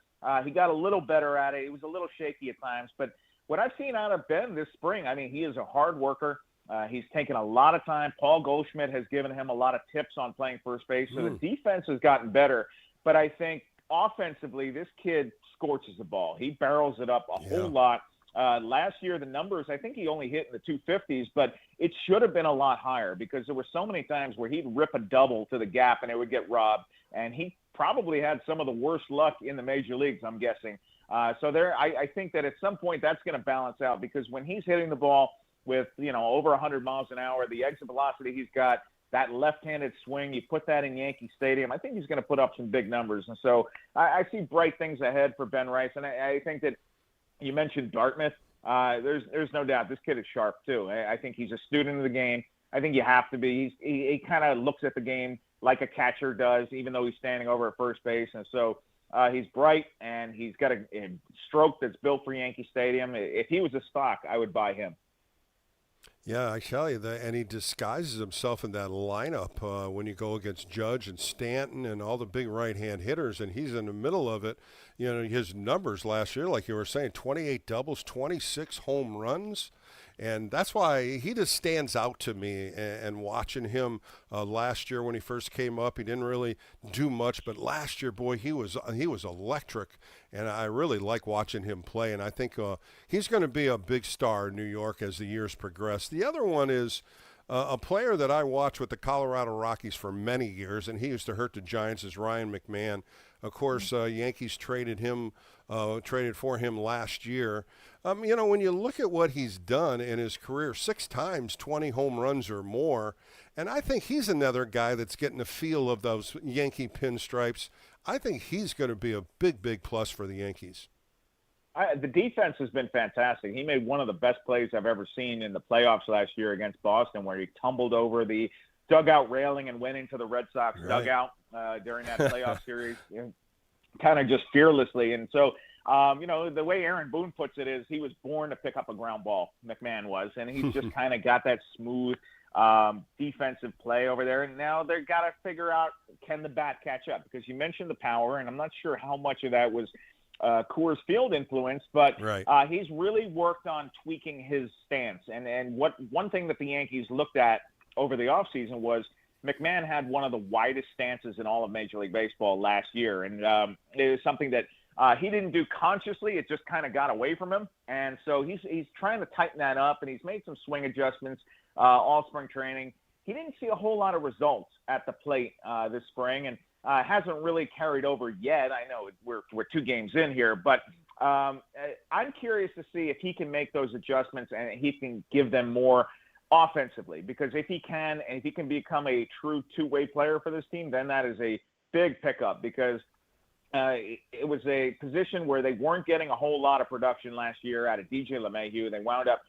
he got a little better at it. He was a little shaky at times, but what I've seen out of Ben this spring, I mean, he is a hard worker. He's taken a lot of time. Paul Goldschmidt has given him a lot of tips on playing first base. So the defense has gotten better. But I think offensively, this kid scorches the ball. He barrels it up a whole lot. Last year, the numbers, I think he only hit in the 250s, but it should have been a lot higher because there were so many times where he'd rip a double to the gap and it would get robbed. And he probably had some of the worst luck in the major leagues, I'm guessing. I think that at some point that's going to balance out because when he's hitting the ball with, over 100 miles an hour, the exit velocity he's got, that left-handed swing, you put that in Yankee Stadium, I think he's going to put up some big numbers. And so I see bright things ahead for Ben Rice. And I think that you mentioned Dartmouth. There's no doubt this kid is sharp too. I think he's a student of the game. I think you have to be. He kind of looks at the game like a catcher does, even though he's standing over at first base. And so he's bright, and he's got a stroke that's built for Yankee Stadium. If he was a stock, I would buy him. Yeah, I tell you that, and he disguises himself in that lineup when you go against Judge and Stanton and all the big right-hand hitters, and he's in the middle of it. His numbers last year, like you were saying, 28 doubles, 26 home runs, and that's why he just stands out to me. And watching him last year when he first came up, he didn't really do much, but last year, boy, he was electric, and I really like watching him play, and I think he's going to be a big star in New York as the years progress. The other one is a player that I watched with the Colorado Rockies for many years, and he used to hurt the Giants, is Ryan McMahon. Of course, Yankees traded for him last year. When you look at what he's done in his career, 6 times 20 home runs or more, and I think he's another guy that's getting the feel of those Yankee pinstripes. I think he's going to be a big, big plus for the Yankees. The defense has been fantastic. He made one of the best plays I've ever seen in the playoffs last year against Boston, where he tumbled over the dugout railing and went into the Red Sox dugout during that playoff series, kind of just fearlessly. And so, the way Aaron Boone puts it is he was born to pick up a ground ball, McMahon was, and he's just kind of got that smooth defensive play over there. And now they've got to figure out, can the bat catch up? Because you mentioned the power, and I'm not sure how much of that was Coors Field influence, but he's really worked on tweaking his stance. And one thing that the Yankees looked at over the offseason was McMahon had one of the widest stances in all of Major League Baseball last year. And it was something that he didn't do consciously. It just kind of got away from him. And so he's trying to tighten that up, and he's made some swing adjustments all spring training. He didn't see a whole lot of results at the plate this spring, and hasn't really carried over yet. I know we're 2 games in here, but I'm curious to see if he can make those adjustments and he can give them more offensively, because if he can, and if he can become a true 2-way player for this team, then that is a big pickup, because it was a position where they weren't getting a whole lot of production last year out of DJ LeMahieu. They wound up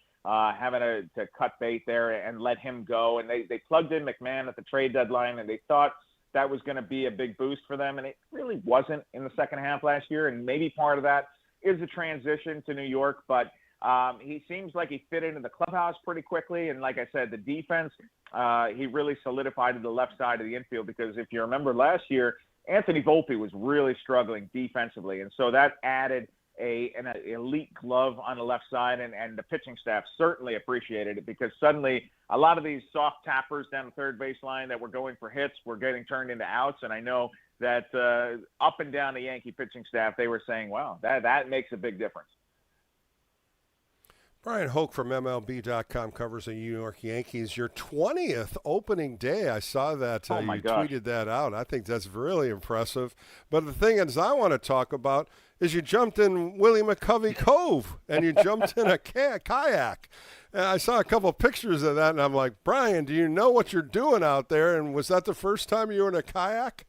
having to cut bait there and let him go, and they plugged in McMahon at the trade deadline, and they thought that was going to be a big boost for them, and it really wasn't in the second half last year. And maybe part of that is a transition to New York, but he seems like he fit into the clubhouse pretty quickly. And like I said, the defense, he really solidified to the left side of the infield, because if you remember last year, Anthony Volpe was really struggling defensively. And so that added an elite glove on the left side, and the pitching staff certainly appreciated it, because suddenly a lot of these soft tappers down the third baseline that were going for hits were getting turned into outs. And I know that up and down the Yankee pitching staff, they were saying, wow, that makes a big difference. Brian Hoke from MLB.com covers the New York Yankees. Your 20th opening day. I saw that you tweeted that out. I think that's really impressive. But the thing is I want to talk about is you jumped in Willie McCovey Cove, and you jumped in a kayak. And I saw a couple of pictures of that, and I'm like, Brian, do you know what you're doing out there? And was that the first time you were in a kayak?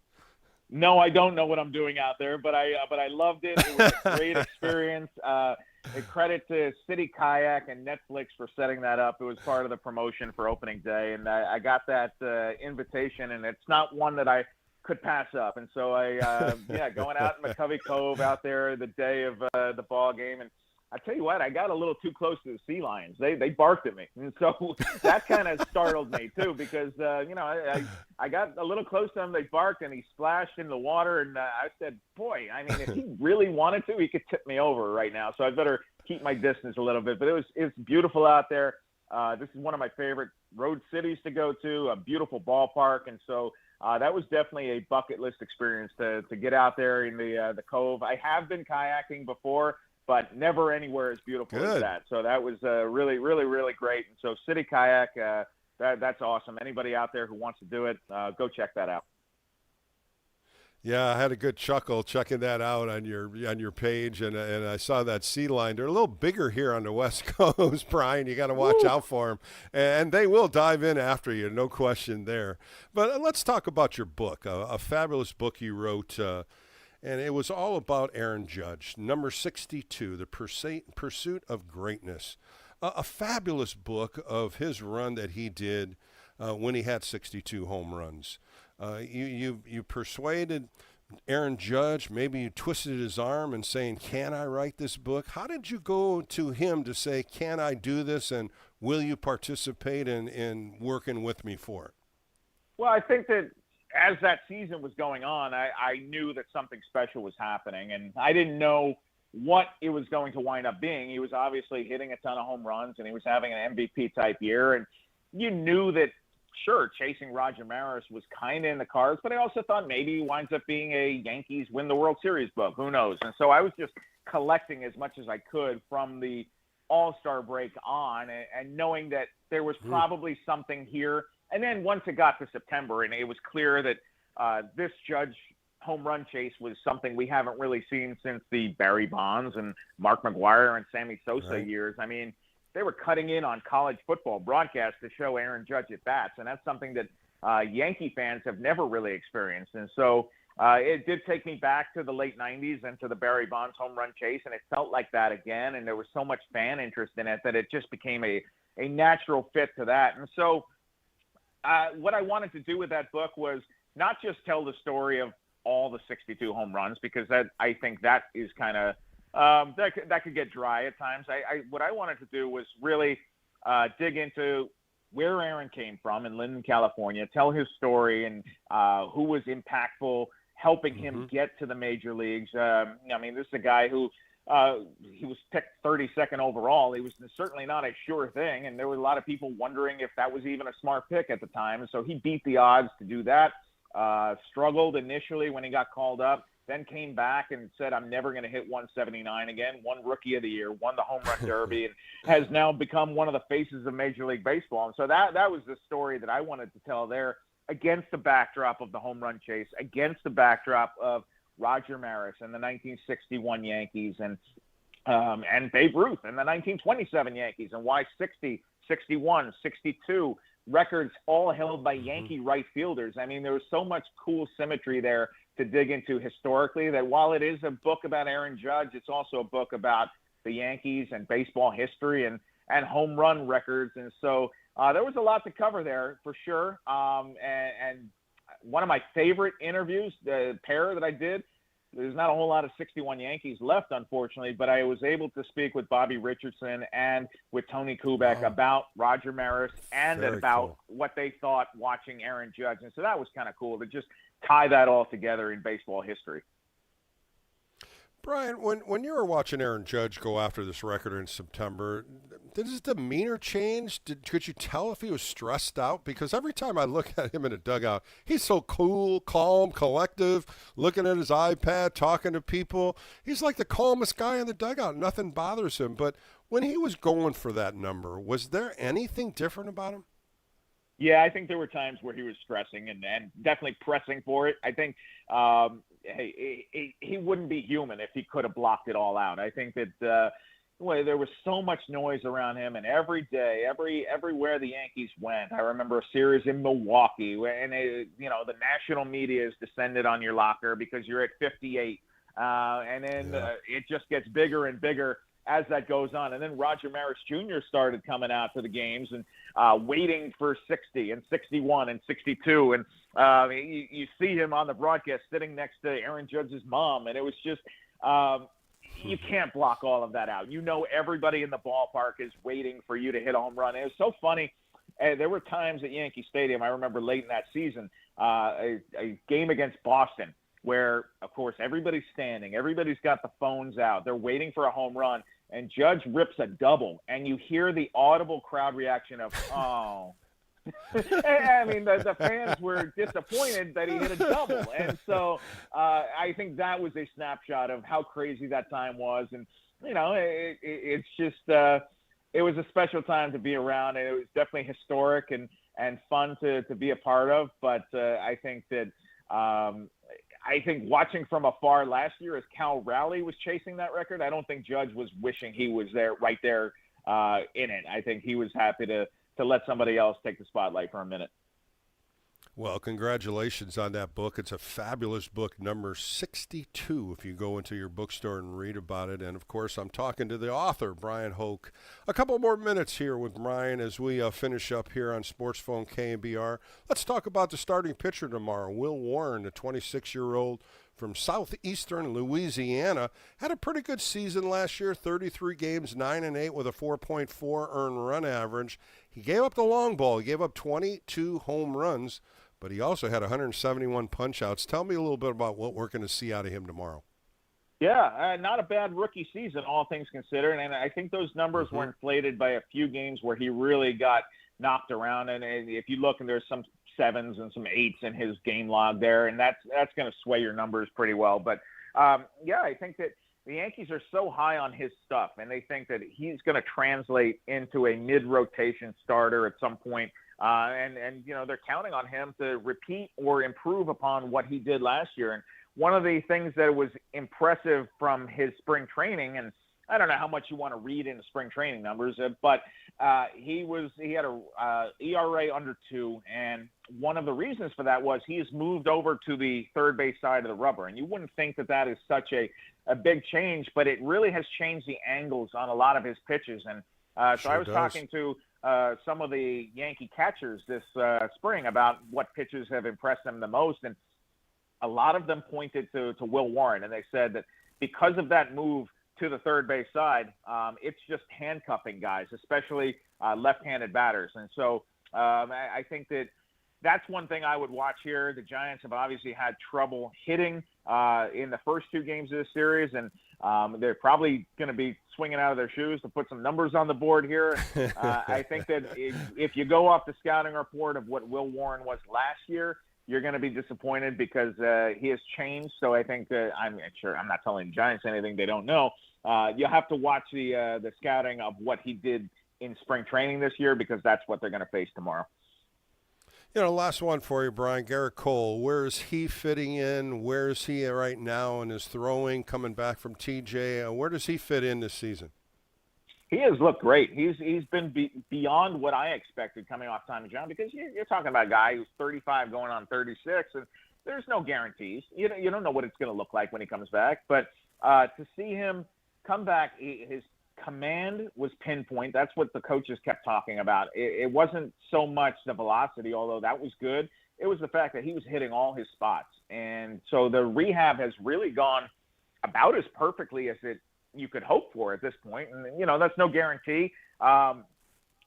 No, I don't know what I'm doing out there, but I loved it. It was a great experience. A credit to City Kayak and Netflix for setting that up. It was part of the promotion for opening day, and I got that invitation, and it's not one that I could pass up. And so going out in McCovey Cove out there the day of the ball game, and I tell you what, I got a little too close to the sea lions. They barked at me, and so that kind of startled me too, because I got a little close to him. They barked, and he splashed in the water, and I said, boy, I mean, if he really wanted to, he could tip me over right now. So I better keep my distance a little bit. But it was beautiful out there. This is one of my favorite road cities to go to, a beautiful ballpark. And so that was definitely a bucket list experience to get out there in the Cove. I have been kayaking before, but never anywhere as beautiful as that. So that was really, really, really great. And so City Kayak, that's awesome. Anybody out there who wants to do it, go check that out. Yeah, I had a good chuckle checking that out on your page, and I saw that sea line. They're a little bigger here on the West Coast, Brian. You got to watch out for them, and they will dive in after you, no question there. But let's talk about your book, a fabulous book you wrote, and it was all about Aaron Judge, number 62, The Pursuit of Greatness. A fabulous book of his run that he did when he had 62 home runs. You persuaded Aaron Judge, maybe you twisted his arm and saying, can I write this book? How did you go to him to say, can I do this, and will you participate in working with me for it? Well, I think that as that season was going on, I knew that something special was happening, and I didn't know what it was going to wind up being. He was obviously hitting a ton of home runs, and he was having an MVP-type year, and you knew that, sure, chasing Roger Maris was kind of in the cards, but I also thought maybe he winds up being a Yankees win the World Series book. Who knows? And so I was just collecting as much as I could from the All-Star break on, and knowing that there was probably something here. And then once it got to September, and it was clear that this Judge home run chase was something we haven't really seen since the Barry Bonds and Mark McGwire and Sammy Sosa years. I mean, they were cutting in on college football broadcasts to show Aaron Judge at bats, and that's something that Yankee fans have never really experienced. And so it did take me back to the late 90s and to the Barry Bonds home run chase, and it felt like that again, and there was so much fan interest in it that it just became a natural fit to that. And so what I wanted to do with that book was not just tell the story of all the 62 home runs, because I think that is kind of that could get dry at times. What I wanted to do was really dig into where Aaron came from in Linden, California, tell his story and who was impactful, helping him get to the major leagues. I mean, this is a guy who he was picked 32nd overall. He was certainly not a sure thing, and there were a lot of people wondering if that was even a smart pick at the time. And so he beat the odds to do that. Struggled initially when he got called up, then came back and said, I'm never going to hit 179 again, won Rookie of the Year, won the Home Run Derby, and has now become one of the faces of Major League Baseball. And so that was the story that I wanted to tell there, against the backdrop of the home run chase, against the backdrop of Roger Maris and the 1961 Yankees, and Babe Ruth and the 1927 Yankees, and why 60, 61, 62 records all held by Yankee right fielders. I mean, there was so much cool symmetry there to dig into historically, that while it is a book about Aaron Judge, it's also a book about the Yankees and baseball history and home run records. And so there was a lot to cover there for sure. And one of my favorite interviews, the pair that I did, there's not a whole lot of 61 Yankees left, unfortunately, but I was able to speak with Bobby Richardson and with Tony Kubek about Roger Maris and about what they thought watching Aaron Judge. And so that was kind of cool to just tie that all together in baseball history. Brian, when you were watching Aaron Judge go after this record in September, did his demeanor change? Could you tell if he was stressed out? Because every time I look at him in a dugout, he's so cool, calm, collective, looking at his iPad, talking to people. He's like the calmest guy in the dugout. Nothing bothers him. But when he was going for that number, was there anything different about him? Yeah, I think there were times where he was stressing and definitely pressing for it. I think he wouldn't be human if he could have blocked it all out. I think that there was so much noise around him, and every day, everywhere the Yankees went. I remember a series in Milwaukee, and the national media is descended on your locker because you're at 58, and then it just gets bigger and bigger as that goes on. And then Roger Maris Jr. started coming out to the games and waiting for 60 and 61 and 62. And you see him on the broadcast sitting next to Aaron Judge's mom. And it was just you can't block all of that out. You know, everybody in the ballpark is waiting for you to hit a home run. And it was so funny. There were times at Yankee Stadium, I remember late in that season, a game against Boston, where, of course, everybody's standing. Everybody's got the phones out. They're waiting for a home run. and Judge rips a double, and you hear the audible crowd reaction of, oh. I mean, the fans were disappointed that he hit a double. And so I think that was a snapshot of how crazy that time was. And, you know, it's just it was a special time to be around. And it was definitely historic and fun to be a part of. But I think that I think watching from afar last year as Cal Raleigh was chasing that record, I don't think Judge was wishing he was there right there in it. I think he was happy to let somebody else take the spotlight for a minute. Well, congratulations on that book. It's a fabulous book, number 62, if you go into your bookstore and read about it. And, of course, I'm talking to the author, Brian Hoke. A couple more minutes here with Brian as we finish up here on Sports Phone KNBR. Let's talk about the starting pitcher tomorrow, Will Warren, the 26-year-old from southeastern Louisiana. Had a pretty good season last year, 33 games, 9-8 with a 4.4 earned run average. He gave up the long ball. He gave up 22 home runs, but he also had 171 punch-outs. Tell me a little bit about what we're going to see out of him tomorrow. Yeah, not a bad rookie season, all things considered. And I think those numbers were inflated by a few games where he really got knocked around. And if you look, and there's some 7s and some 8s in his game log there, and that's going to sway your numbers pretty well. But, yeah, I think that the Yankees are so high on his stuff, and they think that he's going to translate into a mid-rotation starter at some point. And you know, they're counting on him to repeat or improve upon what he did last year. And one of the things that was impressive from his spring training, and I don't know how much you want to read into spring training numbers, but he had a ERA under 2, and one of the reasons for that was he's moved over to the third base side of the rubber. And you wouldn't think that that is such a big change, but it really has changed the angles on a lot of his pitches. And so I was talking to some of the Yankee catchers this spring about what pitches have impressed them the most, and a lot of them pointed to Will Warren, and they said that because of that move to the third base side, it's just handcuffing guys, especially left-handed batters. And so I think that's one thing I would watch here. The Giants have obviously had trouble hitting in the first 2 games of this series, and they're probably going to be swinging out of their shoes to put some numbers on the board here. I think that if you go off the scouting report of what Will Warren was last year, you're going to be disappointed because he has changed. So I think I'm not telling the Giants anything they don't know. You'll have to watch the scouting of what he did in spring training this year, because that's what they're going to face tomorrow. You know, last one for you, Brian. Garrett Cole, where is he fitting in? Where is he right now in his throwing, coming back from TJ? Where does he fit in this season? He has looked great. He's been beyond what I expected coming off Tommy John, because you're talking about a guy who's 35 going on 36, and there's no guarantees. You don't know what it's going to look like when he comes back. But to see him come back, his command was pinpoint. That's what the coaches kept talking about. It wasn't so much the velocity, although that was good. It was the fact that he was hitting all his spots. And so the rehab has really gone about as perfectly as you could hope for at this point. And, you know, that's no guarantee. There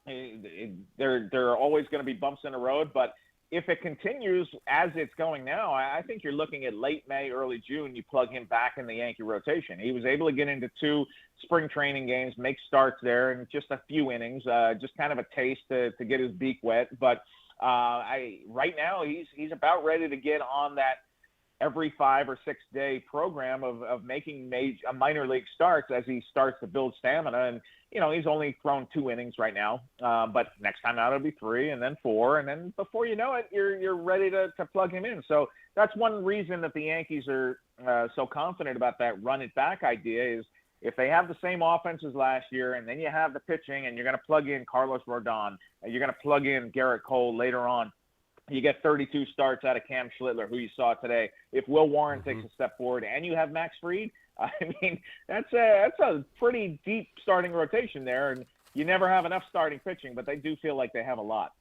are always going to be bumps in the road, but if it continues as it's going now, I think you're looking at late May, early June, you plug him back in the Yankee rotation. He was able to get into 2 spring training games, make starts there, and just a few innings, just kind of a taste to get his beak wet. But right now he's about ready to get on that every 5 or 6 day program of making minor league starts as he starts to build stamina. And, you know, he's only thrown 2 innings right now, but next time out it'll be 3 and then 4. And then before you know it, you're ready to plug him in. So that's one reason that the Yankees are so confident about that run it back idea, is if they have the same offense as last year, and then you have the pitching, and you're going to plug in Carlos Rodon, and you're going to plug in Garrett Cole later on, you get 32 starts out of Cam Schlittler, who you saw today. If Will Warren takes a step forward and you have Max Fried, I mean, that's a pretty deep starting rotation there. And you never have enough starting pitching, but they do feel like they have a lot.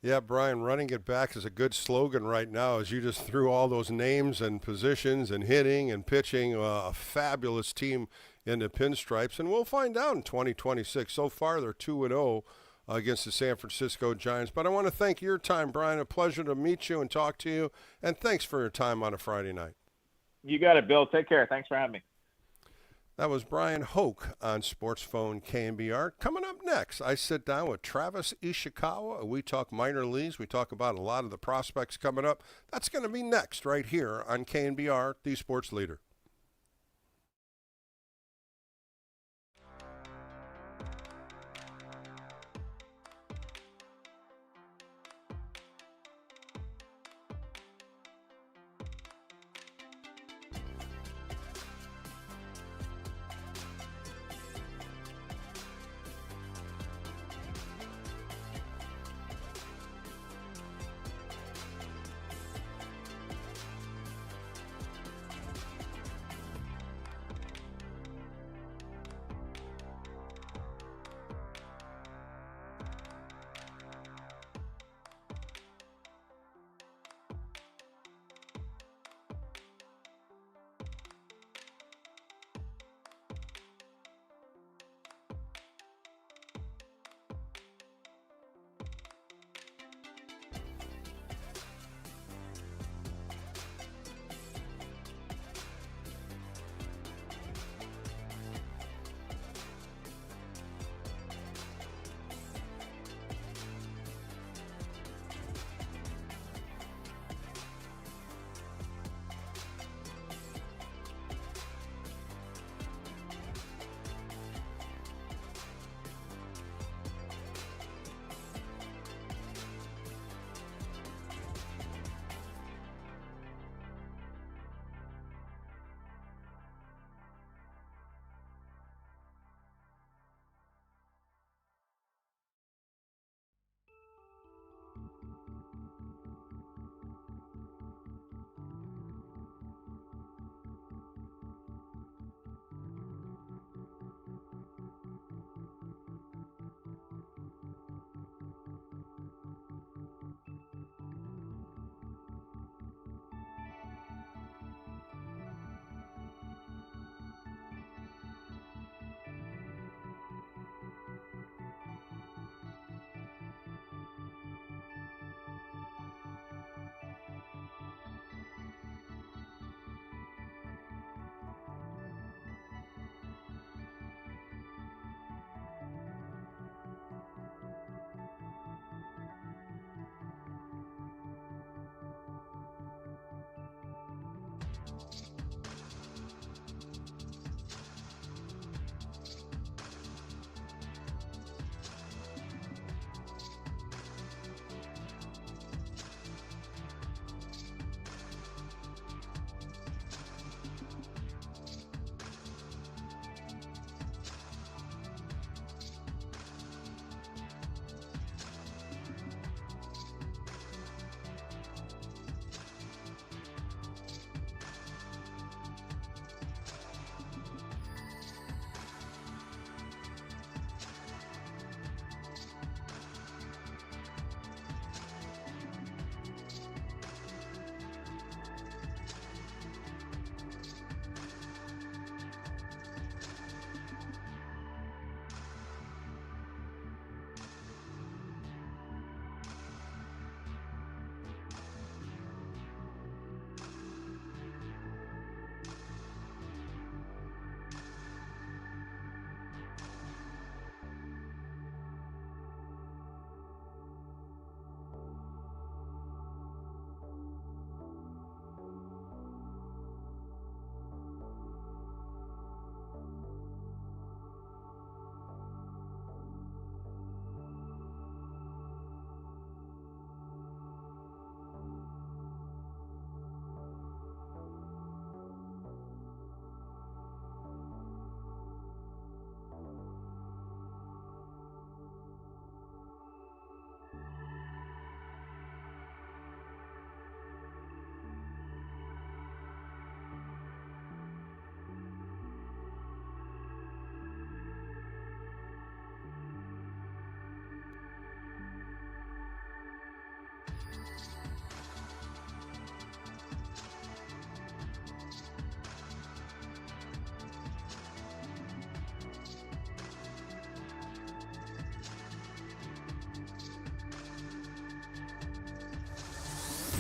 Yeah, Brian, running it back is a good slogan right now, as you just threw all those names and positions and hitting and pitching. A fabulous team in the pinstripes, and we'll find out in 2026. So far, they're 2-0. Against the San Francisco Giants. But I want to thank your time, Brian. A pleasure to meet you and talk to you. And thanks for your time on a Friday night. You got it, Bill. Take care. Thanks for having me. That was Brian Hoke on Sports Phone KNBR. Coming up next, I sit down with Travis Ishikawa. We talk minor leagues. We talk about a lot of the prospects coming up. That's going to be next right here on KNBR, the sports leader.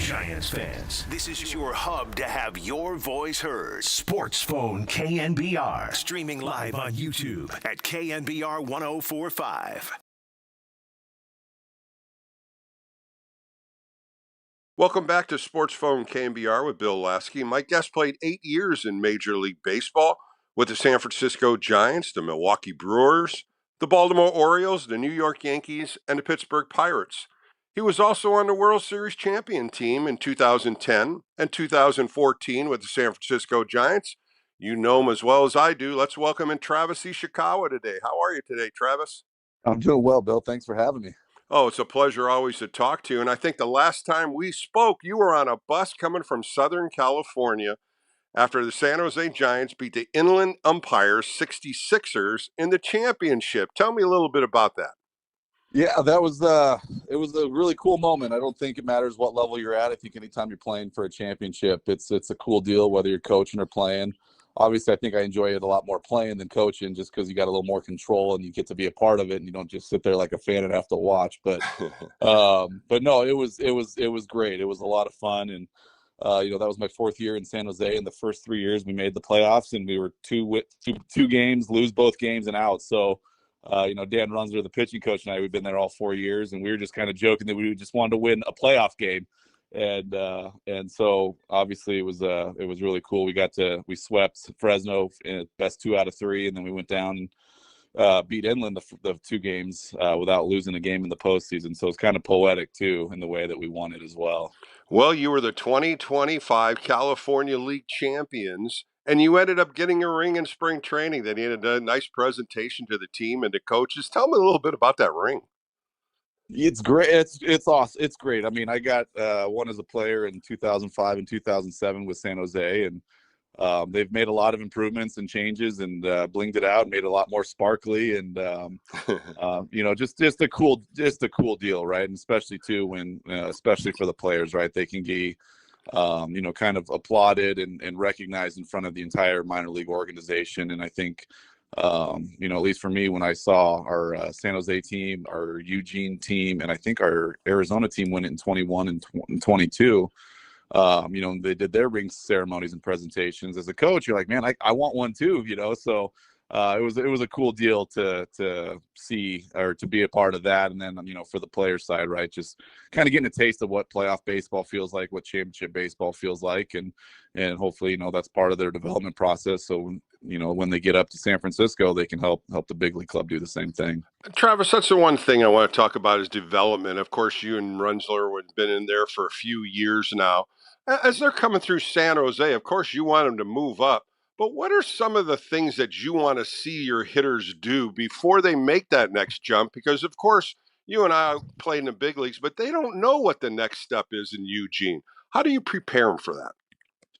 Giants fans, this is your hub to have your voice heard. Sports Phone KNBR. Streaming live on YouTube at KNBR 1045. Welcome back to Sports Phone KNBR with Bill Lasky. My guest played 8 years in Major League Baseball with the San Francisco Giants, the Milwaukee Brewers, the Baltimore Orioles, the New York Yankees, and the Pittsburgh Pirates. He was also on the World Series champion team in 2010 and 2014 with the San Francisco Giants. You know him as well as I do. Let's welcome in Travis Ishikawa today. How are you today, Travis? I'm doing well, Bill. Thanks for having me. Oh, it's a pleasure always to talk to you. And I think the last time we spoke, you were on a bus coming from Southern California after the San Jose Giants beat the Inland Umpires 66ers in the championship. Tell me a little bit about that. Yeah, that was it was a really cool moment. I don't think it matters what level you're at. I think anytime you're playing for a championship, it's a cool deal whether you're coaching or playing. Obviously, I think I enjoy it a lot more playing than coaching just because you got a little more control and you get to be a part of it and you don't just sit there like a fan and have to watch. But no, it was great. It was a lot of fun. And that was my fourth year in San Jose. And the first 3 years we made the playoffs and we were two games, lose both games and out. So, Dan Runzer, the pitching coach, and I, we've been there all 4 years, and we were just kind of joking that we just wanted to win a playoff game. And so obviously it was really cool. We swept Fresno in best 2 out of 3, and then we went down and beat Inland the 2 games without losing a game in the postseason. So it's kind of poetic too in the way that we won it as well. Well, you were the 2025 California League champions, and you ended up getting a ring in spring training. Then you had a nice presentation to the team and the coaches. Tell me a little bit about that ring. It's great. It's awesome. It's great. I mean, I got one as a player in 2005 and 2007 with San Jose, and they've made a lot of improvements and changes and blinged it out, made it a lot more sparkly, and just a cool deal, right? And especially too when especially for the players, right? They can be kind of applauded and recognized in front of the entire minor league organization. And I think at least for me, when I saw our San Jose team, our Eugene team, and I think our Arizona team win it in 21 and 22, they did their ring ceremonies and presentations. As a coach, you're like, man, I want one too, so it was a cool deal to see or to be a part of that. And then, for the player side, right, just kind of getting a taste of what playoff baseball feels like, what championship baseball feels like. And hopefully, that's part of their development process. So, when they get up to San Francisco, they can help the big league club do the same thing. Travis, that's the one thing I want to talk about is development. Of course, you and Runzler have been in there for a few years now. As they're coming through San Jose, of course, you want them to move up. But what are some of the things that you want to see your hitters do before they make that next jump? Because, of course, you and I played in the big leagues, but they don't know what the next step is in Eugene. How do you prepare them for that?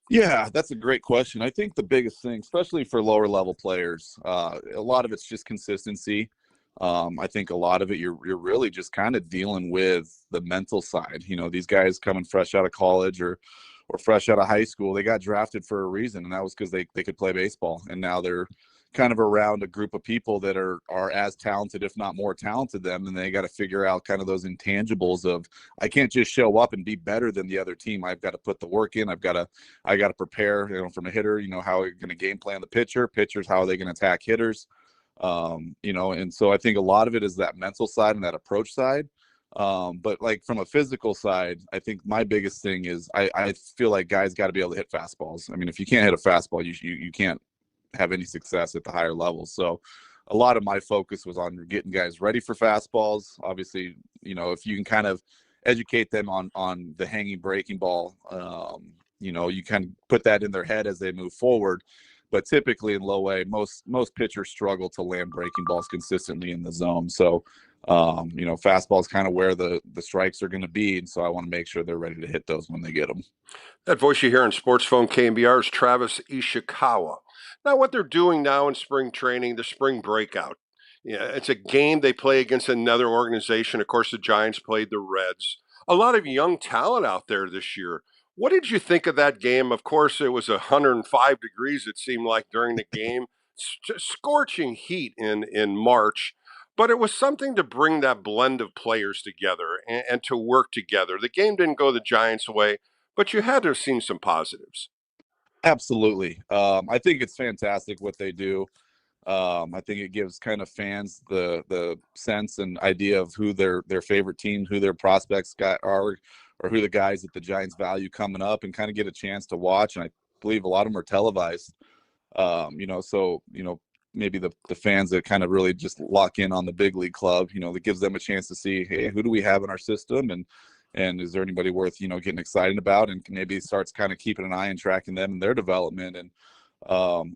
Yeah, that's a great question. I think the biggest thing, especially for lower level players, a lot of it's just consistency. I think a lot of it, you're really just kind of dealing with the mental side. These guys coming fresh out of college or fresh out of high school, they got drafted for a reason, and that was because they could play baseball. And now they're kind of around a group of people that are as talented, if not more talented than them, and they got to figure out kind of those intangibles of, I can't just show up and be better than the other team. I've got to put the work in. I got to prepare, from a hitter, how are you going to game plan the pitchers, how are they going to attack hitters? And so I think a lot of it is that mental side and that approach side. But like from a physical side, I think my biggest thing is I feel like guys got to be able to hit fastballs. I mean, if you can't hit a fastball, you can't have any success at the higher levels. So a lot of my focus was on getting guys ready for fastballs. Obviously, if you can kind of educate them on the hanging breaking ball, you kind of put that in their head as they move forward. But typically in low A, most pitchers struggle to land breaking balls consistently in the zone. So, fastball is kind of where the strikes are going to be. And so I want to make sure they're ready to hit those when they get them. That voice you hear on Sports Phone KNBR is Travis Ishikawa. Now, what they're doing now in spring training, the spring breakout, it's a game they play against another organization. Of course, the Giants played the Reds. A lot of young talent out there this year. What did you think of that game? Of course, it was 105 degrees, it seemed like, during the game. Scorching heat in March. but it was something to bring that blend of players together and to work together. The game didn't go the Giants' way, but you had to have seen some positives. Absolutely. I think it's fantastic what they do. I think it gives kind of fans the sense and idea of who their favorite team, who their prospects are, or who the guys that the Giants value coming up, and kind of get a chance to watch. And I believe a lot of them are televised. So maybe the fans that kind of really just lock in on the big league club, that gives them a chance to see, hey, who do we have in our system, and is there anybody worth getting excited about, and maybe starts kind of keeping an eye and tracking them and their development. And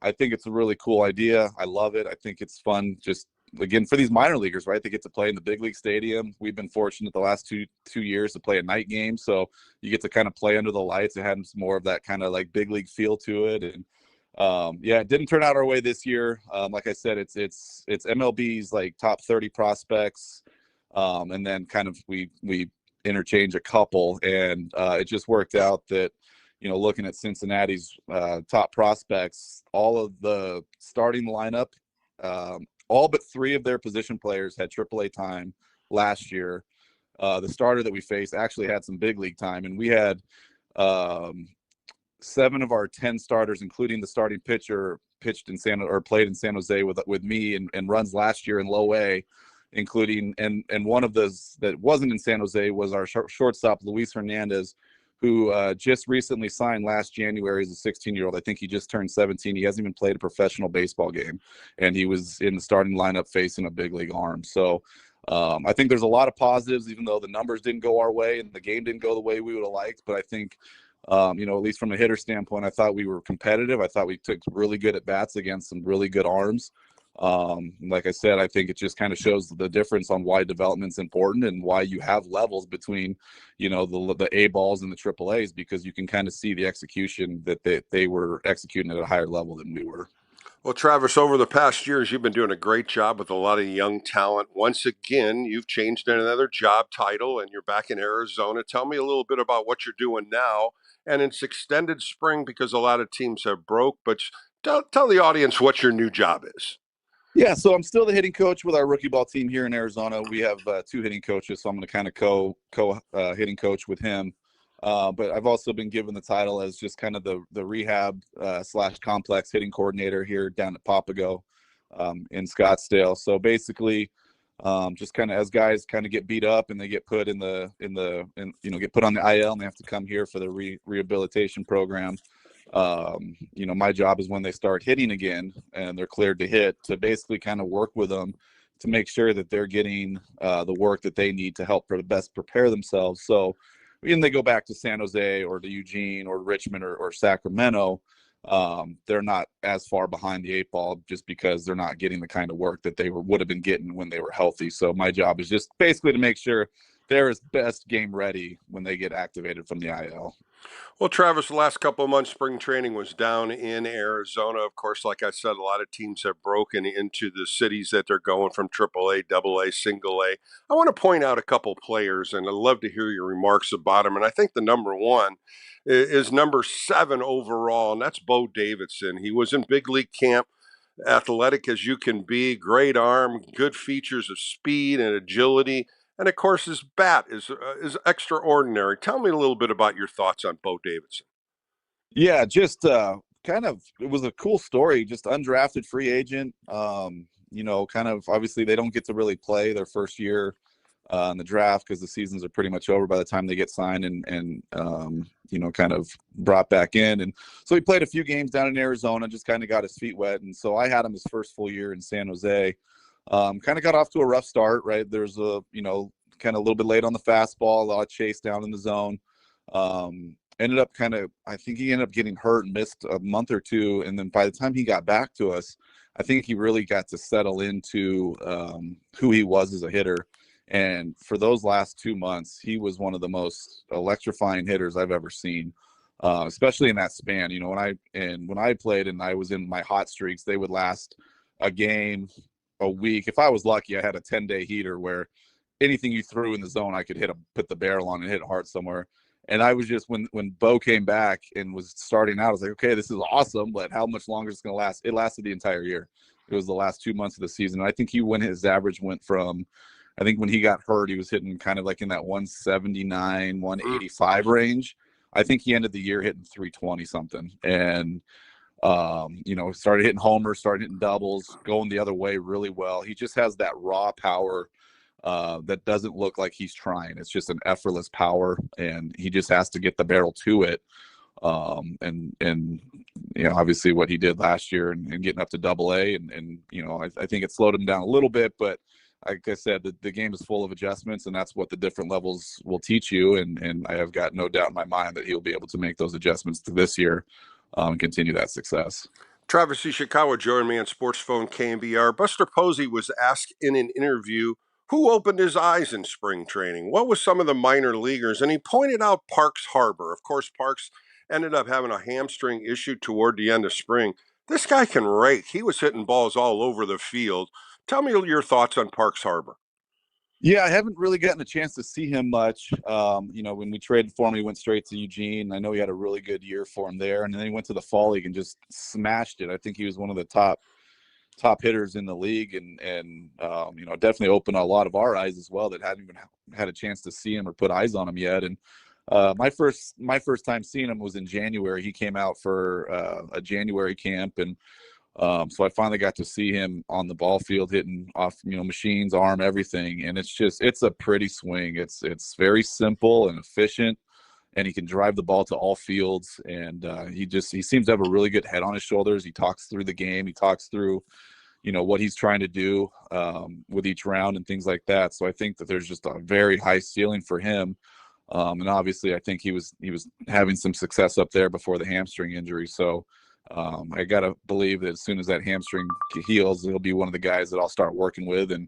I think it's a really cool idea. I love it. I think it's fun, just again, for these minor leaguers, right? They get to play in the big league stadium. We've been fortunate the last two years to play a night game, so you get to kind of play under the lights. It has more of that kind of like big league feel to it. And it didn't turn out our way this year. Like I said, it's MLB's like top 30 prospects, and then kind of we interchange a couple, and it just worked out that looking at Cincinnati's top prospects, all of the starting lineup, all but 3 of their position players had AAA time last year. The starter that we faced actually had some big league time, and we had 7 of our 10 starters, including the starting pitcher, played in San Jose with me and runs last year in low A, including and one of those that wasn't in San Jose was our shortstop Luis Hernandez, who just recently signed last January as a 16-year-old. I think he just turned 17. He hasn't even played a professional baseball game, and he was in the starting lineup facing a big league arm. So I think there's a lot of positives, even though the numbers didn't go our way and the game didn't go the way we would have liked. But I think, at least from a hitter standpoint, I thought we were competitive. I thought we took really good at bats against some really good arms. Like I said, I think it just kind of shows the difference on why development's important and why you have levels between, the A balls and the triple A's, because you can kind of see the execution that they were executing at a higher level than we were. Well, Travis, over the past years, you've been doing a great job with a lot of young talent. Once again, you've changed another job title and you're back in Arizona. Tell me a little bit about what you're doing now. And it's extended spring because a lot of teams have broke, but tell the audience what your new job is. Yeah, so I'm still the hitting coach with our rookie ball team here in Arizona. We have 2 hitting coaches, so I'm going to kind of co hitting coach with him. But I've also been given the title as just kind of the rehab / complex hitting coordinator here down at Papago in Scottsdale. So basically, just kind of as guys kind of get beat up and they get put get put on the IL and they have to come here for the rehabilitation program. My job is when they start hitting again and they're cleared to hit, to basically kind of work with them to make sure that they're getting the work that they need to help best prepare themselves. So when they go back to San Jose or to Eugene or Richmond or Sacramento, they're not as far behind the 8 ball just because they're not getting the kind of work that they would have been getting when they were healthy. So my job is just basically to make sure they're as best game ready when they get activated from the IL. Well, Travis, the last couple of months, spring training was down in Arizona. Of course, like I said, a lot of teams have broken into the cities that they're going from AAA, AA, single A. I want to point out a couple players, and I'd love to hear your remarks about them. And I think the number one is number 7 overall, and that's Bo Davidson. He was in big league camp, athletic as you can be, great arm, good features of speed and agility. And, of course, his bat is extraordinary. Tell me a little bit about your thoughts on Bo Davidson. Yeah, just kind of it was a cool story, just undrafted free agent. Kind of obviously they don't get to really play their first year in the draft because the seasons are pretty much over by the time they get signed and kind of brought back in. And so he played a few games down in Arizona, just kind of got his feet wet. And so I had him his first full year in San Jose. Kind of got off to a rough start, right? There's kind of a little bit late on the fastball, a lot of chase down in the zone. Ended up I think he ended up getting hurt and missed a month or 2. And then by the time he got back to us, I think he really got to settle into who he was as a hitter. And for those last 2 months, he was one of the most electrifying hitters I've ever seen, especially in that span. When I played and I was in my hot streaks, they would last a game, a week. If I was lucky, I had a 10-day heater where anything you threw in the zone, I could put the barrel on and hit it hard somewhere. And I was just, when Bo came back and was starting out, I was like, okay, this is awesome, but how much longer is it going to last? It lasted the entire year. It was the last 2 months of the season. I think his average went from, I think when he got hurt, he was hitting kind of like in that 179, 185 range. I think he ended the year hitting 320 something. And, started hitting homers, started hitting doubles, going the other way really well. He just has that raw power that doesn't look like he's trying. It's just an effortless power, and he just has to get the barrel to it. Obviously what he did last year and getting up to Double-A, I think it slowed him down a little bit, but like I said, the game is full of adjustments, and that's what the different levels will teach you. And I have got no doubt in my mind that he'll be able to make those adjustments to this year and continue that success. Travis Ishikawa joined me on Sports Phone KNBR. Buster Posey was asked in an interview who opened his eyes in spring training. What was some of the minor leaguers? And he pointed out Parks Harbor. Of course, Parks ended up having a hamstring issue toward the end of spring. This guy can rake. He was hitting balls all over the field. Tell me your thoughts on Parks Harbor. Yeah, I haven't really gotten a chance to see him much. When we traded for him, he went straight to Eugene. I know he had a really good year for him there, and then he went to the fall league and just smashed it. I think he was one of the top hitters in the league, and definitely opened a lot of our eyes as well that hadn't even had a chance to see him or put eyes on him yet. And my first time seeing him was in January. He came out for a January camp, and so I finally got to see him on the ball field hitting off, machines, arm, everything. And it's a pretty swing. It's very simple and efficient, and he can drive the ball to all fields. And he seems to have a really good head on his shoulders. He talks through the game. He talks through, what he's trying to do with each round and things like that. So I think that there's just a very high ceiling for him. And obviously I think he was having some success up there before the hamstring injury. So I got to believe that as soon as that hamstring heals, he'll be one of the guys that I'll start working with. And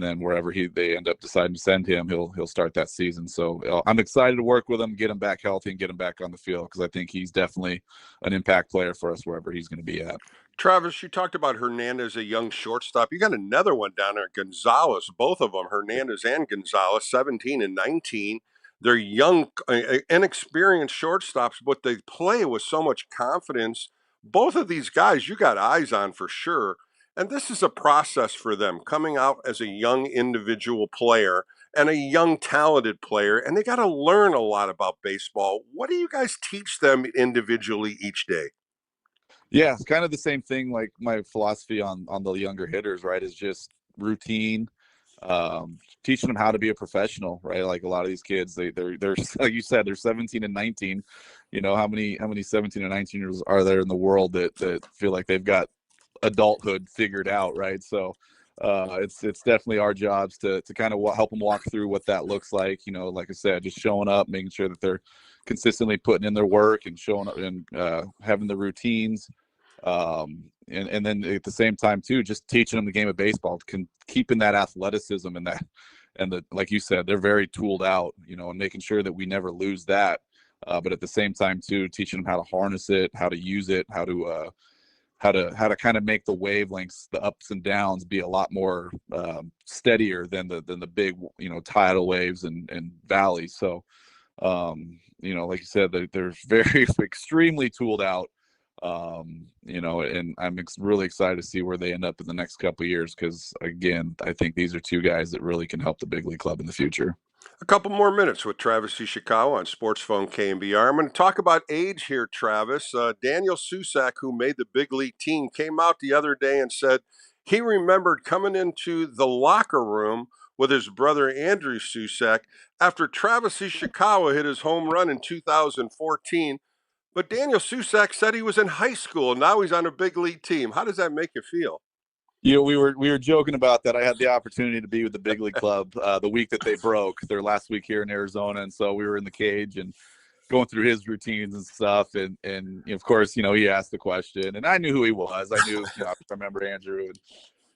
then wherever they end up deciding to send him, he'll start that season. So I'm excited to work with him, get him back healthy, and get him back on the field, because I think he's definitely an impact player for us wherever he's going to be at. Travis, you talked about Hernandez, a young shortstop. You got another one down there, Gonzalez, both of them, Hernandez and Gonzalez, 17 and 19. They're young, inexperienced shortstops, but they play with so much confidence. Both of these guys you got eyes on for sure. And this is a process for them, coming out as a young individual player and a young talented player, and they got to learn a lot about baseball. What do you guys teach them individually each day? Yeah, it's kind of the same thing. Like my philosophy on the younger hitters, right, is just routine, teaching them how to be a professional, right? Like a lot of these kids, they're like you said, they're 17 and 19. How many 17 and 19 years are there in the world that feel like they've got adulthood figured out, right? So it's definitely our jobs to kind of help them walk through what that looks like. Like I said, just showing up, making sure that they're consistently putting in their work and showing up and having the routines. And then at the same time too, just teaching them the game of baseball, keeping that athleticism and the like you said, they're very tooled out, and making sure that we never lose that. But at the same time too, teaching them how to harness it, how to use it, how to kind of make the wavelengths, the ups and downs, be a lot more steadier than the big, tidal waves and valleys. So, like you said, they're very extremely tooled out. And I'm really excited to see where they end up in the next couple of years, because again, I think these are two guys that really can help the big league club in the future. A couple more minutes with Travis Ishikawa on Sports Phone KNBR. I'm going to talk about age here, Travis. Daniel Susak, who made the big league team, came out the other day and said he remembered coming into the locker room with his brother Andrew Susak after Travis Ishikawa hit his home run in 2014. But Daniel Susak said he was in high school. Now he's on a big league team. How does that make you feel? We were joking about that. I had the opportunity to be with the big league club the week that they broke their last week here in Arizona, and so we were in the cage and going through his routines and stuff. And of course, he asked the question, and I knew who he was. I knew, I remember Andrew,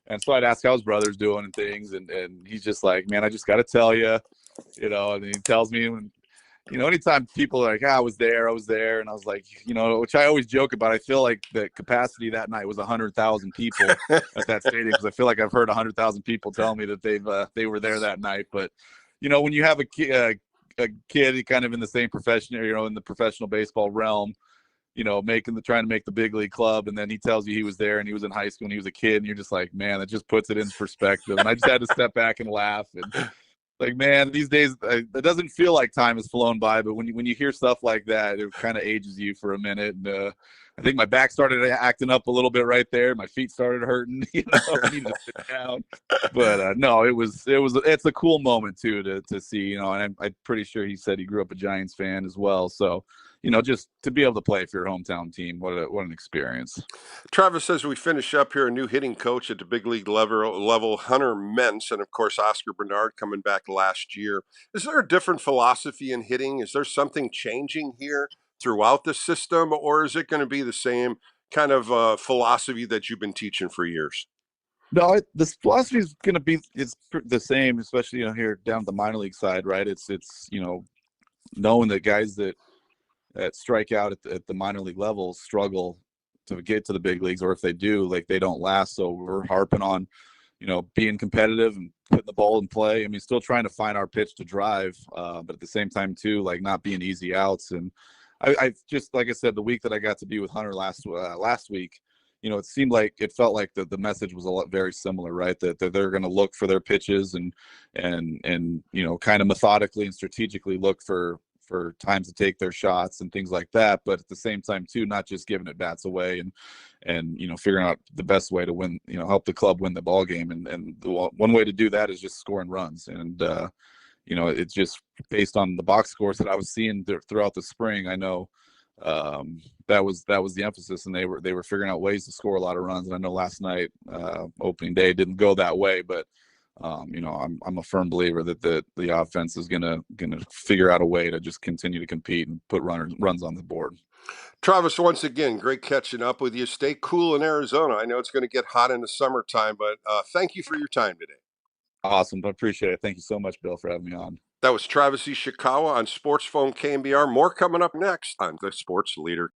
and so I'd ask how his brother's doing and things, and he's just like, man, I just got to tell you, and he tells me. Anytime people are like, I was there, and I was like, which I always joke about. I feel like the capacity that night was 100,000 people at that stadium, because I feel like I've heard 100,000 people tell me that they were there that night. But when you have a kid kind of in the same profession, in the professional baseball realm, trying to make the big league club, and then he tells you he was there and he was in high school and he was a kid, and you're just like, man, that just puts it in perspective. And I just had to step back and laugh. And like, man, these days it doesn't feel like time has flown by, but when you hear stuff like that, it kind of ages you for a minute. And I think my back started acting up a little bit right there. My feet started hurting. I needed to sit down. But no, it's a cool moment too to see. And I'm pretty sure he said he grew up a Giants fan as well. So just to be able to play for your hometown team, what an experience. Travis says we finish up here, a new hitting coach at the big league level, Hunter Mentz, and of course Oscar Bernard coming back last year. Is there a different philosophy in hitting? Is there something changing here throughout the system, or is it going to be the same kind of philosophy that you've been teaching for years? No, this philosophy is going to be the same, especially here down the minor league side, right? It's knowing that guys that strike out at the minor league level struggle to get to the big leagues, or if they do, like, they don't last. So we're harping on, being competitive and putting the ball in play. I mean, still trying to find our pitch to drive, but at the same time too, like, not being easy outs. And I just, like I said, the week that I got to be with Hunter last week, it felt like the message was very similar, right? That they're going to look for their pitches and kind of methodically and strategically look for times to take their shots and things like that. But at the same time too, not just giving at bats away and figuring out the best way to win, help the club win the ball game. And one way to do that is just scoring runs. And, it's just based on the box scores that I was seeing throughout the spring. I know that was the emphasis, and they were figuring out ways to score a lot of runs. And I know last night, opening day, didn't go that way, but I'm a firm believer that the offense is gonna figure out a way to just continue to compete and put runs on the board. Travis, once again, great catching up with you. Stay cool in Arizona. I know it's going to get hot in the summertime, but thank you for your time today. Awesome. I appreciate it. Thank you so much, Bill, for having me on. That was Travis Ishikawa on Sports Phone KNBR. More coming up next on The Sports Leader.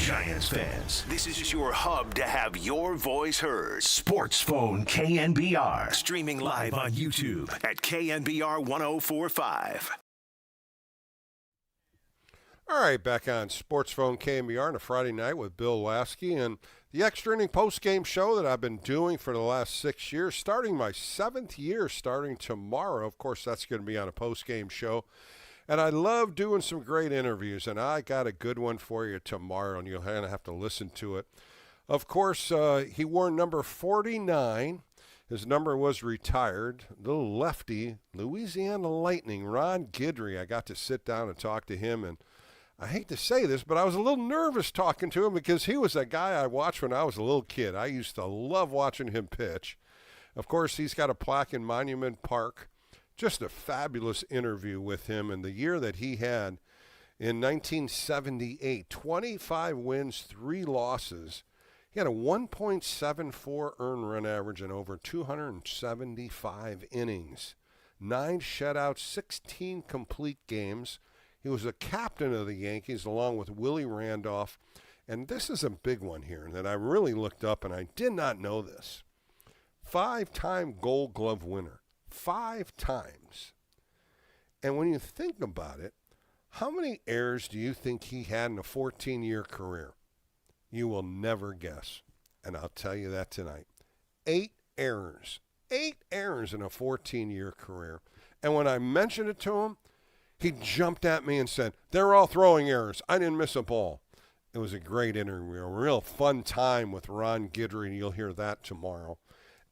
Giants fans, this is your hub to have your voice heard. Sports Phone KNBR. Streaming live on YouTube at KNBR 1045. All right, back on Sports Phone KNBR on a Friday night with Bill Lasky and the extra inning post-game show that I've been doing for the last 6 years, starting my 7th year, starting tomorrow. Of course, that's going to be on a post-game show. And I love doing some great interviews, and I got a good one for you tomorrow, and you'll kind of have to listen to it. Of course, he wore number 49. His number was retired. Little lefty, Louisiana Lightning, Ron Guidry. I got to sit down and talk to him, and I hate to say this, but I was a little nervous talking to him because he was a guy I watched when I was a little kid. I used to love watching him pitch. Of course, he's got a plaque in Monument Park. Just a fabulous interview with him. And the year that he had in 1978, 25 wins, 3 losses. He had a 1.74 earned run average in over 275 innings, 9 shutouts, 16 complete games. He was a captain of the Yankees along with Willie Randolph. And this is a big one here that I really looked up, and I did not know this. 5-time Gold Glove winner. 5 times. And when you think about it, how many errors do you think he had in a 14-year career? You will never guess. And I'll tell you that tonight. 8 errors. 8 errors in a 14-year career. And when I mentioned it to him, he jumped at me and said, "They're all throwing errors. I didn't miss a ball." It was a great interview, a real fun time with Ron Guidry, and you'll hear that tomorrow.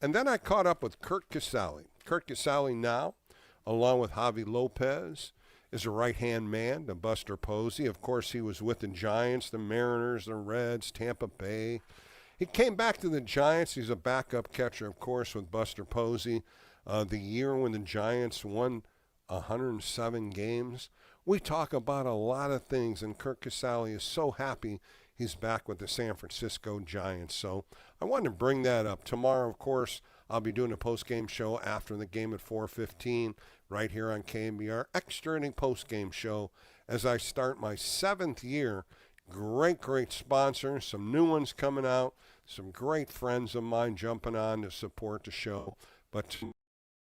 And then I caught up with Curt Casali. Curt Casali now, along with Javi Lopez, is a right-hand man to Buster Posey. Of course, he was with the Giants, the Mariners, the Reds, Tampa Bay. He came back to the Giants. He's a backup catcher, of course, with Buster Posey. The year when the Giants won 107 games. We talk about a lot of things, and Curt Casali is so happy he's back with the San Francisco Giants. So I wanted to bring that up. Tomorrow, of course, I'll be doing a post-game show after the game at 4:15 right here on KNBR. Extra inning post-game show as I start my 7th year. Great sponsors, some new ones coming out, some great friends of mine jumping on to support the show. But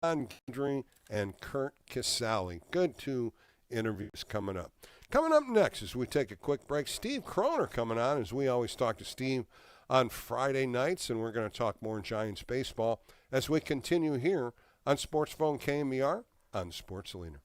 Ron Guidry and Curt Casali, good 2 interviews coming up. Coming up next as we take a quick break, Steve Kroner coming on, as we always talk to Steve on Friday nights, and we're going to talk more Giants baseball as we continue here on Sports Phone KNBR on Sports Leader.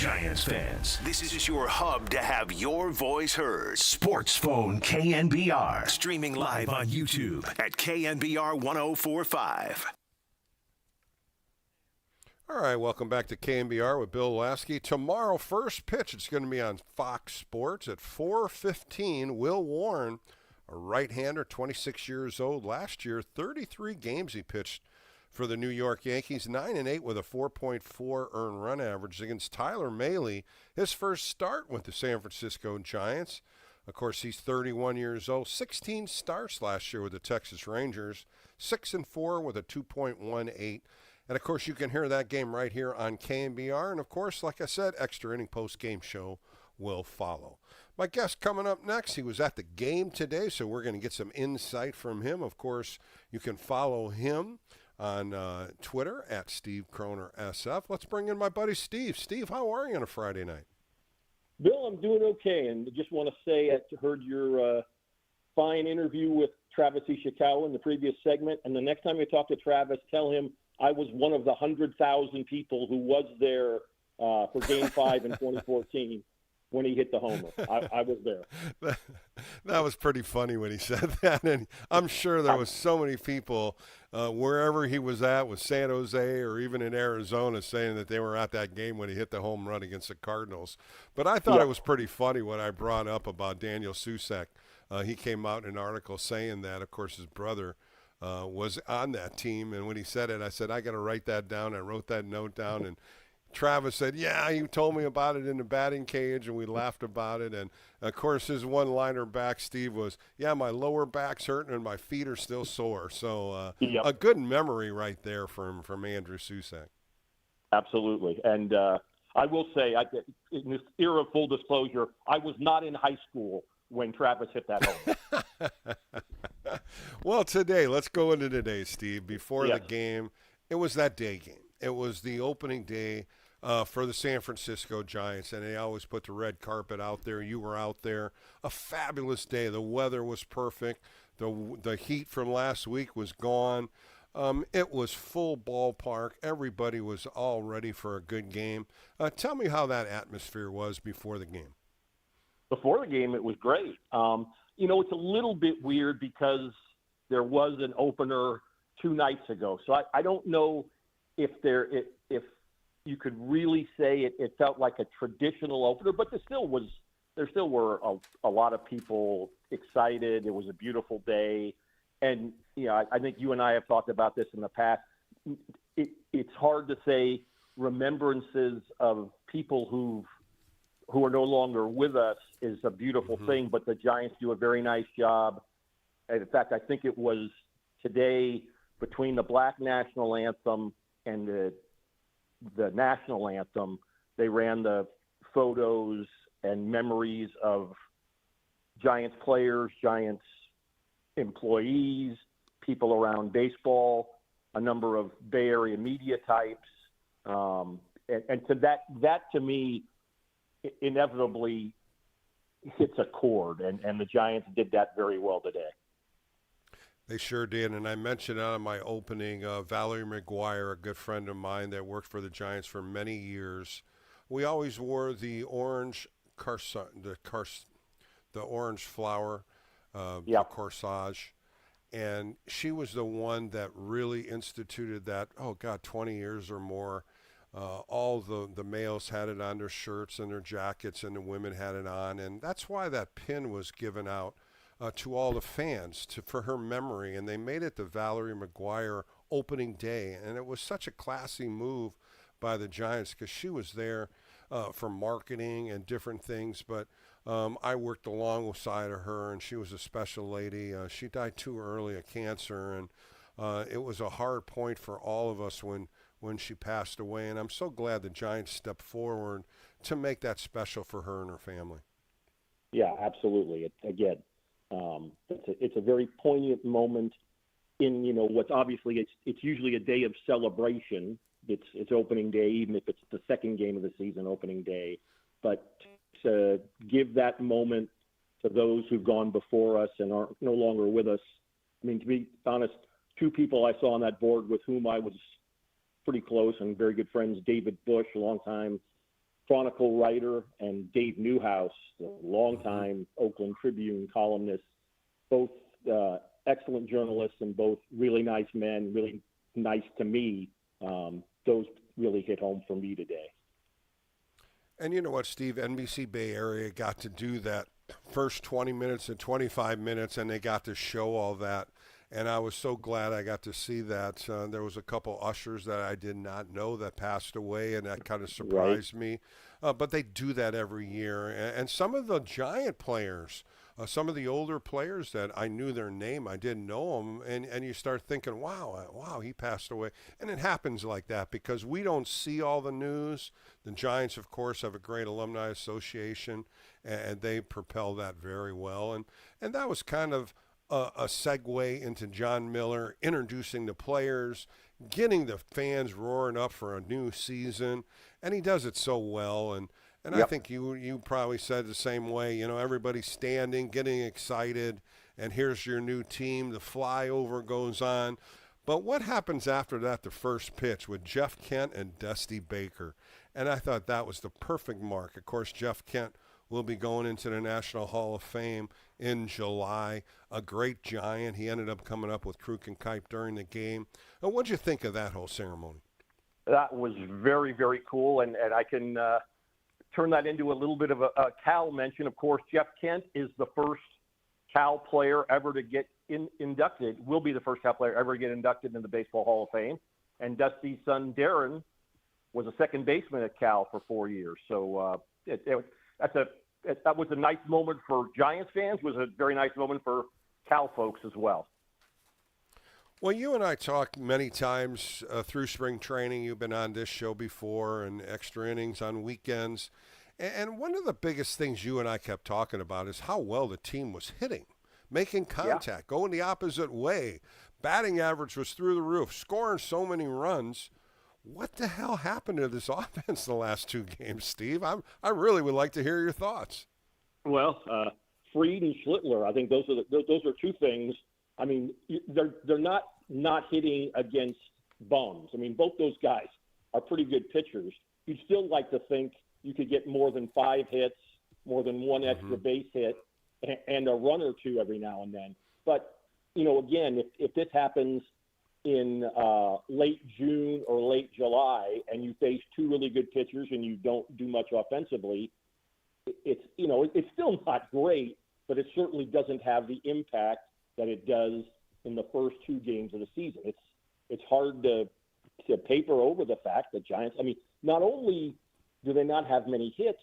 Giants fans, this is your hub to have your voice heard. Sports Phone KNBR. Streaming live on YouTube at KNBR 1045. All right, welcome back to KNBR with Bill Lasky. Tomorrow, first pitch, it's going to be on Fox Sports at 4:15. Will Warren, a right-hander, 26 years old. Last year, 33 games he pitched for the New York Yankees, 9-8 with a 4.4 earned run average against Tyler Mahle, his first start with the San Francisco Giants. Of course, he's 31 years old, 16 starts last year with the Texas Rangers, 6-4 with a 2.18. And, of course, you can hear that game right here on KNBR. And, of course, like I said, extra inning post-game show will follow. My guest coming up next, he was at the game today, so we're going to get some insight from him. Of course, you can follow him on Twitter at Steve Kroner SF. Let's bring in my buddy Steve. Steve, how are you on a Friday night? Bill, I'm doing okay, and just want to say I heard your fine interview with Travis Ishikawa in the previous segment, and the next time you talk to Travis, tell him I was one of the 100,000 people who was there for Game 5 in 2014 when he hit the homer. I was there. That was pretty funny when he said that, and I'm sure there was so many people wherever he was at, with San Jose or even in Arizona, saying that they were at that game when he hit the home run against the Cardinals. But I thought it was pretty funny what I brought up about Daniel Susac. He came out in an article saying that, of course, his brother was on that team, and when he said it, I said, I got to write that down. I wrote that note down, and Travis said, yeah, he told me about it in the batting cage, and we laughed about it. And, of course, his one-liner back, Steve, was, yeah, my lower back's hurting and my feet are still sore. So a good memory right there from Andrew Susac. Absolutely. And I will say, in this era of full disclosure, I was not in high school when Travis hit that home. Well, today, let's go into today, Steve. Before the game, it was that day game. It was the opening day for the San Francisco Giants, and they always put the red carpet out there. You were out there. A fabulous day. The weather was perfect. The heat from last week was gone. It was full ballpark. Everybody was all ready for a good game. Tell me how that atmosphere was before the game. Before the game, it was great. It's a little bit weird because there was an opener 2 nights ago. So I don't know if you could really say it felt like a traditional opener, but there still were a lot of people excited. It was a beautiful day. And, I think you and I have talked about this in the past. It's hard to say remembrances of people who are no longer with us is a beautiful thing, but the Giants do a very nice job. And in fact, I think it was today between the Black National Anthem and the National Anthem, they ran the photos and memories of Giants players, Giants employees, people around baseball, a number of Bay Area media types. And so that to me inevitably hits a chord, and the Giants did that very well today. They sure did, and I mentioned out in my opening, Valerie McGuire, a good friend of mine that worked for the Giants for many years. We always wore the orange the orange flower, the corsage, and she was the one that really instituted that. 20 years or more. All the males had it on their shirts and their jackets, and the women had it on, and that's why that pin was given out to all the fans for her memory, and they made it the Valerie McGuire opening day, and it was such a classy move by the Giants because she was there for marketing and different things, but I worked alongside of her, and she was a special lady. She died too early of cancer, and it was a hard point for all of us when she passed away, and I'm so glad the Giants stepped forward to make that special for her and her family. Yeah, absolutely. It's a very poignant moment in what's obviously it's usually a day of celebration. It's opening day, even if it's the second game of the season, opening day. But to give that moment to those who've gone before us and are no longer with us. I mean, to be honest, 2 people I saw on that board with whom I was pretty close and very good friends, David Bush, a longtime Chronicle writer, and Dave Newhouse, the longtime Oakland Tribune columnist, both excellent journalists and both really nice men, really nice to me. Those really hit home for me today. And you know what, Steve? NBC Bay Area got to do that first 20 minutes and 25 minutes, and they got to show all that. And I was so glad I got to see that. There was a couple ushers that I did not know that passed away, and that kind of surprised me. But they do that every year. And some of the Giant players, some of the older players that I knew their name, I didn't know them, and you start thinking, wow, he passed away. And it happens like that because we don't see all the news. The Giants, of course, have a great alumni association, and they propel that very well. And that was kind of a segue into John Miller introducing the players, getting the fans roaring up for a new season, and he does it so well. And I think you probably said the same way. You know, everybody's standing, getting excited, and here's your new team. The flyover goes on. But what happens after that, the first pitch with Jeff Kent and Dusty Baker? And I thought that was the perfect mark. Of course, Jeff Kent will be going into the National Hall of Fame in July. A great Giant. He ended up coming up with Kruk and Kipe during the game. What'd you think of that whole ceremony? That was very, very cool, and I can turn that into a little bit of a Cal mention. Of course, Jeff Kent is the first Cal player ever to get inducted, will be the first Cal player ever to get inducted in the Baseball Hall of Fame. And Dusty's son, Darren, was a second baseman at Cal for 4 years. So that was a nice moment for Giants fans, was a very nice moment for Cal folks as well. Well, you and I talked many times through spring training. You've been on this show before and extra innings on weekends. And one of the biggest things you and I kept talking about is how well the team was hitting, making contact, going the opposite way. Batting average was through the roof, scoring so many runs. What the hell happened to this offense the last two games, Steve? I really would like to hear your thoughts. Well, Fried and Schlittler, I think those are two things. I mean, they're not hitting against bums. I mean, both those guys are pretty good pitchers. You'd still like to think you could get more than 5 hits, more than one extra base hit, and a run or two every now and then. But, you know, again, if this happens in late June or late July and you face two really good pitchers and you don't do much offensively, it's still not great, but it certainly doesn't have the impact that it does in the first 2 games of the season. It's hard to paper over the fact that Giants, I mean, not only do they not have many hits,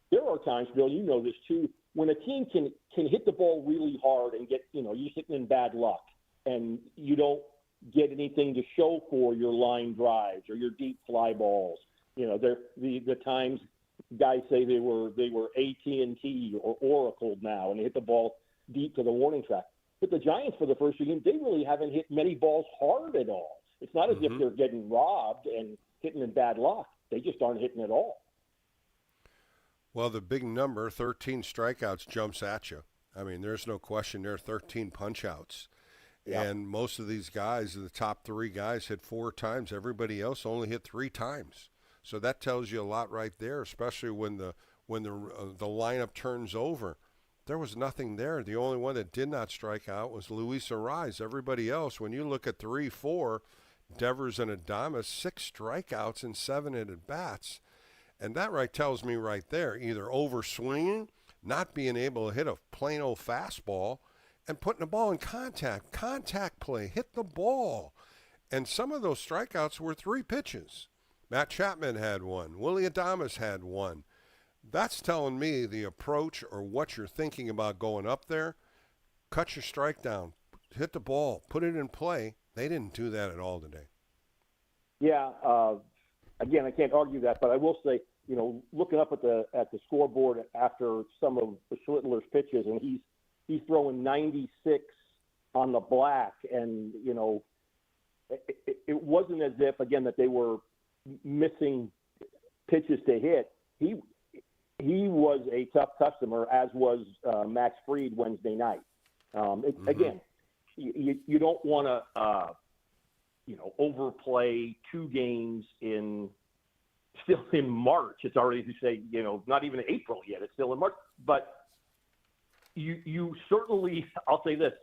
there are times, Bill, you know this too, when a team can hit the ball really hard and get, you're sitting in bad luck and you don't get anything to show for your line drives or your deep fly balls. You know, the times guys say they were AT&T or Oracle now and they hit the ball deep to the warning track. But the Giants, for the first 2 games, they really haven't hit many balls hard at all. It's not as if they're getting robbed and hitting in bad luck. They just aren't hitting at all. Well, the big number, 13 strikeouts, jumps at you. I mean, there's no question there are 13 punch-outs. Yeah. And most of these guys, the top 3 guys, hit 4 times. Everybody else only hit 3 times. So that tells you a lot right there, especially when the lineup turns over. There was nothing there. The only one that did not strike out was Luis Arraez. Everybody else, when you look at 3-4, Devers and Adames, 6 strikeouts and 7 at-bats. And that tells me right there, either overswinging, not being able to hit a plain old fastball, and putting the ball in contact play, hit the ball. And some of those strikeouts were 3 pitches. Matt Chapman had 1. Willie Adames had 1. That's telling me the approach or what you're thinking about going up there, cut your strike down, hit the ball, put it in play. They didn't do that at all today. Yeah. Again, I can't argue that, but I will say, looking up at the scoreboard after some of Schlittler's pitches, and he's throwing 96 on the black, and it wasn't as if, again, that they were missing pitches to hit. He was a tough customer, as was Max Fried Wednesday night. Again, you don't want to overplay 2 games in still in March. It's already, as you say, not even April yet. It's still in March. But you certainly, I'll say this,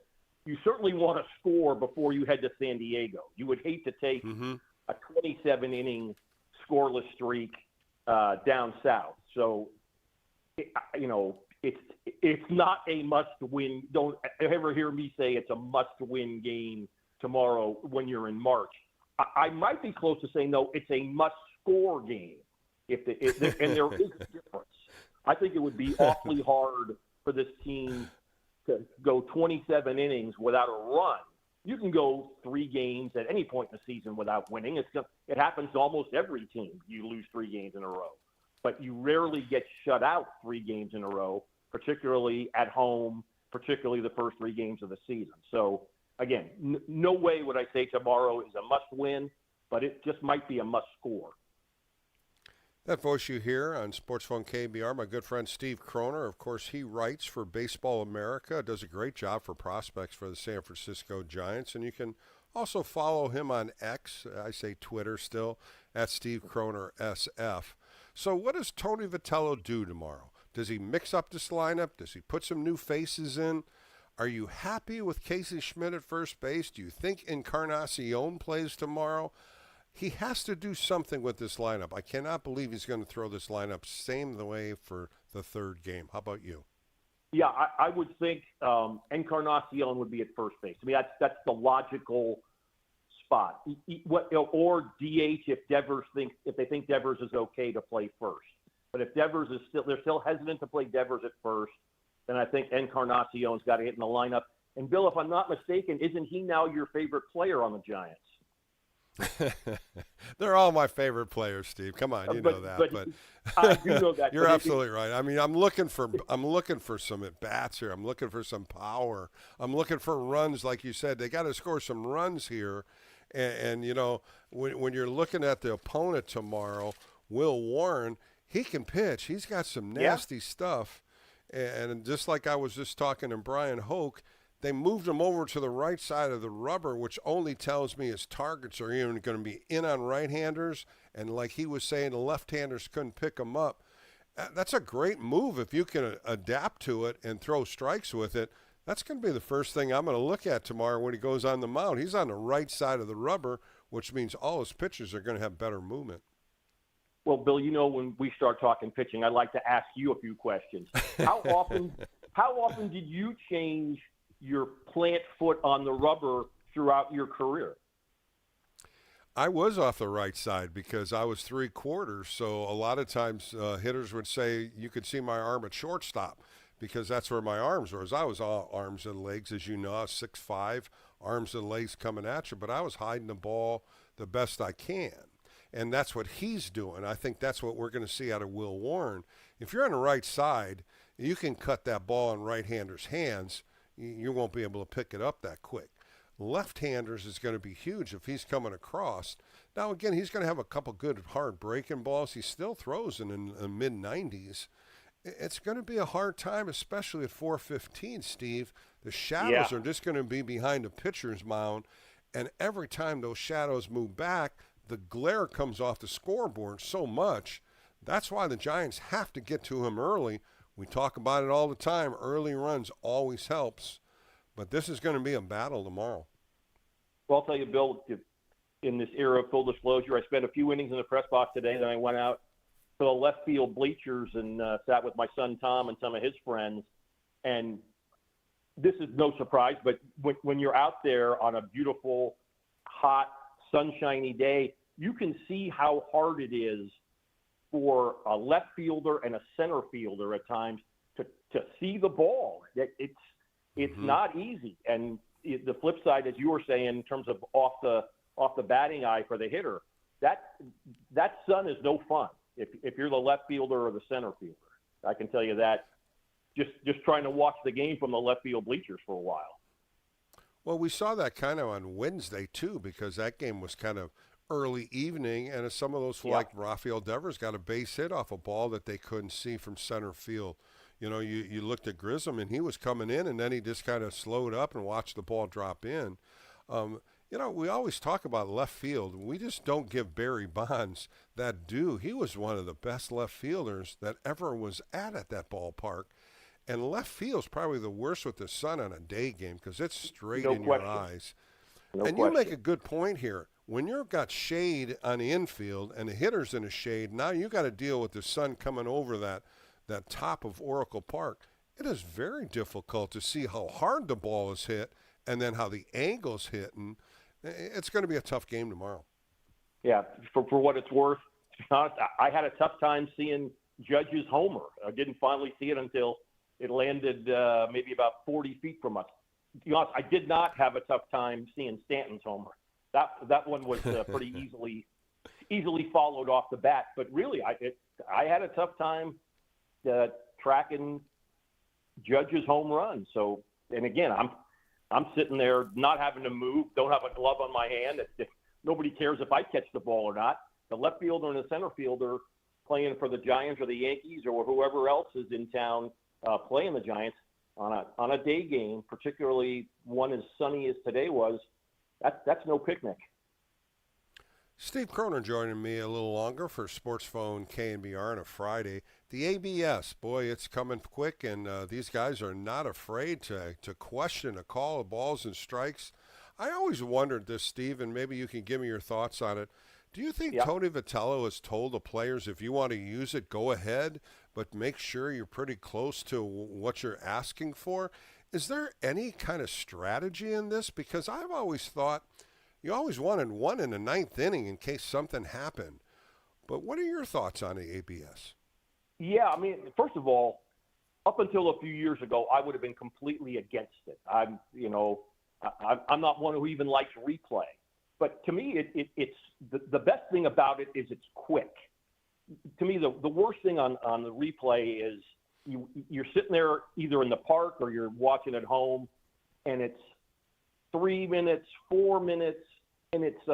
you certainly want to score before you head to San Diego. You would hate to take a 27-inning scoreless streak down south. So, it's not a must-win. Don't ever hear me say it's a must-win game tomorrow when you're in March. I might be close to saying, no, it's a must-score game. And there is a difference. I think it would be awfully hard for this team to go 27 innings without a run. You can go 3 games at any point in the season without winning. It happens to almost every team. You lose 3 games in a row. But you rarely get shut out 3 games in a row, particularly at home, particularly the first 3 games of the season. So, again, no way would I say tomorrow is a must-win, but it just might be a must-score. That voice you hear on Sports Phone KNBR, my good friend Steve Kroner. Of course, he writes for Baseball America, does a great job for prospects for the San Francisco Giants. And you can also follow him on X, I say Twitter still, at Steve Kroner SF. So what does Tony Vitello do tomorrow? Does he mix up this lineup? Does he put some new faces in? Are you happy with Casey Schmidt at first base? Do you think Encarnacion plays tomorrow? He has to do something with this lineup. I cannot believe he's going to throw this lineup same the way for the 3rd game. How about you? Yeah, I would think Encarnacion would be at first base. I mean, that's the logical spot. Or DH if they think Devers is okay to play first. But if Devers is they're still hesitant to play Devers at first, then I think Encarnacion's got to get in the lineup. And Bill, if I'm not mistaken, isn't he now your favorite player on the Giants? They're all my favorite players, Steve. Come on, you know that. But I do know that. You're absolutely right. I mean, I'm looking for some at bats here. I'm looking for some power. I'm looking for runs, like you said. They got to score some runs here. And when you're looking at the opponent tomorrow, Will Warren, he can pitch. He's got some nasty stuff. And just like I was just talking to Brian Hoke, they moved him over to the right side of the rubber, which only tells me his targets are even going to be in on right-handers. And like he was saying, the left-handers couldn't pick him up. That's a great move if you can adapt to it and throw strikes with it. That's going to be the first thing I'm going to look at tomorrow when he goes on the mound. He's on the right side of the rubber, which means all his pitchers are going to have better movement. Well, Bill, when we start talking pitching, I'd like to ask you a few questions. How often did you change your plant foot on the rubber throughout your career? I was off the right side because I was 3/4. So a lot of times hitters would say you could see my arm at shortstop because that's where my arms were. As I was all arms and legs, as you know, I was 6'5", arms and legs coming at you. But I was hiding the ball the best I can. And that's what he's doing. I think that's what we're going to see out of Will Warren. If you're on the right side, you can cut that ball in right-handers' hands. You won't be able to pick it up that quick. Left-handers is going to be huge if he's coming across. Now, again, he's going to have a couple good hard breaking balls. He still throws in the mid-90s. It's going to be a hard time, especially at 4:15, Steve. The shadows are just going to be behind the pitcher's mound, and every time those shadows move back, the glare comes off the scoreboard so much. That's why the Giants have to get to him early. We talk about it all the time. Early runs always helps. But this is going to be a battle tomorrow. Well, I'll tell you, Bill, in this era of full disclosure, I spent a few innings in the press box today. Then I went out to the left field bleachers and sat with my son Tom and some of his friends. And this is no surprise, but when you're out there on a beautiful, hot, sunshiny day, you can see how hard it is for a left fielder and a center fielder at times to see the ball. It's not easy. And the flip side, as you were saying, in terms of off the batting eye for the hitter, that sun is no fun if you're the left fielder or the center fielder. I can tell you that just trying to watch the game from the left field bleachers for a while. Well, we saw that kind of on Wednesday, too, because that game was kind of early evening, and some of those, like Rafael Devers, got a base hit off a ball that they couldn't see from center field. You know, you looked at Grissom, and he was coming in, and then he just kind of slowed up and watched the ball drop in. You know, we always talk about left field. We just don't give Barry Bonds that due. He was one of the best left fielders that ever was at that ballpark. And left field's probably the worst with the sun on a day game because it's straight in your eyes. And you make a good point here. When you've got shade on the infield and the hitter's in the shade, now you got to deal with the sun coming over that top of Oracle Park. It is very difficult to see how hard the ball is hit and then how the angle's hitting. It's going to be a tough game tomorrow. Yeah, for what it's worth, to be honest, I had a tough time seeing Judge's homer. I didn't finally see it until it landed maybe about 40 feet from us. To be honest, I did not have a tough time seeing Stanton's homer. That one was pretty easily followed off the bat. But really, I had a tough time tracking Judge's home run. So, and again, I'm sitting there not having to move, don't have a glove on my hand. Nobody cares if I catch the ball or not. The left fielder and the center fielder playing for the Giants or the Yankees or whoever else is in town playing the Giants on a day game, particularly one as sunny as today was, that's no picnic. Steve Cronin joining me a little longer for Sports Phone KNBR on a Friday. The ABS, boy, it's coming quick, and these guys are not afraid to question a call of balls and strikes. I always wondered this, Steve, and maybe you can give me your thoughts on it. Do you think Tony Vitello has told the players, if you want to use it, go ahead, but make sure you're pretty close to what you're asking for? Is there any kind of strategy in this? Because I've always thought you always wanted one in the ninth inning in case something happened. But what are your thoughts on the ABS? Yeah, I mean, first of all, up until a few years ago, I would have been completely against it. I'm not one who even likes replay. But to me, it's the best thing about it is it's quick. To me, the worst thing on the replay is you're sitting there either in the park or you're watching at home, and it's 3 minutes, 4 minutes, and it's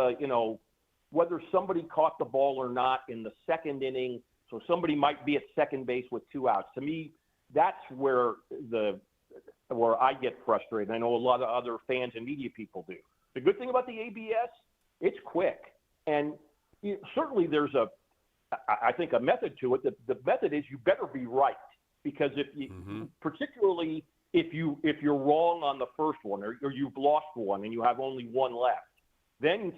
whether somebody caught the ball or not in the second inning. So somebody might be at second base with 2 outs. To me, that's where I get frustrated. I know a lot of other fans and media people do. The good thing about the ABS, it's quick, and certainly there's I think a method to it. The method is you better be right, because if you, particularly if you're wrong on the first one or you've lost one and you have only one left, then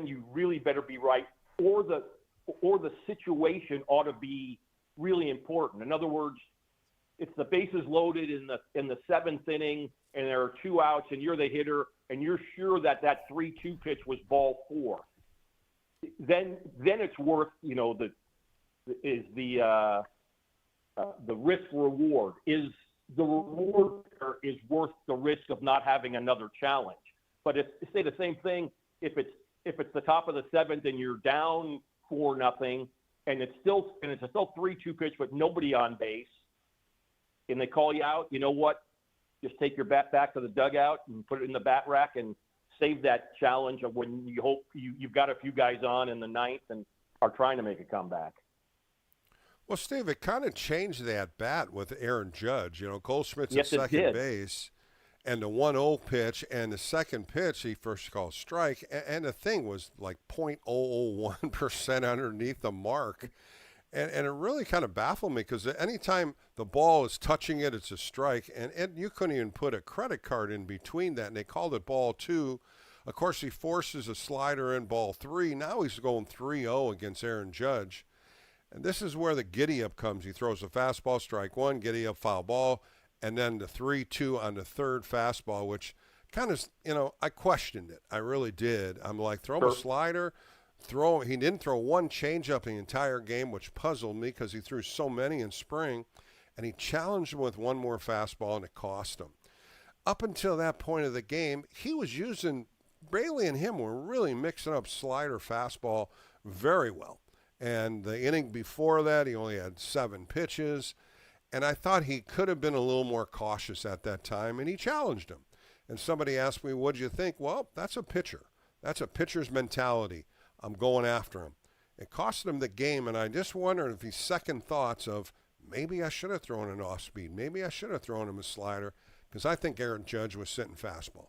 you really better be right, or the situation ought to be really important. In other words, it's the bases loaded in the seventh inning and there are 2 outs and you're the hitter and you're sure that 3-2 pitch was ball 4. Then it's worth the risk reward. Is the reward is worth the risk of not having another challenge? But say the same thing if it's the top of the seventh and you're down 4-0 and it's still 3-2 pitch but nobody on base, and they call you out, you know what? Just take your bat back to the dugout and put it in the bat rack and save that challenge of when you hope you've got a few guys on in the ninth and are trying to make a comeback. Well, Steve, it kind of changed that bat with Aaron Judge. Goldschmidt's Yes, at it second did. base, and the 1-0 pitch and the second pitch he first called strike, and the thing was like 0.001% underneath the mark. And it really kind of baffled me because anytime the ball is touching it, it's a strike. And you couldn't even put a credit card in between that. And they called it ball 2. Of course, he forces a slider in ball 3. Now he's going 3-0 against Aaron Judge. And this is where the giddy-up comes. He throws a fastball, strike 1, giddy-up, foul ball, and then the 3-2 on the third fastball, which kind of, I questioned it. I really did. I'm like, throw him a slider. He didn't throw one changeup the entire game, which puzzled me because he threw so many in spring, and he challenged him with one more fastball, and it cost him. Up until that point of the game, he was using Braley and him were really mixing up slider, fastball very well. And the inning before that, he only had 7 pitches, and I thought he could have been a little more cautious at that time, and he challenged him. And somebody asked me, "What do you think?" Well, that's a pitcher. That's a pitcher's mentality. I'm going after him. It cost him the game, and I just wonder if he's second thoughts of maybe I should have thrown an off-speed. Maybe I should have thrown him a slider, because I think Aaron Judge was sitting fastball.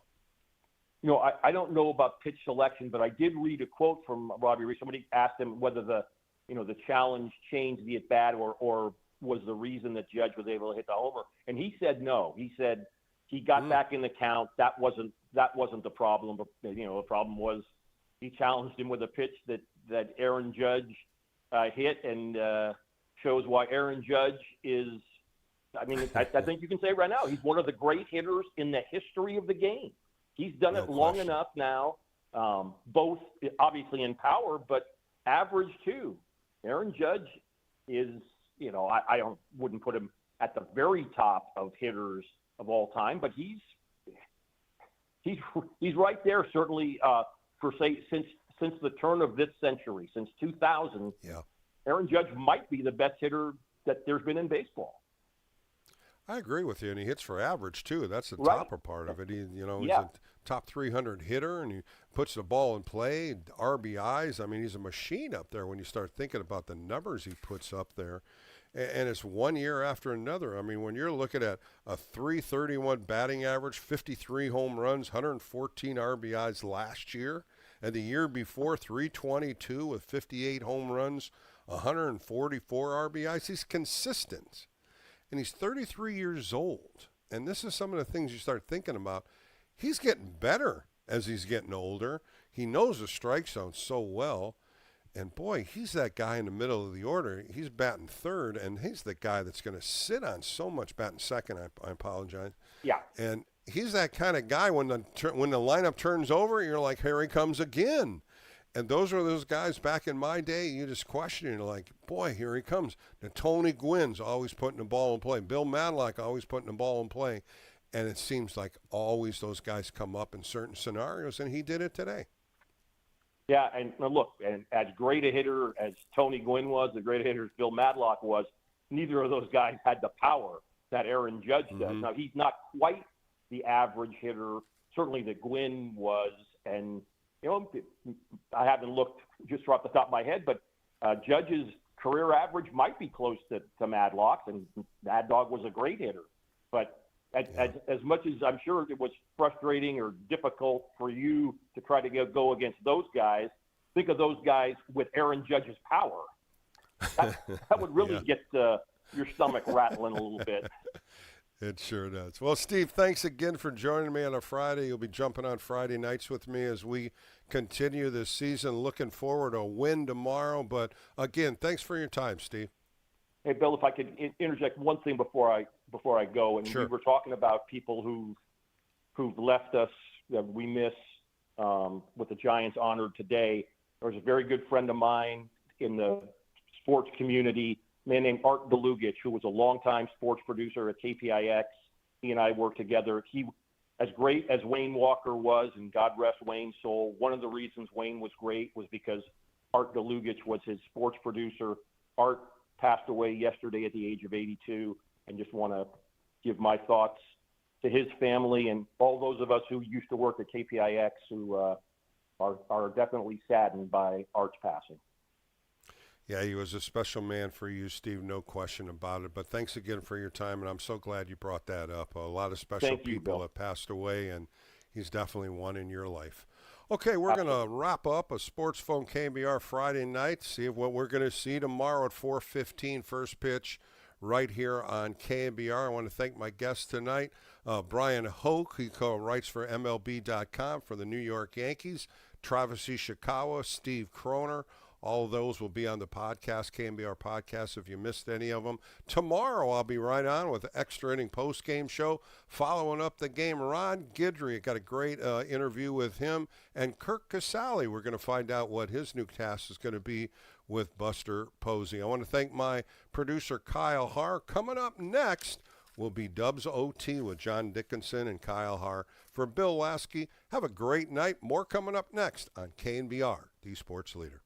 I don't know about pitch selection, but I did read a quote from Robbie Reese. Somebody asked him whether the challenge changed the at bat or was the reason that Judge was able to hit the homer. And he said no. He said he got back in the count. That wasn't the problem. But, the problem was he challenged him with a pitch that Aaron Judge hit, and shows why Aaron Judge is. I think you can say right now he's one of the great hitters in the history of the game. He's done it long enough now, both obviously in power, but average too. Aaron Judge is, I wouldn't put him at the very top of hitters of all time, but he's right there certainly for since the turn of this century, since 2000. Yeah. Aaron Judge might be the best hitter that there's been in baseball. I agree with you, and he hits for average too. That's the Right. topper part of it. He's a top 300 hitter, and he puts the ball in play, RBIs. I mean, he's a machine up there when you start thinking about the numbers he puts up there. And it's one year after another. I mean, when you're looking at a 331 batting average, 53 home runs, 114 RBIs last year, and the year before 322 with 58 home runs, 144 RBIs, he's consistent. And he's 33 years old. And this is some of the things you start thinking about. He's getting better as he's getting older. He knows the strike zone so well. And, boy, he's that guy in the middle of the order. He's batting third, and he's the guy that's going to sit on so much. Batting second, I apologize. Yeah. And he's that kind of guy when the lineup turns over, you're like, here he comes again. And those are those guys back in my day, you just question, you're like, boy, here he comes. Now, Tony Gwynn's always putting the ball in play. Bill Madlock always putting the ball in play. And it seems like always those guys come up in certain scenarios, and he did it today. Yeah, and look, and as great a hitter as Tony Gwynn was, the great hitter as Bill Madlock was, neither of those guys had the power that Aaron Judge does. Now, he's not quite the average hitter, certainly that Gwynn was, and I haven't looked just off the top of my head, but Judge's career average might be close to Madlock's, and Mad Dog was a great hitter. But as much as I'm sure it was frustrating or difficult for you to try to go against those guys, think of those guys with Aaron Judge's power. That would really get your stomach rattling a little bit. It sure does. Well, Steve, thanks again for joining me on a Friday. You'll be jumping on Friday nights with me as we continue this season. Looking forward to a win tomorrow. But, again, thanks for your time, Steve. Hey, Bill, if I could interject one thing before I go. And Sure. We were talking about people who've left us that we miss with the Giants honored today. There was a very good friend of mine in the sports community, a man named Art Delugich, who was a longtime sports producer at KPIX. He and I worked together. He, as great as Wayne Walker was, and God rest Wayne's soul, one of the reasons Wayne was great was because Art Delugich was his sports producer. Art passed away yesterday at the age of 82, and just want to give my thoughts to his family and all those of us who used to work at KPIX who are definitely saddened by Art's passing. Yeah, he was a special man for you, Steve, no question about it. But thanks again for your time, and I'm so glad you brought that up. A lot of special people have passed away, and he's definitely one in your life. Okay, we're going to wrap up a Sports Phone KNBR Friday night, see what we're going to see tomorrow at 4:15, first pitch right here on KNBR. I want to thank my guests tonight, Brian Hoke, he writes for MLB.com for the New York Yankees, Travis Ishikawa, Steve Kroner. All of those will be on the podcast, KNBR podcast, if you missed any of them. Tomorrow, I'll be right on with the extra inning post-game show, following up the game. Ron Guidry, got a great interview with him. And Kirk Casale, we're going to find out what his new task is going to be with Buster Posey. I want to thank my producer, Kyle Haar. Coming up next will be Dubs OT with John Dickinson and Kyle Haar. For Bill Lasky, have a great night. More coming up next on KNBR, the Sports Leader.